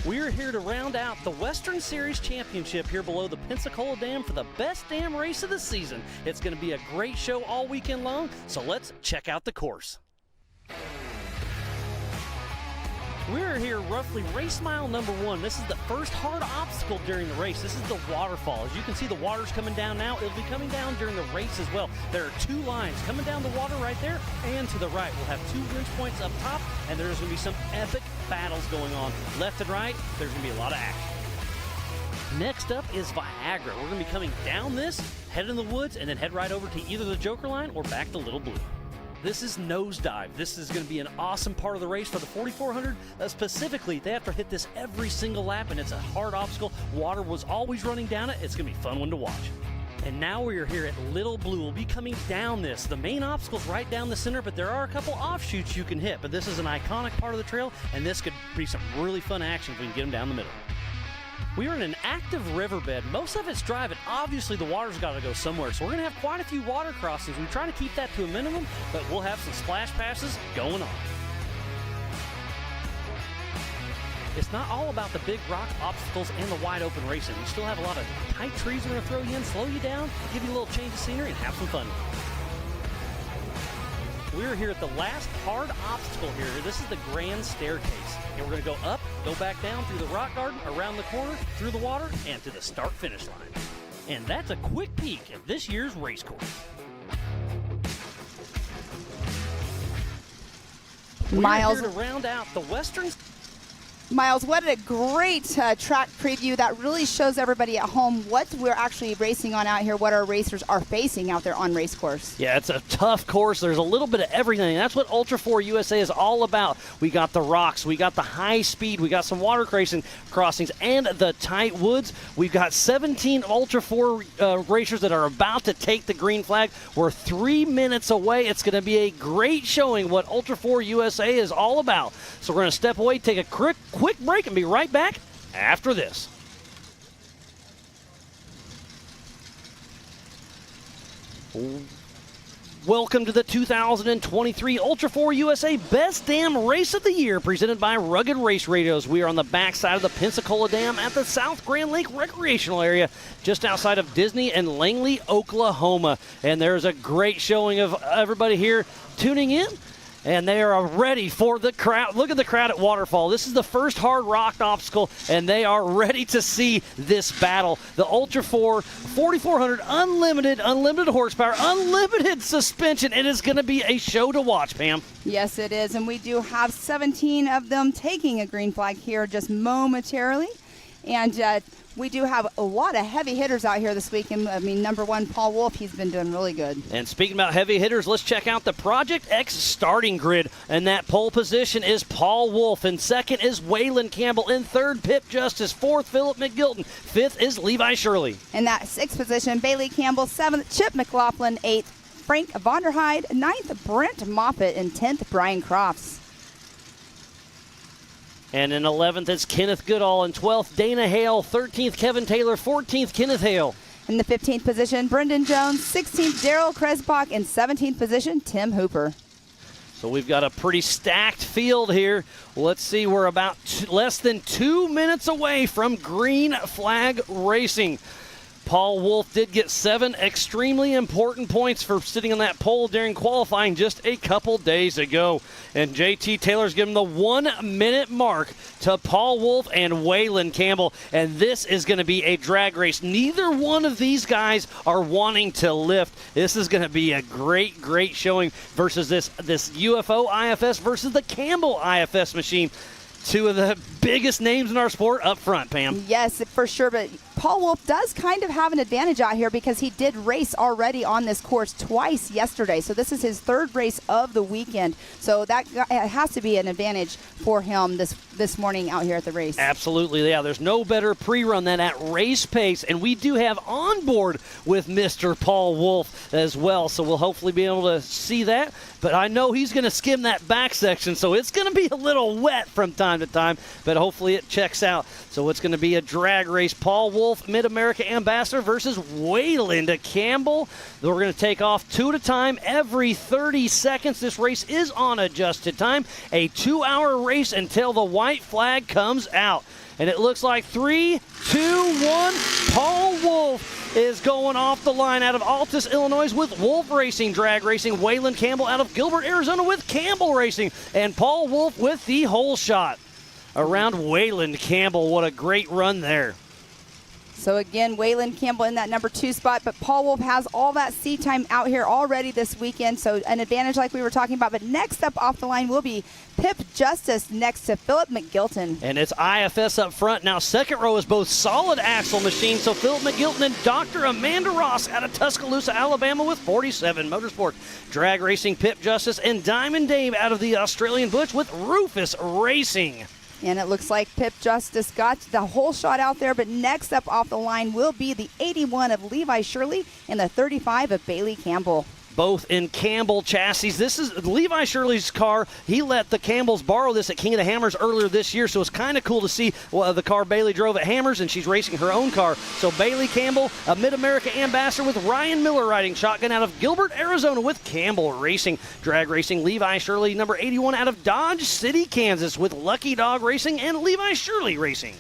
We're here to round out the Western Series Championship here below the Pensacola Dam for the best dam race of the season. It's going to be a great show all weekend long, so let's check out the course. We're here roughly race mile number 1. This is the first hard obstacle during the race. This is the waterfall. As you can see, the water's coming down now. It'll be coming down during the race as well. There are 2 lines coming down the water right there and to the right. We'll have 2 wrench points up top, and there's going to be some epic battles going on. Left and right, there's going to be a lot of action. Next up is Viagra. We're going to be coming down this, head in the woods, and then head right over to either the Joker line or back to Little Blue. This is nosedive. This is going to be an awesome part of the race for the 4,400. Specifically, they have to hit this every single lap, and it's a hard obstacle. Water was always running down it. It's going to be a fun one to watch. And now we are here at Little Blue. We'll be coming down this. The main obstacle's right down the center, but there are a couple offshoots you can hit. But this is an iconic part of the trail, and this could be some really fun action if we can get them down the middle. We are in an active riverbed. Most of it's dry, but obviously the water's got to go somewhere. So we're going to have quite a few water crossings. We try to keep that to a minimum, but we'll have some splash passes going on. It's not all about the big rock obstacles and the wide open racing. We still have a lot of tight trees we're going to throw you in, slow you down, give you a little change of scenery, and have some fun. We're here at the last hard obstacle here. This is the grand staircase. And we're going to go up, go back down through the rock garden, around the corner, through the water, and to the start-finish line. And that's a quick peek at this year's race course. Miles. We're here to round out the Western... Miles, what a great track preview. That really shows everybody at home what we're actually racing on out here, what our racers are facing out there on race course. Yeah, it's a tough course. There's a little bit of everything. That's what Ultra4 USA is all about. We got the rocks, we got the high speed, we got some water crossings, and the tight woods. We've got 17 Ultra4 racers that are about to take the green flag. We're 3 minutes away. It's going to be a great showing what Ultra4 USA is all about. So we're going to step away, take a quick break, and be right back after this. Welcome to the 2023 Ultra4 USA Best Dam Race of the Year, presented by Rugged Race Radios. We are on the backside of the Pensacola Dam at the South Grand Lake Recreational Area, just outside of Disney and Langley, Oklahoma. And there's a great showing of everybody here tuning in. And they are ready for the crowd. Look at the crowd at Waterfall. This is the first hard rock obstacle, and they are ready to see this battle. The Ultra4 4400 unlimited horsepower, unlimited suspension. It is going to be a show to watch, Pam. Yes, it is. And we do have 17 of them taking a green flag here just momentarily. And we do have a lot of heavy hitters out here this weekend. I mean, number one, Paul Wolf, he's been doing really good. And speaking about heavy hitters, let's check out the Project X starting grid. And that pole position is Paul Wolf. And second is Waylon Campbell. In third, Pip Justice. Fourth, Philip McGilton. Fifth is Levi Shirley. In that sixth position, Bailey Campbell. Seventh, Chip McLaughlin. Eighth, Frank Vonderheide. Ninth, Brent Moffitt. And 10th, Brian Crofts. And in 11th, it's Kenneth Goodall. In 12th, Dana Hale. 13th, Kevin Taylor. 14th, Kenneth Hale. In the 15th position, Brendan Jones. 16th, Daryl Kresbach. In 17th position, Tim Hooper. So we've got a pretty stacked field here. Let's see, we're about less than 2 minutes away from green flag racing. Paul Wolf did get 7 extremely important points for sitting on that pole during qualifying just a couple days ago. And JT Taylor's given the 1 minute mark to Paul Wolf and Waylon Campbell. And this is going to be a drag race. Neither one of these guys are wanting to lift. This is going to be a great showing versus this UFO IFS versus the Campbell IFS machine. Two of the biggest names in our sport up front, Pam. Yes, for sure. But Paul Wolf does kind of have an advantage out here because he did race already on this course twice yesterday. So this is his third race of the weekend. So that has to be an advantage for him this morning out here at the race. Absolutely, yeah. There's no better pre-run than at race pace. And we do have on board with Mr. Paul Wolf as well. So we'll hopefully be able to see that. But I know he's going to skim that back section. So it's going to be a little wet from time to time. But hopefully it checks out. So it's going to be a drag race. Paul Wolf, Mid-America Ambassador versus Waylon Campbell. We're going to take off 2 at a time every 30 seconds. This race is on adjusted time. A 2-hour race until the white flag comes out. And it looks like 3, 2, 1. Paul Wolf is going off the line out of Altus, Illinois with Wolf Racing Drag Racing. Waylon Campbell out of Gilbert, Arizona with Campbell Racing. And Paul Wolf with the hole shot around Waylon Campbell. What a great run there. So again, Waylon Campbell in that number 2 spot, but Paul Wolf has all that seat time out here already this weekend, so an advantage like we were talking about. But next up off the line will be Pip Justice next to Philip McGilton. And it's IFS up front. Now second row is both solid axle machines, so Philip McGilton and Dr. Amanda Ross out of Tuscaloosa, Alabama with 47 Motorsport Drag Racing. Pip Justice and Diamond Dave out of the Australian Butch with Rufus Racing. And it looks like Pip Justice got the whole shot out there, but next up off the line will be the 81 of Levi Shirley and the 35 of Bailey Campbell. Both in Campbell chassis. This is Levi Shirley's car. He let the Campbells borrow this at King of the Hammers earlier this year, so it's kind of cool to see the car Bailey drove at Hammers, and she's racing her own car. So Bailey Campbell, a Mid-America Ambassador with Ryan Miller riding shotgun out of Gilbert, Arizona with Campbell Racing. Drag Racing, Levi Shirley, number 81 out of Dodge City, Kansas with Lucky Dog Racing and Levi Shirley Racing.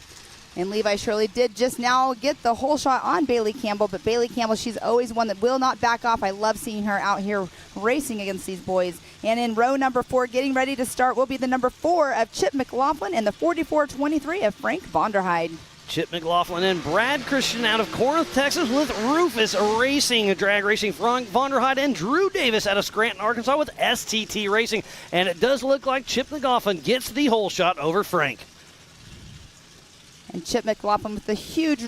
And Levi Shirley did just now get the whole shot on Bailey Campbell, but Bailey Campbell, she's always one that will not back off. I love seeing her out here racing against these boys. And in row number 4, getting ready to start, will be the number 4 of Chip McLaughlin and the 4423 of Frank Vonderheide. Chip McLaughlin and Brad Christian out of Corinth, Texas with Rufus Racing, Drag Racing, Frank Vonderheide, and Drew Davis out of Scranton, Arkansas with STT Racing. And it does look like Chip McLaughlin gets the whole shot over Frank. And Chip McLaughlin with the huge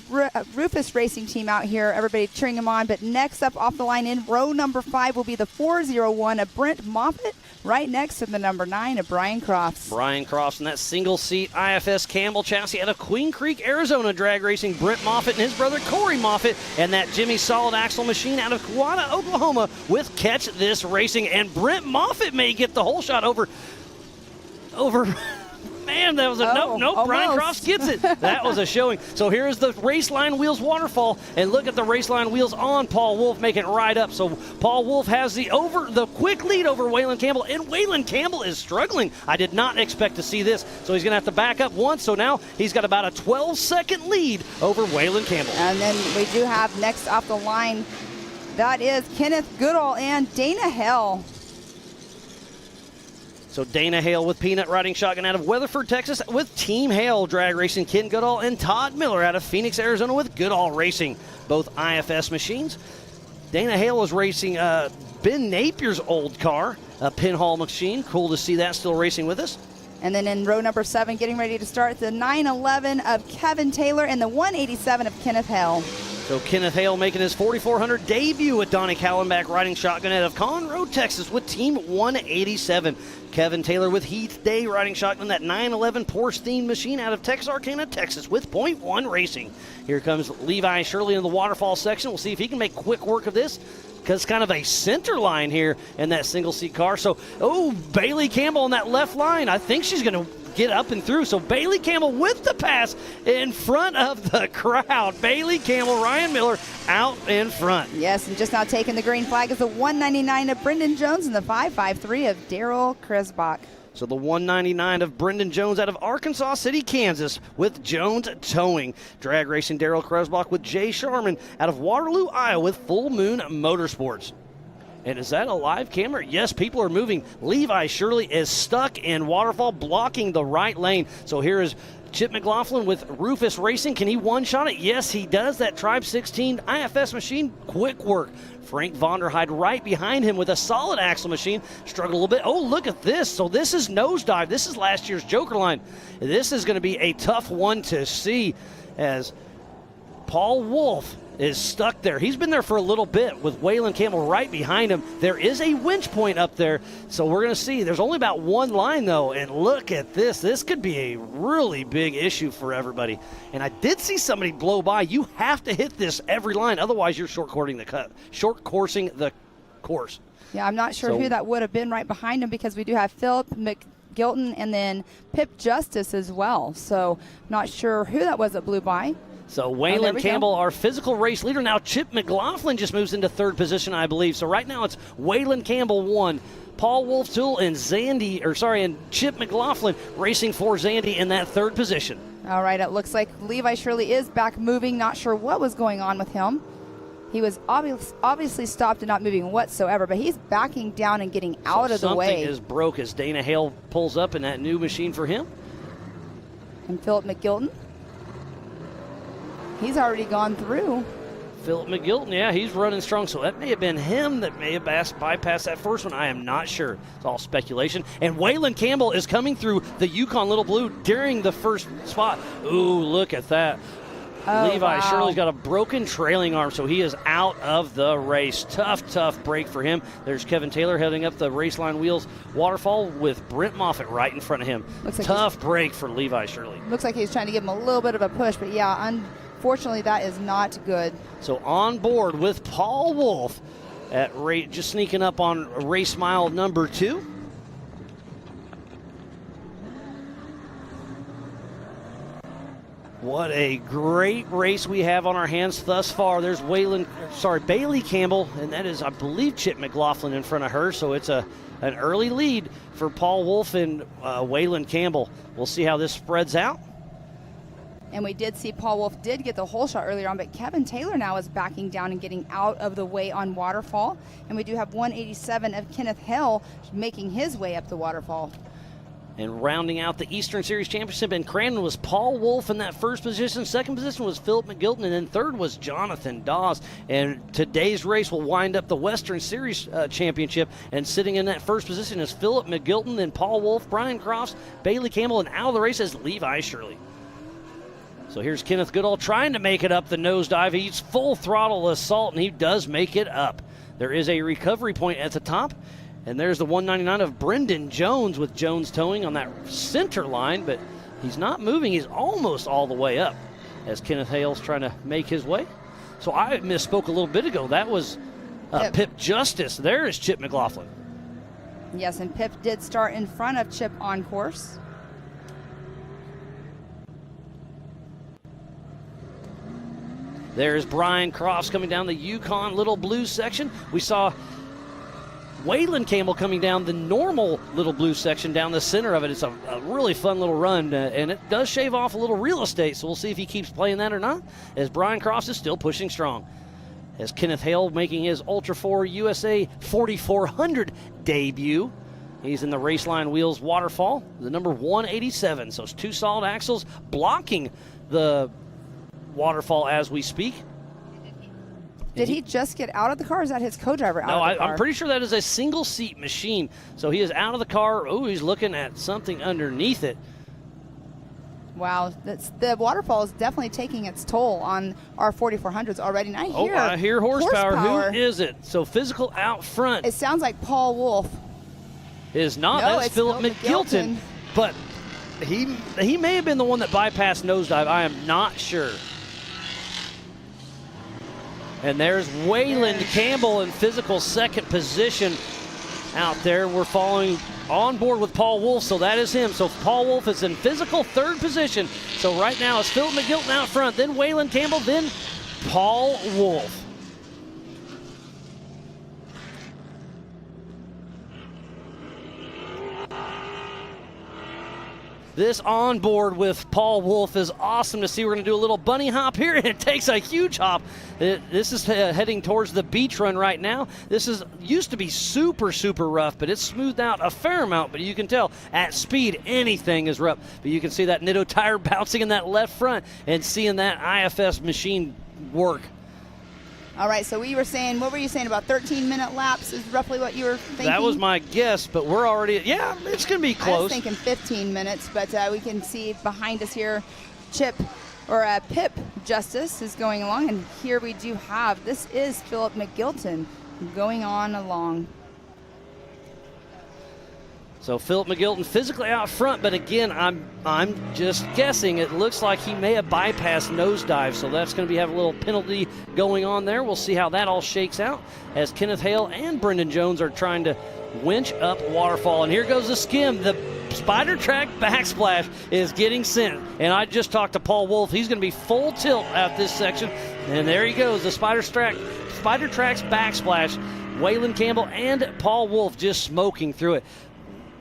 Rufus Racing team out here. Everybody cheering him on. But next up off the line in row number 5 will be the 401 of Brent Moffitt, right next to the number 9 of Brian Crofts. Brian Crofts in that single-seat IFS Campbell chassis out of Queen Creek, Arizona, drag racing. Brent Moffitt and his brother Corey Moffitt, and that Jimmy Solid Axle machine out of Kewanna, Oklahoma, with Catch This Racing. And Brent Moffitt may get the whole shot over. Man, that was a nope. Brian Crofts gets it. That was a showing. So here's the race line wheels waterfall, and look at the race line wheels on Paul Wolf making it right up. So Paul Wolf has the quick lead over Waylon Campbell, and Waylon Campbell is struggling. I did not expect to see this. So he's going to have to back up once. So now he's got about a 12-second lead over Waylon Campbell. And then we do have next off the line, that is Kenneth Goodall and Dana Hell. So Dana Hale with Peanut riding shotgun out of Weatherford, Texas with Team Hale drag racing. Ken Goodall and Todd Miller out of Phoenix, Arizona with Goodall Racing, both IFS machines. Dana Hale was racing Ben Napier's old car, a pinhole machine. Cool to see that still racing with us. And then in row number 7, getting ready to start, the 911 of Kevin Taylor and the 187 of Kenneth Hale. So Kenneth Hale making his 4400 debut with Donnie Callenbach riding shotgun out of Conroe, Texas with Team 187. Kevin Taylor with Heath Day riding shotgun, that 911 Porsche themed machine out of Texarkana, Texas with Point One Racing. Here comes Levi Shirley in the waterfall section. We'll see if he can make quick work of this, because it's kind of a center line here in that single-seat car. So, Bailey Campbell on that left line. I think she's going to get up and through. So Bailey Campbell with the pass in front of the crowd. Bailey Campbell, Ryan Miller out in front. Yes, and just now taking the green flag is the 199 of Brendan Jones and the 553 of Daryl Kresbach. So the 199 of Brendan Jones out of Arkansas City, Kansas with Jones Towing. Drag racing Daryl Kresbach with Jay Sharman out of Waterloo, Iowa with Full Moon Motorsports. And is that a live camera? Yes, people are moving. Levi Shirley is stuck in waterfall, blocking the right lane. So here is Chip McLaughlin with Rufus Racing. Can he one-shot it? Yes, he does. That Tribe 16 IFS machine, quick work. Frank Vonderheide right behind him with a solid axle machine. Struggled a little bit. Oh, look at this. So this is nosedive. This is last year's Joker line. This is going to be a tough one to see, as Paul Wolf is stuck there. He's been there for a little bit with Waylon Campbell right behind him. There is a winch point up there, so we're going to see. There's only about one line, though, and look at this. This could be a really big issue for everybody. And I did see somebody blow by. You have to hit this every line, otherwise you're short-coursing the course. Yeah, I'm not sure who that would have been right behind him, because we do have Philip McGilton and then Pip Justice as well. So not sure who that was that blew by. So Waylon Campbell, our physical race leader. Now Chip McLaughlin just moves into third position, I believe. So right now it's Waylon Campbell 1, Paul Wolf 2, and Chip McLaughlin racing for Zandy in that third position. All right, it looks like Levi Shirley is back moving. Not sure what was going on with him. He was obviously stopped and not moving whatsoever, but he's backing down and getting out of the way. Something is broke as Dana Hale pulls up in that new machine for him. And Philip McGilton. He's already gone through. Philip McGilton, yeah, he's running strong. So that may have been him that may have bypassed that first one. I am not sure. It's all speculation. And Waylon Campbell is coming through the Yukon Little Blue during the first spot. Ooh, look at that. Levi Shirley's got a broken trailing arm, so he is out of the race. Tough break for him. There's Kevin Taylor heading up the race line wheels waterfall with Brent Moffitt right in front of him. Tough break for Levi Shirley. Looks like he's trying to give him a little bit of a push, but yeah, unfortunately that is not good. So on board with Paul Wolf at just sneaking up on race mile number 2. What a great race we have on our hands thus far. There's Bailey Campbell, and that is, I believe, Chip McLaughlin in front of her. So it's an early lead for Paul Wolf and Waylon Campbell. We'll see how this spreads out. And we did see Paul Wolf did get the whole shot earlier on, but Kevin Taylor now is backing down and getting out of the way on waterfall. And we do have 187 of Kenneth Hale making his way up the waterfall. And rounding out the Eastern Series Championship in Crandon was Paul Wolf in that first position. Second position was Philip McGilton, and then third was Jonathan Dawes. And today's race will wind up the Western Series Championship. And sitting in that first position is Philip McGilton, then Paul Wolf, Brian Crofts, Bailey Campbell, and out of the race is Levi Shirley. So here's Kenneth Goodall trying to make it up the nosedive. He's full throttle assault, and he does make it up. There is a recovery point at the top, and there's the 199 of Brendan Jones with Jones towing on that center line, but he's not moving. He's almost all the way up as Kenneth Hale's trying to make his way. So I misspoke a little bit ago. That was Pip Justice. There is Chip McLaughlin. Yes, and Pip did start in front of Chip on course. There's Brian Crofts coming down the Yukon Little Blue section. We saw Waylon Campbell coming down the normal Little Blue section down the center of it. It's a really fun little run, and it does shave off a little real estate, so we'll see if he keeps playing that or not, as Brian Crofts is still pushing strong. As Kenneth Hale making his Ultra4 USA 4400 debut. He's in the Raceline Wheels Waterfall, the number 187. So it's 2 solid axles blocking the waterfall as we speak. Did he just get out of the car, or is that his co-driver out of the car? I'm pretty sure that is a single-seat machine. So he is out of the car. Oh, he's looking at something underneath it. Wow, the waterfall is definitely taking its toll on our 4400s already. And I hear horsepower. Who is it? So physical out front. It sounds like Paul Wolf. It is not. No, that's it's Philip McGilton. But he may have been the one that bypassed nosedive. I am not sure. And there's Waylon Campbell in physical second position out there. We're following on board with Paul Wolf, so that is him. So Paul Wolf is in physical third position. So right now it's Philip McGilton out front, then Waylon Campbell, then Paul Wolf. This onboard with Paul Wolf is awesome to see. We're going to do a little bunny hop here, and it takes a huge hop. This is heading towards the beach run right now. This used to be super, super rough, but it's smoothed out a fair amount. But you can tell at speed, anything is rough. But you can see that Nitto tire bouncing in that left front and seeing that IFS machine work. All right, so we were saying, what were you saying, about 13-minute laps is roughly what you were thinking? That was my guess, but we're already, it's going to be close. I was thinking 15 minutes, but we can see behind us here, Pip Justice is going along, and here we do have, this is Philip McGilton going on along. So Philip McGilton physically out front, but again, I'm just guessing. It looks like he may have bypassed nosedive, so that's going to have a little penalty going on there. We'll see how that all shakes out as Kenneth Hale and Brendan Jones are trying to winch up waterfall. And here goes the skim. The Spider Track backsplash is getting sent. And I just talked to Paul Wolf. He's going to be full tilt at this section. And there he goes, the Spider Track's backsplash. Waylon Campbell and Paul Wolf just smoking through it.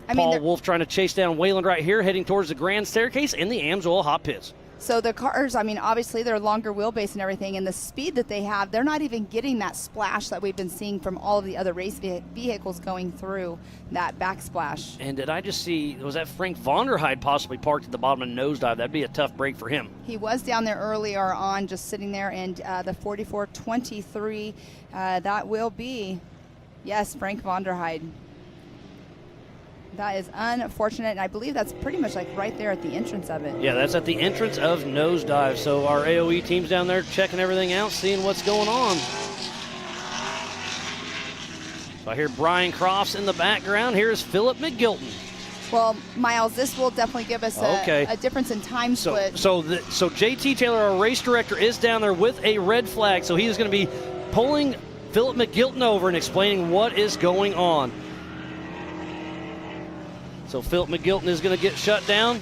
Paul Wolf trying to chase down Waylon right here, heading towards the grand staircase in the AMSOIL hot pits. So the cars, obviously they're longer wheelbase and everything, and the speed that they have, they're not even getting that splash that we've been seeing from all of the other race vehicles going through that backsplash. And did I just see, was that Frank Vonderheide possibly parked at the bottom of the nosedive? That'd be a tough break for him. He was down there earlier on, just sitting there, and the 4423, that will be, yes, Frank Vonderheide. That is unfortunate, and I believe that's pretty much like right there at the entrance of it. Yeah, that's at the entrance of nosedive. So our AOE team's down there checking everything out, seeing what's going on. So I hear Brian Crofts in the background. Here's Philip McGilton. Well, Miles, this will definitely give us a difference in time split. So JT Taylor, our race director, is down there with a red flag. So he is going to be pulling Philip McGilton over and explaining what is going on. So Philip McGilton is going to get shut down.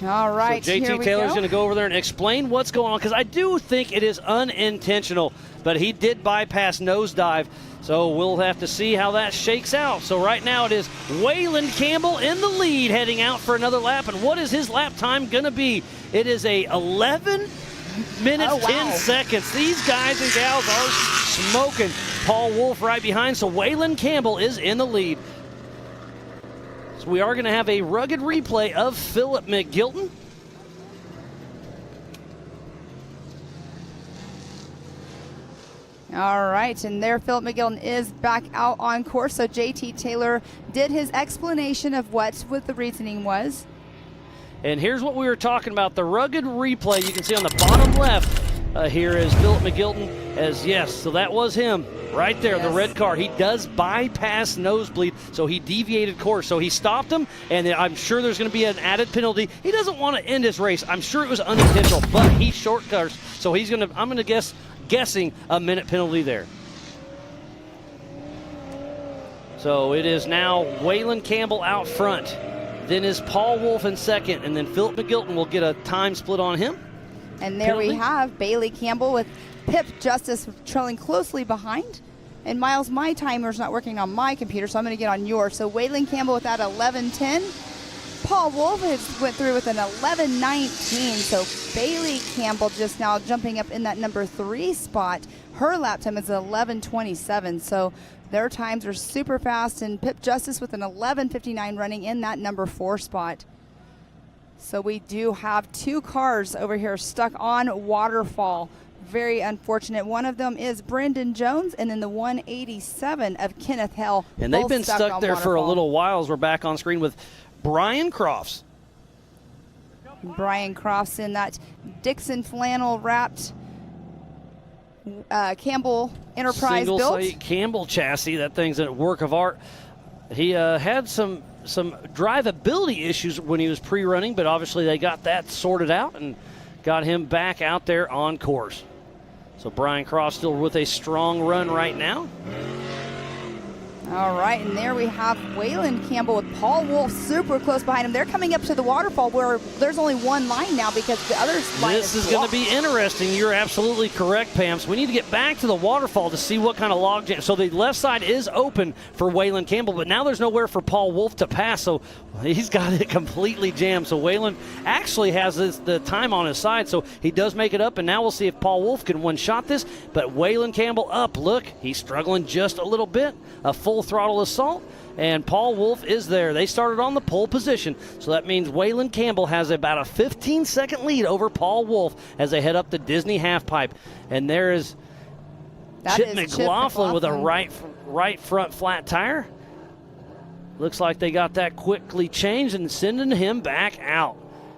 All right, so JT Taylor's going to go over there and explain what's going on, because I do think it is unintentional, but he did bypass nosedive, so we'll have to see how that shakes out. So right now it is Waylon Campbell in the lead, heading out for another lap, and what is his lap time going to be? It is a 11 minutes, 10 seconds. These guys and gals are smoking. Paul Wolf right behind, so Waylon Campbell is in the lead. So we are going to have a rugged replay of Philip McGilton. All right, and there Philip McGilton is back out on course. So JT Taylor did his explanation of what the reasoning was. And here's what we were talking about, the rugged replay. You can see on the bottom left here is Philip McGilton as, yes, so that was him right there, the red car. He does bypass nosebleed, so he deviated course. So he stopped him, and I'm sure there's going to be an added penalty. He doesn't want to end his race. I'm sure it was unintentional, but he shortcuts, so he's going to, I'm going to guessing a minute penalty there. So it is now Waylon Campbell out front. Then is Paul Wolf in second, and then Philip McGilton will get a time split on him. And there we have Bailey Campbell with Pip Justice trailing closely behind. And Miles, my timer's not working on my computer, so I'm going to get on yours. So Waylon Campbell with that 11:10. Paul Wolf went through with an 11:19. So Bailey Campbell just now jumping up in that number 3 spot. Her lap time is 11:27. So their times are super fast. And Pip Justice with an 11:59 running in that number 4 spot. So we do have 2 cars over here stuck on waterfall. Very unfortunate. One of them is Brendan Jones, and then the 187 of Kenneth Hell. And they've been stuck there for a little while as we're back on screen with Brian Crofts. Brian Crofts in that Dixon flannel wrapped Campbell Enterprise built. Single-site Campbell chassis. That thing's a work of art. He had some drivability issues when he was pre-running, but obviously they got that sorted out and got him back out there on course. So Brian Cross still with a strong run right now. All right, and there we have Waylon Campbell with Paul Wolf super close behind him. They're coming up to the waterfall where there's only one line now because the other line This is going to be interesting. You're absolutely correct, Pam. So we need to get back to the waterfall to see what kind of log jam. So the left side is open for Waylon Campbell, but now there's nowhere for Paul Wolf to pass. So he's got it completely jammed. So Waylon actually has the time on his side, so he does make it up. And now we'll see if Paul Wolf can one-shot this. But Waylon Campbell up. Look, he's struggling just a little bit. A full throttle assault, and Paul Wolf is there. They started on the pole position, so that means Waylon Campbell has about a 15-second lead over Paul Wolf as they head up the Disney halfpipe. And there is Chip McLaughlin with a right front flat tire. Looks like they got that quickly changed and sending him back out.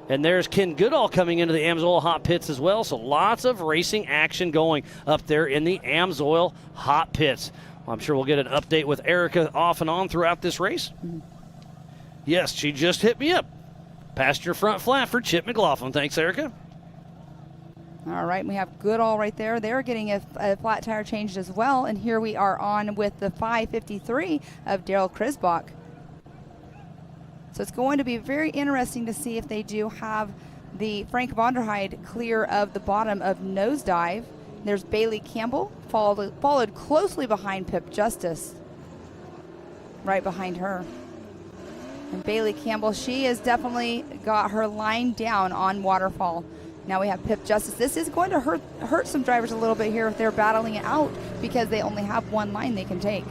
And there's Ken Goodall coming into the Amsoil hot pits as well, so lots of racing action going up there in the Amsoil hot pits. I'm sure we'll get an update with Erica off and on throughout this race. Yes, she just hit me up. Passenger front flat for Chip McLaughlin. Thanks, Erica. All right, we have Goodall right there. They're getting a flat tire changed as well. And here we are on with the 553 of Daryl Krisbach. So it's going to be very interesting to see if they do have the Frank Vonderheide clear of the bottom of Nosedive. There's Bailey Campbell, followed closely behind Pip Justice, right behind her. And Bailey Campbell, she has definitely got her line down on waterfall. Now we have Pip Justice. This is going to hurt some drivers a little bit here if they're battling it out because they only have one line they can take.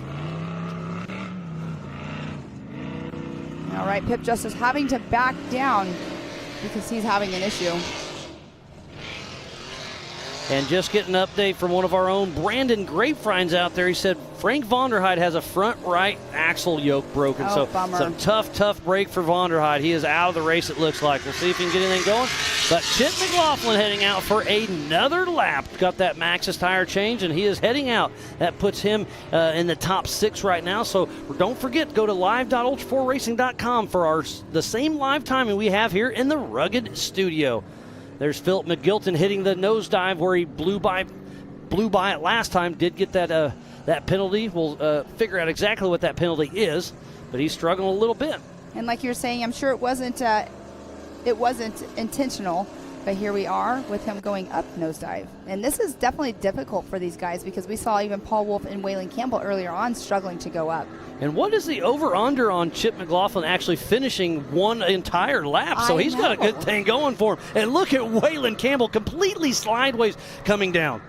All right, Pip Justice having to back down because he's having an issue. And just getting an update from one of our own, Brandon Grapevines out there. He said Frank Vonderheide has a front right axle yoke broken. Oh, so bummer. Some tough break for Vonderheide. He is out of the race, it looks like. We'll see if he can get anything going. But Chip McLaughlin heading out for another lap. Got that Maxxis tire change, and he is heading out. That puts him in the top 6 right now. So don't forget, go to live.ultra4racing.com for the same live timing we have here in the Rugged Studio. There's Philip McGilton hitting the nosedive where he blew by it last time. Did get that penalty. We'll figure out exactly what that penalty is, but he's struggling a little bit. And like you're saying, I'm sure it wasn't intentional, but here we are with him going up nosedive. And this is definitely difficult for these guys because we saw even Paul Wolf and Waylon Campbell earlier on struggling to go up. And what is the over-under on Chip McLaughlin actually finishing one entire lap? So he's got a good thing going for him. And look at Waylon Campbell completely sideways coming down.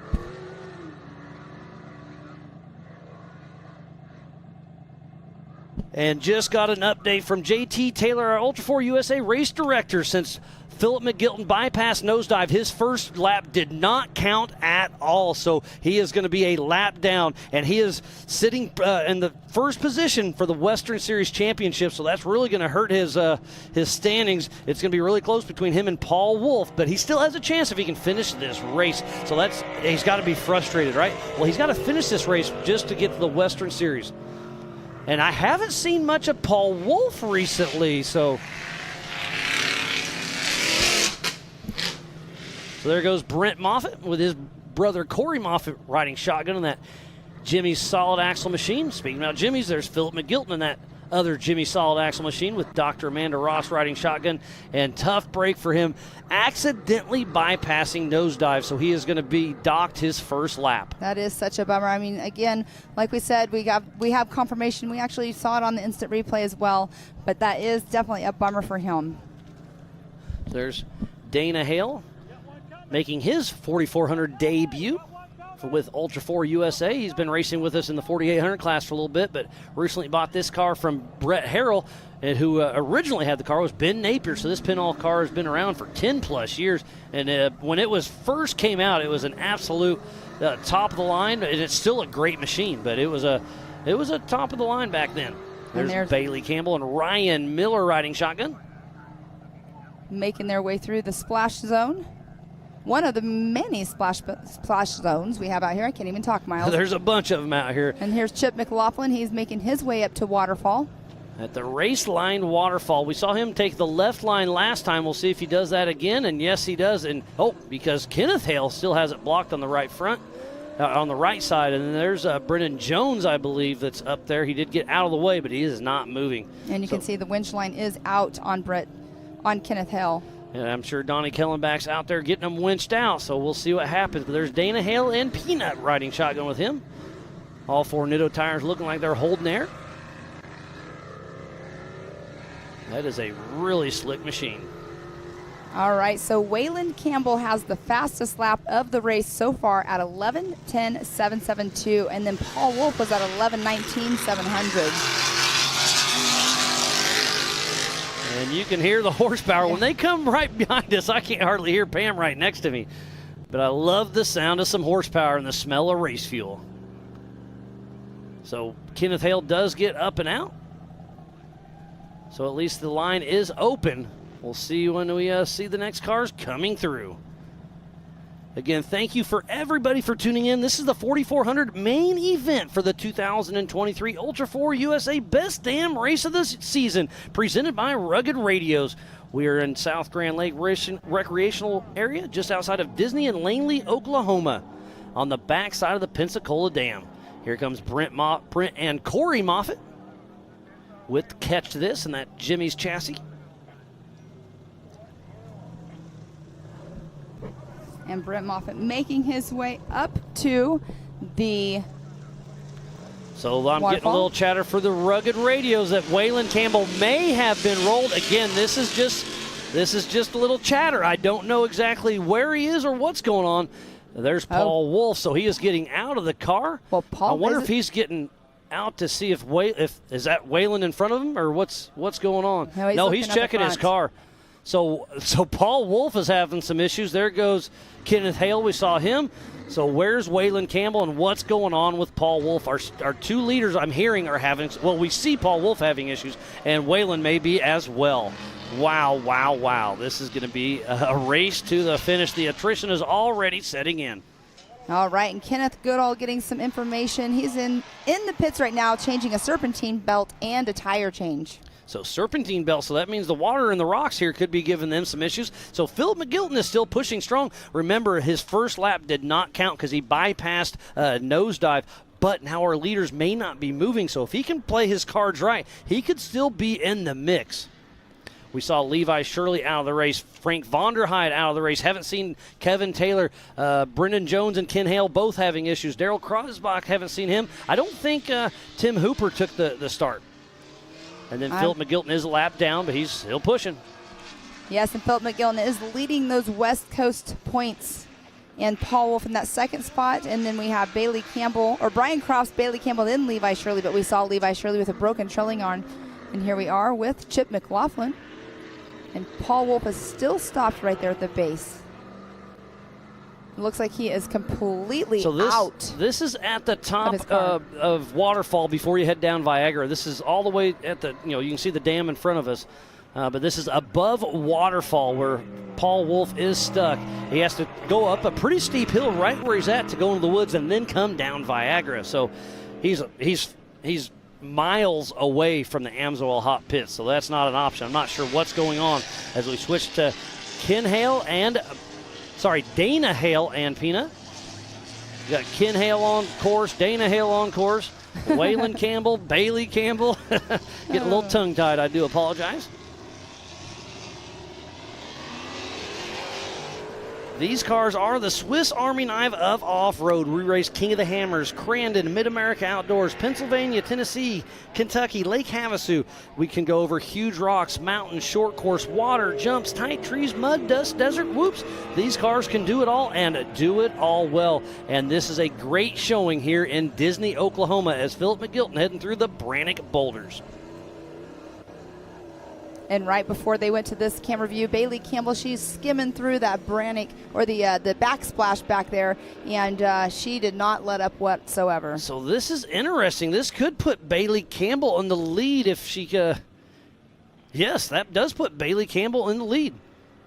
And just got an update from JT Taylor, our Ultra4 USA race director. Since Philip McGilton bypassed nosedive. His first lap did not count at all, so he is going to be a lap down, and he is sitting in the first position for the Western Series Championship, so that's really going to hurt his standings. It's going to be really close between him and Paul Wolf, but he still has a chance if he can finish this race. So he's got to be frustrated, right? Well, he's got to finish this race just to get to the Western Series. And I haven't seen much of Paul Wolf recently, so there goes Brent Moffitt with his brother Corey Moffitt riding shotgun in that Jimmy's solid axle machine. Speaking about Jimmy's, there's Philip McGilton in that other Jimmy solid axle machine with Dr. Amanda Ross riding shotgun, and tough break for him, accidentally bypassing nosedive, so he is going to be docked his first lap. That is such a bummer. I mean, again, like we said, we have confirmation. We actually saw it on the instant replay as well, but that is definitely a bummer for him. There's Dana Hale making his 4,400 debut with Ultra4 USA. He's been racing with us in the 4,800 class for a little bit, but recently bought this car from Brett Harrell, and who originally had the car was Ben Napier. So this pinball car has been around for 10 plus years, and when it was first came out, it was an absolute top of the line, and it's still a great machine, but it was a top of the line back then. There's Bailey Campbell and Ryan Miller riding shotgun, making their way through the splash zone. One of the many splash zones we have out here. I can't even talk, Miles. There's a bunch of them out here. And here's Chip McLaughlin. He's making his way up to Waterfall. At the race line Waterfall. We saw him take the left line last time. We'll see if he does that again. And yes, he does. And because Kenneth Hale still has it blocked on the right front, on the right side. And then there's Brennan Jones, I believe, that's up there. He did get out of the way, but he is not moving. And you can see the winch line is out on Kenneth Hale. And I'm sure Donnie Kellenbach's out there getting them winched out, so we'll see what happens. But there's Dana Hale and Peanut riding shotgun with him. All four Nitto tires looking like they're holding air. That is a really slick machine. All right, so Waylon Campbell has the fastest lap of the race so far at 11:10.772, and then Paul Wolf was at 11:19.700. And you can hear the horsepower. When they come right behind us, I can't hardly hear Pam right next to me. But I love the sound of some horsepower and the smell of race fuel. So Kenneth Hale does get up and out. So at least the line is open. We'll see when we see the next cars coming through. Again, thank you for everybody for tuning in. This is the 4,400 main event for the 2023 Ultra4 USA Best Damn Race of the Season, presented by Rugged Radios. We are in South Grand Lake Recreational Area, just outside of Disney in Langley, Oklahoma, on the backside of the Pensacola Dam. Here comes Brent and Corey Moffitt with Catch This and that Jimmy's chassis. And Brent Moffitt making his way up to the So I'm Waterfall. getting a little chatter for the Rugged Radios that Waylon Campbell may have been rolled. Again, this is just a little chatter. I don't know exactly where he is or what's going on. There's Paul Wolf, so he is getting out of the car. Well, Paul, I wonder if he's getting out to see if is that Waylon in front of him or what's going on. No, he's checking his car. So Paul Wolf is having some issues. There goes Kenneth Hale. We saw him. So where's Waylon Campbell and what's going on with Paul Wolf? Our two leaders I'm hearing are having, well, we see Paul Wolf having issues, and Waylon may be as well. Wow. This is going to be a race to the finish. The attrition is already setting in. All right, and Kenneth Goodall getting some information. He's in the pits right now, changing a serpentine belt and a tire change. So serpentine belt, so that means the water in the rocks here could be giving them some issues. So Philip McGilton is still pushing strong. Remember, his first lap did not count because he bypassed nosedive. But now our leaders may not be moving, so if he can play his cards right, he could still be in the mix. We saw Levi Shirley out of the race, Frank Vonderheide out of the race. Haven't seen Kevin Taylor, Brendan Jones, and Ken Hale both having issues. Daryl Krosbach, haven't seen him. I don't think Tim Hooper took the start. And then Philip McGilton is a lap down, but he's still pushing. Yes, and Philip McGilton is leading those West Coast points. And Paul Wolf in that second spot. And then we have Brian Crofts, Bailey Campbell, then Levi Shirley. But we saw Levi Shirley with a broken trolling arm. And here we are with Chip McLaughlin. And Paul Wolf is still stopped right there at the base. It looks like he is completely out. This is at the top his car. of Waterfall before you head down Viagra. This is all the way at the, you can see the dam in front of us. But this is above Waterfall where Paul Wolf is stuck. He has to go up a pretty steep hill right where he's at to go into the woods and then come down Viagra. So he's miles away from the AMSOIL hot pits, so that's not an option. I'm not sure what's going on as we switch to Dana Hale and Peanut. You got Ken Hale on course, Dana Hale on course, Waylon Campbell, Bailey Campbell. Getting a little tongue-tied, I do apologize. These cars are the Swiss Army knife of off-road. We race King of the Hammers, Crandon, Mid-America Outdoors, Pennsylvania, Tennessee, Kentucky, Lake Havasu. We can go over huge rocks, mountains, short course, water, jumps, tight trees, mud, dust, desert, whoops. These cars can do it all and do it all well. And this is a great showing here in Disney, Oklahoma as Philip McGilton heading through the Brannick Boulders. And right before they went to this camera view, Bailey Campbell, she's skimming through that Brannick, or the backsplash back there, and she did not let up whatsoever. So this is interesting. This could put Bailey Campbell in the lead if she yes, that does put Bailey Campbell in the lead.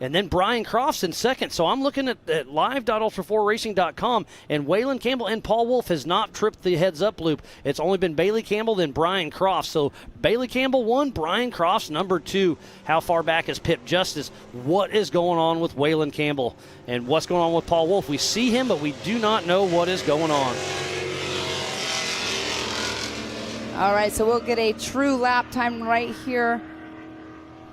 And then Brian Crofts in second. So I'm looking at live.ultra4racing.com, and Waylon Campbell and Paul Wolf has not tripped the heads-up loop. It's only been Bailey Campbell, then Brian Crofts. So Bailey Campbell 1, Brian Crofts number 2. How far back is Pip Justice? What is going on with Waylon Campbell? And what's going on with Paul Wolf? We see him, but we do not know what is going on. All right, so we'll get a true lap time right here.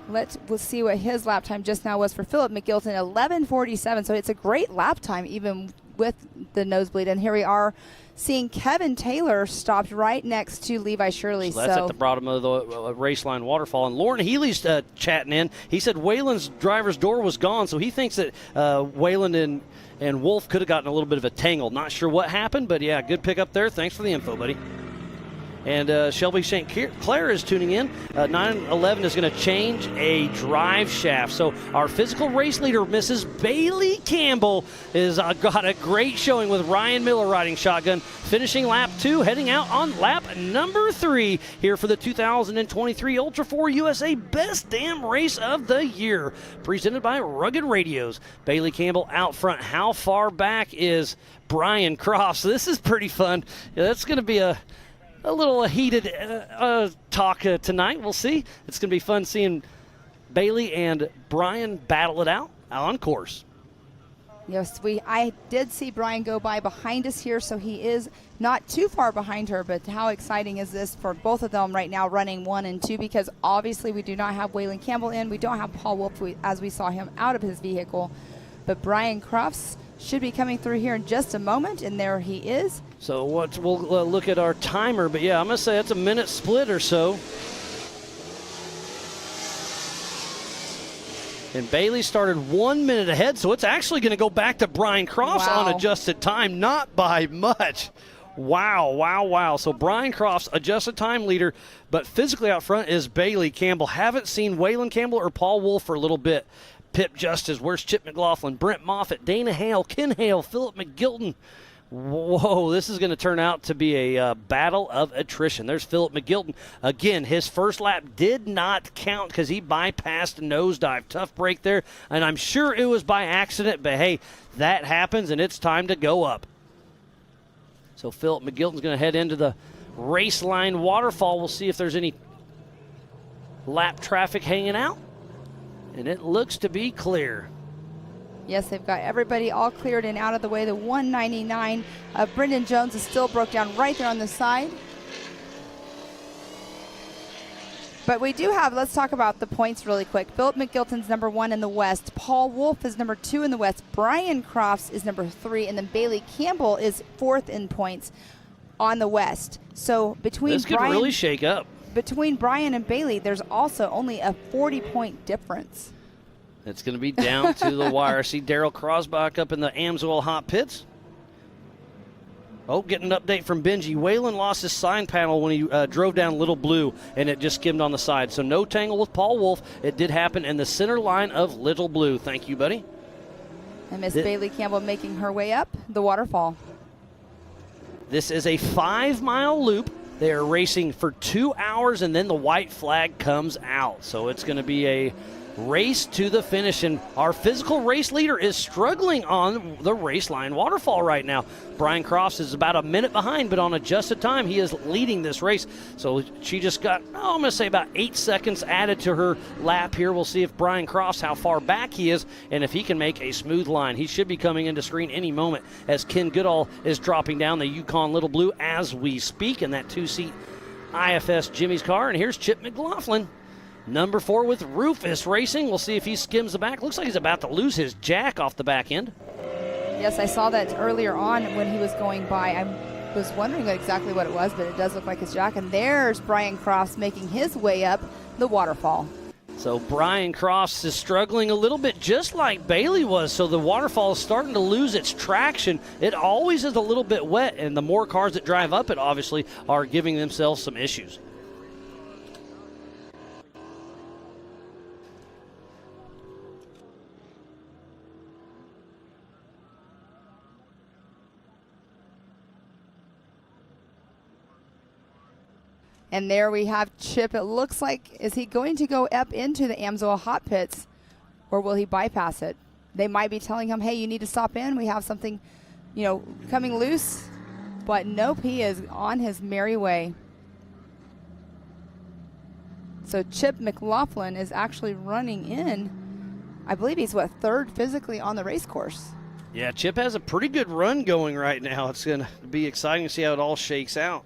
We'll see what his lap time just now was for Philip McGilton, 11:47. So it's a great lap time, even with the nosebleed. And here we are seeing Kevin Taylor stopped right next to Levi Shirley. So that's at the bottom of the race line waterfall. And Lauren Healy's chatting in. He said Waylon's driver's door was gone, so he thinks that Waylon and Wolf could have gotten a little bit of a tangle. Not sure what happened, but yeah, good pick up there. Thanks for the info, buddy. And Shelby St. Clair is tuning in. 911 is going to change a drive shaft. So our physical race leader, Mrs. Bailey Campbell, is got a great showing with Ryan Miller riding shotgun, finishing lap 2, heading out on lap number 3 here for the 2023 Ultra4 USA Best Damn Race of the Year, presented by Rugged Radios. Bailey Campbell out front. How far back is Brian Crofts? So this is pretty fun. Yeah, that's going to be a little heated talk tonight. We'll see. It's going to be fun seeing Bailey and Brian battle it out on course. Yes, I did see Brian go by behind us here, so he is not too far behind her, but how exciting is this for both of them right now running 1 and 2, because obviously we do not have Waylon Campbell in. We don't have Paul Wolf as we saw him out of his vehicle, but Brian Crofts should be coming through here in just a moment, and there he is. So we'll look at our timer, but yeah, I'm going to say it's a minute split or so. And Bailey started 1 minute ahead, so it's actually going to go back to Brian Crofts on adjusted time, not by much. Wow, wow, wow. So Brian Crofts, adjusted time leader, but physically out front is Bailey Campbell. Haven't seen Waylon Campbell or Paul Wolf for a little bit. Pip Justice, where's Chip McLaughlin, Brent Moffitt, Dana Hale, Ken Hale, Philip McGilton. Whoa, this is going to turn out to be a battle of attrition. There's Philip McGilton. Again, his first lap did not count because he bypassed a nosedive. Tough break there, and I'm sure it was by accident, but hey, that happens, and it's time to go up. So Philip McGilton's going to head into the race line waterfall. We'll see if there's any lap traffic hanging out. And it looks to be clear. Yes, they've got everybody all cleared and out of the way. The 199 of Brendan Jones is still broke down right there on the side. But we do have, let's talk about the points really quick. Philip McGilton's number 1 in the West. Paul Wolf is number 2 in the West. Brian Crofts is number 3. And then Bailey Campbell is 4th in points on the West. So between this could really shake up. Between Brian and Bailey, there's also only a 40-point difference. It's going to be down to the wire. See Daryl Crosbach up in the AMSOIL hot pits. Oh, getting an update from Benji. Waylon lost his sign panel when he drove down Little Blue, and it just skimmed on the side. So no tangle with Paul Wolf. It did happen in the center line of Little Blue. Thank you, buddy. And Miss Bailey Campbell making her way up the waterfall. This is a 5-mile loop. They are racing for 2 hours, and then the white flag comes out. So it's going to be a race to the finish, and our physical race leader is struggling on the race line waterfall right now. Brian Crofts is about a minute behind, but on adjusted time, he is leading this race. So she just got, I'm going to say about 8 seconds added to her lap here. We'll see if Brian Crofts, how far back he is, and if he can make a smooth line. He should be coming into screen any moment as Ken Goodall is dropping down the Yukon Little Blue as we speak in that 2-seat IFS Jimmy's car. And here's Chip McLaughlin, number 4 with Rufus Racing. We'll see if he skims the back. Looks like he's about to lose his jack off the back end. Yes, I saw that earlier on when he was going by. I was wondering exactly what it was, but it does look like his jack. And there's Brian Crofts making his way up the waterfall. So Brian Crofts is struggling a little bit, just like Bailey was. So the waterfall is starting to lose its traction. It always is a little bit wet, and the more cars that drive up it obviously are giving themselves some issues. And there we have Chip. It looks like, is he going to go up into the Amsoil hot pits, or will he bypass it? They might be telling him, hey, you need to stop in. We have something, coming loose. But nope, he is on his merry way. So Chip McLaughlin is actually running in. I believe he's, third physically on the race course. Yeah, Chip has a pretty good run going right now. It's going to be exciting to see how it all shakes out.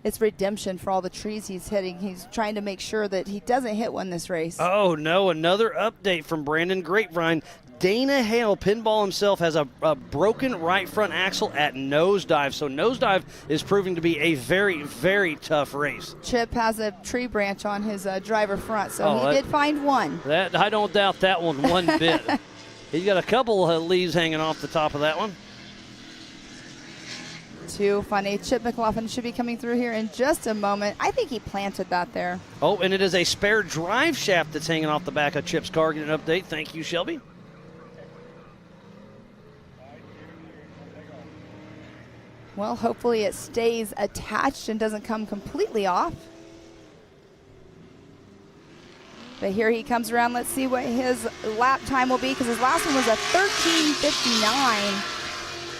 It's redemption for all the trees he's hitting. He's trying to make sure that he doesn't hit one this race. Oh, no, another update from Brandon Grapevine. Dana Hale, Pinball himself, has a broken right front axle at Nosedive. So Nosedive is proving to be a very, very tough race. Chip has a tree branch on his driver front, so he did find one. That I don't doubt that one bit. He's got a couple leaves hanging off the top of that one. Too funny. Chip McLaughlin should be coming through here in just a moment. I think he planted that there. Oh, and it is a spare drive shaft that's hanging off the back of Chip's car. Get an update. Thank you, Shelby. Well, hopefully it stays attached and doesn't come completely off. But here he comes around. Let's see what his lap time will be, because his last one was a 13:59.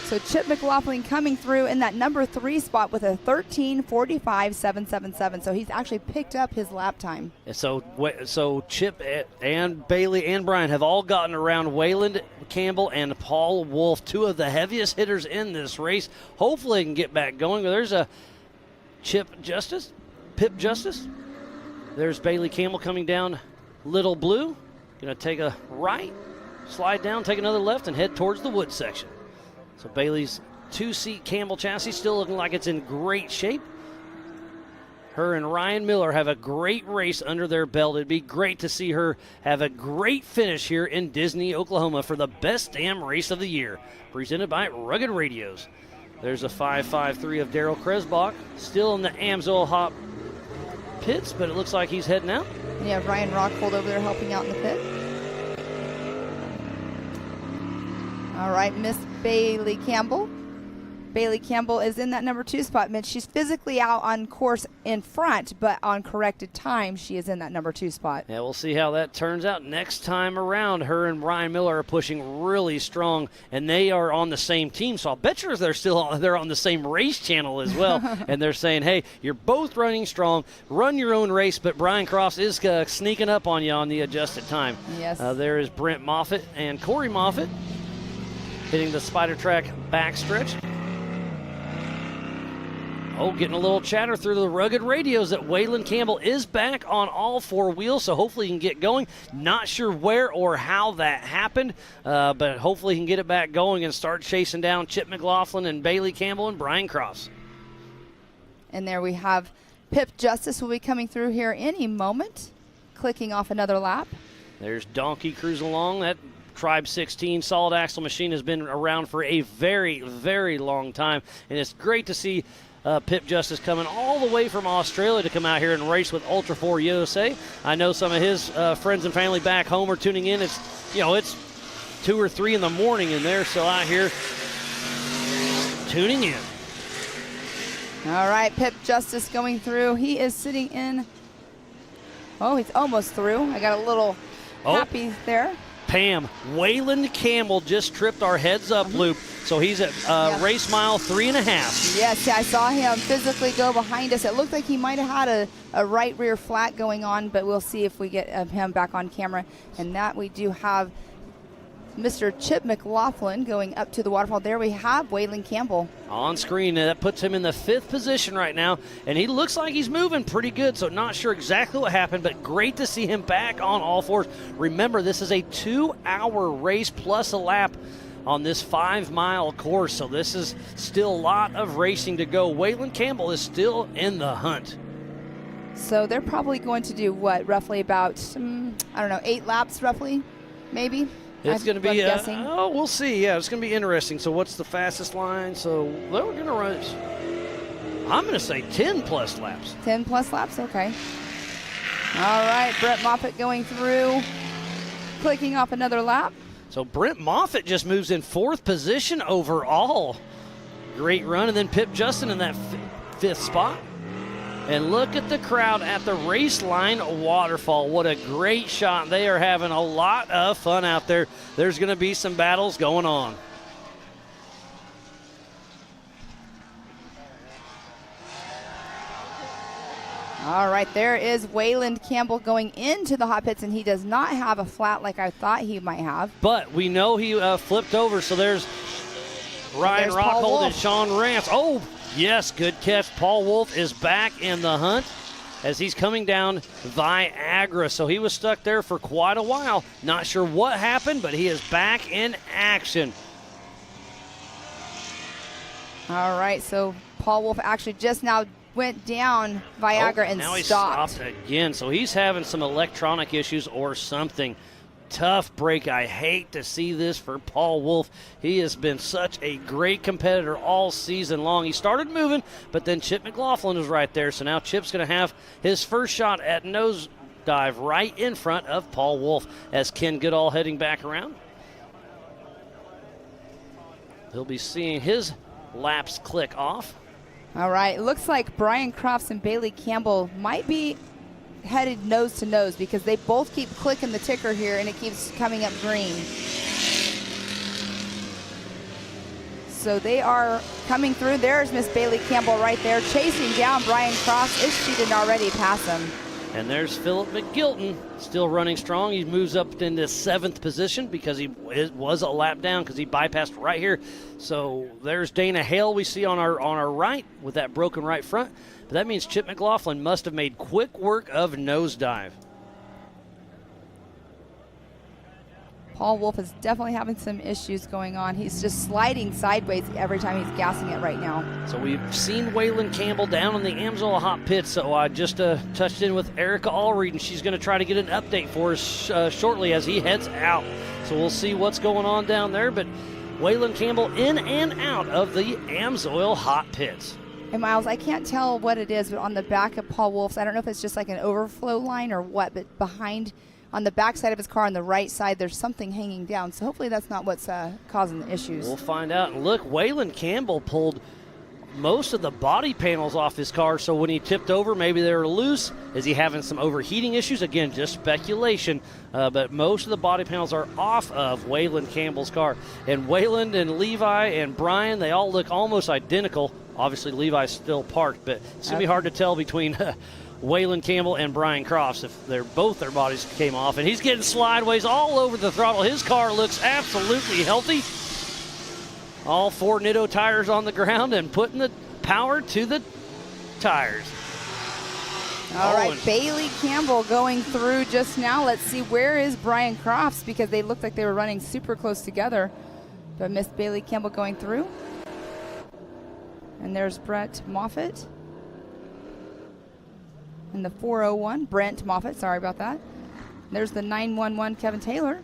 So Chip McLaughlin coming through in that number 3 spot with a 13:45.777. So he's actually picked up his lap time. And so Chip and Bailey and Brian have all gotten around Waylon Campbell and Paul Wolf, 2 of the heaviest hitters in this race. Hopefully they can get back going. There's a Pip Justice. There's Bailey Campbell coming down Little Blue. Going to take a right, slide down, take another left, and head towards the wood section. So Bailey's 2-seat Campbell chassis still looking like it's in great shape. Her and Ryan Miller have a great race under their belt. It'd be great to see her have a great finish here in Disney, Oklahoma for the best damn race of the year. Presented by Rugged Radios. There's a 5.53 of Daryl Kresbach, still in the Amsoil hot pits, but it looks like he's heading out. And you have Ryan Rockhold over there helping out in the pit. All right, Miss Bailey Campbell. Bailey Campbell is in that number 2 spot. Mitch, she's physically out on course in front, but on corrected time, she is in that number 2 spot. Yeah, we'll see how that turns out next time around. Her and Ryan Miller are pushing really strong, and they are on the same team. So I'll bet you they're on the same race channel as well. And they're saying, hey, you're both running strong. Run your own race, but Brian Crofts is sneaking up on you on the adjusted time. Yes. There is Brent Moffitt and Corey Moffitt hitting the Spider Track backstretch. Oh, getting a little chatter through the Rugged Radios that Waylon Campbell is back on all 4 wheels, so hopefully he can get going. Not sure where or how that happened, but hopefully he can get it back going and start chasing down Chip McLaughlin and Bailey Campbell and Brian Crofts. And there we have Pip Justice will be coming through here any moment, clicking off another lap. There's Donkey cruising along. That Tribe 16 solid axle machine has been around for a very, very long time, and it's great to see Pip Justice coming all the way from Australia to come out here and race with Ultra4 USA. I know some of his friends and family back home are tuning in. It's 2 or 3 in the morning, and they're still out here tuning in. All right, Pip Justice going through. He is sitting in. Oh, he's almost through. I got a little happy there. Pam, Waylon Campbell just tripped our heads-up loop, so he's at race mile 3.5. Yes, I saw him physically go behind us. It looked like he might have had a right rear flat going on, but we'll see if we get him back on camera. And that we do have Mr. Chip McLaughlin going up to the waterfall. There we have Waylon Campbell. On screen, that puts him in the 5th position right now, and he looks like he's moving pretty good, so not sure exactly what happened, but great to see him back on all fours. Remember, this is a 2-hour race plus a lap on this 5-mile course, so this is still a lot of racing to go. Waylon Campbell is still in the hunt. So they're probably going to do what, roughly about, 8 laps roughly, maybe? It's going to be, we'll see. Yeah, it's going to be interesting. So what's the fastest line? So they're going to run, I'm going to say 10-plus laps. 10-plus laps, okay. All right, Brett Moffitt going through, clicking off another lap. So Brent Moffitt just moves in 4th position overall. Great run, and then Pip Justin in that 5th spot. And look at the crowd at the race line waterfall. What a great shot. They are having a lot of fun out there. There's going to be some battles going on. All right, there is Waylon Campbell going into the hot pits, and he does not have a flat like I thought he might have. But we know he flipped over, so there's Ryan Rockhold and Sean Rance. Oh, yes, good catch. Paul Wolf is back in the hunt as he's coming down Viagra. So he was stuck there for quite a while. Not sure what happened, but he is back in action. All right, so Paul Wolf actually just now went down Viagra and now stopped. He stopped again. So he's having some electronic issues or something. Tough break. I hate to see this for Paul Wolf. He has been such a great competitor all season long. He started moving, but then Chip McLaughlin was right there. So now Chip's going to have his first shot at nose dive right in front of Paul Wolf as Ken Goodall heading back around. He'll be seeing his laps click off. All right, it looks like Brian Crofts and Bailey Campbell might be headed nose to nose because they both keep clicking the ticker here and it keeps coming up green. So they are coming through. There's Miss Bailey Campbell right there chasing down Brian Crofts if she didn't already pass him. And there's Philip McGilton still running strong. He moves up into 7th position because he was a lap down because he bypassed right here. So there's Dana Hale we see on our right with that broken right front. But that means Chip McLaughlin must have made quick work of nosedive. Paul Wolf is definitely having some issues going on. He's just sliding sideways every time he's gassing it right now. So we've seen Waylon Campbell down in the Amsoil hot pit. So I just touched in with Erica Allreed, and she's going to try to get an update for us shortly as he heads out. So we'll see what's going on down there. But Waylon Campbell in and out of the Amsoil hot pits. And Miles, I can't tell what it is, but on the back of Paul Wolf's, I don't know if it's just like an overflow line or what, but behind on the back side of his car on the right side, there's something hanging down. So hopefully that's not what's causing the issues. We'll find out. And look, Waylon Campbell pulled most of the body panels off his car, so when he tipped over, maybe they were loose. Is he having some overheating issues? Again, just speculation, but most of the body panels are off of Waylon Campbell's car. And Waylon and Levi and Brian, they all look almost identical. Obviously, Levi's still parked, but it's going to be hard to tell between Waylon Campbell and Brian Crofts if their bodies came off. And he's getting slideways all over the throttle. His car looks absolutely healthy. All 4 Nitto tires on the ground and putting the power to the tires. All right, Bailey Campbell going through just now. Let's see, where is Brian Crofts? Because they looked like they were running super close together. But Miss Bailey Campbell going through. And there's Brett Moffitt. And the 401, Brent Moffitt, sorry about that. There's the 911, Kevin Taylor.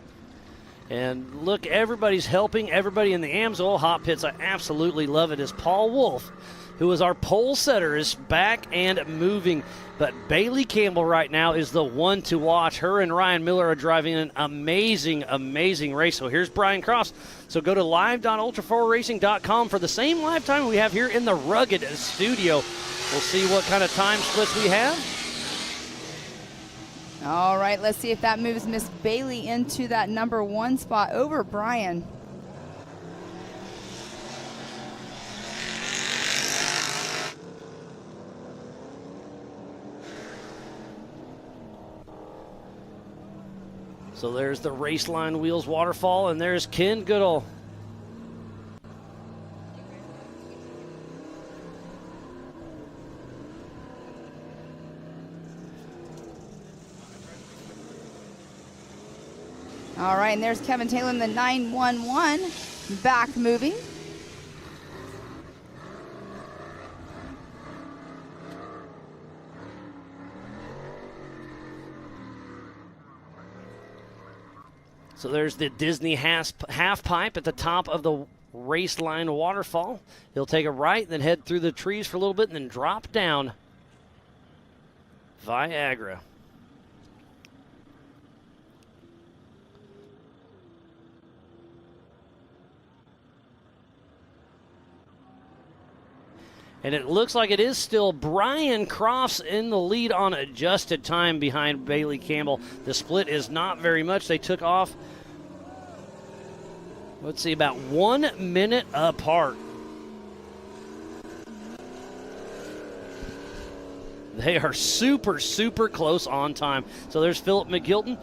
And look, everybody's helping. Everybody in the AMSOIL hot pits, I absolutely love it, as Paul Wolf, who is our pole setter, is back and moving. But Bailey Campbell right now is the one to watch. Her and Ryan Miller are driving an amazing, amazing race. So here's Brian Cross. So go to live.ultra4racing.com for the same live time we have here in the Rugged studio. We'll see what kind of time splits we have. All right, let's see if that moves Miss Bailey into that number 1 spot over Brian. So there's the race line wheels waterfall, and there's Ken Goodall. All right, and there's Kevin Taylor in the 911, back moving. So there's the Disney half pipe at the top of the race line waterfall. He'll take a right, then head through the trees for a little bit, and then drop down Viagra. And it looks like it is still Brian Crofts in the lead on adjusted time behind Bailey Campbell. The split is not very much. They took off, let's see, about 1 minute apart. They are super, super close on time. So there's Philip McGilton.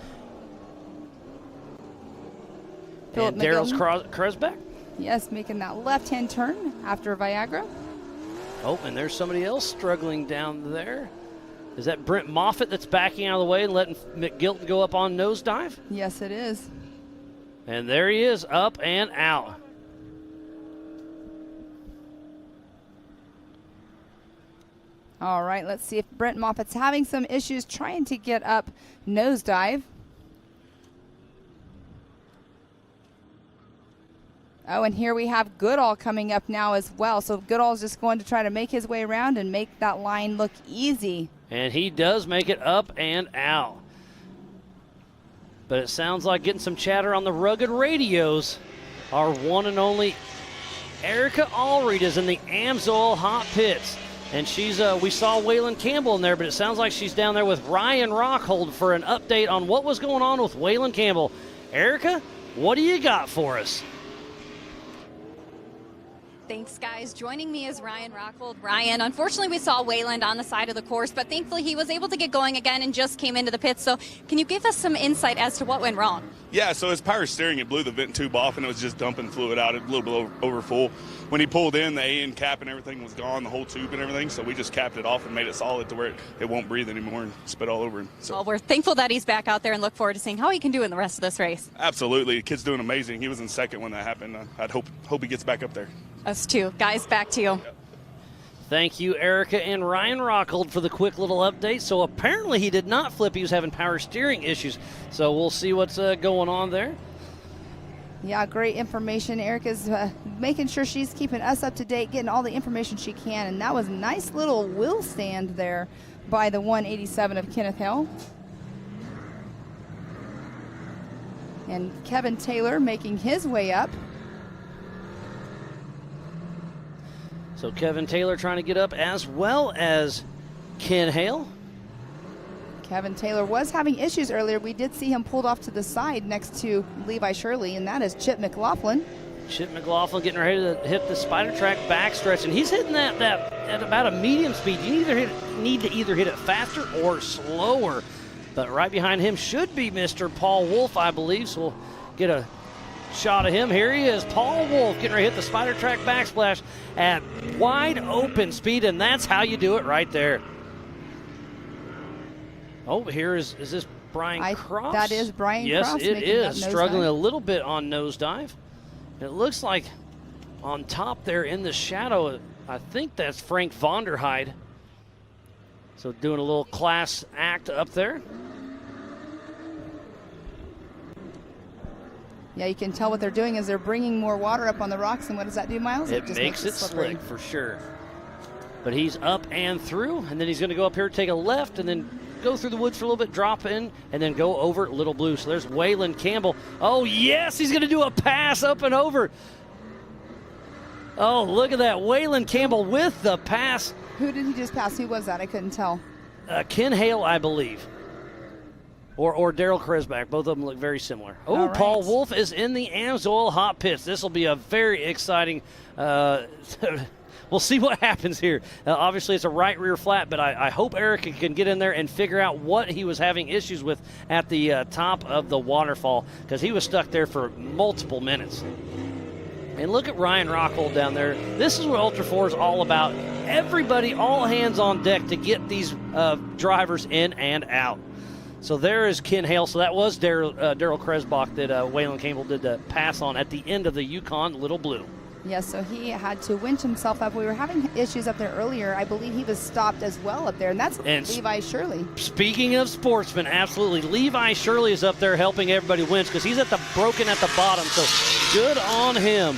Philip and Daryl's McGilton. Kresbeck. Yes, making that left-hand turn after Viagra. Oh, and there's somebody else struggling down there. Is that Brent Moffitt that's backing out of the way and letting McGilton go up on nosedive? Yes, it is. And there he is, up and out. All right, let's see if Brent Moffitt's having some issues trying to get up nosedive. Oh, and here we have Goodall coming up now as well. So Goodall's just going to try to make his way around and make that line look easy. And he does make it up and out. But it sounds like getting some chatter on the Rugged radios. Our one and only Erica Allred is in the AMSOIL hot pits. And she's we saw Waylon Campbell in there, but it sounds like she's down there with Ryan Rockhold for an update on what was going on with Waylon Campbell. Erica, what do you got for us? Thanks, guys. Joining me is Ryan Rockhold. Ryan, unfortunately, we saw Wayland on the side of the course, but thankfully he was able to get going again and just came into the pits. So can you give us some insight as to what went wrong? Yeah, so his power steering, it blew the vent tube off, and it was just dumping fluid out, a little bit over full. When he pulled in, the AN cap and everything was gone, the whole tube and everything, so we just capped it off and made it solid to where it won't breathe anymore and spit all over him. So. Well, we're thankful that he's back out there and look forward to seeing how he can do in the rest of this race. Absolutely. The kid's doing amazing. He was in second when that happened. I'd hope he gets back up there. Us too. Guys, back to you. Thank you, Erica and Ryan Rockhold, for the quick little update. So apparently he did not flip. He was having power steering issues. So we'll see what's going on there. Yeah, great information. Erica's making sure she's keeping us up to date, getting all the information she can. And that was a nice little wheel stand there by the 187 of Kenneth Hill. And Kevin Taylor making his way up. So Kevin Taylor trying to get up, as well as Ken Hale. Kevin Taylor was having issues earlier. We did see him pulled off to the side next to Levi Shirley, and that is Chip McLaughlin. Chip McLaughlin getting ready to hit the spider track backstretch, and he's hitting that at about a medium speed. You need to either hit it faster or slower. But right behind him should be Mr. Paul Wolf, I believe. So we'll get a shot of him. Here he is, Paul Wolf, getting ready to hit the spider track backsplash at wide open speed, and that's how you do it right there. Oh, here is this Brian Cross? That is Brian Cross. Cross. Yes, it is. Struggling nosedive. a little bit on nosedive. It looks like on top there in the shadow, I think that's Frank Vonderheide. So doing a little class act up there. Yeah, you can tell what they're doing is they're bringing more water up on the rocks. And what does that do, Miles? It just makes it slippery. slick for sure. But he's up and through, and then he's going to go up here, take a left, and then go through the woods for a little bit, drop in, and then go over Little Blue. So there's Waylon Campbell. Oh, yes, he's going to do a pass up and over. Oh, look at that. Waylon Campbell with the pass. Who did he just pass? Who was that? I couldn't tell. Ken Hale, I believe. Or Daryl Kresbach. Both of them look very similar. Oh, All right. Paul Wolf is in the Amsoil hot pits. This will be a very exciting we'll see what happens here. Obviously, it's a right rear flat, but I hope Eric can get in there and figure out what he was having issues with at the top of the waterfall, because he was stuck there for multiple minutes. And look at Ryan Rockhold down there. This is what Ultra4 is all about. Everybody, all hands on deck to get these drivers in and out. So there is Ken Hale. So that was Daryl Kresbach that Waylon Campbell did the pass on at the end of the Yukon Little Blue. Yes, so he had to winch himself up. We were having issues up there earlier. I believe he was stopped as well up there, and that's Levi Shirley. Speaking of sportsmen, absolutely. Levi Shirley is up there helping everybody winch because he's broken at the bottom, so good on him.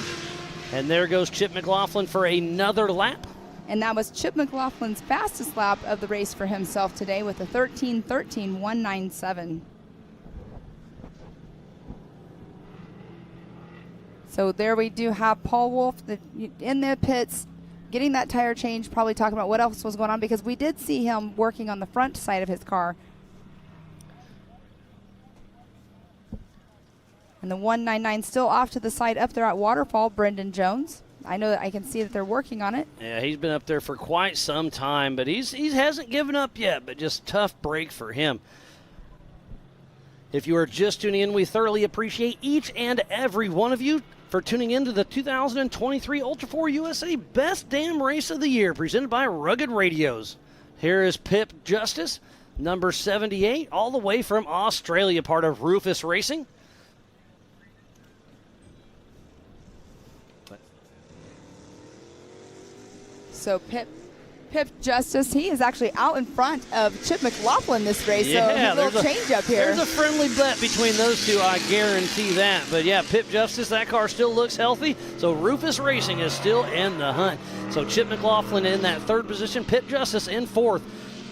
And there goes Chip McLaughlin for another lap. And that was Chip McLaughlin's fastest lap of the race for himself today with a 13:13.197. So there we do have Paul Wolf in the pits, getting that tire change, probably talking about what else was going on, because we did see him working on the front side of his car. And the 199 still off to the side up there at Waterfall, Brendan Jones. I know that I can see that they're working on it. Yeah, he's been up there for quite some time, but he hasn't given up yet, but just tough break for him. If you are just tuning in, we thoroughly appreciate each and every one of you for tuning in to the 2023 Ultra4 USA Best Damn Race of the Year, presented by Rugged Radios. Here is Pip Justice, number 78, all the way from Australia, part of Rufus Racing. So Pip Justice, he is actually out in front of Chip McLaughlin this race, Yeah, so a little change up here. There's a friendly bet between those two, I guarantee that. But yeah, Pip Justice, that car still looks healthy, so Rufus Racing is still in the hunt. So Chip McLaughlin in that third position, Pip Justice in fourth.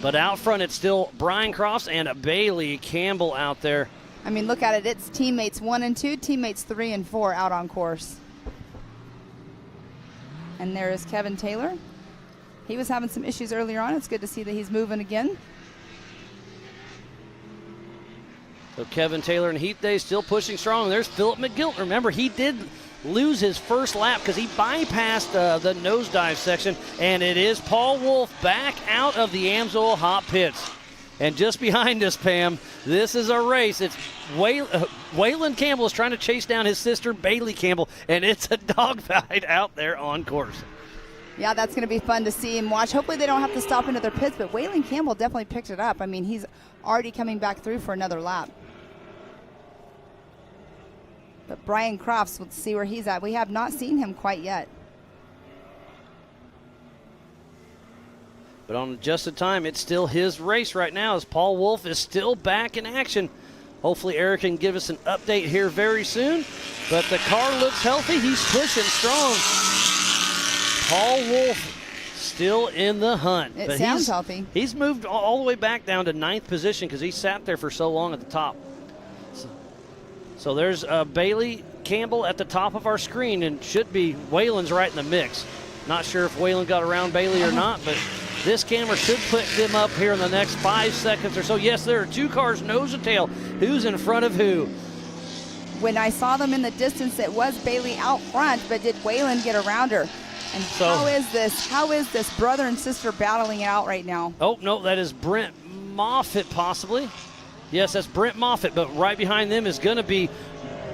But out front, it's still Brian Crofts and Bailey Campbell out there. I mean, look at it. It's teammates 1 and 2, teammates 3 and 4 out on course. And there is Kevin Taylor. He was having some issues earlier on. It's good to see that he's moving again. So Kevin Taylor and Heath Day still pushing strong. There's Philip McGilt. Remember, he did lose his first lap because he bypassed the nosedive section, and it is Paul Wolf back out of the Amsoil hot pits. And just behind us, Pam, this is a race. It's Waylon Campbell is trying to chase down his sister, Bailey Campbell, and it's a dogfight out there on course. Yeah, that's going to be fun to see and watch. Hopefully they don't have to stop into their pits, but Waylon Campbell definitely picked it up. I mean, he's already coming back through for another lap. But Brian Crofts, let's see where he's at. We have not seen him quite yet. But on adjusted time, it's still his race right now as Paul Wolf is still back in action. Hopefully Eric can give us an update here very soon. But the car looks healthy. He's pushing strong. Paul Wolf still in the hunt. It sounds healthy. He's moved all the way back down to 9th position because he sat there for so long at the top. So there's Bailey Campbell at the top of our screen, and should be Waylon's right in the mix. Not sure if Waylon got around Bailey or not, but this camera should put them up here in the next 5 seconds or so. Yes, there are two cars nose to tail. Who's in front of who? When I saw them in the distance, it was Bailey out front, but did Waylon get around her? And so, how is this brother and sister battling it out right now? Oh, no, that is Brent Moffitt possibly. Yes, that's Brent Moffitt, but right behind them is going to be...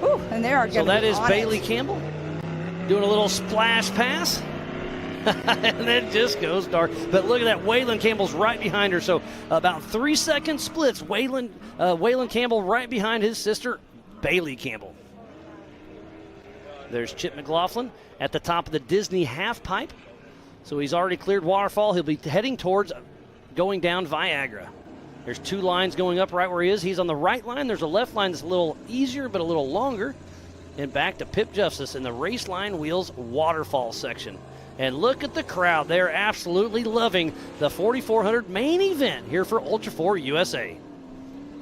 Ooh, and they are going to So that be is on Bailey it. Campbell doing a little splash pass. And then just goes dark. But look at that, Waylon Campbell's right behind her. So about 3 second splits. Waylon Campbell right behind his sister, Bailey Campbell. There's Chip McLaughlin at the top of the Disney half pipe. So he's already cleared Waterfall. He'll be heading towards going down Viagra. There's two lines going up right where he is. He's on the right line. There's a left line that's a little easier but a little longer. and back to Pip Justice in the Race Line Wheels waterfall section. And look at the crowd. They're absolutely loving the 4,400 main event here for Ultra4 USA.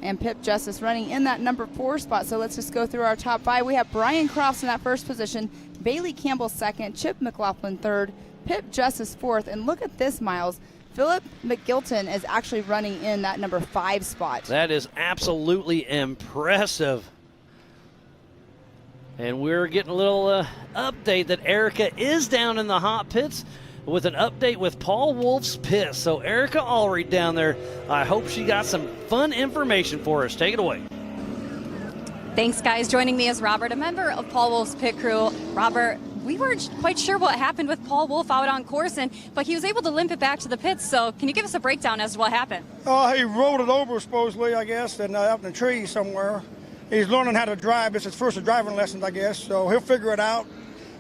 And Pip Justice running in that number 4 spot. So let's just go through our top 5. We have Brian Crofts in that first position, Bailey Campbell second, Chip McLaughlin third, Pip Justice fourth. And look at this, Miles. Philip McGilton is actually running in that number 5 spot. That is absolutely impressive. And we're getting a little update that Erica is down in the hot pits with an update with Paul Wolf's pit. So Erica Allred down there, I hope she got some fun information for us. Take it away. Thanks, guys. Joining me is Robert, a member of Paul Wolf's pit crew. Robert, we weren't quite sure what happened with Paul Wolf out on course, but he was able to limp it back to the pits. So can you give us a breakdown as to what happened? He rolled it over, supposedly, I guess, and out in the tree somewhere. He's learning how to drive. It's his first driving lessons, I guess, so he'll figure it out.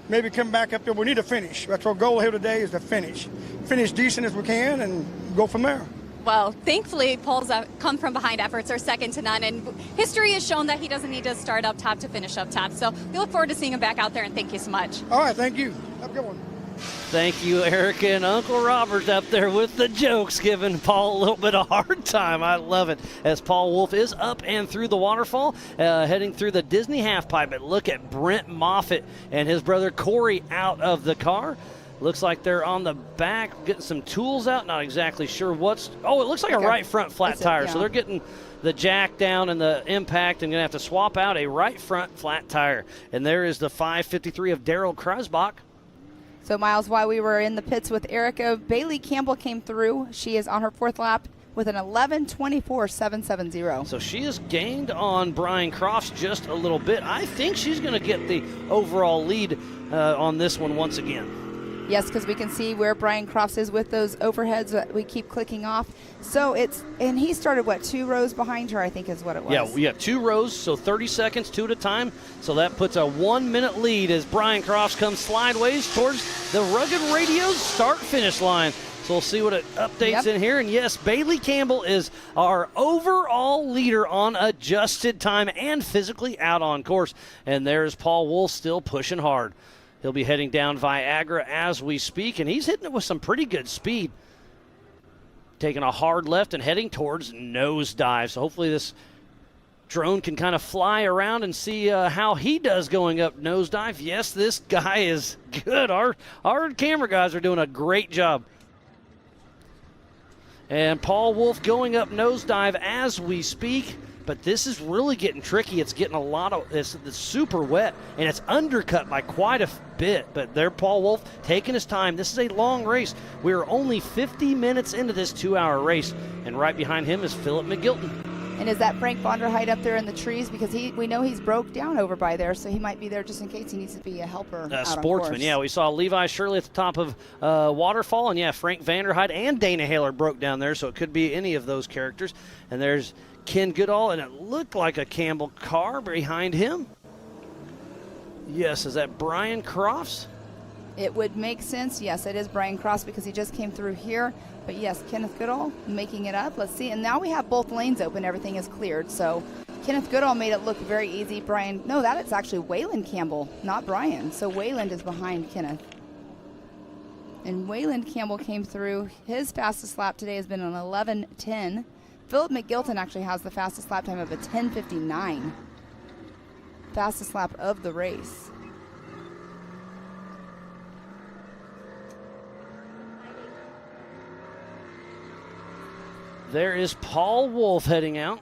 Maybe come back up there. We need to finish. That's our goal here today, is to finish. Finish decent as we can and go from there. Well, thankfully, Paul's come from behind efforts are second to none, and history has shown that he doesn't need to start up top to finish up top. So we look forward to seeing him back out there, and thank you so much. All right, thank you. Have a good one. Thank you, Erica, and Uncle Robert up there with the jokes, giving Paul a little bit of hard time. I love it, as Paul Wolf is up and through the waterfall, heading through the Disney half pipe. But look at Brent Moffitt and his brother Corey out of the car. Looks like they're on the back, getting some tools out. Not exactly sure what's... Oh, it looks like a right front flat tire. So they're getting the jack down and the impact and going to have to swap out a right front flat tire. And there is the 553 of Daryl Kreisbach. So, Miles, while we were in the pits with Erica, Bailey Campbell came through. She is on her 4th lap with an 11:24.770. So she has gained on Brian Crofts just a little bit. I think she's going to get the overall lead on this one once again. Yes, because we can see where Brian Crofts is with those overheads that we keep clicking off. So and he started, 2 rows behind her, I think is what it was. Yeah, we have 2 rows, so 30 seconds, 2 at a time. So that puts a 1-minute lead as Brian Crofts comes slideways towards the Rugged Radio's start-finish line. So we'll see what it updates in here. And yes, Bailey Campbell is our overall leader on adjusted time and physically out on course. And there's Paul Wolf still pushing hard. He'll be heading down Viagra as we speak, and he's hitting it with some pretty good speed. Taking a hard left and heading towards Nosedive. So hopefully this drone can kind of fly around and see how he does going up Nosedive. Yes, this guy is good. Our camera guys are doing a great job. And Paul Wolf going up Nosedive as we speak. But this is really getting tricky. It's getting it's super wet, and it's undercut by quite a bit. But there, Paul Wolf taking his time. This is a long race. We are only 50 minutes into this 2-hour race, and right behind him is Philip McGilton. And is that Frank Vonderheid up there in the trees? Because we know he's broke down over by there, so he might be there just in case he needs to be a helper. Sportsman, yeah. We saw Levi Shirley at the top of Waterfall, and yeah, Frank Vanderheid and Dana Haler broke down there, so it could be any of those characters. And there's Ken Goodall, and it looked like a Campbell car behind him. Yes, is that Brian Crofts? It would make sense. Yes, it is Brian Crofts because he just came through here. But yes, Kenneth Goodall making it up. Let's see. And now we have both lanes open. Everything is cleared. So Kenneth Goodall made it look very easy. That is actually Waylon Campbell, not Brian. So Wayland is behind Kenneth. And Wayland Campbell came through. His fastest lap today has been an 11:10. Philip McGilton actually has the fastest lap time of a 10:59. Fastest lap of the race. There is Paul Wolf heading out.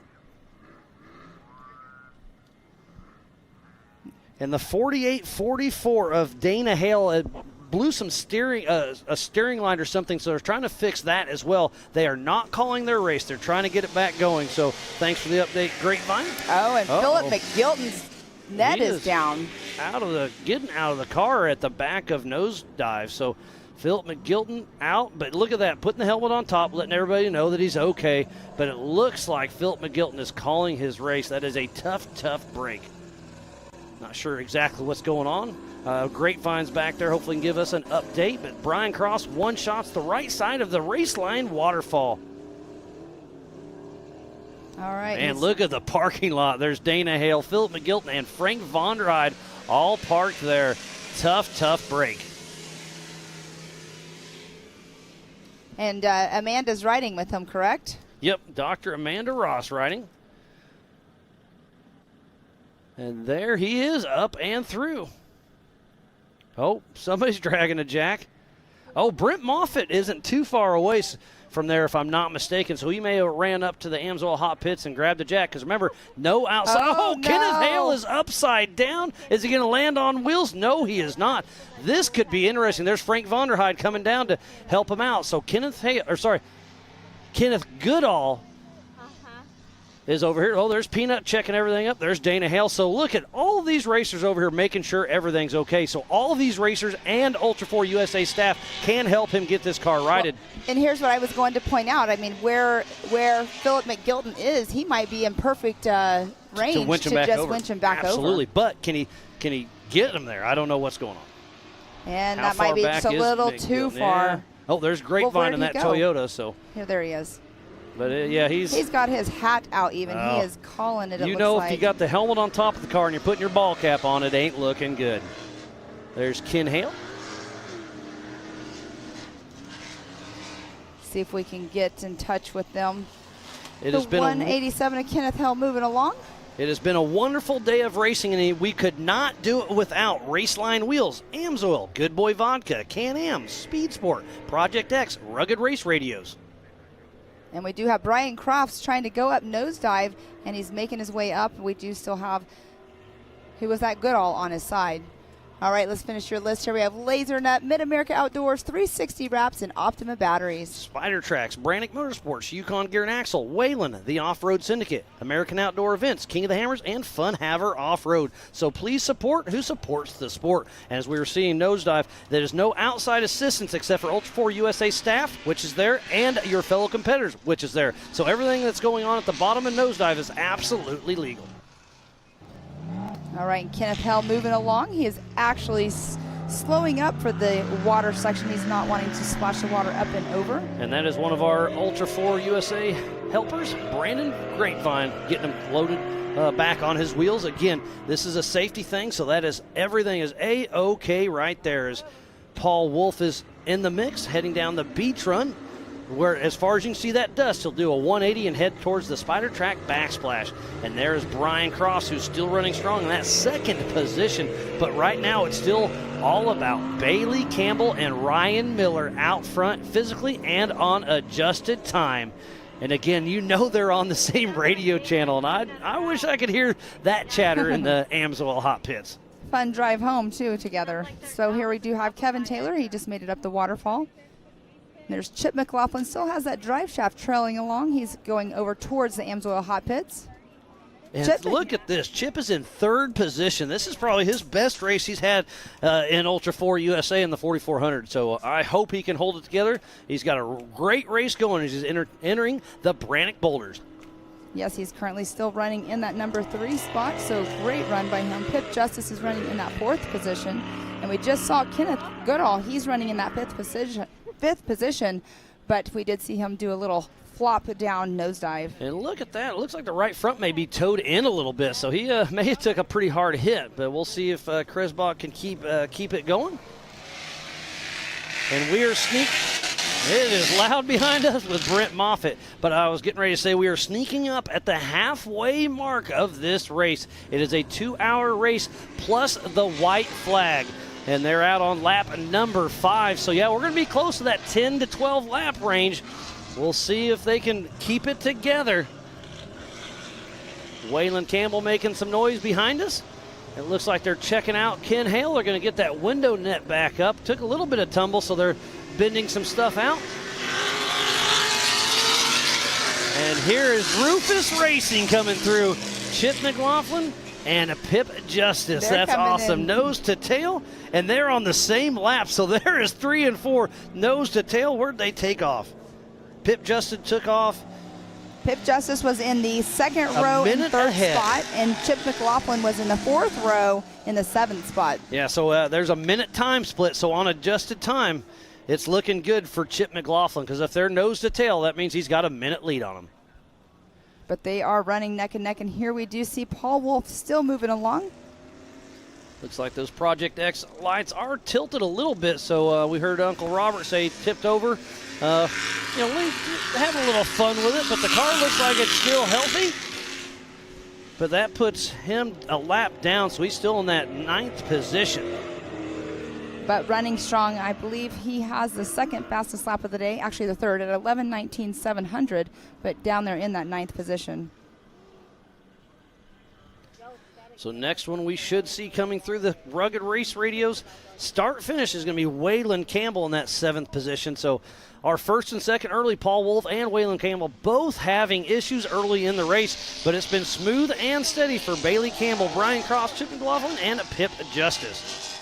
And the 48-44 of Dana Hale blew some a steering line or something, so they're trying to fix that as well. They are not calling their race. They're trying to get it back going. So thanks for the update, Grapevine. Oh, and Philip McGilton's net is down. Getting out of the car at the back of Nosedive. So Philip McGilton out, but look at that, putting the helmet on top, letting everybody know that he's okay. But it looks like Philip McGilton is calling his race. That is a tough break. Not sure exactly what's going on. Grapevine's back there, hopefully can give us an update. But Brian Cross one shot's the right side of the race line waterfall. All right. And look at the parking lot. There's Dana Hale, Philip McGilton, and Frank Vonderheid all parked there. Tough break. And Amanda's riding with him, correct? Yep, Dr. Amanda Ross riding. And there he is, up and through. Oh, somebody's dragging a jack. Oh, Brent Moffitt isn't too far away from there, if I'm not mistaken. So he may have ran up to the Amsoil hot pits and grabbed the jack. Because remember, no outside. Oh, no. Kenneth Hale is upside down. Is he going to land on wheels? No, he is not. This could be interesting. There's Frank Vonderheide coming down to help him out. So Kenneth Goodall is over here. Oh, there's Peanut checking everything up. There's Dana Hale. So look at all of these racers over here making sure everything's okay. So all of these racers and Ultra4 USA staff can help him get this car righted. Well, and here's what I was going to point out. I mean, where Philip McGilton is, he might be in perfect range to winch him back just over. winch him back Absolutely. over. But can he get him there? I don't know what's going on. And How that might far be back just a is little McGilton? too far. Yeah. Oh, there's Grapevine in that Toyota. So. Yeah, there he is. But yeah, he's got his hat out even. Oh. He is calling it. You know, if you got the helmet on top of the car and you're putting your ball cap on, it ain't looking good. There's Ken Hale. See if we can get in touch with them. It has been 187 of Kenneth Hale moving along. It has been a wonderful day of racing, and we could not do it without Raceline Wheels, Amsoil, Good Boy Vodka, Can-Am, Speed Sport, Project X, Rugged Race Radios. And we do have Brian Crofts trying to go up nosedive, and he's making his way up. We do still have, who was that Goodall on his side. All right, let's finish your list here. We have Laser Nut, Mid-America Outdoors, 360 Wraps, and Optima Batteries. Spider Tracks, Brannick Motorsports, Yukon Gear and Axle, Whalen, the Off-Road Syndicate, American Outdoor Events, King of the Hammers, and Fun Haver Off-Road. So please support who supports the sport. And as we were seeing nosedive, there is no outside assistance except for Ultra4 USA staff, which is there, and your fellow competitors, which is there. So everything that's going on at the bottom of nosedive is absolutely legal. All right, and Kenneth Hale moving along. He is actually slowing up for the water section. He's not wanting to splash the water up and over. And that is one of our Ultra4 USA helpers, Brandon Grapevine, getting him loaded back on his wheels. Again, this is a safety thing, so that is everything is A-OK right there. As Paul Wolf is in the mix, heading down the beach run, where as far as you can see that dust, he'll do a 180 and head towards the Spider Track backsplash. And there's Brian Cross, who's still running strong in that second position. But right now it's still all about Bailey Campbell and Ryan Miller out front physically and on adjusted time. And again, you know they're on the same radio channel, and I wish I could hear that chatter in the Amsoil hot pits. Fun drive home, too, together. So here we do have Kevin Taylor. He just made it up the waterfall. There's Chip McLaughlin, still has that drive shaft trailing along. He's going over towards the Amsoil hot pits. And look at this. Chip is in third position. This is probably his best race he's had in Ultra4 USA in the 4400. So I hope he can hold it together. He's got a great race going as he's entering the Brannick Boulders. Yes, he's currently still running in that number 3 spot, so great run by him. Pip Justice is running in that 4th position. And we just saw Kenneth Goodall. He's running in that 5th position, but we did see him do a little flop down nosedive. And look at that. It looks like the right front may be towed in a little bit, so he may have took a pretty hard hit, but we'll see if Kresbach can keep it going. And we are it is loud behind us with Brent Moffitt, but I was getting ready to say we are sneaking up at the halfway mark of this race. It is a 2-hour race plus the white flag. And they're out on lap number 5. So, yeah, we're going to be close to that 10 to 12 lap range. We'll see if they can keep it together. Waylon Campbell making some noise behind us. It looks like they're checking out Ken Hale. They're going to get that window net back up. Took a little bit of tumble, so they're bending some stuff out. And here is Rufus Racing coming through. Chip McLaughlin and a Pip Justice. That's awesome. Nose to tail, and they're on the same lap. So there is 3 and 4 nose to tail. Where'd they take off? Pip Justice took off. Pip Justice was in the 2nd row in 3rd spot, and Chip McLaughlin was in the 4th row in the 7th spot. Yeah, so there's a minute time split. So on adjusted time, it's looking good for Chip McLaughlin, because if they're nose to tail, that means he's got a minute lead on him. But they are running neck and neck, and here we do see Paul Wolf still moving along. Looks like those Project X lights are tilted a little bit, so we heard Uncle Robert say tipped over. Having a little fun with it, but the car looks like it's still healthy. But that puts him a lap down, so he's still in that 9th position. But running strong, I believe he has the second fastest lap of the day, actually the third at 11:19.700, but down there in that 9th position. So next one we should see coming through the Rugged Race Radios, start-finish is going to be Waylon Campbell in that 7th position. So our first and second early, Paul Wolf and Waylon Campbell, both having issues early in the race, but it's been smooth and steady for Bailey Campbell, Brian Cross, Chip McLaughlin, and Pip Justice.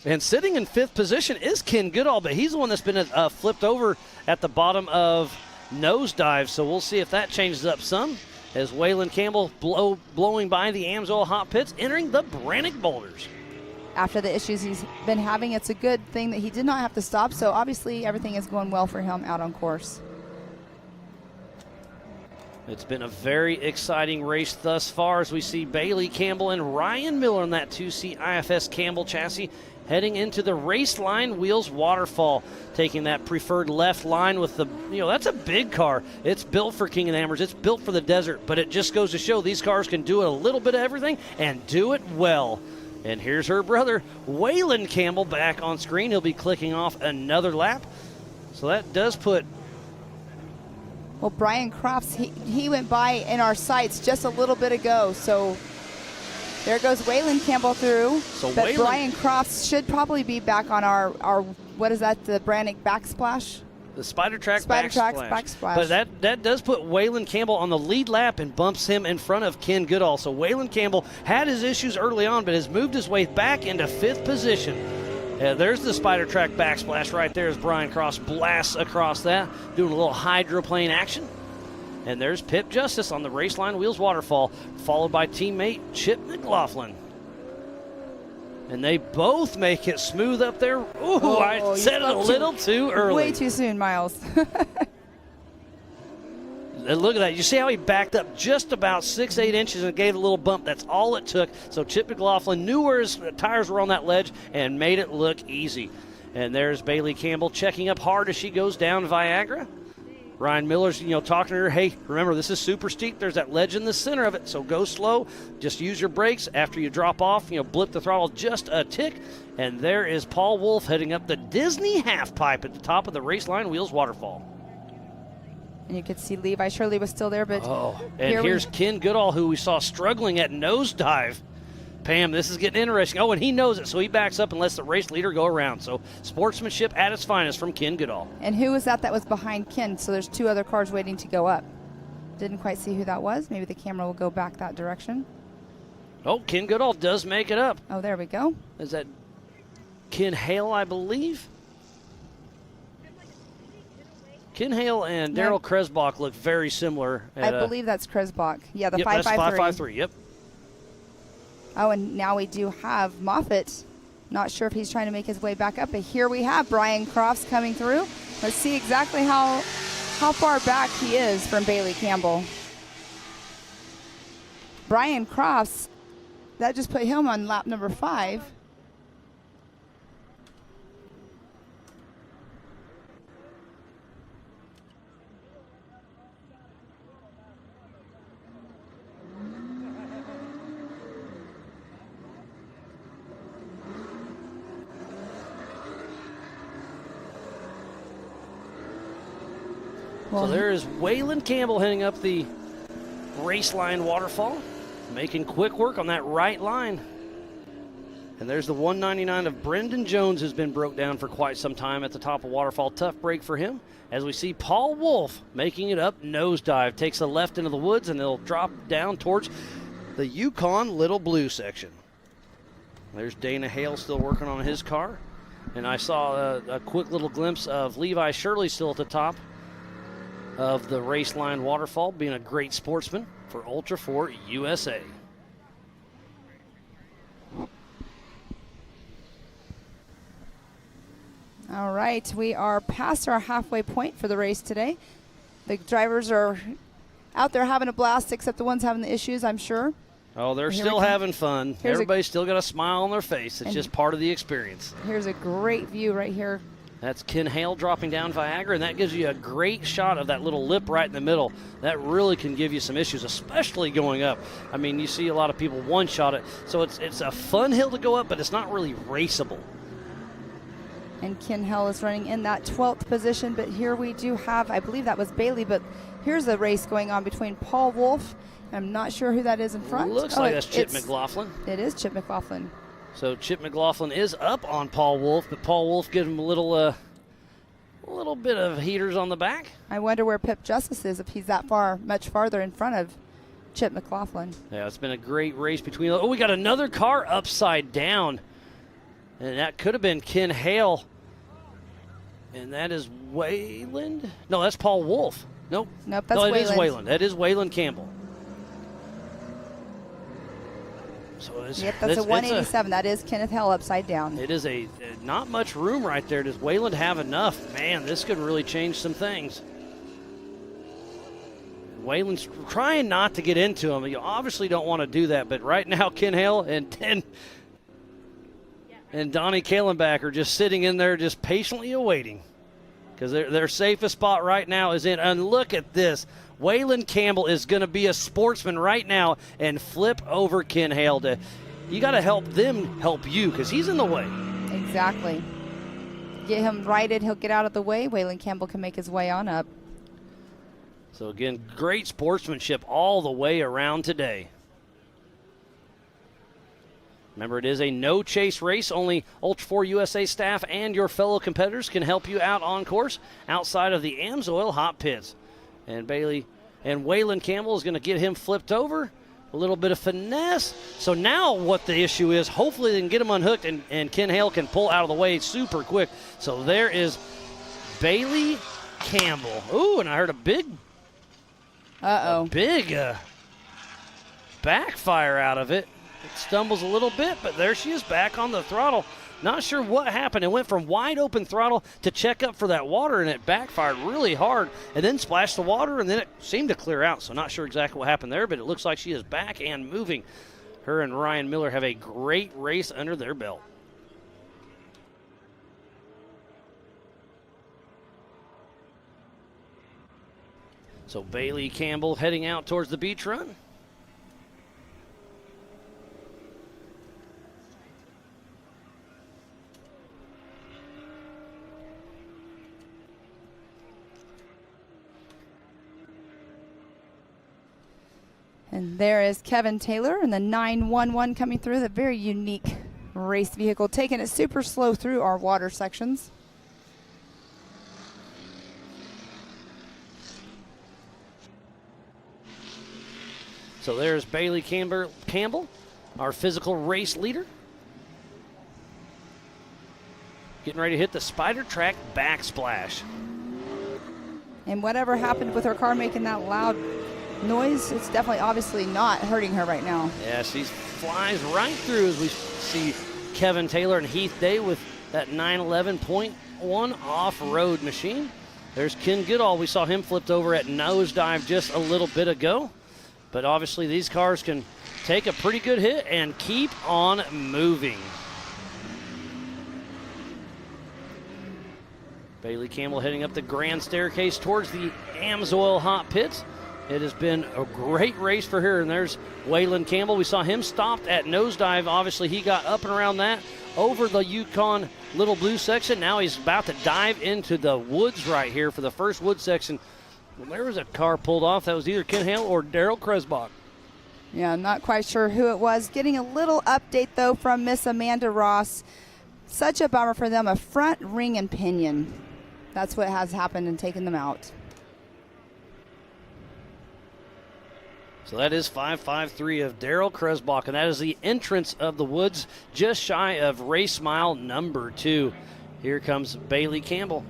And sitting in 5th position is Ken Goodall, but he's the one that's been flipped over at the bottom of nosedive, so we'll see if that changes up some. As Waylon Campbell blowing by the Amsoil hot pits, entering the Brannick Boulders. After the issues he's been having, it's a good thing that he did not have to stop, so obviously everything is going well for him out on course. It's been a very exciting race thus far as we see Bailey Campbell and Ryan Miller in that 2C IFS Campbell chassis heading into the race line wheels waterfall, taking that preferred left line with the, that's a big car. It's built for King of the Hammers. It's built for the desert, but it just goes to show these cars can do a little bit of everything and do it well. And here's her brother, Waylon Campbell, back on screen. He'll be clicking off another lap. So that does put... Well, Brian Crofts, he went by in our sights just a little bit ago, so... There goes Waylon Campbell through, but Brian Crofts should probably be back on our what is that, the Brannick backsplash? The Spider Track backsplash. But that does put Waylon Campbell on the lead lap and bumps him in front of Ken Goodall. So Waylon Campbell had his issues early on, but has moved his way back into 5th position. There's the Spider Track backsplash right there as Brian Cross blasts across that, doing a little hydroplane action. And there's Pip Justice on the race line wheels waterfall, followed by teammate Chip McLaughlin. And they both make it smooth up there. Ooh, I said it a little too early. Way too soon, Miles. And look at that. You see how he backed up just about 6-8 inches and gave a little bump. That's all it took. So Chip McLaughlin knew where his tires were on that ledge and made it look easy. And there's Bailey Campbell checking up hard as she goes down Viagra. Ryan Miller's, talking to her, hey, remember, this is super steep. There's that ledge in the center of it, so go slow. Just use your brakes. After you drop off, blip the throttle just a tick. And there is Paul Wolf heading up the Disney half pipe at the top of the race line wheels waterfall. And you could see Levi Shirley was still there, but... Here's Ken Goodall, who we saw struggling at nosedive. Pam, this is getting interesting. Oh, and he knows it, so he backs up and lets the race leader go around. So sportsmanship at its finest from Ken Goodall. And who was that was behind Ken? So there's 2 other cars waiting to go up. Didn't quite see who that was. Maybe the camera will go back that direction. Oh, Ken Goodall does make it up. Oh, there we go. Is that Ken Hale, I believe? Ken Hale and Daryl Kresbach look very similar. I believe that's Kresbach. Yeah, the 553. That's 553, yep. Oh, and now we do have Moffitt. Not sure if he's trying to make his way back up, but here we have Brian Crofts coming through. Let's see exactly how far back he is from Bailey Campbell. Brian Crofts, that just put him on lap number 5. So there is Waylon Campbell heading up the race line waterfall, making quick work on that right line. And there's the 199 of Brendan Jones, who's been broke down for quite some time at the top of waterfall. Tough break for him. As we see Paul Wolf making it up nosedive, takes a left into the woods, and they'll drop down towards the Yukon Little Blue section. There's Dana Hale still working on his car. And I saw a quick little glimpse of Levi Shirley still at the top of the race line waterfall, being a great sportsman for Ultra4 USA. All right, we are past our halfway point for the race today. The drivers are out there having a blast, except the ones having the issues, I'm sure. Oh, they're Here still we come. having fun. Here's Everybody's still got a smile on their face. It's And- just part of the experience. Here's a great view right here. That's Ken Hale dropping down Viagra, and that gives you a great shot of that little lip right in the middle. That really can give you some issues, especially going up. I mean, you see a lot of people one-shot it. So it's a fun hill to go up, but it's not really raceable. And Ken Hale is running in that 12th position, but here we do have, I believe that was Bailey, but here's a race going on between Paul Wolf. I'm not sure who that is in front. Looks like that's Chip McLaughlin. It is Chip McLaughlin. So Chip McLaughlin is up on Paul Wolf, but Paul Wolf gives him a little bit of heaters on the back. I wonder where Pip Justice is if he's that far, much farther in front of Chip McLaughlin. Yeah, it's been a great race between. Oh, we got another car upside down, and that could have been Ken Hale. And that is Wayland? No, that's Paul Wolf. Nope. Nope, that's no, it Wayland. is Wayland. That is Wayland Campbell. So Yep, that's a 187. That is Kenneth Hale upside down. It is a not much room right there. Does Wayland have enough? Man, this could really change some things. Wayland's trying not to get into him. You obviously don't want to do that, but right now Ken Hale and Donnie Kalenbach are just sitting in there just patiently awaiting because their safest spot right now is in. And look at this. Wayland Campbell is going to be a sportsman right now and flip over Ken Hale. You got to help them help you because he's in the way. Exactly. Get him righted. He'll get out of the way. Wayland Campbell can make his way on up. So, again, great sportsmanship all the way around today. Remember, it is a no-chase race. Only Ultra4 USA staff and your fellow competitors can help you out on course outside of the AMSOIL hot pits. And Wayland Campbell is going to get him flipped over. A little bit of finesse. So now what the issue is, hopefully they can get him unhooked and Ken Hale can pull out of the way super quick. So there is Bailey Campbell. Ooh, and I heard a big backfire out of it. It stumbles a little bit, but there she is back on the throttle. Not sure what happened. It went from wide open throttle to check up for that water, and it backfired really hard and then splashed the water, and then it seemed to clear out. So not sure exactly what happened there, but it looks like she is back and moving. Her and Ryan Miller have a great race under their belt. So Bailey Campbell heading out towards the beach run. And there is Kevin Taylor in the 911 coming through, the very unique race vehicle, taking it super slow through our water sections. So there's Bailey Campbell, our physical race leader. Getting ready to hit the Spider Track backsplash. And whatever happened with her car making that loud noise, it's definitely obviously not hurting her right now. Yeah, she flies right through as we see Kevin Taylor and Heath Day with that 911.1 off-road machine. There's Ken Goodall. We saw him flipped over at nosedive just a little bit ago. But obviously these cars can take a pretty good hit and keep on moving. Bailey Campbell heading up the grand staircase towards the AMSOIL hot pits. It has been a great race for her, and there's Wayland Campbell. We saw him stopped at nosedive. Obviously, he got up and around that over the Yukon Little Blue section. Now he's about to dive into the woods right here for the first wood section. Well, there was a car pulled off. That was either Ken Hale or Daryl Kresbach. Yeah, I'm not quite sure who it was. Getting a little update, though, from Miss Amanda Ross. Such a bummer for them, a front ring and pinion. That's what has happened and taken them out. So that is 553 of Daryl Kresbach, and that is the entrance of the woods, just shy of race mile number 2. Here comes Bailey Campbell.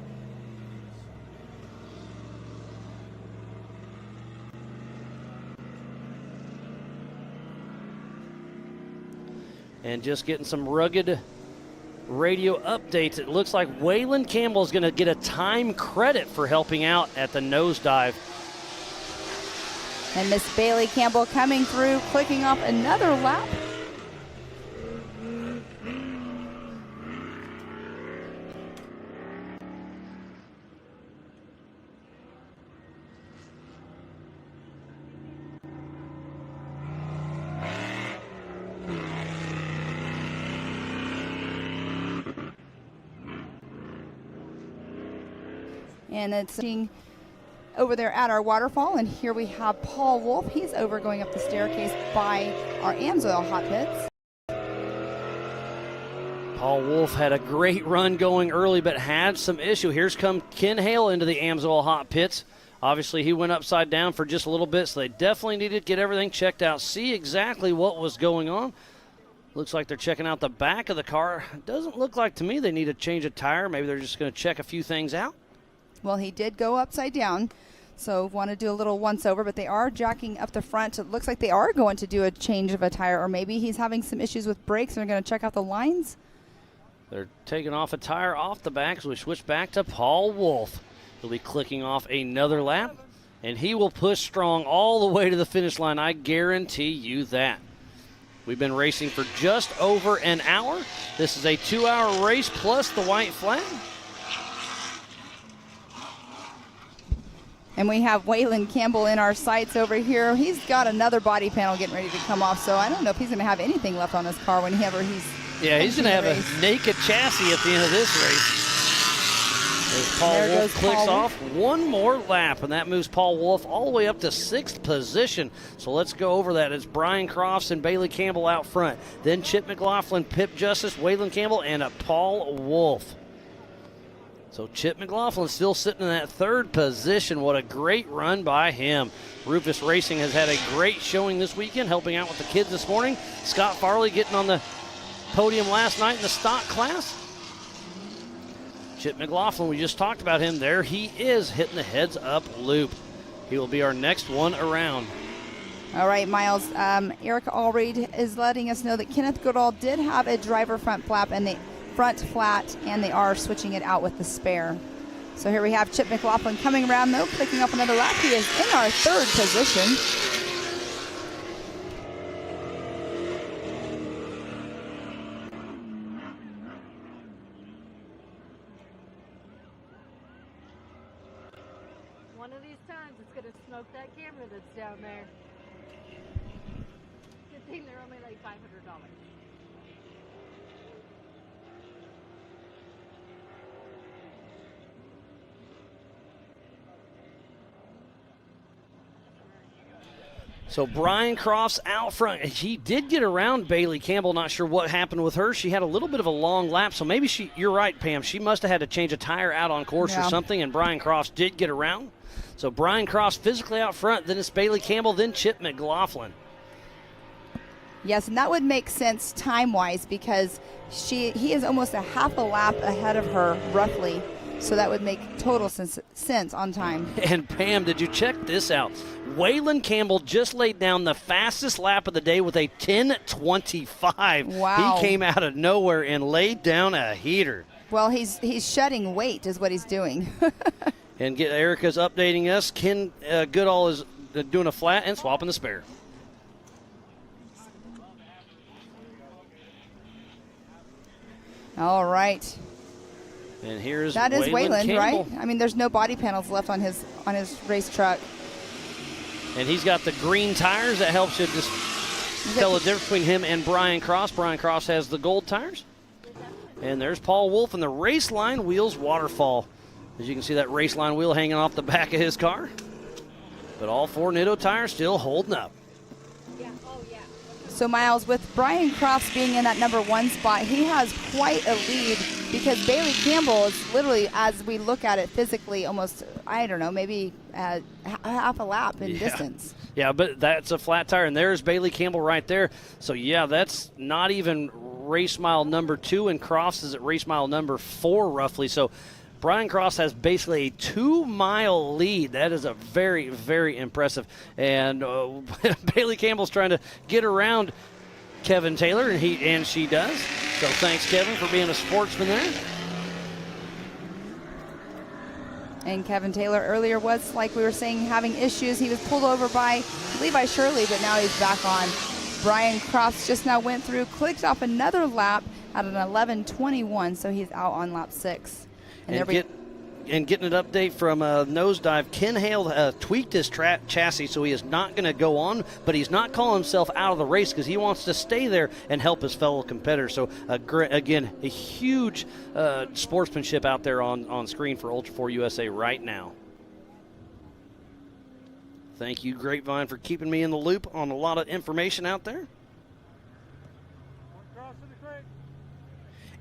And just getting some rugged radio updates. It looks like Wayland Campbell is going to get a time credit for helping out at the nosedive. And Miss Bailey Campbell coming through, clicking off another lap. And it's over there at our waterfall, and here we have Paul Wolf. He's over going up the staircase by our Amsoil hot pits. Paul Wolf had a great run going early, but had some issue. Here's come Ken Hale into the Amsoil hot pits. Obviously, he went upside down for just a little bit, so they definitely needed to get everything checked out, see exactly what was going on. Looks like they're checking out the back of the car. It doesn't look like to me they need to change a tire. Maybe they're just going to check a few things out. Well, he did go upside down, so want to do a little once-over, but they are jacking up the front. It looks like they are going to do a change of a tire, or maybe he's having some issues with brakes and they're going to check out the lines. They're taking off a tire off the back, so we switch back to Paul Wolf. He'll be clicking off another lap, and he will push strong all the way to the finish line. I guarantee you that. We've been racing for just over an hour. This is a 2-hour race plus the white flag. And we have Waylon Campbell in our sights over here. He's got another body panel getting ready to come off, so I don't know if he's going to have anything left on his car whenever he's Yeah, he's going to have a naked chassis at the end of this race. As Paul Wolf clicks off one more lap, and that moves Paul Wolf all the way up to 6th position. So let's go over that. It's Brian Crofts and Bailey Campbell out front. Then Chip McLaughlin, Pip Justice, Waylon Campbell, and a Paul Wolf. So Chip McLaughlin still sitting in that 3rd position. What a great run by him. Rufus Racing has had a great showing this weekend, helping out with the kids this morning. Scott Farley getting on the podium last night in the stock class. Chip McLaughlin, we just talked about him there. He is hitting the heads up loop. He will be our next one around. All right, Miles. Eric Allreed is letting us know that Kenneth Goodall did have a driver front flap and the front flat, and they are switching it out with the spare. So here we have Chip McLaughlin coming around, though, clicking up another lap. He is in our 3rd position. One of these times it's going to smoke that camera that's down there. Good thing they're only like $500. So Brian Crofts out front. He did get around Bailey Campbell. Not sure what happened with her. She had a little bit of a long lap, so maybe you're right, Pam. She must have had to change a tire out on course or something, and Brian Crofts did get around. So Brian Crofts physically out front, then it's Bailey Campbell, then Chip McLaughlin. Yes, and that would make sense time-wise because he is almost a half a lap ahead of her, roughly. So that would make total sense on time. And Pam, did you check this out? Waylon Campbell just laid down the fastest lap of the day with a 10:25. Wow. He came out of nowhere and laid down a heater. Well, he's shedding weight is what he's doing. And Erica's updating us. Ken Goodall is doing a flat and swapping the spare. All right. And here's that is Waylon, Campbell. right? I mean, there's no body panels left on his race truck. And he's got the green tires. That helps you just tell the difference between him and Brian Crofts. Brian Crofts has the gold tires. And there's Paul Wolf in the race line wheels waterfall. As you can see, that race line wheel hanging off the back of his car. But all 4 Nitto tires still holding up. So, Miles, with Brian Crofts being in that number 1 spot, he has quite a lead because Bailey Campbell is literally, as we look at it physically, almost, I don't know, maybe half a lap in distance. Yeah, but that's a flat tire, and there's Bailey Campbell right there. So, yeah, that's not even race mile number 2, and Crofts is at race mile number 4, roughly. So, Brian Crofts has basically a 2-mile lead. That is a very, very impressive. And Bailey Campbell's trying to get around Kevin Taylor, and she does. So thanks, Kevin, for being a sportsman there. And Kevin Taylor earlier was, like we were saying, having issues. He was pulled over by Levi Shirley, but now he's back on. Brian Crofts just now went through, clicked off another lap at an 11:21, so he's out on lap 6. And getting an update from Nosedive, Ken Hale tweaked his chassis, so he is not going to go on, but he's not calling himself out of the race because he wants to stay there and help his fellow competitors. So, again, a huge sportsmanship out there on screen for Ultra4 USA right now. Thank you, Grapevine, for keeping me in the loop on a lot of information out there.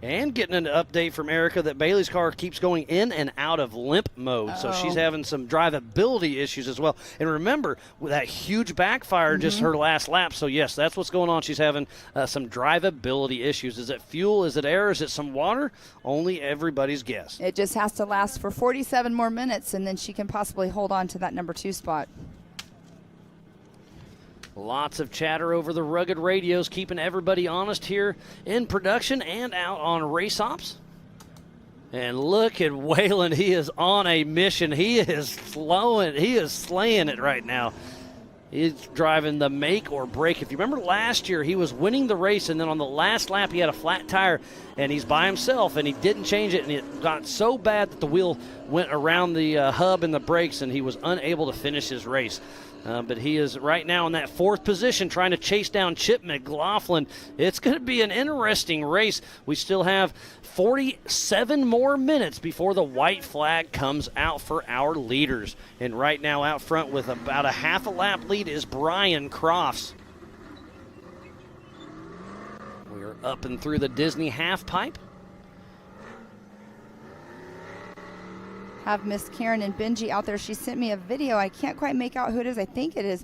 And getting an update from Erica that Bailey's car keeps going in and out of limp mode. So she's having some drivability issues as well. And remember, with that huge backfire just her last lap. So, yes, that's what's going on. She's having some drivability issues. Is it fuel? Is it air? Is it some water? Only everybody's guess. It just has to last for 47 more minutes, and then she can possibly hold on to that number 2 spot. Lots of chatter over the rugged radios, keeping everybody honest here in production and out on race ops. And look at Waylon. He is on a mission. He is flowing. He is slaying it right now. He's driving the make or break. If you remember last year, he was winning the race, and then on the last lap, he had a flat tire, and he's by himself, and he didn't change it, and it got so bad that the wheel went around the hub and the brakes, and he was unable to finish his race. But he is right now in that 4th position trying to chase down Chip McLaughlin. It's going to be an interesting race. We still have 47 more minutes before the white flag comes out for our leaders. And right now out front with about a half a lap lead is Brian Crofts. We're up and through the Disney half pipe. Have Miss Karen and Benji out there. She sent me a video. I can't quite make out who it is. I think it is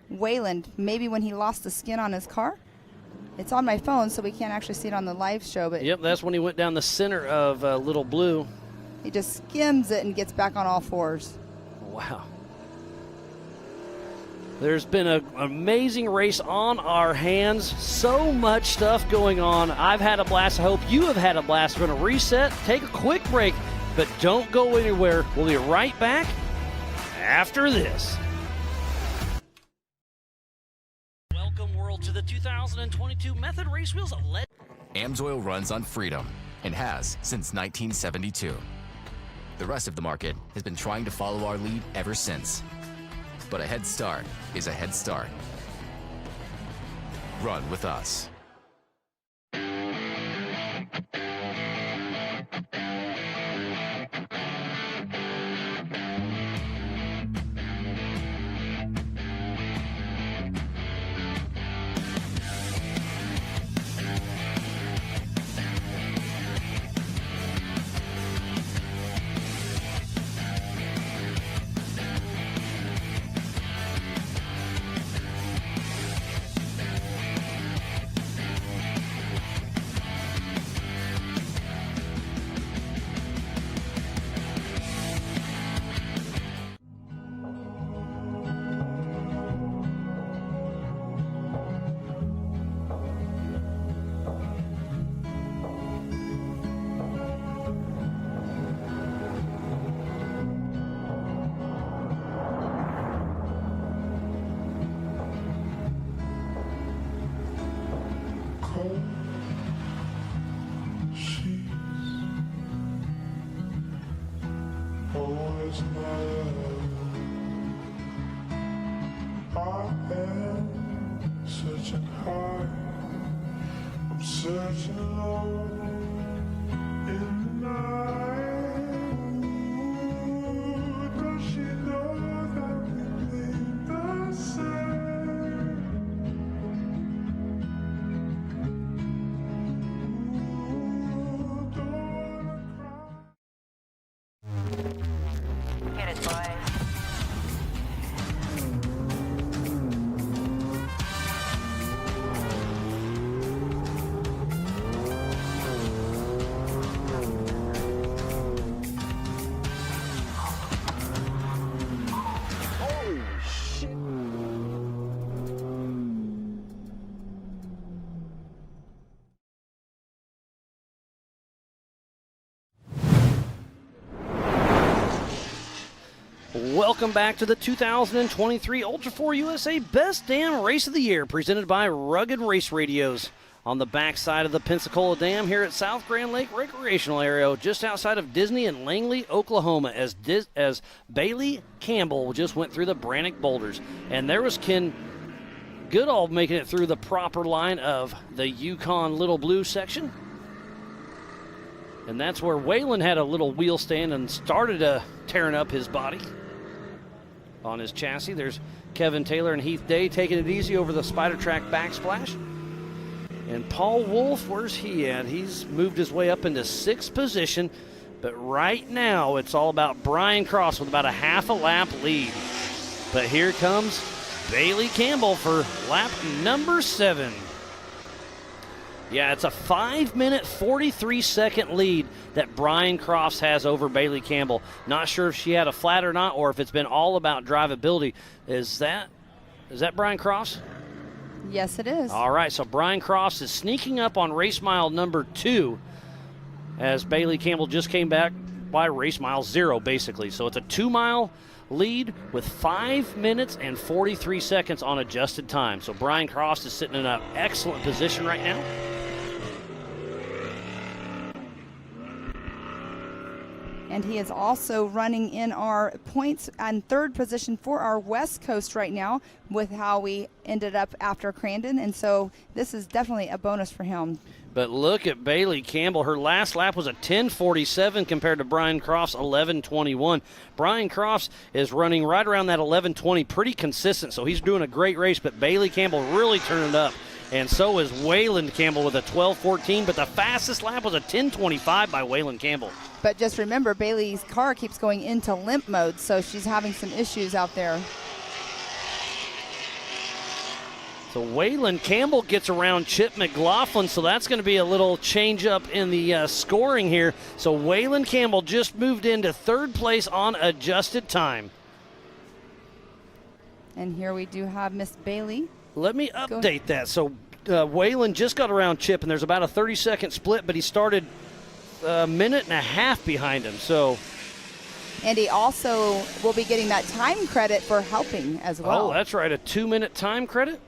Wayland, maybe when he lost the skin on his car. It's on my phone, so we can't actually see it on the live show. But yep, that's when he went down the center of Little Blue. He just skims it and gets back on all 4s. Wow. There's been an amazing race on our hands. So much stuff going on. I've had a blast. I hope you have had a blast. We're going to reset, take a quick break, but don't go anywhere. We'll be right back after this. Welcome, world, to the 2022 Method Race Wheels. AMSOIL runs on freedom and has since 1972. The rest of the market has been trying to follow our lead ever since. But a head start is a head start. Run with us. Searching low in the night. Ooh, does she know that we think the same? Ooh, don't wanna cry. Get it, boys. Welcome back to the 2023 Ultra4 USA Best Damn Race of the Year, presented by Rugged Race Radios. On the backside of the Pensacola Dam here at South Grand Lake Recreational Area, just outside of Disney in Langley, Oklahoma, as Bailey Campbell just went through the Brannock Boulders. And there was Ken Goodall making it through the proper line of the Yukon Little Blue section. And that's where Waylon had a little wheel stand and started tearing up his body. On his chassis, there's Kevin Taylor and Heath Day taking it easy over the Spider Track backsplash. And Paul Wolf, where's he at? He's moved his way up into 6th position. But right now, it's all about Brian Cross with about a half a lap lead. But here comes Bailey Campbell for lap number 7. Yeah, it's a 5-minute, 43-second lead that Brian Crofts has over Bailey Campbell. Not sure if she had a flat or not, or if it's been all about drivability. Is that Brian Crofts? Yes, it is. All right, so Brian Crofts is sneaking up on race mile number 2 as Bailey Campbell just came back by race mile 0, basically. So it's a 2-mile lead with 5 minutes and 43 seconds on adjusted time. So Brian Crofts is sitting in an excellent position right now. And he is also running in our points on 3rd position for our West Coast right now with how we ended up after Crandon. And so this is definitely a bonus for him. But look at Bailey Campbell. Her last lap was a 10:47 compared to Brian Crofts' 11:21. Brian Crofts is running right around that 11:20, pretty consistent. So he's doing a great race, but Bailey Campbell really turned it up. And so is Waylon Campbell with a 12:14, but the fastest lap was a 10:25 by Waylon Campbell. But just remember, Bailey's car keeps going into limp mode, so she's having some issues out there. So Waylon Campbell gets around Chip McLaughlin, so that's going to be a little change up in the scoring here. So Waylon Campbell just moved into 3rd place on adjusted time. And here we do have Miss Bailey. Let me update that. So Waylon just got around Chip, and there's about a 30-second split, but he started a minute and a half behind him. So, and he also will be getting that time credit for helping as well. Oh, that's right, a 2-minute time credit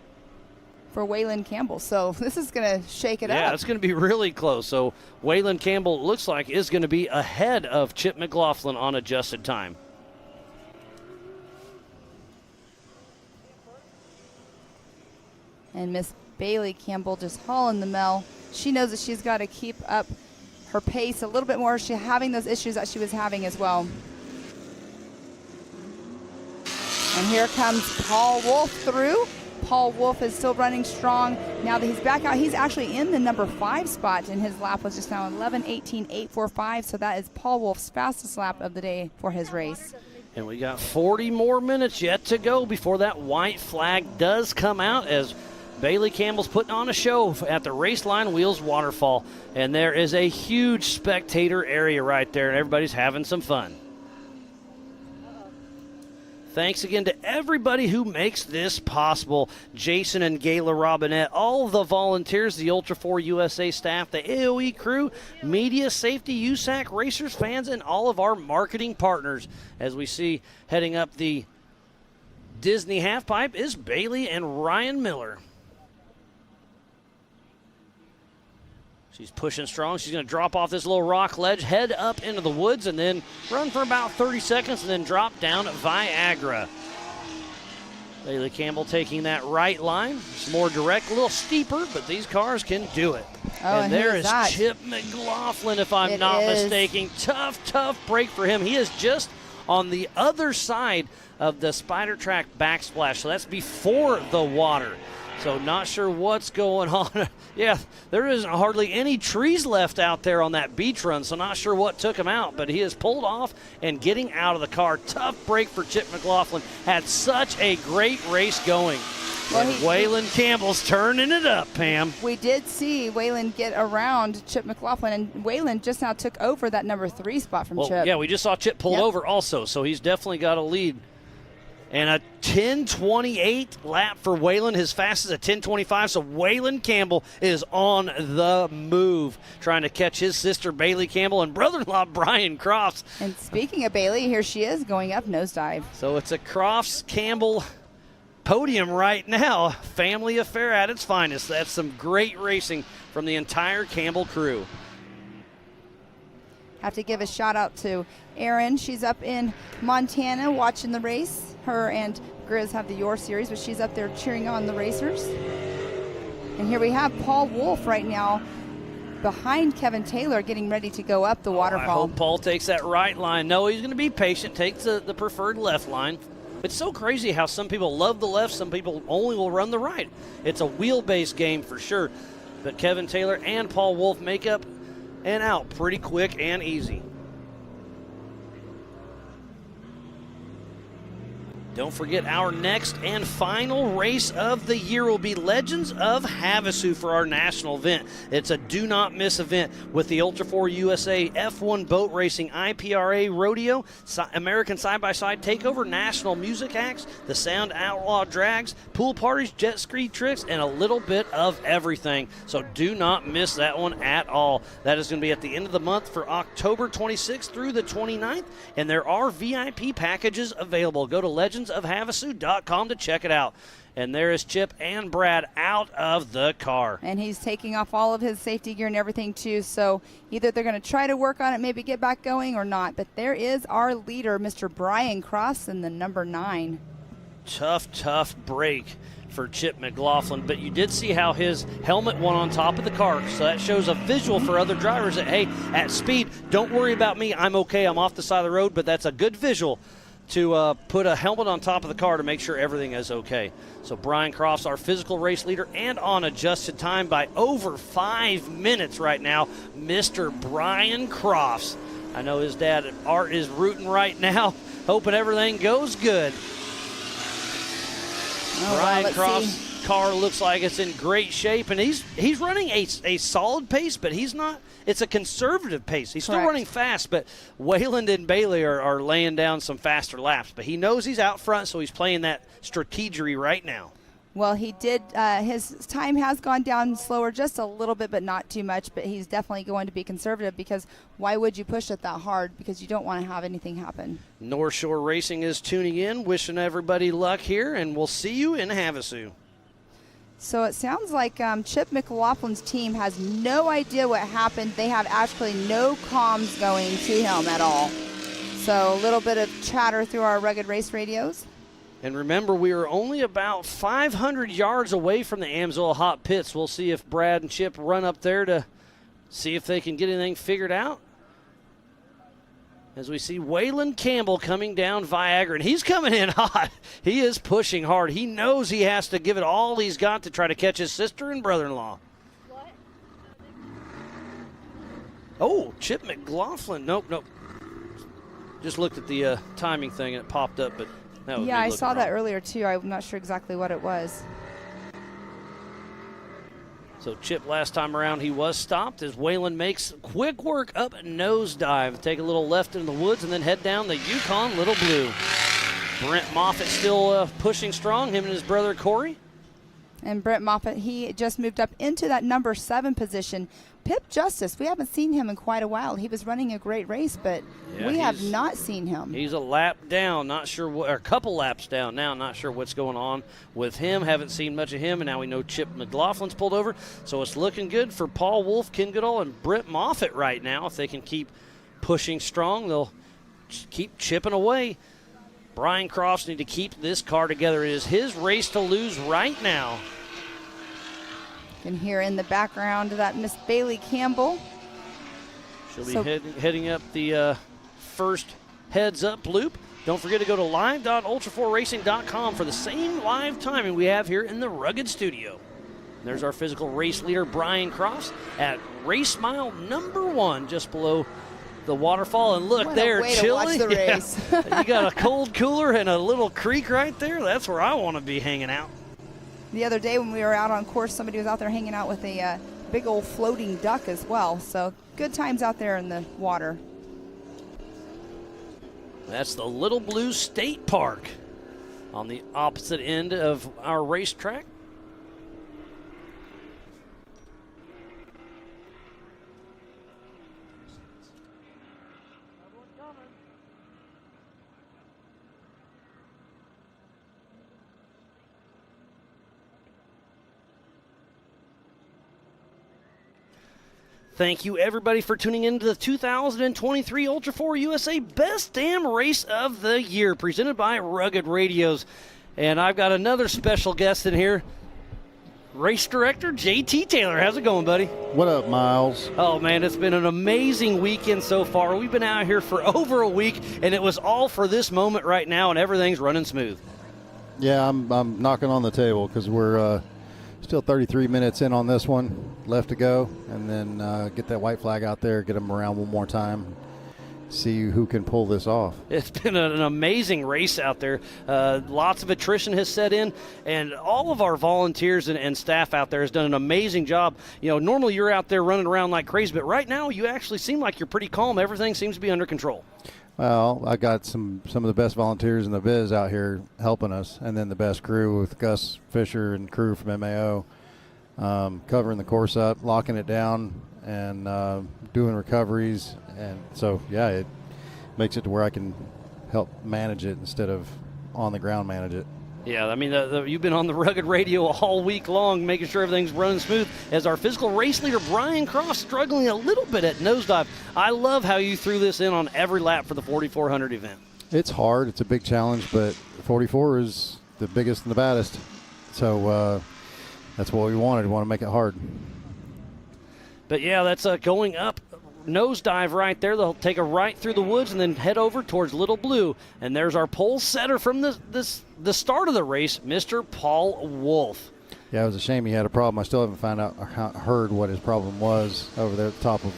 for Waylon Campbell. So this is going to shake it up. Yeah, it's going to be really close. So Waylon Campbell, it looks like, is going to be ahead of Chip McLaughlin on adjusted time. And Miss Bailey Campbell just hauling the mill. She knows that she's got to keep up her pace a little bit more. She's having those issues that she was having as well. And here comes Paul Wolf through. Paul Wolf is still running strong. Now that he's back out, he's actually in the number 5 spot, and his lap was just now 11:18.845. So that is Paul Wolf's fastest lap of the day for his race. And we got 40 more minutes yet to go before that white flag does come out, as Bailey Campbell's putting on a show at the Raceline Wheels Waterfall. And there is a huge spectator area right there, and everybody's having some fun. Thanks again to everybody who makes this possible. Jason and Gayla Robinette, all the volunteers, the Ultra4 USA staff, the AOE crew, media, safety, USAC, racers, fans, and all of our marketing partners. As we see heading up the Disney halfpipe is Bailey and Ryan Miller. She's pushing strong. She's going to drop off this little rock ledge, head up into the woods, and then run for about 30 seconds and then drop down Viagra. Bailey Campbell taking that right line. It's more direct, a little steeper, but these cars can do it. Oh, and there is that? Chip McLaughlin, if I'm not mistaken. Tough break for him. He is just on the other side of the Spider Track backsplash, so that's before the water. So not sure what's going on. Yeah, there isn't hardly any trees left out there on that beach run, so not sure what took him out, but he is pulled off and getting out of the car. Tough break for Chip McLaughlin. Had such a great race going. Well, Waylon Campbell's turning it up, Pam. We did see Waylon get around Chip McLaughlin, and Waylon just now took over that number 3 spot from Chip. Yeah, we just saw Chip pull over also, so he's definitely got a lead And a 10:28 lap for Waylon, his fastest at 10:25. So Waylon Campbell is on the move, trying to catch his sister Bailey Campbell and brother-in-law Brian Crofts. And speaking of Bailey, here she is going up nosedive. So it's a Crofts-Campbell podium right now. Family affair at its finest. That's some great racing from the entire Campbell crew. Have to give a shout out to Erin. She's up in Montana watching the race. Her and Grizz have the Your Series, but she's up there cheering on the racers. And here we have Paul Wolf right now behind Kevin Taylor getting ready to go up the waterfall. I hope Paul takes that right line. No, he's going to be patient, takes the preferred left line. It's so crazy how some people love the left, some people only will run the right. It's a wheelbase game for sure. But Kevin Taylor and Paul Wolf make up and out pretty quick and easy. Don't forget, our next and final race of the year will be Legends of Havasu for our national event. It's a do-not-miss event with the Ultra4 USA F1 boat racing, IPRA rodeo, American side-by-side takeover, national music acts, the Sound Outlaw drags, pool parties, jet ski tricks, and a little bit of everything. So do not miss that one at all. That is going to be at the end of the month for October 26th through the 29th, and there are VIP packages available. Go to legendsofhavasu.com to check it out. And there is Chip and Brad out of the car. And he's taking off all of his safety gear and everything too, so either they're going to try to work on it, maybe get back going or not. But there is our leader, Mr. Brian Cross, in the number 9. Tough break for Chip McLaughlin, but you did see how his helmet went on top of the car, so that shows a visual for other drivers that, hey, at speed, don't worry about me, I'm okay, I'm off the side of the road, but that's a good visual to put a helmet on top of the car to make sure everything is okay. So Brian Crofts, our physical race leader, and on adjusted time by over 5 minutes right now, Mr. Brian Crofts. I know his dad, Art, is rooting right now, hoping everything goes good. Brian Crofts' car looks like it's in great shape, and he's running a solid pace, but he's not. It's a conservative pace. He's still running fast, but Wayland and Bailey are laying down some faster laps. But he knows he's out front, so he's playing that strategery right now. Well, he did. His time has gone down slower just a little bit, but not too much. But he's definitely going to be conservative, because why would you push it that hard? Because you don't want to have anything happen. North Shore Racing is tuning in, wishing everybody luck here, and we'll see you in Havasu. So it sounds like Chip McLaughlin's team has no idea what happened. They have actually no comms going to him at all. So a little bit of chatter through our rugged race radios. And remember, we are only about 500 yards away from the Amsoil Hot Pits. We'll see if Brad and Chip run up there to see if they can get anything figured out. As we see Waylon Campbell coming down Viagra, and he's coming in hot. He is pushing hard. He knows he has to give it all he's got to try to catch his sister and brother-in-law. Oh, Chip McLaughlin. Nope. Just looked at the timing thing, and it popped up, but that was yeah, I saw that wrong. earlier, too. I'm not sure exactly what it was. So Chip, last time around, he was stopped as Waylon makes quick work up nosedive. Take a little left in the woods and then head down the Yukon Little Blue. Brent Moffitt still pushing strong, him and his brother Corey. And Brent Moffitt, he just moved up into that number 7 position. Pip Justice, we haven't seen him in quite a while. He was running a great race, but we have not seen him. He's a lap down, not sure what, or a couple laps down now, not sure what's going on with him. Haven't seen much of him, and now we know Chip McLaughlin's pulled over. So it's looking good for Paul Wolf, Ken Goodall, and Brent Moffitt right now. If they can keep pushing strong, they'll keep chipping away. Brian Crofts need to keep this car together. It is his race to lose right now. You can hear in the background that Miss Bailey Campbell. She'll be heading up the first heads-up loop. Don't forget to go to live.ultra4racing.com for the same live timing we have here in the Rugged Studio. And there's our physical race leader, Brian Crofts, at race mile number 1, just below the waterfall. And look, what there, a way chilly. To watch the race. Yeah. You got a cold cooler and a little creek right there. That's where I want to be hanging out. The other day when we were out on course, somebody was out there hanging out with a big old floating duck as well. So good times out there in the water. That's the Little Blue State Park. on the opposite end of our racetrack. Thank you, everybody, for tuning in to the 2023 Ultra4 USA Best Damn Race of the Year, presented by Rugged Radios. And I've got another special guest in here, race director JT Taylor. How's it going, buddy? What up, Miles? Oh, man, it's been an amazing weekend so far. We've been out here for over a week, and it was all for this moment right now, and everything's running smooth. Yeah, I'm knocking on the table because we're still 33 minutes in on this one, left to go, and then get that white flag out there, get them around one more time, see who can pull this off. It's been an amazing race out there. Lots of attrition has set in, and all of our volunteers and staff out there has done an amazing job. You know, normally you're out there running around like crazy, but right now you actually seem like you're pretty calm. Everything seems to be under control. Well, I got some of the best volunteers in the biz out here helping us, and then the best crew with Gus Fisher and crew from MAO covering the course up, locking it down, and doing recoveries. And so, yeah, it makes it to where I can help manage it instead of on the ground manage it. Yeah, I mean, you've been on the Rugged Radio all week long, making sure everything's running smooth. As our physical race leader, Brian Cross, struggling a little bit at nosedive. I love how you threw this in on every lap for the 4,400 event. It's hard. It's a big challenge, but 44 is the biggest and the baddest. So that's what we wanted. We want to make it hard. But, yeah, that's going up. Nosedive right there. They'll take a right through the woods and then head over towards Little Blue. And there's our pole setter from the start of the race, Mr. Paul Wolf. Yeah, it was a shame he had a problem. I still haven't heard what his problem was over there at the top of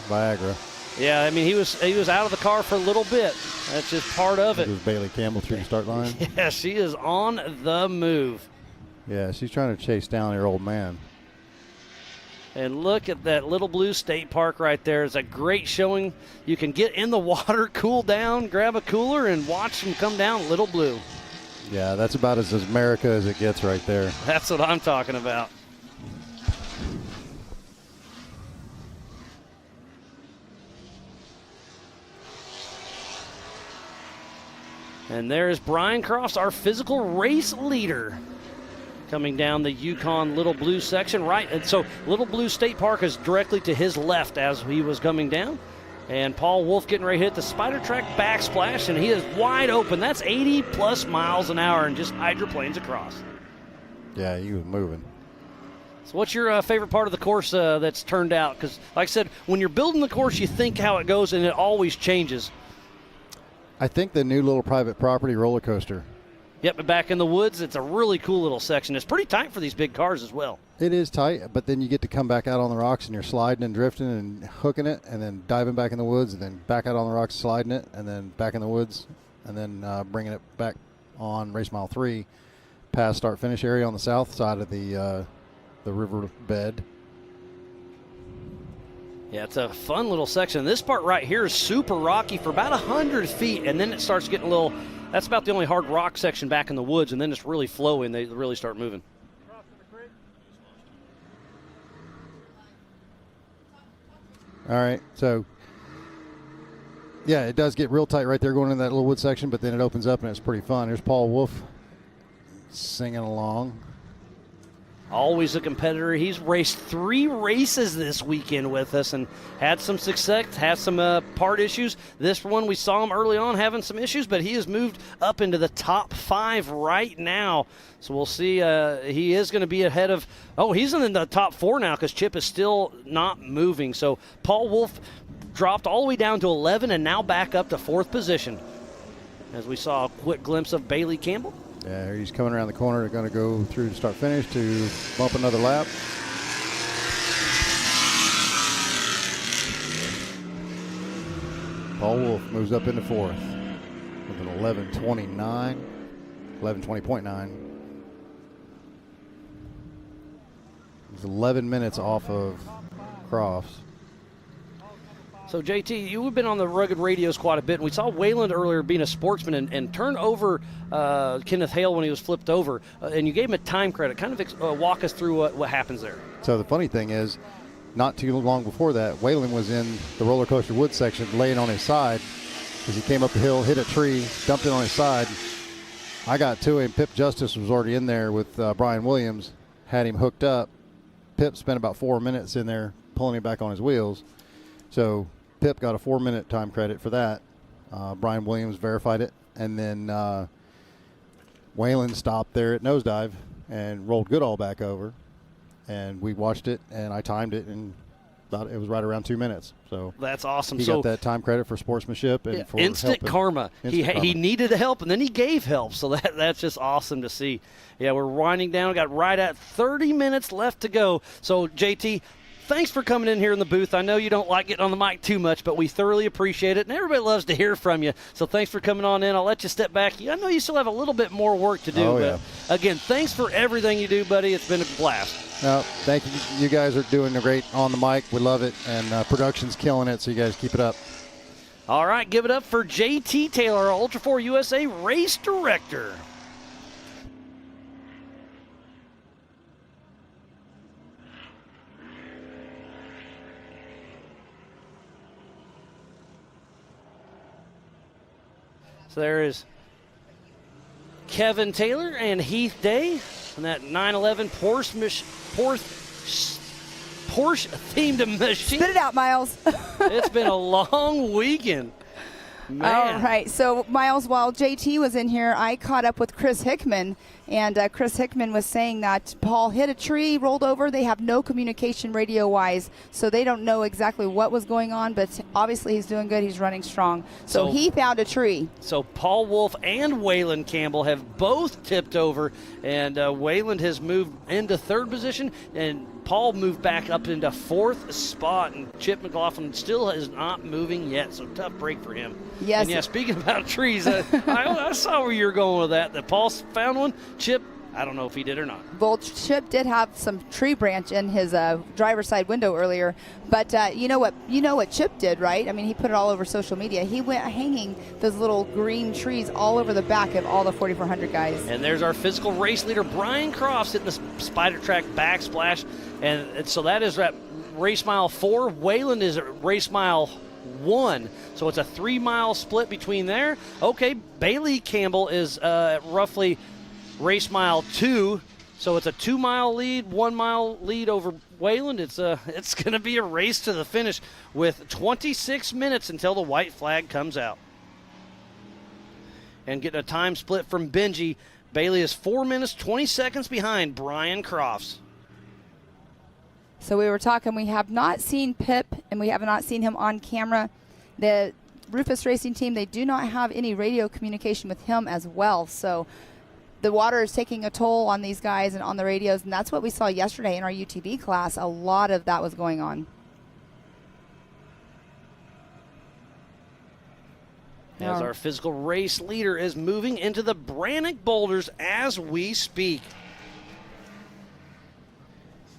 Viagra. Yeah, I mean, he was out of the car for a little bit. That's just part of it. It was Bailey Campbell through the start line. Yeah, she is on the move. Yeah, she's trying to chase down her old man. And look at that Little Blue State Park right there. It's a great showing. You can get in the water, cool down, grab a cooler, and watch them come down Little Blue. Yeah, that's about as America as it gets right there. That's what I'm talking about. And there's Brian Crofts, our physical race leader, coming down the Yukon Little Blue section, right? And so Little Blue State Park is directly to his left as he was coming down. And Paul Wolf getting ready to hit the Spider Track backsplash, and he is wide open. That's 80-plus miles an hour and just hydroplanes across. Yeah, he was moving. So what's your favorite part of the course that's turned out? Because, like I said, when you're building the course, you think how it goes, and it always changes. I think the new little private property roller coaster. Yep, but back in the woods, it's a really cool little section. It's pretty tight for these big cars as well. It is tight, but then you get to come back out on the rocks, and you're sliding and drifting and hooking it, and then diving back in the woods, and then back out on the rocks, sliding it, and then back in the woods, and then bringing it back on Race Mile 3 past start-finish area on the south side of the river bed. Yeah, it's a fun little section. This part right here is super rocky for about 100 feet, and then it starts getting a little... That's about the only hard rock section back in the woods, and then it's really flowing. They really start moving. All right, so, yeah, it does get real tight right there going in that little wood section, but then it opens up, and it's pretty fun. Here's Paul Wolf singing along. Always a competitor. He's raced 3 races this weekend with us and had some success, had some part issues. This one, we saw him early on having some issues, but he has moved up into the top 5 right now. So we'll see. He is going to be ahead of – he's in the top 4 now because Chip is still not moving. So Paul Wolf dropped all the way down to 11 and now back up to 4th position. As we saw a quick glimpse of Bailey Campbell. Yeah, he's coming around the corner. They're going to go through to start finish to bump another lap. Paul Wolf moves up into 4th with an 11:20.9. He's 11 minutes off of Crofts. So, JT, you've been on the Rugged Radios quite a bit, and we saw Wayland earlier being a sportsman and turn over Kenneth Hale when he was flipped over, and you gave him a time credit. Kind of walk us through what happens there. So the funny thing is, not too long before that, Wayland was in the roller coaster wood section laying on his side as he came up the hill, hit a tree, dumped it on his side. I got to him. Pip Justice was already in there with Brian Williams, had him hooked up. Pip spent about 4 minutes in there pulling him back on his wheels. So Pip got a 4-minute time credit for that. Brian Williams verified it. And then Wayland stopped there at nosedive and rolled Goodall back over. And we watched it, and I timed it, and it was right around 2 minutes. So that's awesome. He got that time credit for sportsmanship and for instant helping. karma. Instant He needed help, and then he gave help. So that's just awesome to see. Yeah, we're winding down. Got right at 30 minutes left to go. So, JT, thanks for coming in here in the booth. I know you don't like getting on the mic too much, but we thoroughly appreciate it, and everybody loves to hear from you. So thanks for coming on in. I'll let you step back. I know you still have a little bit more work to do. Oh, but yeah. Again, thanks for everything you do, buddy. It's been a blast. No, thank you. You guys are doing great on the mic. We love it, and production's killing it, so you guys keep it up. All right, give it up for JT Taylor, our Ultra4 USA race director. So there is Kevin Taylor and Heath Day and that 911 Porsche-themed machine. Spit it out, Miles. It's been a long weekend. Man. All right. So, Miles, while JT was in here, I caught up with Chris Hickman, and Chris Hickman was saying that Paul hit a tree, rolled over. They have no communication radio-wise, so they don't know exactly what was going on, but obviously he's doing good. He's running strong. So he found a tree. So Paul Wolf and Waylon Campbell have both tipped over, and Waylon has moved into third position, and Paul moved back up into fourth spot, and Chip McLaughlin still is not moving yet, so tough break for him. Yes. And yeah, speaking about trees, I saw where you were going with that. That Paul found one. Chip, I don't know if he did or not. Well, Chip did have some tree branch in his driver's side window earlier, but you know what Chip did, right? I mean, he put it all over social media. He went hanging those little green trees all over the back of all the 4400 guys. And there's our physical race leader, Brian Crofts, hitting the spider track backsplash. And so that is at race mile 4. Wayland is at race mile 1. So it's a 3-mile split between there. Okay, Bailey Campbell is roughly race mile 2. So it's a 2-mile lead, 1-mile lead over Wayland. It's going to be a race to the finish with 26 minutes until the white flag comes out. And getting a time split from Benji. Bailey is 4 minutes, 20 seconds behind Brian Crofts. So we were talking, we have not seen Pip, and we have not seen him on camera. The Rufus Racing team, they do not have any radio communication with him as well. So the water is taking a toll on these guys and on the radios, and that's what we saw yesterday in our UTV class. A lot of that was going on. As our physical race leader is moving into the Brannock Boulders as we speak.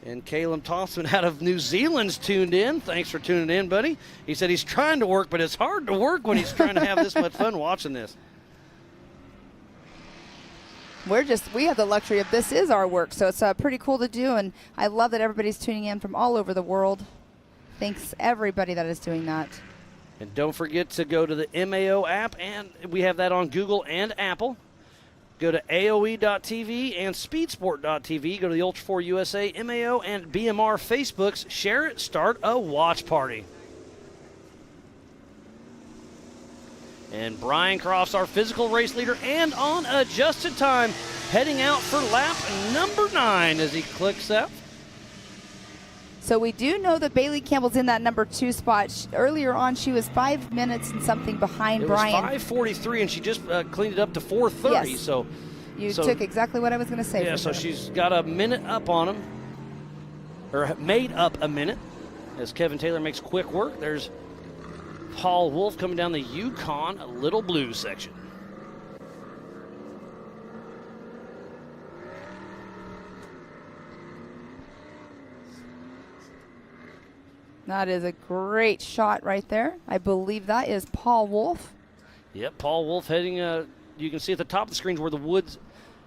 And Caleb Thompson out of New Zealand's tuned in. Thanks for tuning in, buddy. He said he's trying to work, but it's hard to work when he's trying to have this much fun watching this. We have the luxury of this is our work, so it's pretty cool to do, and I love that everybody's tuning in from all over the world. Thanks everybody that is doing that. And don't forget to go to the MAO app, and we have that on Google and Apple. Go to AOE.tv and Speedsport.tv. Go to the Ultra4 USA, MAO, and BMR Facebooks. Share it. Start a watch party. And Brian Crofts, our physical race leader, and on adjusted time, heading out for lap number 9 as he clicks out. So we do know that Bailey Campbell's in that number 2 spot. Earlier on, she was 5 minutes and something behind Brian. It was 5:43, and she just cleaned it up to 4:30. Yes. So you took exactly what I was going to say. Yeah, so she's got a minute up on him, or made up a minute, as Kevin Taylor makes quick work. There's Paul Wolf coming down the Yukon Little Blue section. That is a great shot right there. I believe that is Paul Wolf. Yep, Paul Wolf heading, you can see at the top of the screens where the woods,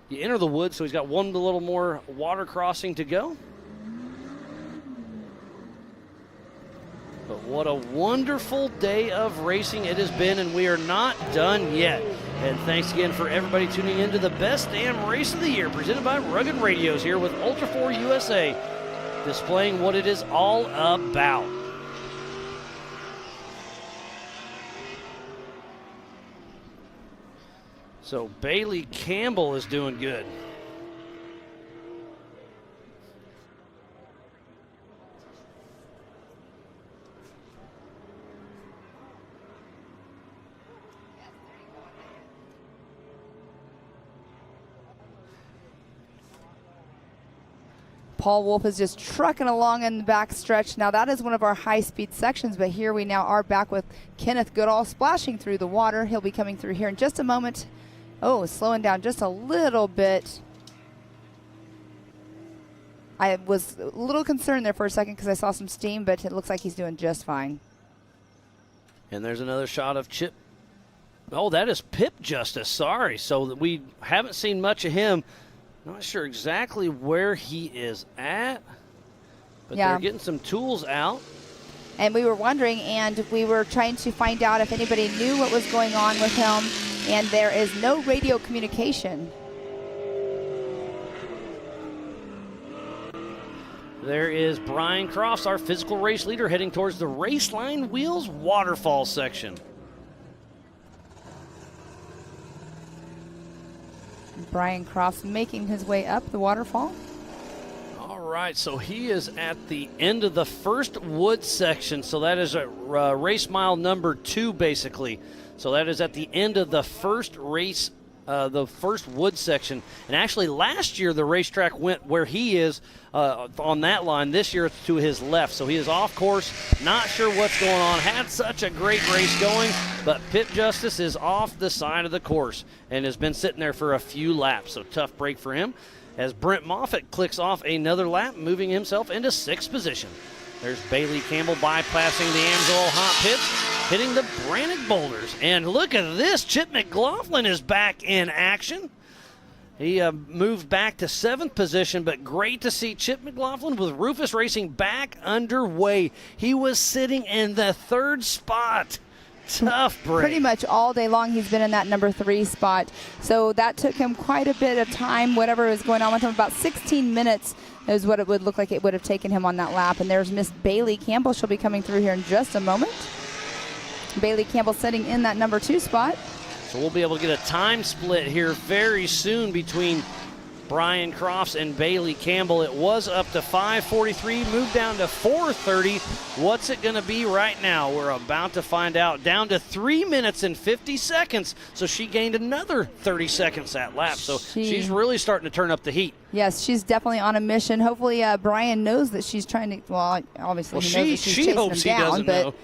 you enter the woods, so he's got one little more water crossing to go. But what a wonderful day of racing it has been, and we are not done yet. And thanks again for everybody tuning in to the best damn race of the year, presented by Rugged Radios here with Ultra4 USA, displaying what it is all about. So Bailey Campbell is doing good. Paul Wolf is just trucking along in the back stretch. Now that is one of our high-speed sections, but here we now are back with Kenneth Goodall splashing through the water. He'll be coming through here in just a moment. Oh, slowing down just a little bit. I was a little concerned there for a second because I saw some steam, but it looks like he's doing just fine. And there's another shot of Chip. Oh, that is Pip Justice. Sorry. So we haven't seen much of him. Not sure exactly where he is at, but Yeah. they're getting some tools out. And we were wondering, and we were trying to find out if anybody knew what was going on with him, and there is no radio communication. There is Brian Crofts, our physical race leader, heading towards the Raceline Wheels waterfall section. Brian Crofts making his way up the waterfall. All right, so he is at the end of the first wood section. So that is a race mile number 2, basically. So that is at the end of the first race, the first wood section. And actually, last year the racetrack went where he is on that line. This year it's to his left. So he is off course, not sure what's going on. Had such a great race going, but Pip Justice is off the side of the course and has been sitting there for a few laps. So tough break for him as Brent Moffitt clicks off another lap, moving himself into 6th position. There's Bailey Campbell bypassing the Amsoil hot pits, hitting the Brannick boulders. And look at this, Chip McLaughlin is back in action. He moved back to 7th position, but great to see Chip McLaughlin with Rufus Racing back underway. He was sitting in the 3rd spot. Tough break. Pretty much all day long he's been in that number 3 spot. So that took him quite a bit of time, whatever was going on with him. About 16 minutes is what it would look like it would have taken him on that lap. And there's Miss Bailey Campbell. She'll be coming through here in just a moment. Bailey Campbell sitting in that number 2 spot. So we'll be able to get a time split here very soon between Brian Crofts and Bailey Campbell. It was up to 5:43, moved down to 4:30. What's it going to be right now? We're about to find out. Down to 3 minutes and 50 seconds. So she gained another 30 seconds that lap. So she's really starting to turn up the heat. Yes, she's definitely on a mission. Hopefully Brian knows that she's trying to, well, obviously he knows that she's chasing hopes him he down. doesn't but know.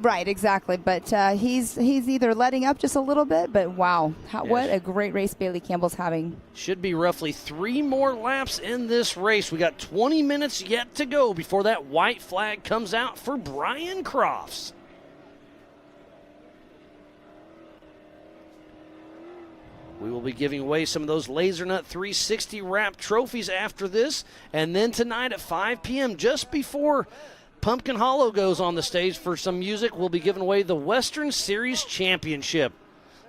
Right, exactly. But he's either letting up just a little bit, but wow, what a great race Bailey Campbell's having. Should be roughly 3 more laps in this race. We got 20 minutes yet to go before that white flag comes out for Brian Crofts. We will be giving away some of those Laser Nut 360 wrap trophies after this. And then tonight at 5 p.m., just before Pumpkin Hollow goes on the stage for some music, we'll be giving away the Western Series Championship.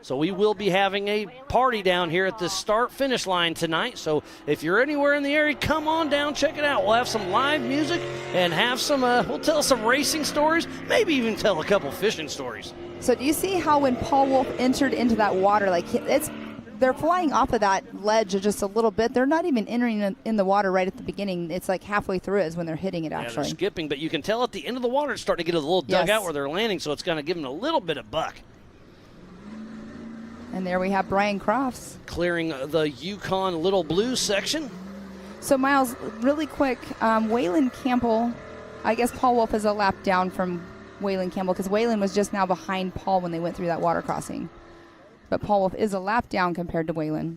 So we will be having a party down here at the start-finish line tonight. So if you're anywhere in the area, come on down, check it out. We'll have some live music and have some, we'll tell some racing stories, maybe even tell a couple fishing stories. So do you see how when Paul Wolf entered into that water, like they're flying off of that ledge just a little bit. They're not even entering in the water right at the beginning. It's like halfway through is when they're hitting it, Yeah, actually. they're skipping, but you can tell at the end of the water it's starting to get a little dug out where they're landing, so it's going to give them a little bit of buck. And there we have Brian Crofts. Clearing the Yukon Little Blue section. So, Miles, really quick, Waylon Campbell, I guess Paul Wolf is a lap down from Waylon Campbell because Waylon was just now behind Paul when they went through that water crossing. But Paul Wolf is a lap down compared to Waylon.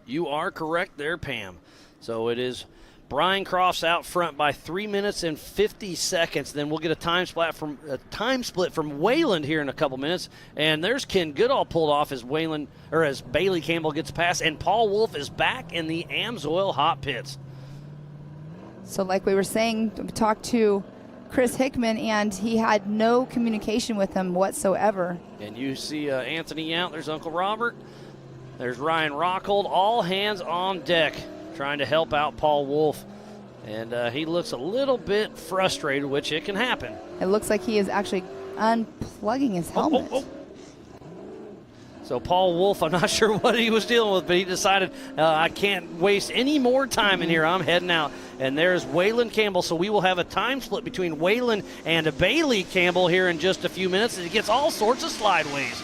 You are correct there, Pam. So it is Brian Crofts out front by 3 minutes and 50 seconds. Then we'll get a time split from Wayland here in a couple minutes. And there's Ken Goodall pulled off as Bailey Campbell gets past, and Paul Wolf is back in the Amsoil hot pits. So like we were saying, we talked to Chris Hickman, and he had no communication with him whatsoever. And you see Anthony out. There's Uncle Robert. There's Ryan Rockhold. All hands on deck trying to help out Paul Wolf. And he looks a little bit frustrated, which it can happen. It looks like he is actually unplugging his helmet. So Paul Wolf, I'm not sure what he was dealing with, but he decided, I can't waste any more time in here. I'm heading out. And there's Waylon Campbell. So we will have a time split between Waylon and Bailey Campbell here in just a few minutes. And he gets all sorts of slideways.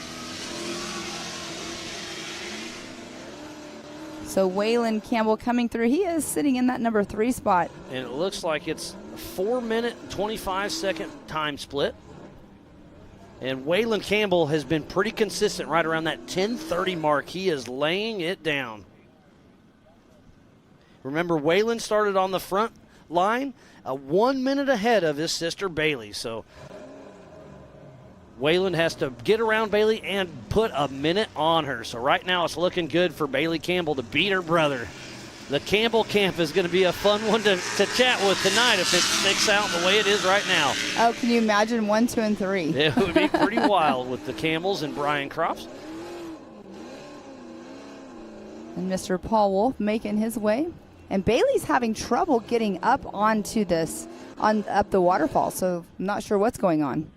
So Waylon Campbell coming through. He is sitting in that number 3 spot. And it looks like it's a 4-minute, 25-second time split. And Waylon Campbell has been pretty consistent right around that 10:30 mark. He is laying it down. Remember, Waylon started on the front line 1 minute ahead of his sister Bailey. So Waylon has to get around Bailey and put a minute on her. So right now it's looking good for Bailey Campbell to beat her brother. The Campbell camp is going to be a fun one to chat with tonight if it sticks out the way it is right now. Oh, can you imagine 1, 2, and 3? It would be pretty wild with the Campbells and Brian Crofts. And Mr. Paul Wolf making his way. And Bailey's having trouble getting up onto this, up the waterfall, so I'm not sure what's going on.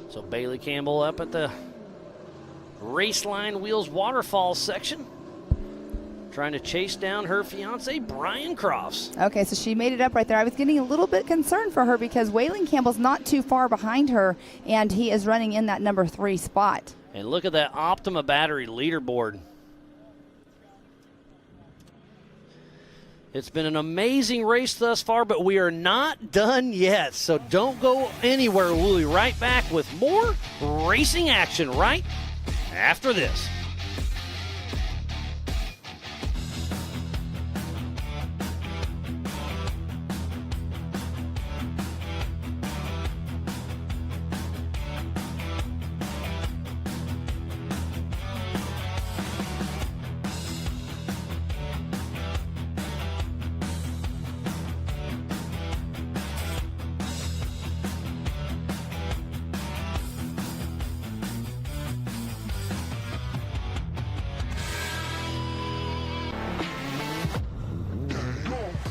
So Bailey Campbell up at the Raceline Wheels waterfall section, trying to chase down her fiance, Brian Crofts. Okay, so she made it up right there. I was getting a little bit concerned for her because Waylon Campbell's not too far behind her, and he is running in that number 3 spot. And look at that Optima battery leaderboard. It's been an amazing race thus far, but we are not done yet. So don't go anywhere. We'll be right back with more racing action right after this.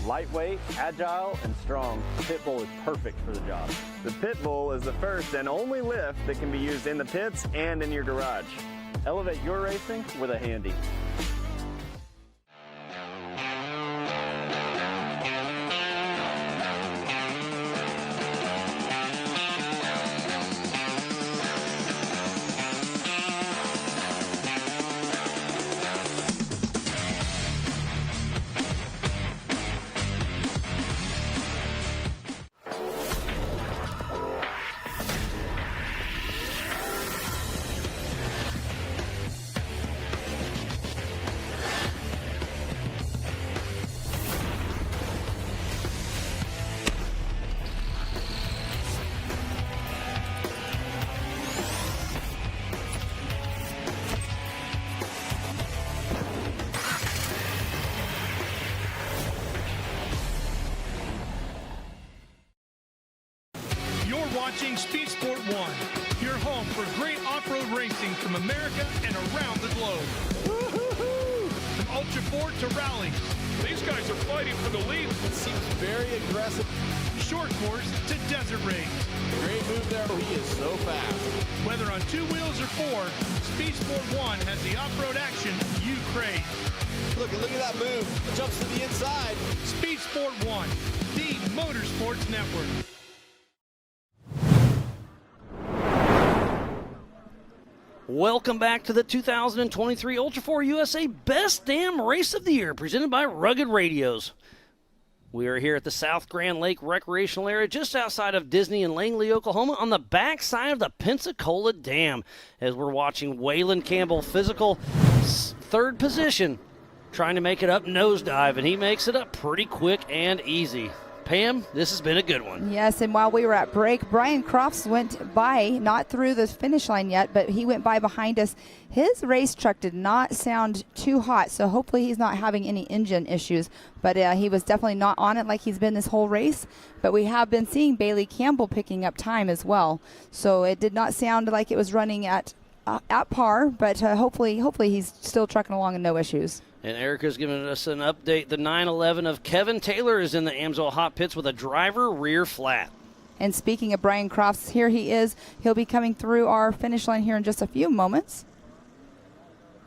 Lightweight, agile, and strong, the Pitbull is perfect for the job. The Pitbull is the first and only lift that can be used in the pits and in your garage. Elevate your racing with a Handy. Watching Speed Sport 1, your home for great off-road racing from America and around the globe. From Ultra4 to rallies, these guys are fighting for the lead. It seems very aggressive. Short course to desert race. Great move there. He is so fast. Whether on 2 wheels or 4, Speed Sport 1 has the off-road action you crave. Look at that move. It jumps to the inside. Speed Sport 1, the Motorsports Network. Welcome back to the 2023 Ultra4 USA Best Damn Race of the Year, presented by Rugged Radios. We are here at the South Grand Lake Recreational Area just outside of Disney in Langley, Oklahoma, on the backside of the Pensacola Dam, as we're watching Waylon Campbell, physical third position, trying to make it up nosedive, and he makes it up pretty quick and easy. Pam, this has been a good one. Yes, and while we were at break, Brian Crofts went by, not through the finish line yet, but he went by behind us. His race truck did not sound too hot, so hopefully he's not having any engine issues. But he was definitely not on it like he's been this whole race. But we have been seeing Bailey Campbell picking up time as well. So it did not sound like it was running at par, but hopefully he's still trucking along and no issues. And Erica's giving us an update. The 911 of Kevin Taylor is in the Amsoil hot pits with a driver rear flat. And speaking of Brian Crofts, here he is. He'll be coming through our finish line here in just a few moments.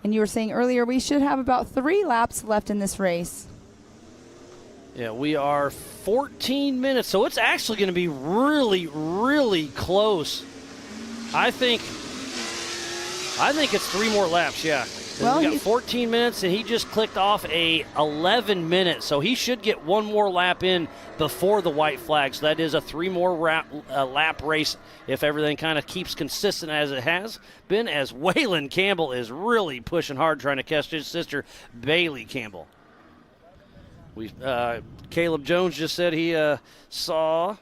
And you were saying earlier we should have about 3 laps left in this race. Yeah, we are 14 minutes, so it's actually going to be really, really close. I think it's 3 more laps, yeah. Well, we got 14 minutes, and he just clicked off a 11 minutes, so he should get 1 more lap in before the white flag. So that is a 3 more lap race if everything kind of keeps consistent as it has been, as Waylon Campbell is really pushing hard trying to catch his sister, Bailey Campbell. Caleb Jones just said he saw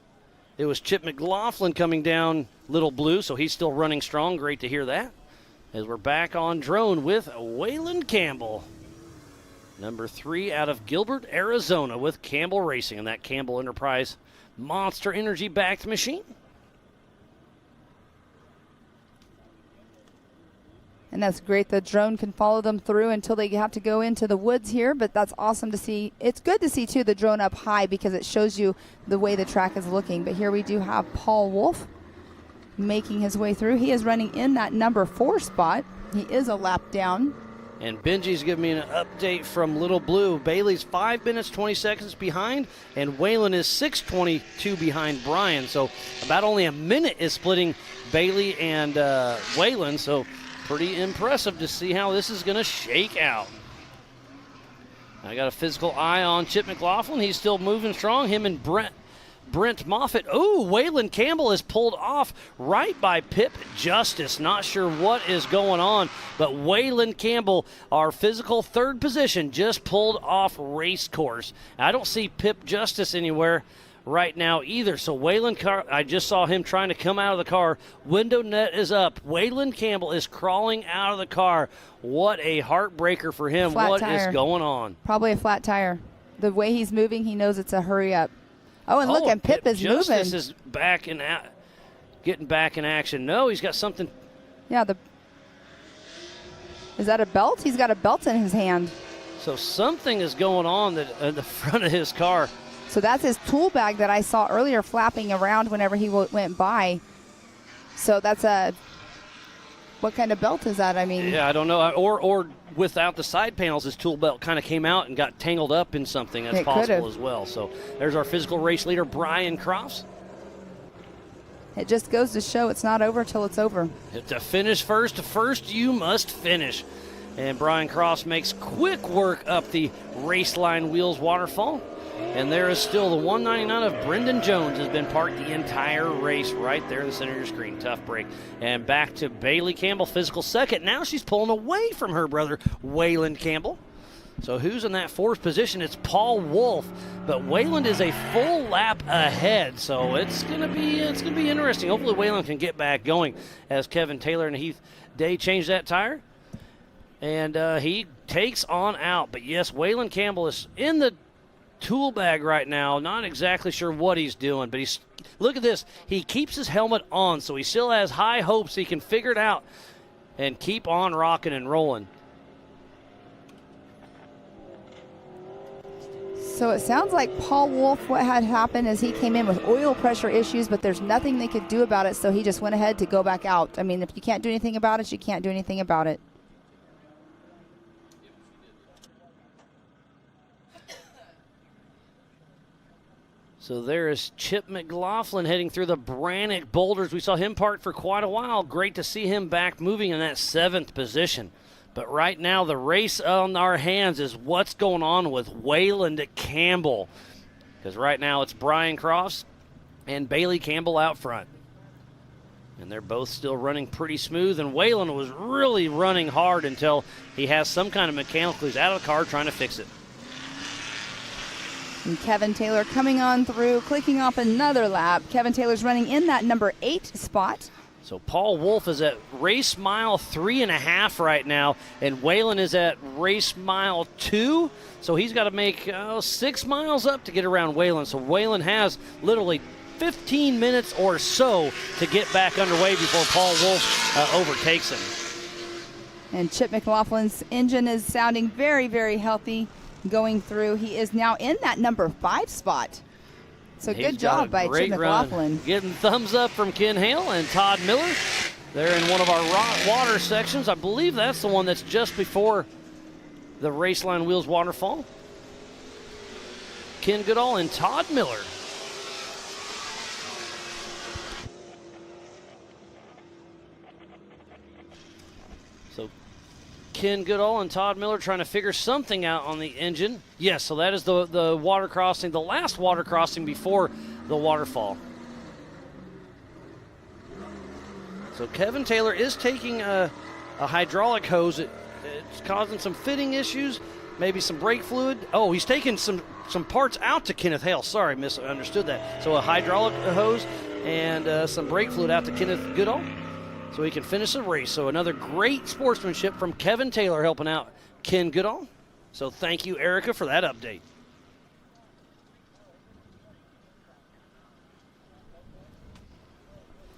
it was Chip McLaughlin coming down Little Blue, so he's still running strong. Great to hear that. As we're back on drone with Waylon Campbell, number 3 out of Gilbert, Arizona, with Campbell Racing and that Campbell Enterprise Monster Energy-backed machine. And that's great. The drone can follow them through until they have to go into the woods here, but that's awesome to see. It's good to see, too, the drone up high because it shows you the way the track is looking. But here we do have Paul Wolf making his way through. He is running in that number 4 spot. He is a lap down. And Benji's giving me an update from Little Blue. Bailey's 5 minutes, 20 seconds behind, and Waylon is 6:22 behind Brian. So about only a minute is splitting Bailey and Waylon. So pretty impressive to see how this is going to shake out. I got a physical eye on Chip McLaughlin. He's still moving strong. Him and Brent Moffitt. Oh, Waylon Campbell is pulled off right by Pip Justice. Not sure what is going on, but Waylon Campbell, our physical third position, just pulled off race course. I don't see Pip Justice anywhere right now either. So Waylon, I just saw him trying to come out of the car. Window net is up. Waylon Campbell is crawling out of the car. What a heartbreaker for him. What is going on? Probably a flat tire. The way he's moving, he knows it's a hurry up. Oh, and look, and Pip is moving. Justice is back in, getting back in action. No, he's got something. Yeah, is that a belt? He's got a belt in his hand. So something is going on at the front of his car. So that's his tool bag that I saw earlier flapping around whenever he went by. So that's what kind of belt is that? I mean, yeah, I don't know. Or without the side panels, his tool belt kind of came out and got tangled up in something. That's possible as well. So there's our physical race leader, Brian Crofts. It just goes to show it's not over till it's over. To finish first you must finish. And Brian Crofts makes quick work up the race line wheels waterfall. And there is still the 199 of Brendan Jones has been parked the entire race right there in the center of your screen. Tough break. And back to Bailey Campbell, physical second. Now she's pulling away from her brother, Waylon Campbell. So who's in that 4th position? It's Paul Wolf. But Waylon is a full lap ahead. So it's gonna be interesting. Hopefully Waylon can get back going as Kevin Taylor and Heath Day change that tire. And he takes on out. But yes, Waylon Campbell is in the tool bag right now. Not exactly sure what he's doing, but look at this. He keeps his helmet on, so he still has high hopes he can figure it out and keep on rocking and rolling. So it sounds like Paul Wolf, what had happened is he came in with oil pressure issues, but there's nothing they could do about it, so he just went ahead to go back out. I mean, if you can't do anything about it, you can't do anything about it. So there is Chip McLaughlin heading through the Brannock boulders. We saw him parked for quite a while. Great to see him back moving in that 7th position. But right now the race on our hands is what's going on with Waylon Campbell. because right now it's Brian Crofts and Bailey Campbell out front. And they're both still running pretty smooth, and Waylon was really running hard until he has some kind of mechanical. He's out of the car trying to fix it. And Kevin Taylor coming on through, clicking off another lap. Kevin Taylor's running in that number 8 spot. So Paul Wolf is at race mile 3.5 right now, and Waylon is at race mile 2. So he's got to make 6 miles up to get around Waylon. So Waylon has literally 15 minutes or so to get back underway before Paul Wolf overtakes him. And Chip McLaughlin's engine is sounding very, very healthy going through. He is now in that number 5 spot. So He's good job by Chip McLaughlin. Getting thumbs up from Ken Hale and Todd Miller. They're in one of our water sections. I believe that's the one that's just before the Raceline Wheels waterfall. Ken Goodall and Todd Miller. So Ken Goodall and Todd Miller trying to figure something out on the engine. Yes, so that is the water crossing, the last water crossing before the waterfall. So Kevin Taylor is taking a hydraulic hose. It's causing some fitting issues, maybe some brake fluid. Oh, he's taking some parts out to Kenneth Hale. Sorry, misunderstood that. So a hydraulic hose and some brake fluid out to Kenneth Goodall, so he can finish the race. So another great sportsmanship from Kevin Taylor helping out Ken Goodall. So thank you, Erica, for that update.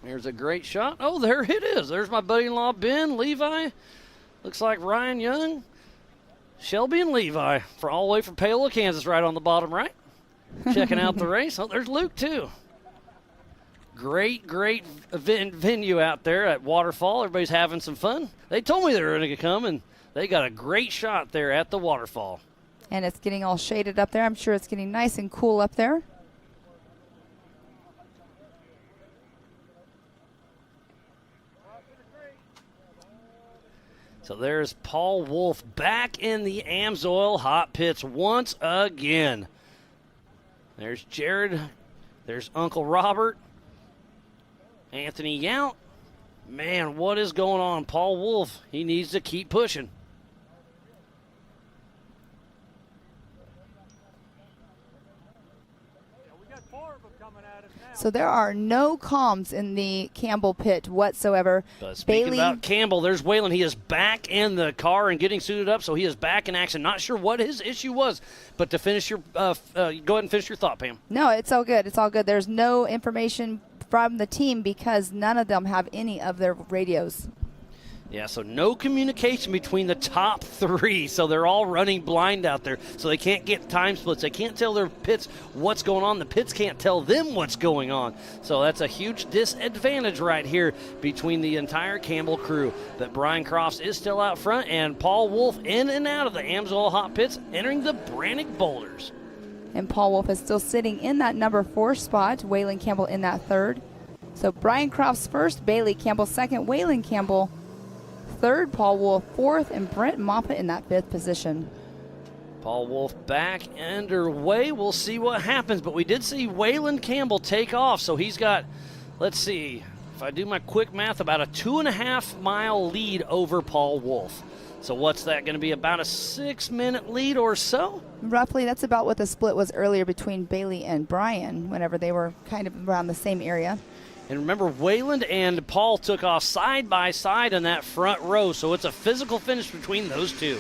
Here's a great shot. Oh, there it is. There's my buddy-in-law, Ben, Levi. Looks like Ryan Young, Shelby, and Levi for all the way from Paola, Kansas, right on the bottom right. Checking out the race. Oh, there's Luke, too. Great venue out there at Waterfall. Everybody's having some fun. They told me they were going to come, and they got a great shot there at the waterfall. And it's getting all shaded up there. I'm sure it's getting nice and cool up there. So there's Paul Wolf back in the Amsoil hot pits once again. There's Jared. There's Uncle Robert. Anthony Yount. Man, what is going on? Paul Wolf, he needs to keep pushing. So there are no comms in the Campbell pit whatsoever. But speaking about Campbell, there's Waylon. He is back in the car and getting suited up, so he is back in action. Not sure what his issue was, but to finish your, go ahead and finish your thought, Pam. No, it's all good. It's all good. There's no information from the team because none of them have any of their radios. Yeah, so no communication between the top 3, so they're all running blind out there, so they can't get time splits. They can't tell their pits what's going on. The pits can't tell them what's going on. So that's a huge disadvantage right here between the entire Campbell crew. But Brian Crofts is still out front, and Paul Wolf in and out of the Amsoil hot pits, entering the Brannick Boulders. And Paul Wolf is still sitting in that number 4 spot, Waylon Campbell in that 3rd. So Brian Crofts first, Bailey Campbell second, Waylon Campbell 3rd, Paul Wolf 4th, and Brent Moffitt in that 5th position. Paul Wolf back underway. We'll see what happens, but we did see Waylon Campbell take off, so he's got, let's see, if I do my quick math, about a 2.5 mile lead over Paul Wolf. So what's that going to be, about a 6-minute lead or so? Roughly, that's about what the split was earlier between Bailey and Brian, whenever they were kind of around the same area. And remember, Waylon and Paul took off side by side in that front row, so it's a physical finish between those two.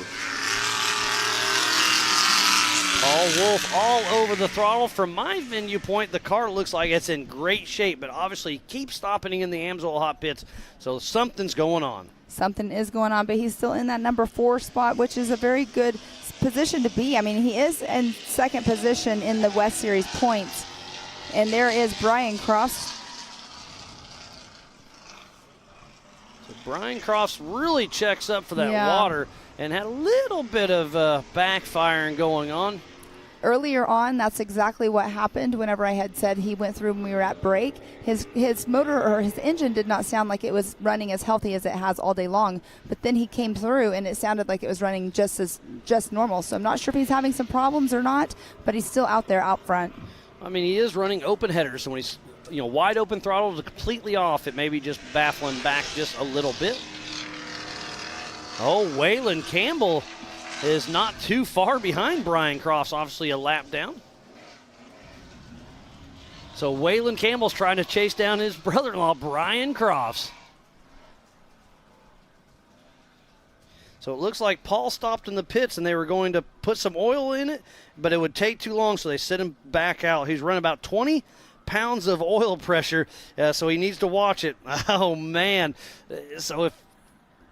Paul Wolf all over the throttle. From my venue point, the car looks like it's in great shape, but obviously he keeps stopping in the Amsoil hot pits, so something's going on. Something is going on, but he's still in that number 4 spot, which is a very good position to be. I mean, he is in 2nd position in the West Series points. And there is Brian Crofts. So Brian Crofts really checks up for that Yeah. water and had a little bit of backfiring going on. Earlier on, that's exactly what happened whenever I had said he went through when we were at break. His motor or his engine did not sound like it was running as healthy as it has all day long, but then he came through and it sounded like it was running just normal. So I'm not sure if he's having some problems or not, but he's still out there out front. I mean, he is running open headers, so when he's wide open throttle completely off, it may be just baffling back just a little bit. Oh, Waylon Campbell is not too far behind Brian Crofts, obviously a lap down. So Waylon Campbell's trying to chase down his brother-in-law, Brian Crofts. So it looks like Paul stopped in the pits and they were going to put some oil in it, but it would take too long, so they sent him back out. He's running about 20 pounds of oil pressure, so he needs to watch it. Oh, man. So if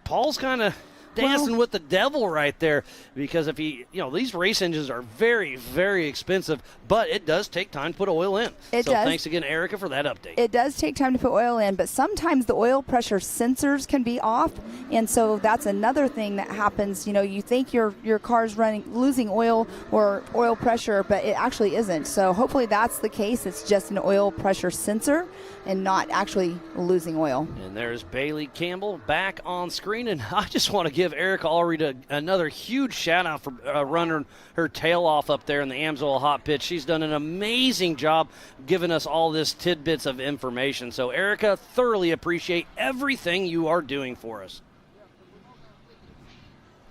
Paul's kind of dancing with the devil right there, because if he, these race engines are very, very expensive, but it does take time to put oil in. It so does. Thanks again, Erica, for that update. It does take time to put oil in, but sometimes the oil pressure sensors can be off, and so that's another thing that happens. You think your car's losing oil or oil pressure, but it actually isn't. So hopefully that's the case. It's just an oil pressure sensor and not actually losing oil. And there's Bailey Campbell back on screen, and I just want to give Erica Allred another huge shout out for running her tail off up there in the Amsoil hot pit. She's done an amazing job giving us all this tidbits of information. So Erica, thoroughly appreciate everything you are doing for us.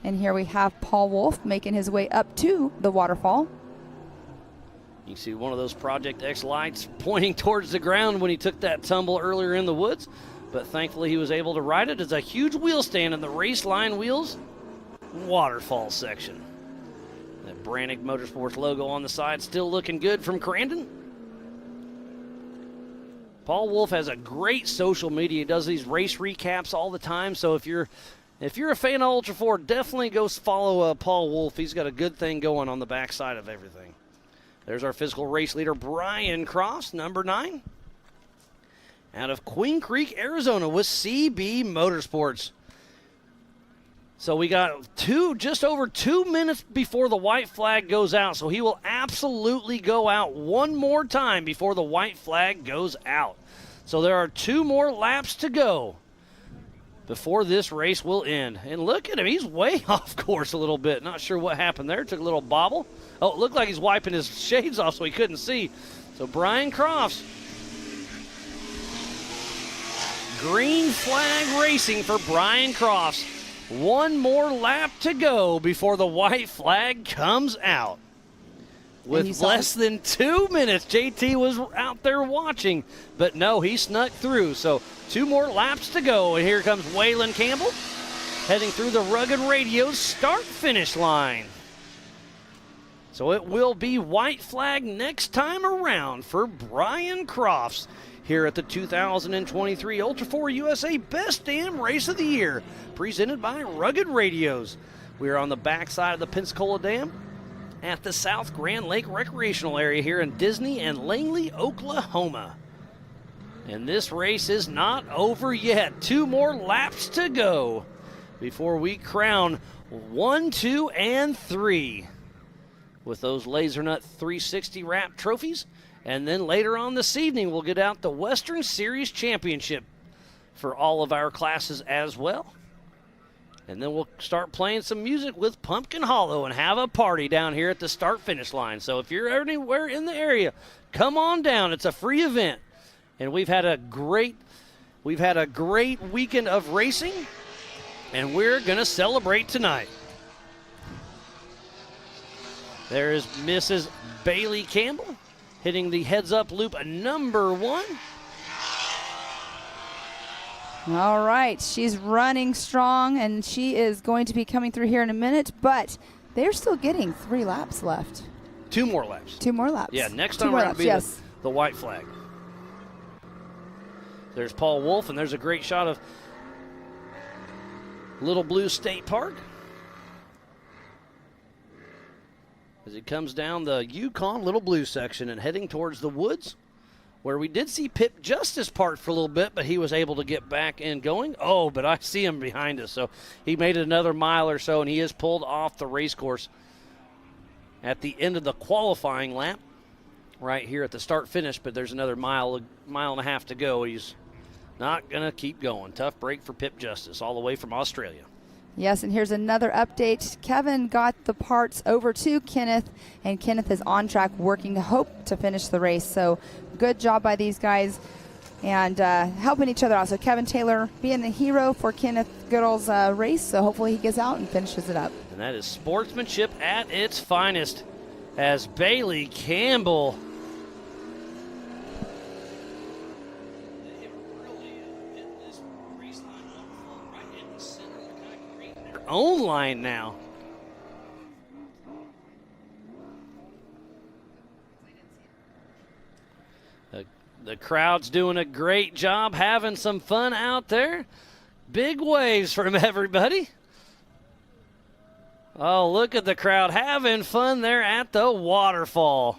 And here we have Paul Wolf making his way up to the waterfall. You can see one of those Project X lights pointing towards the ground when he took that tumble earlier in the woods. But thankfully he was able to ride it. It's a huge wheel stand in the race line wheels waterfall section. That Brannick Motorsports logo on the side still looking good from Crandon. Paul Wolf has a great social media. He does these race recaps all the time. So if you're a fan of Ultra4, definitely go follow Paul Wolf. He's got a good thing going on the backside of everything. There's our physical race leader, Brian Cross, number 9. Out of Queen Creek, Arizona with CB Motorsports. So we got just over 2 minutes before the white flag goes out. So he will absolutely go out one more time before the white flag goes out. So there are 2 more laps to go before this race will end. And look at him. He's way off course a little bit. Not sure what happened there. Took a little bobble. Oh, it looked like he's wiping his shades off so he couldn't see. So Brian Crofts. Green flag racing for Brian Crofts. One more lap to go before the white flag comes out. With less than 2 minutes, JT was out there watching, but no, he snuck through. So 2 more laps to go, and here comes Waylon Campbell heading through the Rugged Radio's start-finish line. So it will be white flag next time around for Brian Crofts here at the 2023 Ultra4 USA Best Damn Race of the Year, presented by Rugged Radios. We are on the backside of the Pensacola Dam at the South Grand Lake Recreational Area here in Disney and Langley, Oklahoma. And this race is not over yet. 2 more laps to go before we crown 1, 2, and 3 with those Laser Nut 360 wrap trophies. And then later on this evening, we'll get out the Western Series Championship for all of our classes as well. And then we'll start playing some music with Pumpkin Hollow and have a party down here at the start-finish line. So if you're anywhere in the area, come on down. It's a free event. And we've had a great weekend of racing, and we're going to celebrate tonight. There is Mrs. Bailey Campbell hitting the heads-up loop number 1. All right, she's running strong, and she is going to be coming through here in a minute, but they're still getting 3 laps left. 2 more laps. 2 more laps. Yeah, next time around will be the white flag. There's Paul Wolf, and there's a great shot of Little Blue State Park as he comes down the Yukon Little Blue section and heading towards the woods, where we did see Pip Justice park for a little bit, but he was able to get back and going. Oh, but I see him behind us. So he made it another mile or so, and he is pulled off the race course at the end of the qualifying lap right here at the start-finish, but there's another mile and a half to go. He's not going to keep going. Tough break for Pip Justice all the way from Australia. Yes, and here's another update. Kevin got the parts over to Kenneth, and Kenneth is on track working to hope to finish the race. So good job by these guys and helping each other out. So Kevin Taylor being the hero for Kenneth Goodall's race, so hopefully he gets out and finishes it up. And that is sportsmanship at its finest as Bailey Campbell own line now. The crowd's doing a great job having some fun out there. Big waves from everybody. Oh, look at the crowd having fun there at the waterfall.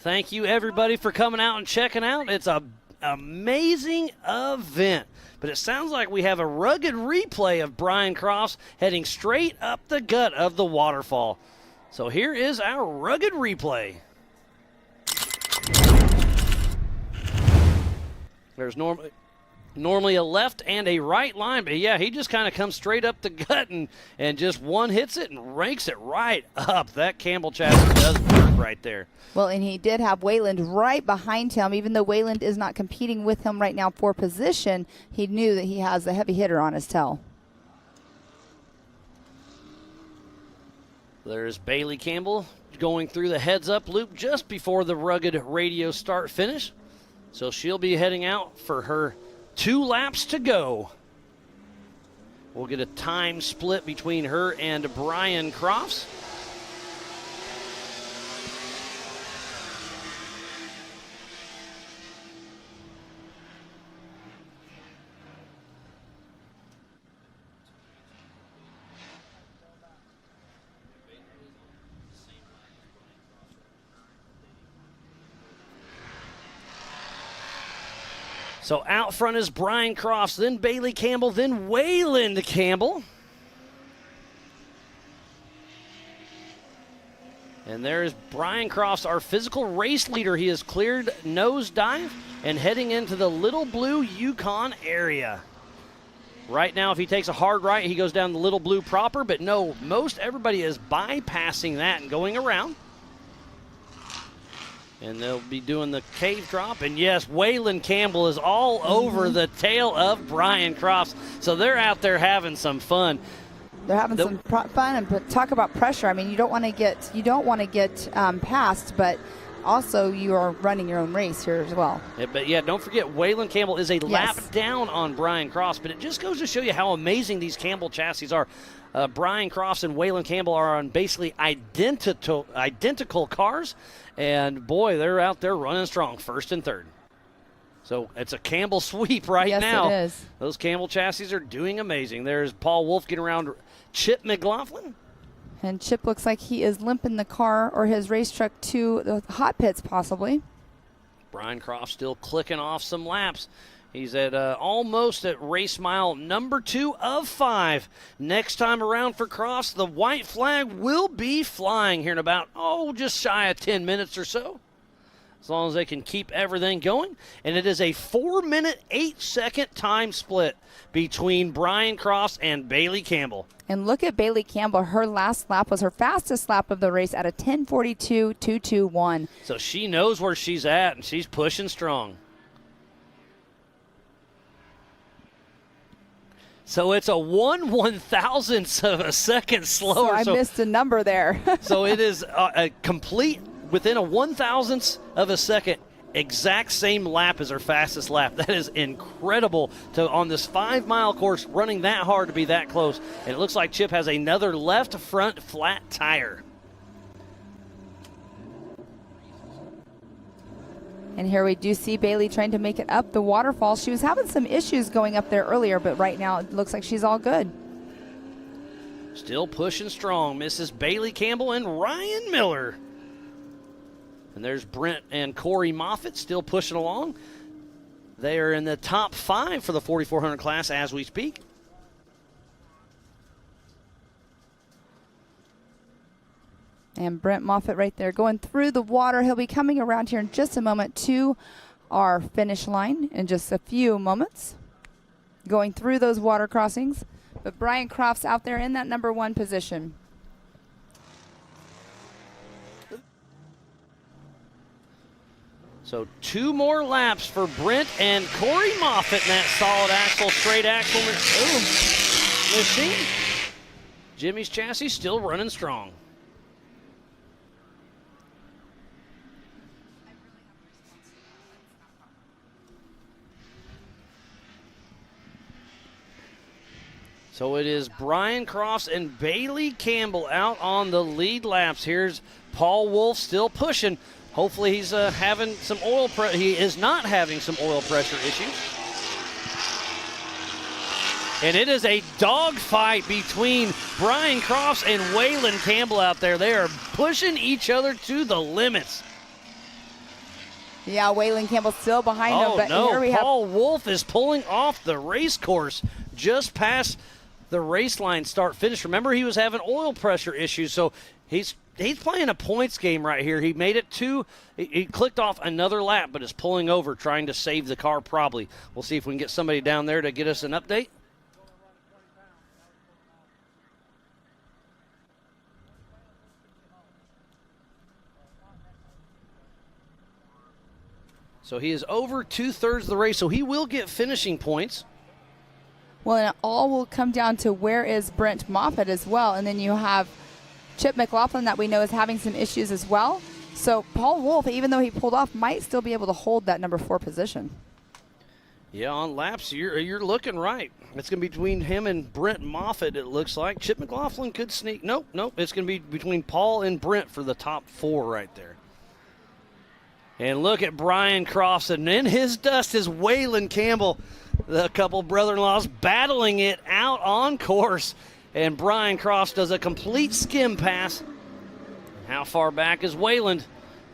Thank you, everybody, for coming out and checking out. It's an amazing event. But it sounds like we have a rugged replay of Brian Crofts heading straight up the gut of the waterfall. So here is our rugged replay. There's normally a left and a right line, but yeah, he just kind of comes straight up the gut and just one hits it and rakes it right up. That Campbell chassis does work right there. Well, and he did have Wayland right behind him. Even though Wayland is not competing with him right now for position, he knew that he has a heavy hitter on his tail. There's Bailey Campbell going through the heads-up loop just before the rugged radio start-finish. So she'll be heading out for her 2 laps to go. We'll get a time split between her and Brian Crofts. So out front is Brian Crofts, then Bailey Campbell, then Wayland Campbell. And there's Brian Crofts, our physical race leader. He has cleared nosedive and heading into the Little Blue Yukon area. Right now, if he takes a hard right, he goes down the Little Blue proper, but no, most everybody is bypassing that and going around. And they'll be doing the cave drop. And yes, Wayland Campbell is all over the tail of Brian Crofts. So they're out there having some fun. They're having some fun, and talk about pressure. I mean, you don't want to get past, but also you are running your own race here as well. Yeah, but yeah, don't forget Wayland Campbell is a lap down on Brian Crofts. But it just goes to show you how amazing these Campbell chassis are. Brian Crofts and Wayland Campbell are on basically identical cars. And, boy, they're out there running strong, first and third. So it's a Campbell sweep now. Yes, it is. Those Campbell chassis are doing amazing. There's Paul Wolf getting around Chip McLaughlin. And Chip looks like he is limping the car or his race truck to the hot pits possibly. Brian Crofts still clicking off some laps. He's at almost at race mile number 2 of 5. Next time around for Crofts, the white flag will be flying here in about, just shy of 10 minutes or so. As long as they can keep everything going. And it is a 4-minute, 8-second time split between Brian Crofts and Bailey Campbell. And look at Bailey Campbell. Her last lap was her fastest lap of the race at a 10:42.221. So she knows where she's at, and she's pushing strong. So it's a 1/1000th of a second slower. So I missed a number there. So it is a complete, within a 1/1000th of a second, exact same lap as her fastest lap. That is incredible on this 5-mile course, running that hard to be that close. And it looks like Chip has another left front flat tire. And here we do see Bailey trying to make it up the waterfall. She was having some issues going up there earlier, but right now it looks like she's all good. Still pushing strong, Mrs. Bailey Campbell and Ryan Miller. And there's Brent and Corey Moffitt still pushing along. They are in the top 5 for the 4,400 class as we speak. And Brent Moffitt right there going through the water. He'll be coming around here in just a moment to our finish line in just a few moments. Going through those water crossings. But Brian Croft's out there in that number 1 position. So 2 more laps for Brent and Corey Moffitt in that solid axle, straight axle machine. Jimmy's chassis still running strong. So it is Brian Crofts and Bailey Campbell out on the lead laps. Here's Paul Wolf still pushing. Hopefully he's having some oil pressure. He is not having some oil pressure issues. And it is a dogfight between Brian Crofts and Waylon Campbell out there. They are pushing each other to the limits. Yeah, Waylon Campbell still behind him. But no, here we Paul Wolf is pulling off the race course just past the race line start finish. Remember, he was having oil pressure issues, so he's playing a points game right here. He made it he clicked off another lap, but is pulling over, trying to save the car probably. We'll see if we can get somebody down there to get us an update. So he is over 2/3 of the race, so he will get finishing points. Well, and it all will come down to where is Brent Moffitt as well. And then you have Chip McLaughlin that we know is having some issues as well. So Paul Wolf, even though he pulled off, might still be able to hold that number 4 position. Yeah, on laps, you're looking right. It's going to be between him and Brent Moffitt, it looks like. Chip McLaughlin could sneak. Nope. It's going to be between Paul and Brent for the top 4 right there. And look at Brian Crofts, and in his dust is Waylon Campbell. The couple brother-in-laws battling it out on course. And Brian Crofts does a complete skim pass. How far back is Waylon?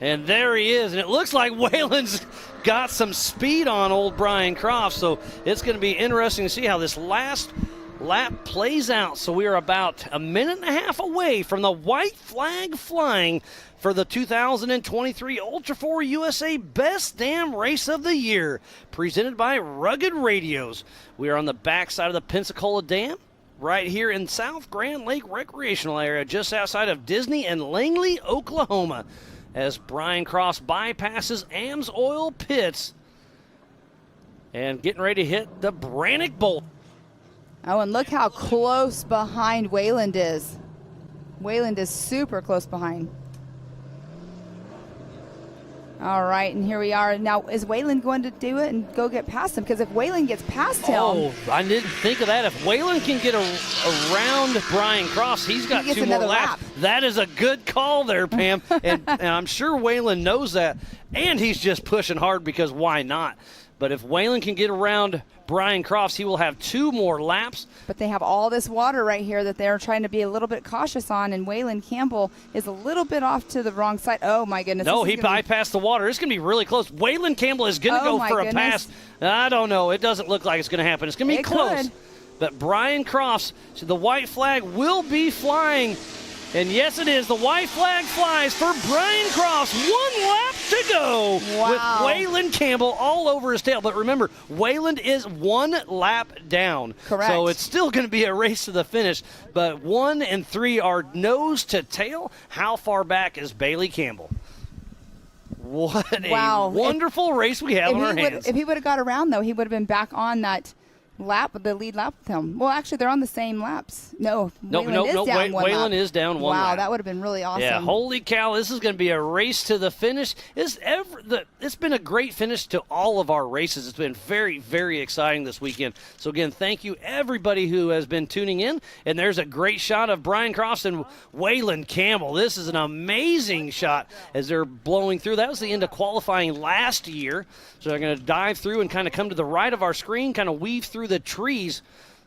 And there he is. And it looks like Waylon's got some speed on old Brian Crofts. So it's going to be interesting to see how this last lap plays out. So we are about a minute and a half away from the white flag flying for the 2023 Ultra4 USA Best Damn Race of the Year, presented by Rugged Radios. We are on the backside of the Pensacola Dam, right here in South Grand Lake Recreational Area, just outside of Disney and Langley, Oklahoma, as Brian Crofts bypasses AMSOIL pits and getting ready to hit the Brannock Bowl. Oh, and look how close behind Waylon is. Waylon is super close behind. All right, and here we are. Now, is Waylon going to do it and go get past him? Because if Waylon gets past him... Oh, I didn't think of that. If Waylon can get around Brian Crofts, he's got 2 more laps. That is a good call there, Pam. and I'm sure Waylon knows that. And he's just pushing hard because why not? But if Waylon can get around Brian Crofts, he will have 2 more laps. But they have all this water right here that they're trying to be a little bit cautious on, and Waylon Campbell is a little bit off to the wrong side. Oh, my goodness. No, he bypassed the water. It's going to be really close. Waylon Campbell is going to go for a pass. I don't know. It doesn't look like it's going to happen. It's going to be close. But Brian Crofts, so the white flag will be flying. And yes, it is. The white flag flies for Brian Crofts. 1 lap to go with Waylon Campbell all over his tail. But remember, Waylon is 1 lap down. Correct. So it's still going to be a race to the finish. But 1 and 3 are nose to tail. How far back is Bailey Campbell? What a wonderful race we have on our hands. If he would have got around, though, he would have been back on that lap, the lead lap with him. Well, actually, they're on the same laps. Waylon is down 1 lap. Wow, that would have been really awesome. Yeah, holy cow, this is going to be a race to the finish. It's been a great finish to all of our races. It's been very, very exciting this weekend. So, again, thank you, everybody who has been tuning in. And there's a great shot of Brian Crofts and Waylon Campbell. This is an amazing shot as they're blowing through. That was the end of qualifying last year. So they're going to dive through and kind of come to the right of our screen, kind of weave through the trees.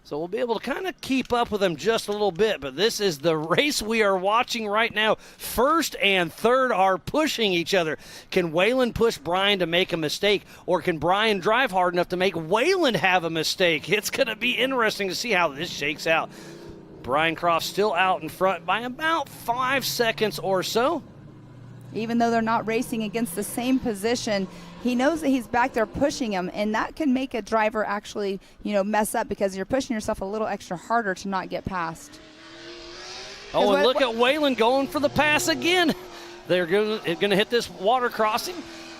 So we'll be able to kind of keep up with them just a little bit. But this is the race we are watching right now. First and third are pushing each other. Can Waylon push Brian to make a mistake? Or can Brian drive hard enough to make Waylon have a mistake? It's going to be interesting to see how this shakes out. Brian Crofts still out in front by about 5 seconds or so. Even though they're not racing against the same position, he knows that he's back there pushing him, and that can make a driver actually, mess up because you're pushing yourself a little extra harder to not get past. Oh, and look at Waylon going for the pass again. They're going to hit this water crossing,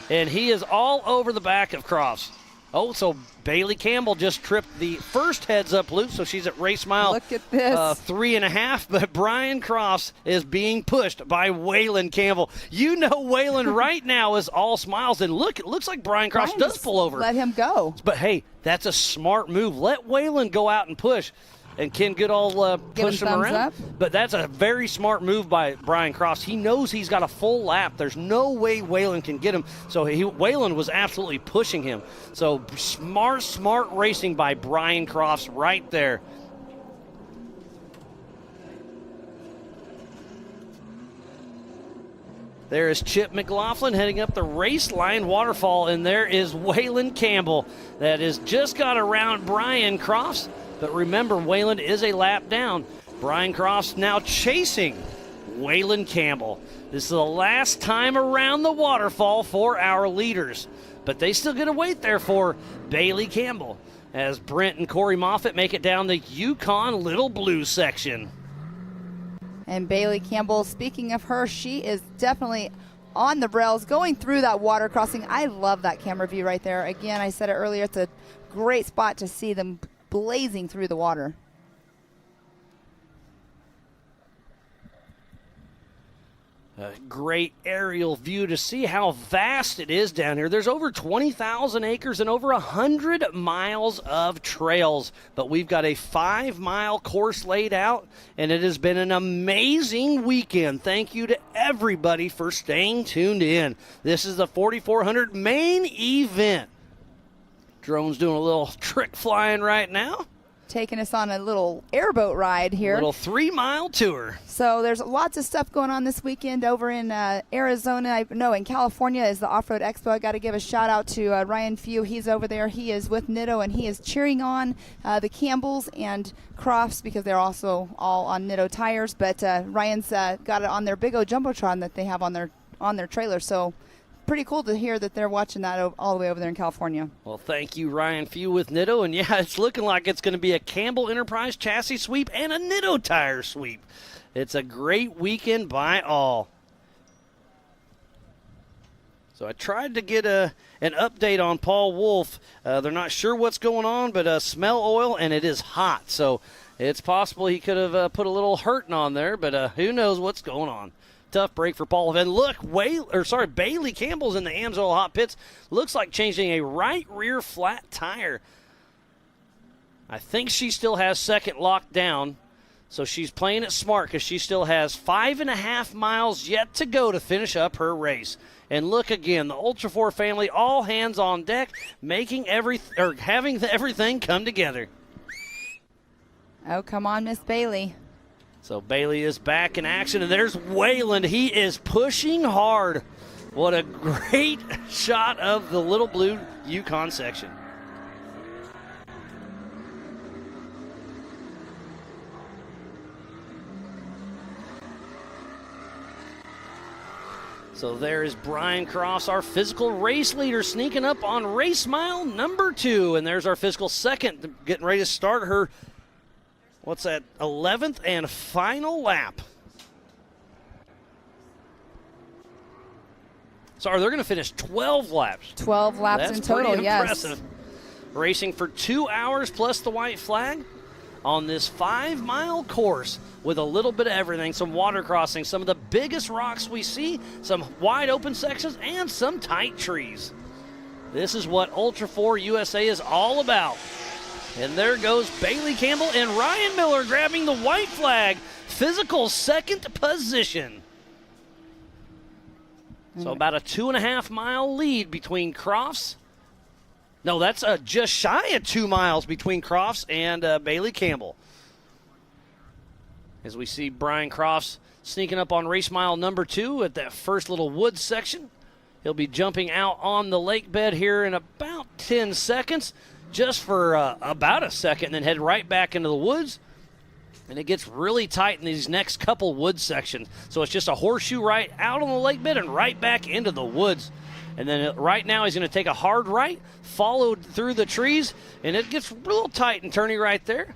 and he is all over the back of Crofts. Oh, so Bailey Campbell just tripped the first heads-up loop, so she's at race mile Look at this. 3.5, but Brian Crofts is being pushed by Waylon Campbell. You know Waylon right now is all smiles, and look, it looks like Brian Crofts does pull over. Let him go. But, hey, that's a smart move. Let Waylon go out and push. And Ken Goodall pushed him around. Up. But that's a very smart move by Brian Crofts. He knows he's got a full lap. There's no way Waylon can get him. So Waylon was absolutely pushing him. So smart racing by Brian Crofts right there. There is Chip McLaughlin heading up the race line waterfall, and there is Waylon Campbell that has just got around Brian Crofts. But remember, Waylon is a lap down. Brian Crofts now chasing Waylon Campbell. This is the last time around the waterfall for our leaders. But they still get to wait there for Bailey Campbell as Brent and Corey Moffitt make it down the Yukon Little Blue section. And Bailey Campbell, speaking of her, she is definitely on the rails going through that water crossing. I love that camera view right there. Again, I said it earlier, it's a great spot to see them blazing through the water. A great aerial view to see how vast it is down here. There's over 20,000 acres and over 100 miles of trails. But we've got a 5-mile course laid out, and it has been an amazing weekend. Thank you to everybody for staying tuned in. This is the 4400 main event. Drone's doing a little trick flying right now. Taking us on a little airboat ride here. A little 3-mile tour. So there's lots of stuff going on this weekend over in Arizona. In California is the Off-Road Expo. I got to give a shout out to Ryan Few. He's over there. He is with Nitto, and he is cheering on the Campbells and Crofts because they're also all on Nitto tires. But Ryan's got it on their big old Jumbotron that they have on their trailer. So pretty cool to hear that they're watching that all the way over there in California. Well, thank you, Ryan Few with Nitto. And, yeah, it's looking like it's going to be a Campbell Enterprise chassis sweep and a Nitto tire sweep. It's a great weekend by all. So I tried to get an update on Paul Wolf. They're not sure what's going on, but smell oil, and it is hot. So it's possible he could have put a little hurting on there, but who knows what's going on. Tough break for Paul. And look, Bailey Campbell's in the Amsoil hot pits. Looks like changing a right rear flat tire. I think she still has second locked down, so she's playing it smart because she still has 5.5 miles yet to go to finish up her race. And look again, the Ultra4 family, all hands on deck, having everything come together. Oh, come on, Miss Bailey. So Bailey is back in action, and there's Waylon. He is pushing hard. What a great shot of the Little Blue Yukon section. So there is Brian Crofts, our physical race leader, sneaking up on race mile number 2. And there's our physical second, getting ready to start her 11th and final lap. Sorry, they're going to finish 12 laps. 12 laps in total, pretty yes. Impressive. Racing for 2 hours plus the white flag on this 5-mile course with a little bit of everything. Some water crossing, some of the biggest rocks we see, some wide open sections, and some tight trees. This is what Ultra4 USA is all about. And there goes Bailey Campbell and Ryan Miller grabbing the white flag. Physical second position. So about a 2.5-mile lead between Crofts. No, that's just shy of 2 miles between Crofts and Bailey Campbell. As we see Brian Crofts sneaking up on race mile number 2 at that first little woods section. He'll be jumping out on the lake bed here in about 10 seconds. Just for about a second, and then head right back into the woods. And it gets really tight in these next couple wood sections. So it's just a horseshoe right out on the lake bed and right back into the woods. And then right now he's going to take a hard right, followed through the trees, and it gets real tight and turny right there.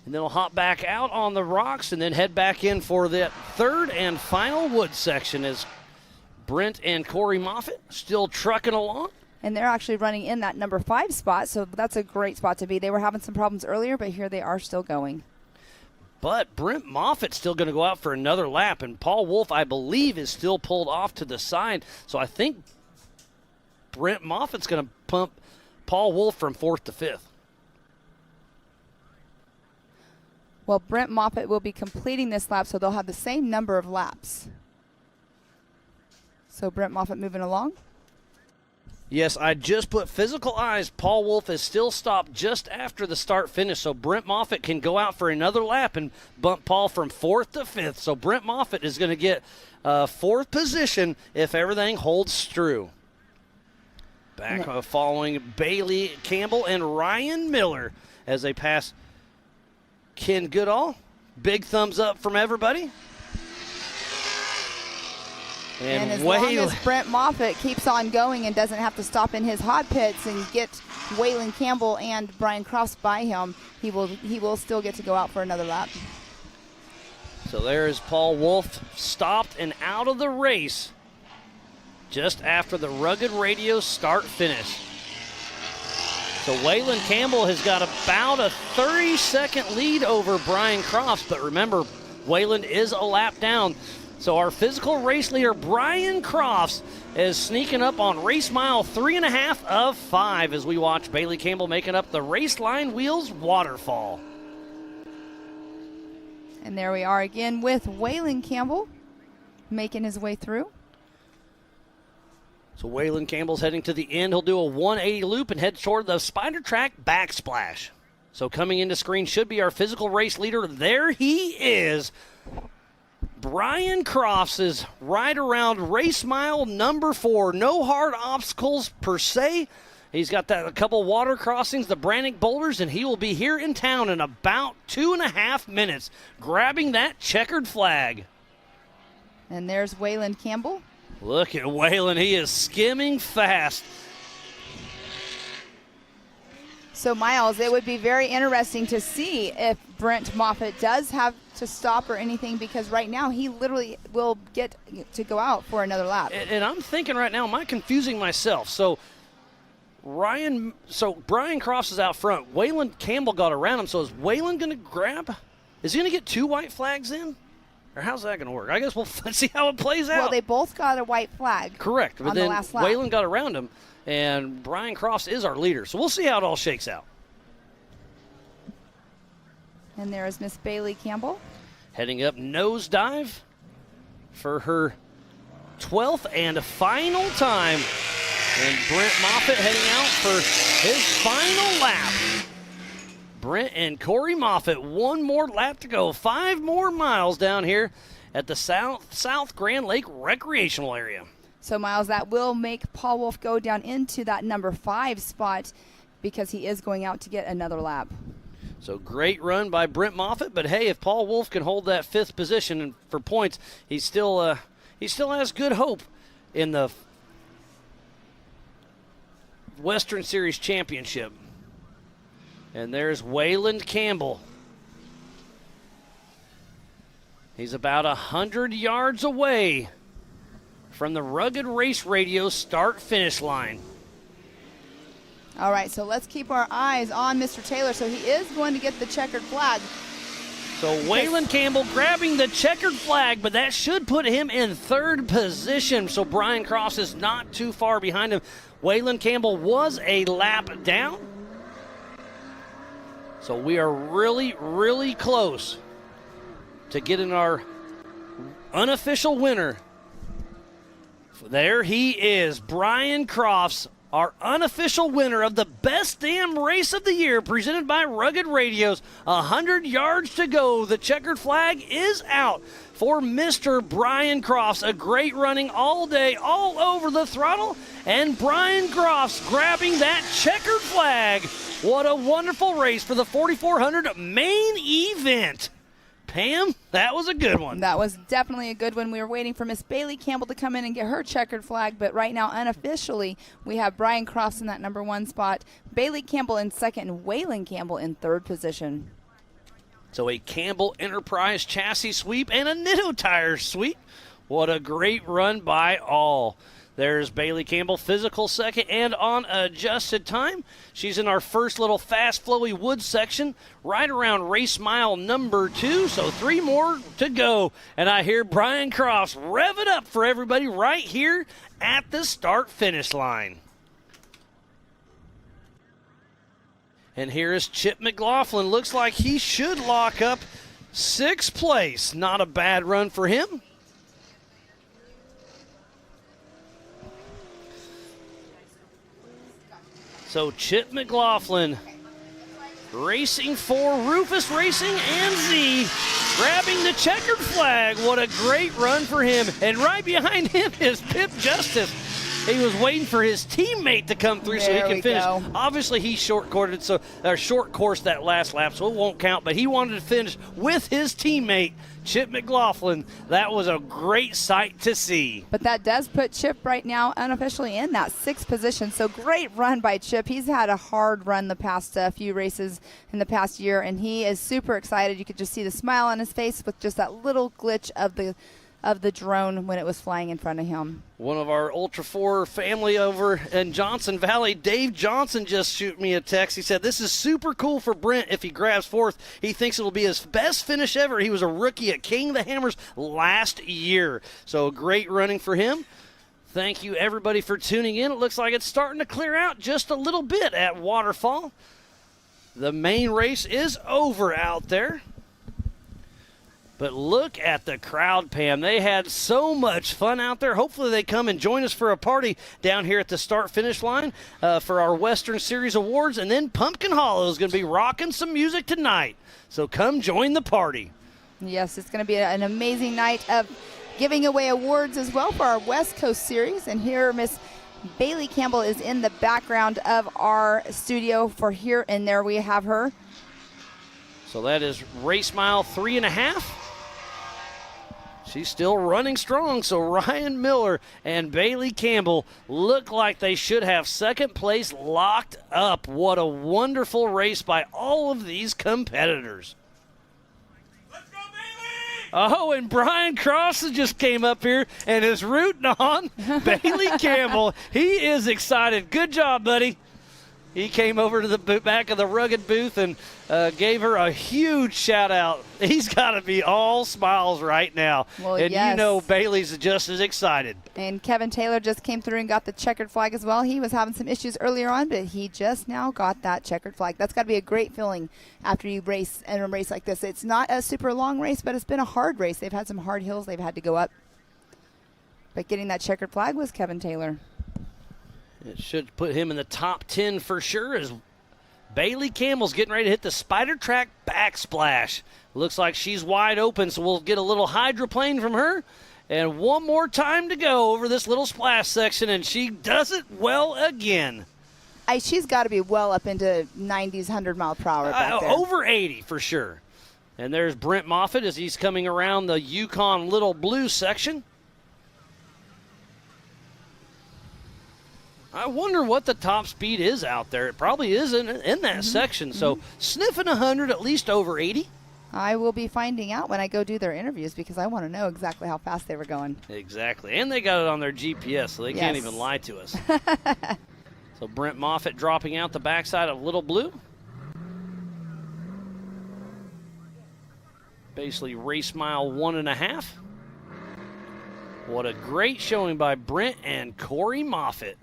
And then he'll hop back out on the rocks and then head back in for the third and final wood section as Brent and Corey Moffitt still trucking along. And they're actually running in that number 5 spot, so that's a great spot to be. They were having some problems earlier, but here they are still going. But Brent Moffitt's still going to go out for another lap, and Paul Wolf, I believe, is still pulled off to the side. So I think Brent Moffitt's going to pump Paul Wolf from 4th to 5th. Well, Brent Moffitt will be completing this lap, so they'll have the same number of laps. So Brent Moffitt moving along. Yes, I just put physical eyes. Paul Wolf is still stopped just after the start finish, so Brent Moffitt can go out for another lap and bump Paul from 4th to 5th. So Brent Moffitt is going to get 4th position if everything holds true. Back following Bailey Campbell and Ryan Miller as they pass Ken Goodall. Big thumbs up from everybody. And as long as Brent Moffitt keeps on going and doesn't have to stop in his hot pits and get Waylon Campbell and Brian Crofts by him, he will still get to go out for another lap. So there is Paul Wolf stopped and out of the race just after the Rugged Radio start finish. So Waylon Campbell has got about a 30-second lead over Brian Crofts, but remember, Waylon is a lap down. So our physical race leader, Brian Crofts, is sneaking up on race mile 3.5 of 5 as we watch Bailey Campbell making up the race line wheels waterfall. And there we are again with Waylon Campbell making his way through. So Waylon Campbell's heading to the end. He'll do a 180 loop and head toward the Spider Track backsplash. So coming into screen should be our physical race leader. There he is. Brian Crofts is right around race mile number 4. No hard obstacles per se. He's got a couple water crossings, the Brannick boulders, and he will be here in town in about 2.5 minutes, grabbing that checkered flag. And there's Waylon Campbell. Look at Waylon. He is skimming fast. So, Miles, it would be very interesting to see if Brent Moffitt does have to stop or anything, because right now he literally will get to go out for another lap. And I'm thinking right now, am I confusing myself? So Brian Crofts is out front. Waylon Campbell got around him. So is Waylon going to grab? Is he going to get 2 white flags in? Or how's that going to work? I guess we'll see how it plays out. Well, they both got a white flag. Correct. But on then the last lap. Waylon got around him, and Brian Crofts is our leader. So we'll see how it all shakes out. And there is Miss Bailey Campbell. Heading up nosedive for her 12th and final time. And Brent Moffitt heading out for his final lap. Brent and Corey Moffitt, 1 more lap to go. 5 more miles down here at the South Grand Lake Recreational Area. So, Miles, that will make Paul Wolf go down into that number 5 spot because he is going out to get another lap. So great run by Brent Moffitt, but hey, if Paul Wolf can hold that 5th position and for points, he still has good hope in the Western Series Championship. And there's Waylon Campbell. He's about 100 yards away from the Rugged Race Radio start-finish line. All right, so let's keep our eyes on Mr. Taylor. So he is going to get the checkered flag. So Waylon Campbell grabbing the checkered flag, but that should put him in 3rd position. So Brian Crofts is not too far behind him. Waylon Campbell was a lap down. So we are really, really close to getting our unofficial winner. There he is, Brian Crofts, our unofficial winner of the Best Damn Race of the Year, presented by Rugged Radios. 100 yards to go. The checkered flag is out for Mr. Brian Crofts. A great running all day, all over the throttle. And Brian Crofts grabbing that checkered flag What a wonderful race for the 4,400 main event. Pam, that was a good one. That was definitely a good one. We were waiting for Miss Bailey Campbell to come in and get her checkered flag, but right now, unofficially, we have Brian Crofts in that number 1 spot, Bailey Campbell in second, and Waylon Campbell in third position. So a Campbell Enterprise chassis sweep and a Nitto tire sweep. What a great run by all. There's Bailey Campbell, physical second and on adjusted time. She's in our first little fast flowy wood section, right around race mile number 2. So 3 more to go. And I hear Brian Crofts rev it up for everybody right here at the start-finish line. And here is Chip McLaughlin. Looks like he should lock up 6th place. Not a bad run for him. So Chip McLaughlin racing for Rufus Racing and Z, grabbing the checkered flag. What a great run for him. And right behind him is Pip Justice. He was waiting for his teammate to come through so he can finish. Go. Obviously, he short course that last lap, so it won't count. But he wanted to finish with his teammate, Chip McLaughlin. That was a great sight to see. But that does put Chip right now unofficially in that 6th position. So great run by Chip. He's had a hard run the past few races in the past year, and he is super excited. You could just see the smile on his face with just that little glitch of the drone when it was flying in front of him. One of our Ultra4 family over in Johnson Valley, Dave Johnson, just shoot me a text. He said, this is super cool for Brent if he grabs 4th. He thinks it'll be his best finish ever. He was a rookie at King of the Hammers last year. So great running for him. Thank you, everybody, for tuning in. It looks like it's starting to clear out just a little bit at Waterfall. The main race is over out there. But look at the crowd, Pam. They had so much fun out there. Hopefully they come and join us for a party down here at the start-finish line for our Western Series Awards. And then Pumpkin Hollow is going to be rocking some music tonight. So come join the party. Yes, it's going to be an amazing night of giving away awards as well for our West Coast Series. And here Miss Bailey Campbell is in the background of our studio for here, and there we have her. So that is race mile 3.5. She's still running strong, so Ryan Miller and Bailey Campbell look like they should have 2nd place locked up. What a wonderful race by all of these competitors. Let's go, Bailey! Oh, and Brian Cross just came up here and is rooting on Bailey Campbell. He is excited. Good job, buddy. He came over to the back of the rugged booth and gave her a huge shout-out. He's got to be all smiles right now. Well, and yes. You know Bailey's just as excited. And Kevin Taylor just came through and got the checkered flag as well. He was having some issues earlier on, but he just now got that checkered flag. That's got to be a great feeling after you race in a race like this. It's not a super long race, but it's been a hard race. They've had some hard hills they've had to go up. But getting that checkered flag was Kevin Taylor. It should put him in the top 10 for sure as Bailey Campbell's getting ready to hit the Spider Track backsplash. Looks like she's wide open, so we'll get a little hydroplane from her. And one more time to go over this little splash section, and she does it well again. She's got to be well up into 90s, 100 mile per hour back there. Over 80 for sure. And there's Brent Moffitt as he's coming around the Yukon Little Blue section. I wonder what the top speed is out there. It probably is in that section. So sniffing 100, at least over 80. I will be finding out when I go do their interviews because I want to know exactly how fast they were going. Exactly. And they got it on their GPS, so they can't even lie to us. So Brent Moffitt dropping out the backside of Little Blue. Basically race mile 1.5. What a great showing by Brent and Corey Moffitt.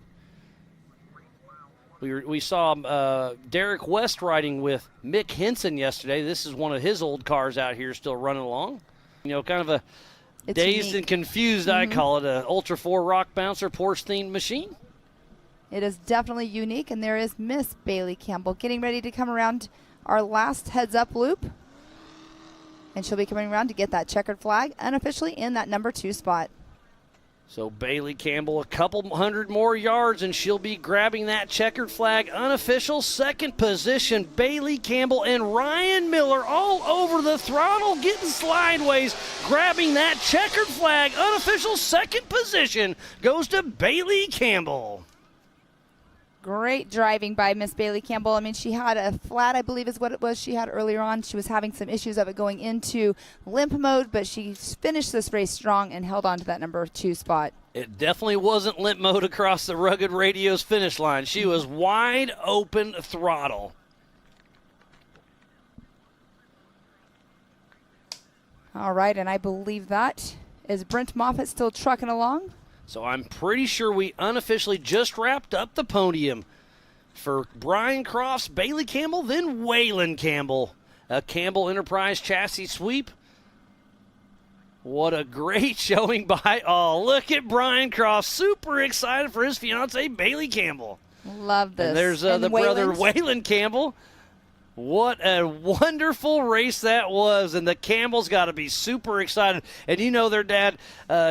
We saw Derek West riding with Mick Henson yesterday. This is one of his old cars out here still running along. You know, kind of a dazed unique and confused, I call it, a Ultra4 rock bouncer Porsche-themed machine. It is definitely unique, and there is Miss Bailey Campbell getting ready to come around our last heads-up loop. And she'll be coming around to get that checkered flag unofficially in that number 2 spot. So Bailey Campbell a couple hundred more yards, and she'll be grabbing that checkered flag. Unofficial second position. Bailey Campbell and Ryan Miller all over the throttle, getting slideways, grabbing that checkered flag. Unofficial second position goes to Bailey Campbell. Great driving by Miss Bailey Campbell. I mean, she had a flat, I believe is what it was she had earlier on. She was having some issues of it going into limp mode, but she finished this race strong and held on to that number 2 spot. It definitely wasn't limp mode across the Rugged Radio's finish line. She was wide open throttle. All right, and I believe that is Brent Moffitt still trucking along. So I'm pretty sure we unofficially just wrapped up the podium for Brian Crofts, Bailey Campbell, then Waylon Campbell. A Campbell Enterprise chassis sweep. What a great showing by all. Look at Brian Crofts, super excited for his fiancee, Bailey Campbell. Love this. And there's the brother, Waylon Campbell. What a wonderful race that was, and the Campbells got to be super excited. And you know their dad,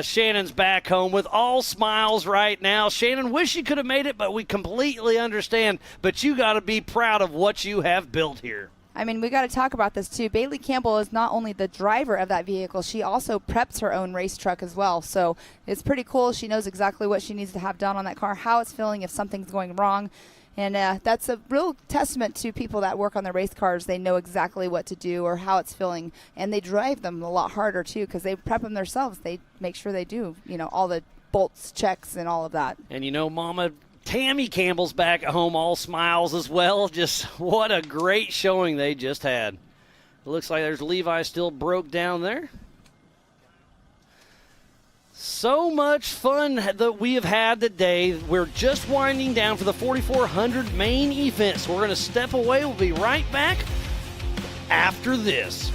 Shannon's back home with all smiles right now. Shannon, wish you could have made it, but we completely understand. But you got to be proud of what you have built here. I mean, we got to talk about this too. Bailey Campbell is not only the driver of that vehicle, she also preps her own race truck as well. So it's pretty cool. She knows exactly what she needs to have done on that car, how it's feeling if something's going wrong. And that's a real testament to people that work on the race cars. They know exactly what to do or how it's feeling, and they drive them a lot harder too because they prep them themselves. They make sure they do, all the bolts checks and all of that. And Mama Tammy Campbell's back at home, all smiles as well. Just what a great showing they just had. It looks like there's Levi still broke down there. So much fun that we have had today. We're just winding down for the 4,400 main event. So we're going to step away. We'll be right back after this.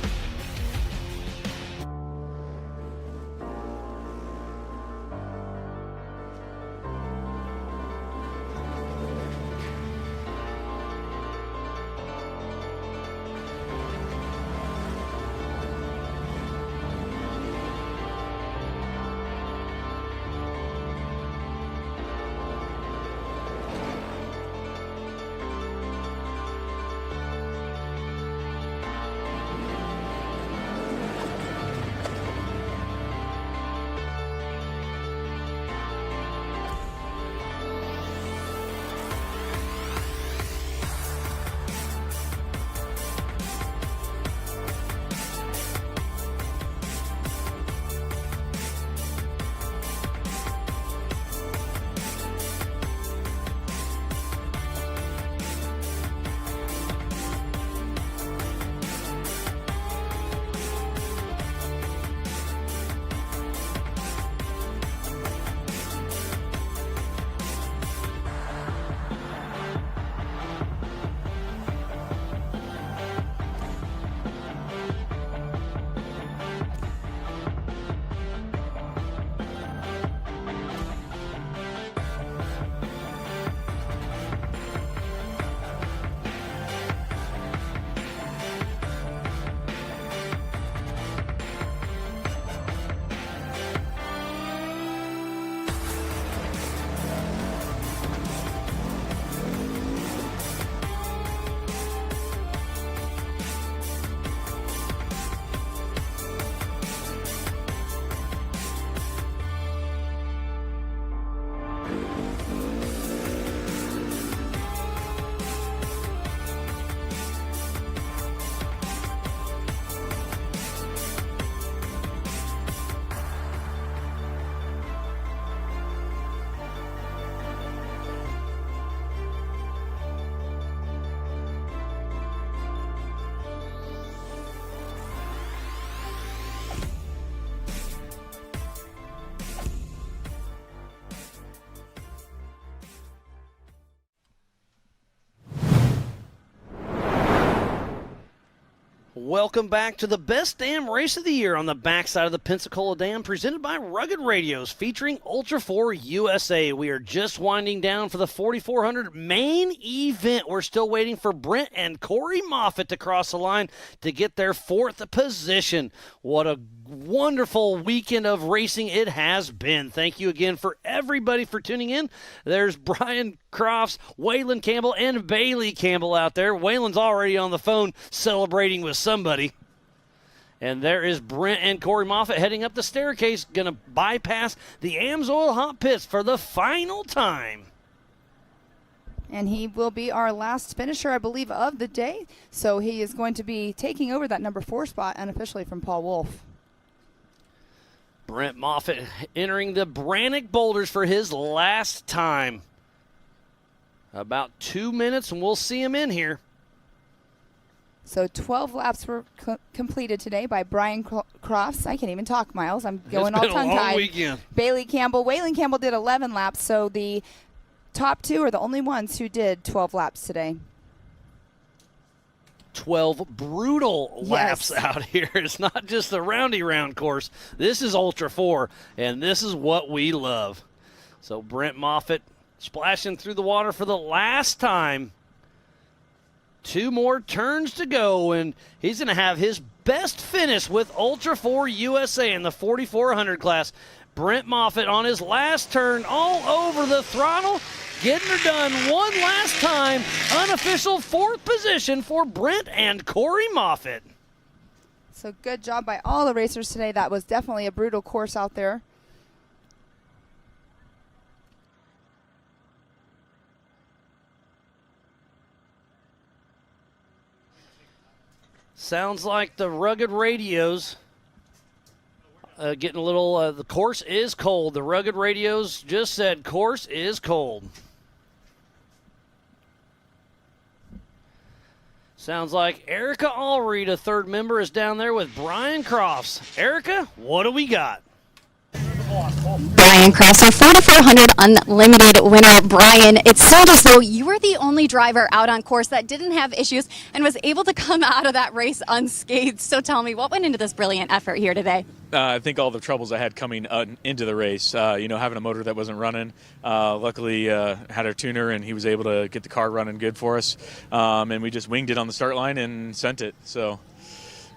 Welcome back to the best damn race of the year on the backside of the Pensacola Dam, presented by Rugged Radios, featuring Ultra4 USA. We are just winding down for the 4,400 main event. We're still waiting for Brent and Corey Moffitt to cross the line to get their 4th position. What a wonderful weekend of racing it has been. Thank you again for everybody for tuning in. There's Brian Crofts, Waylon Campbell, and Bailey Campbell out there. Waylon's already on the phone celebrating with somebody. And there is Brent and Corey Moffitt heading up the staircase, going to bypass the Amsoil hot pits for the final time. And he will be our last finisher, I believe, of the day. So he is going to be taking over that number 4 spot unofficially from Paul Wolf. Brent Moffitt entering the Brannock Boulders for his last time. About 2 minutes, and we'll see him in here. So 12 laps were completed today by Brian Crofts. I can't even talk, Miles. I'm going all tongue-tied. It's been a long weekend. Bailey Campbell. Waylon Campbell did 11 laps, so the top 2 are the only ones who did 12 laps today. 12 brutal laps out here. It's not just the roundy round course. This is Ultra4, and this is what we love. So Brent Moffitt splashing through the water for the last time. 2 more turns to go, and he's going to have his best finish with Ultra4 USA in the 4,400 class. Brent Moffitt on his last turn, all over the throttle, getting her done one last time. Unofficial 4th position for Brent and Corey Moffitt. So good job by all the racers today. That was definitely a brutal course out there. Sounds like the Rugged Radios getting a little, the course is cold. The Rugged Radios just said course is cold. Sounds like Erica Allreed, a 3rd member, is down there with Brian Crofts. Erica, what do we got? Brian Crofts, our 4,400 Unlimited winner. Brian, it sounded as though you were the only driver out on course that didn't have issues and was able to come out of that race unscathed. So tell me, what went into this brilliant effort here today? I think all the troubles I had coming into the race, having a motor that wasn't running, luckily had our tuner and he was able to get the car running good for us. And we just winged it on the start line and sent it. So.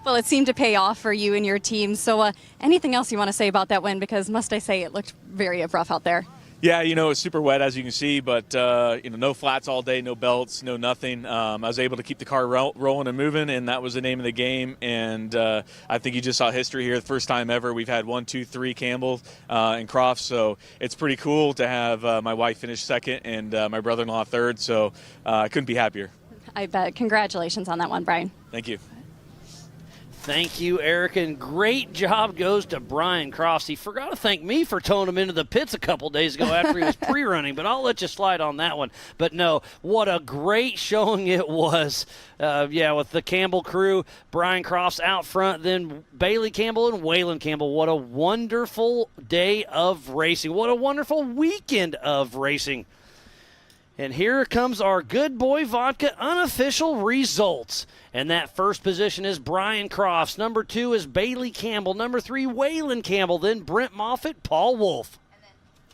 Well, it seemed to pay off for you and your team. So anything else you want to say about that win? Because must I say, it looked very rough out there. Yeah, it was super wet, as you can see, but, no flats all day, no belts, no nothing. I was able to keep the car rolling and moving, and that was the name of the game. And I think you just saw history here. The first time ever we've had 1, 2, 3 Campbell and Crofts. So it's pretty cool to have my wife finish 2nd and my brother-in-law 3rd. So I couldn't be happier. I bet. Congratulations on that one, Brian. Thank you. Thank you, Eric, and great job goes to Brian Crofts. He forgot to thank me for towing him into the pits a couple days ago after he was pre-running, but I'll let you slide on that one. But no, what a great showing it was. With the Campbell crew, Brian Crofts out front, then Bailey Campbell and Waylon Campbell. What a wonderful day of racing. What a wonderful weekend of racing. And here comes our Good Boy Vodka unofficial results. And that 1st position is Brian Crofts. Number 2 is Bailey Campbell. Number 3, Waylon Campbell. Then Brent Moffitt, Paul Wolf.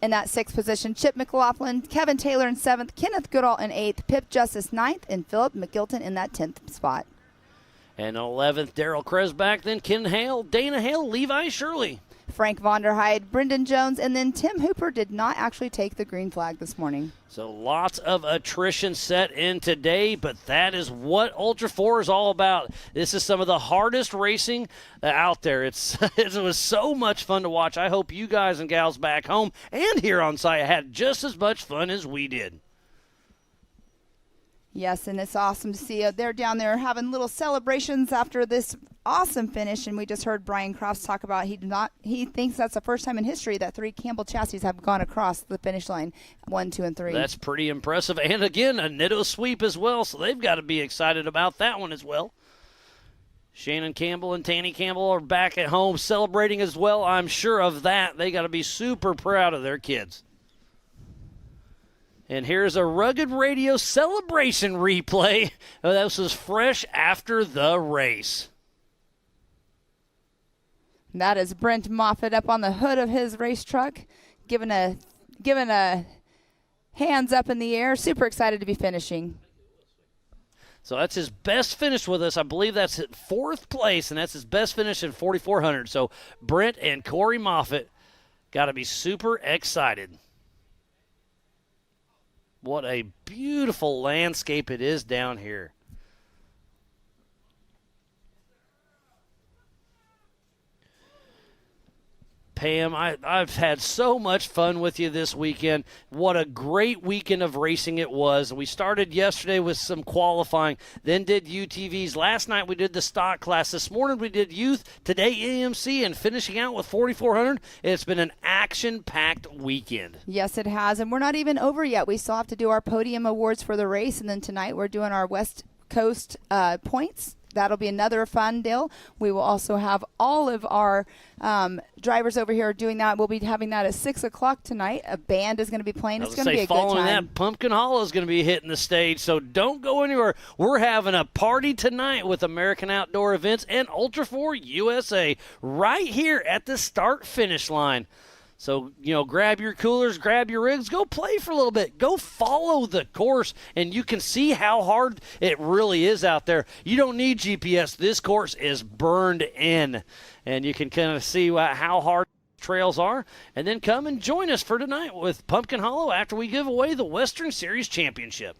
In that 6th position, Chip McLaughlin, Kevin Taylor in 7th, Kenneth Goodall in 8th, Pip Justice 9th, and Philip McGilton in that 10th spot. And 11th, Daryl Kresbach. Then Ken Hale, Dana Hale, Levi Shirley. Frank Vonderheide, Brendan Jones, and then Tim Hooper did not actually take the green flag this morning. So lots of attrition set in today, but that is what Ultra4 is all about. This is some of the hardest racing out there. It was so much fun to watch. I hope you guys and gals back home and here on site had just as much fun as we did. Yes, and it's awesome to see they're down there having little celebrations after this awesome finish. And we just heard Brian Crofts talk about he thinks that's the first time in history that 3 Campbell chassis have gone across the finish line, 1, 2, and 3. That's pretty impressive. And again, a Nitto sweep as well, so they've got to be excited about that one as well. Shannon Campbell and Tanny Campbell are back at home celebrating as well. I'm sure of that. They got to be super proud of their kids. And here's a Rugged Radio celebration replay. This was fresh after the race. That is Brent Moffitt up on the hood of his race truck, giving a hands up in the air. Super excited to be finishing. So that's his best finish with us. I believe that's at 4th place, and that's his best finish in 4,400. So Brent and Corey Moffitt got to be super excited. What a beautiful landscape it is down here. Pam, I've had so much fun with you this weekend. What a great weekend of racing it was. We started yesterday with some qualifying, then did UTVs. Last night we did the stock class. This morning we did youth. Today AMC, and finishing out with 4,400. It's been an action-packed weekend. Yes, it has, and we're not even over yet. We still have to do our podium awards for the race, and then tonight we're doing our West Coast points. That'll be another fun deal. We will also have all of our drivers over here doing that. We'll be having that at 6 o'clock tonight. A band is going to be playing. It's going to be a good time. Following that, Pumpkin Hollow is going to be hitting the stage, so don't go anywhere. We're having a party tonight with American Outdoor Events and Ultra4 USA right here at the start-finish line. So, grab your coolers, grab your rigs, go play for a little bit. Go follow the course, and you can see how hard it really is out there. You don't need GPS. This course is burned in, and you can kind of see how hard trails are. And then come and join us for tonight with Pumpkin Hollow after we give away the Western Series Championship.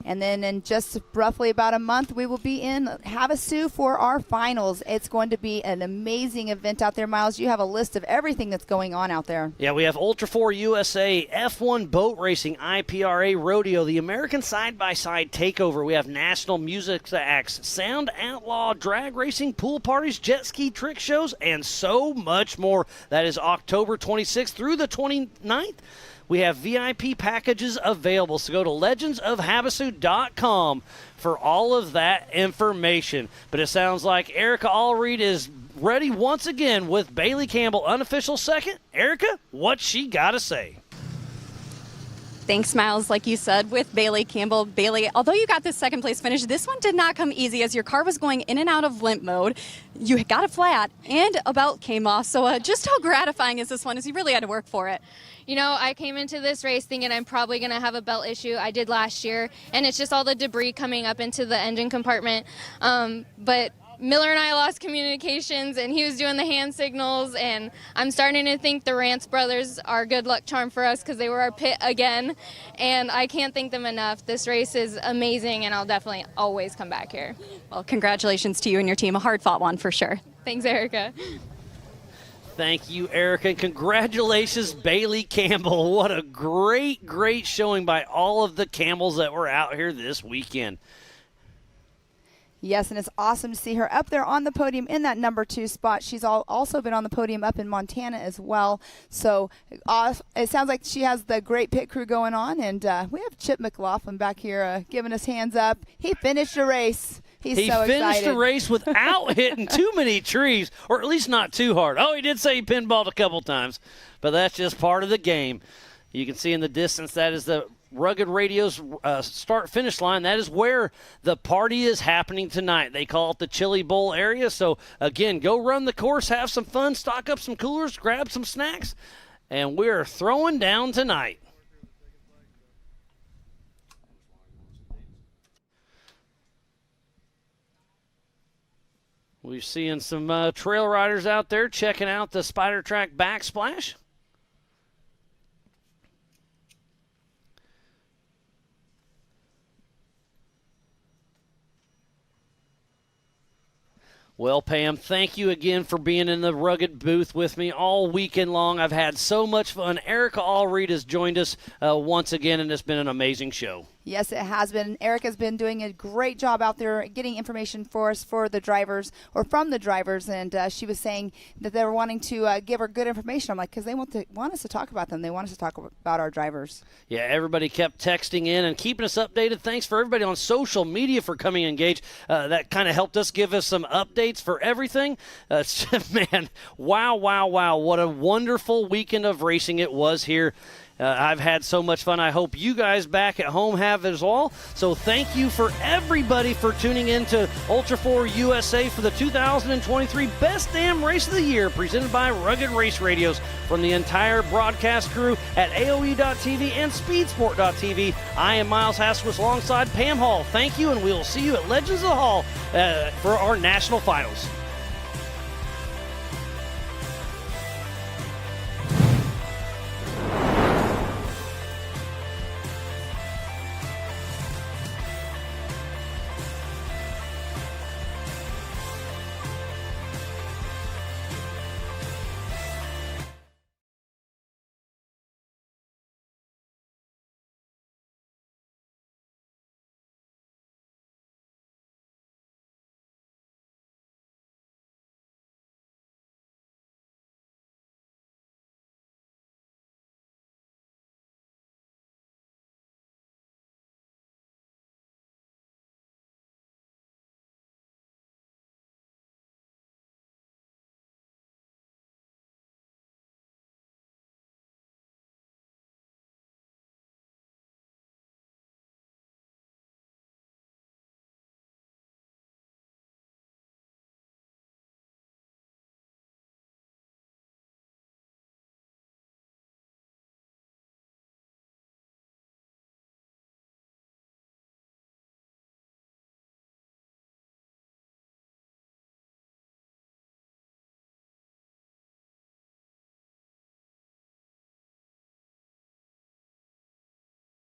And then in just roughly about a month, we will be in Havasu for our finals. It's going to be an amazing event out there, Miles. You have a list of everything that's going on out there. Yeah, we have Ultra4 USA, F1 boat racing, IPRA rodeo, the American side-by-side takeover. We have national music acts, sound outlaw, drag racing, pool parties, jet ski trick shows, and so much more. That is October 26th through the 29th. We have VIP packages available, so go to legendsofhavasu.com for all of that information. But it sounds like Erica Allreed is ready once again with Bailey Campbell, unofficial second. Erica, what's she got to say? Thanks, Miles. Like you said, with Bailey Campbell. Bailey, although you got this second place finish, this one did not come easy as your car was going in and out of limp mode. You got it flat and a belt came off. So just how gratifying is this one as you really had to work for it? I came into this race thinking I'm probably going to have a belt issue. I did last year, and it's just all the debris coming up into the engine compartment. But Miller and I lost communications, and he was doing the hand signals, and I'm starting to think the Rance brothers are good luck charm for us because they were our pit again, and I can't thank them enough. This race is amazing, and I'll definitely always come back here. Well, congratulations to you and your team. A hard-fought one for sure. Thanks, Erica. Thank you, Erica, and congratulations, Bailey Campbell. What a great, great showing by all of the Campbells that were out here this weekend. Yes, and it's awesome to see her up there on the podium in that number 2 spot. She's also been on the podium up in Montana as well. So it sounds like she has the great pit crew going on. And we have Chip McLaughlin back here giving us hands up. He finished the race. He finished the race without hitting too many trees, or at least not too hard. Oh, he did say he pinballed a couple times, but that's just part of the game. You can see in the distance that is the Rugged Radio's start-finish line. That is where the party is happening tonight. They call it the Chili Bowl area. So, again, go run the course, have some fun, stock up some coolers, grab some snacks, and we're throwing down tonight. We're seeing some trail riders out there checking out the Spider Track backsplash. Well, Pam, thank you again for being in the Rugged booth with me all weekend long. I've had so much fun. Erica Allreed has joined us once again, and it's been an amazing show. Yes, it has been. Erica's been doing a great job out there getting information for us for the drivers or from the drivers, and she was saying that they were wanting to give her good information. I'm like, because they want us to talk about them. They want us to talk about our drivers. Yeah, everybody kept texting in and keeping us updated. Thanks for everybody on social media for coming engaged. That kind of helped us give us some updates for everything. Man, wow, what a wonderful weekend of racing it was here. I've had so much fun. I hope you guys back at home have as well. So thank you for everybody for tuning in to Ultra4 USA for the 2023 Best Damn Race of the Year, presented by Rugged Race Radios. From the entire broadcast crew at AOE.TV and Speedsport.tv, I am Miles Haskowitz alongside Pam Hall. Thank you, and we will see you at Legends of the Hall for our national finals.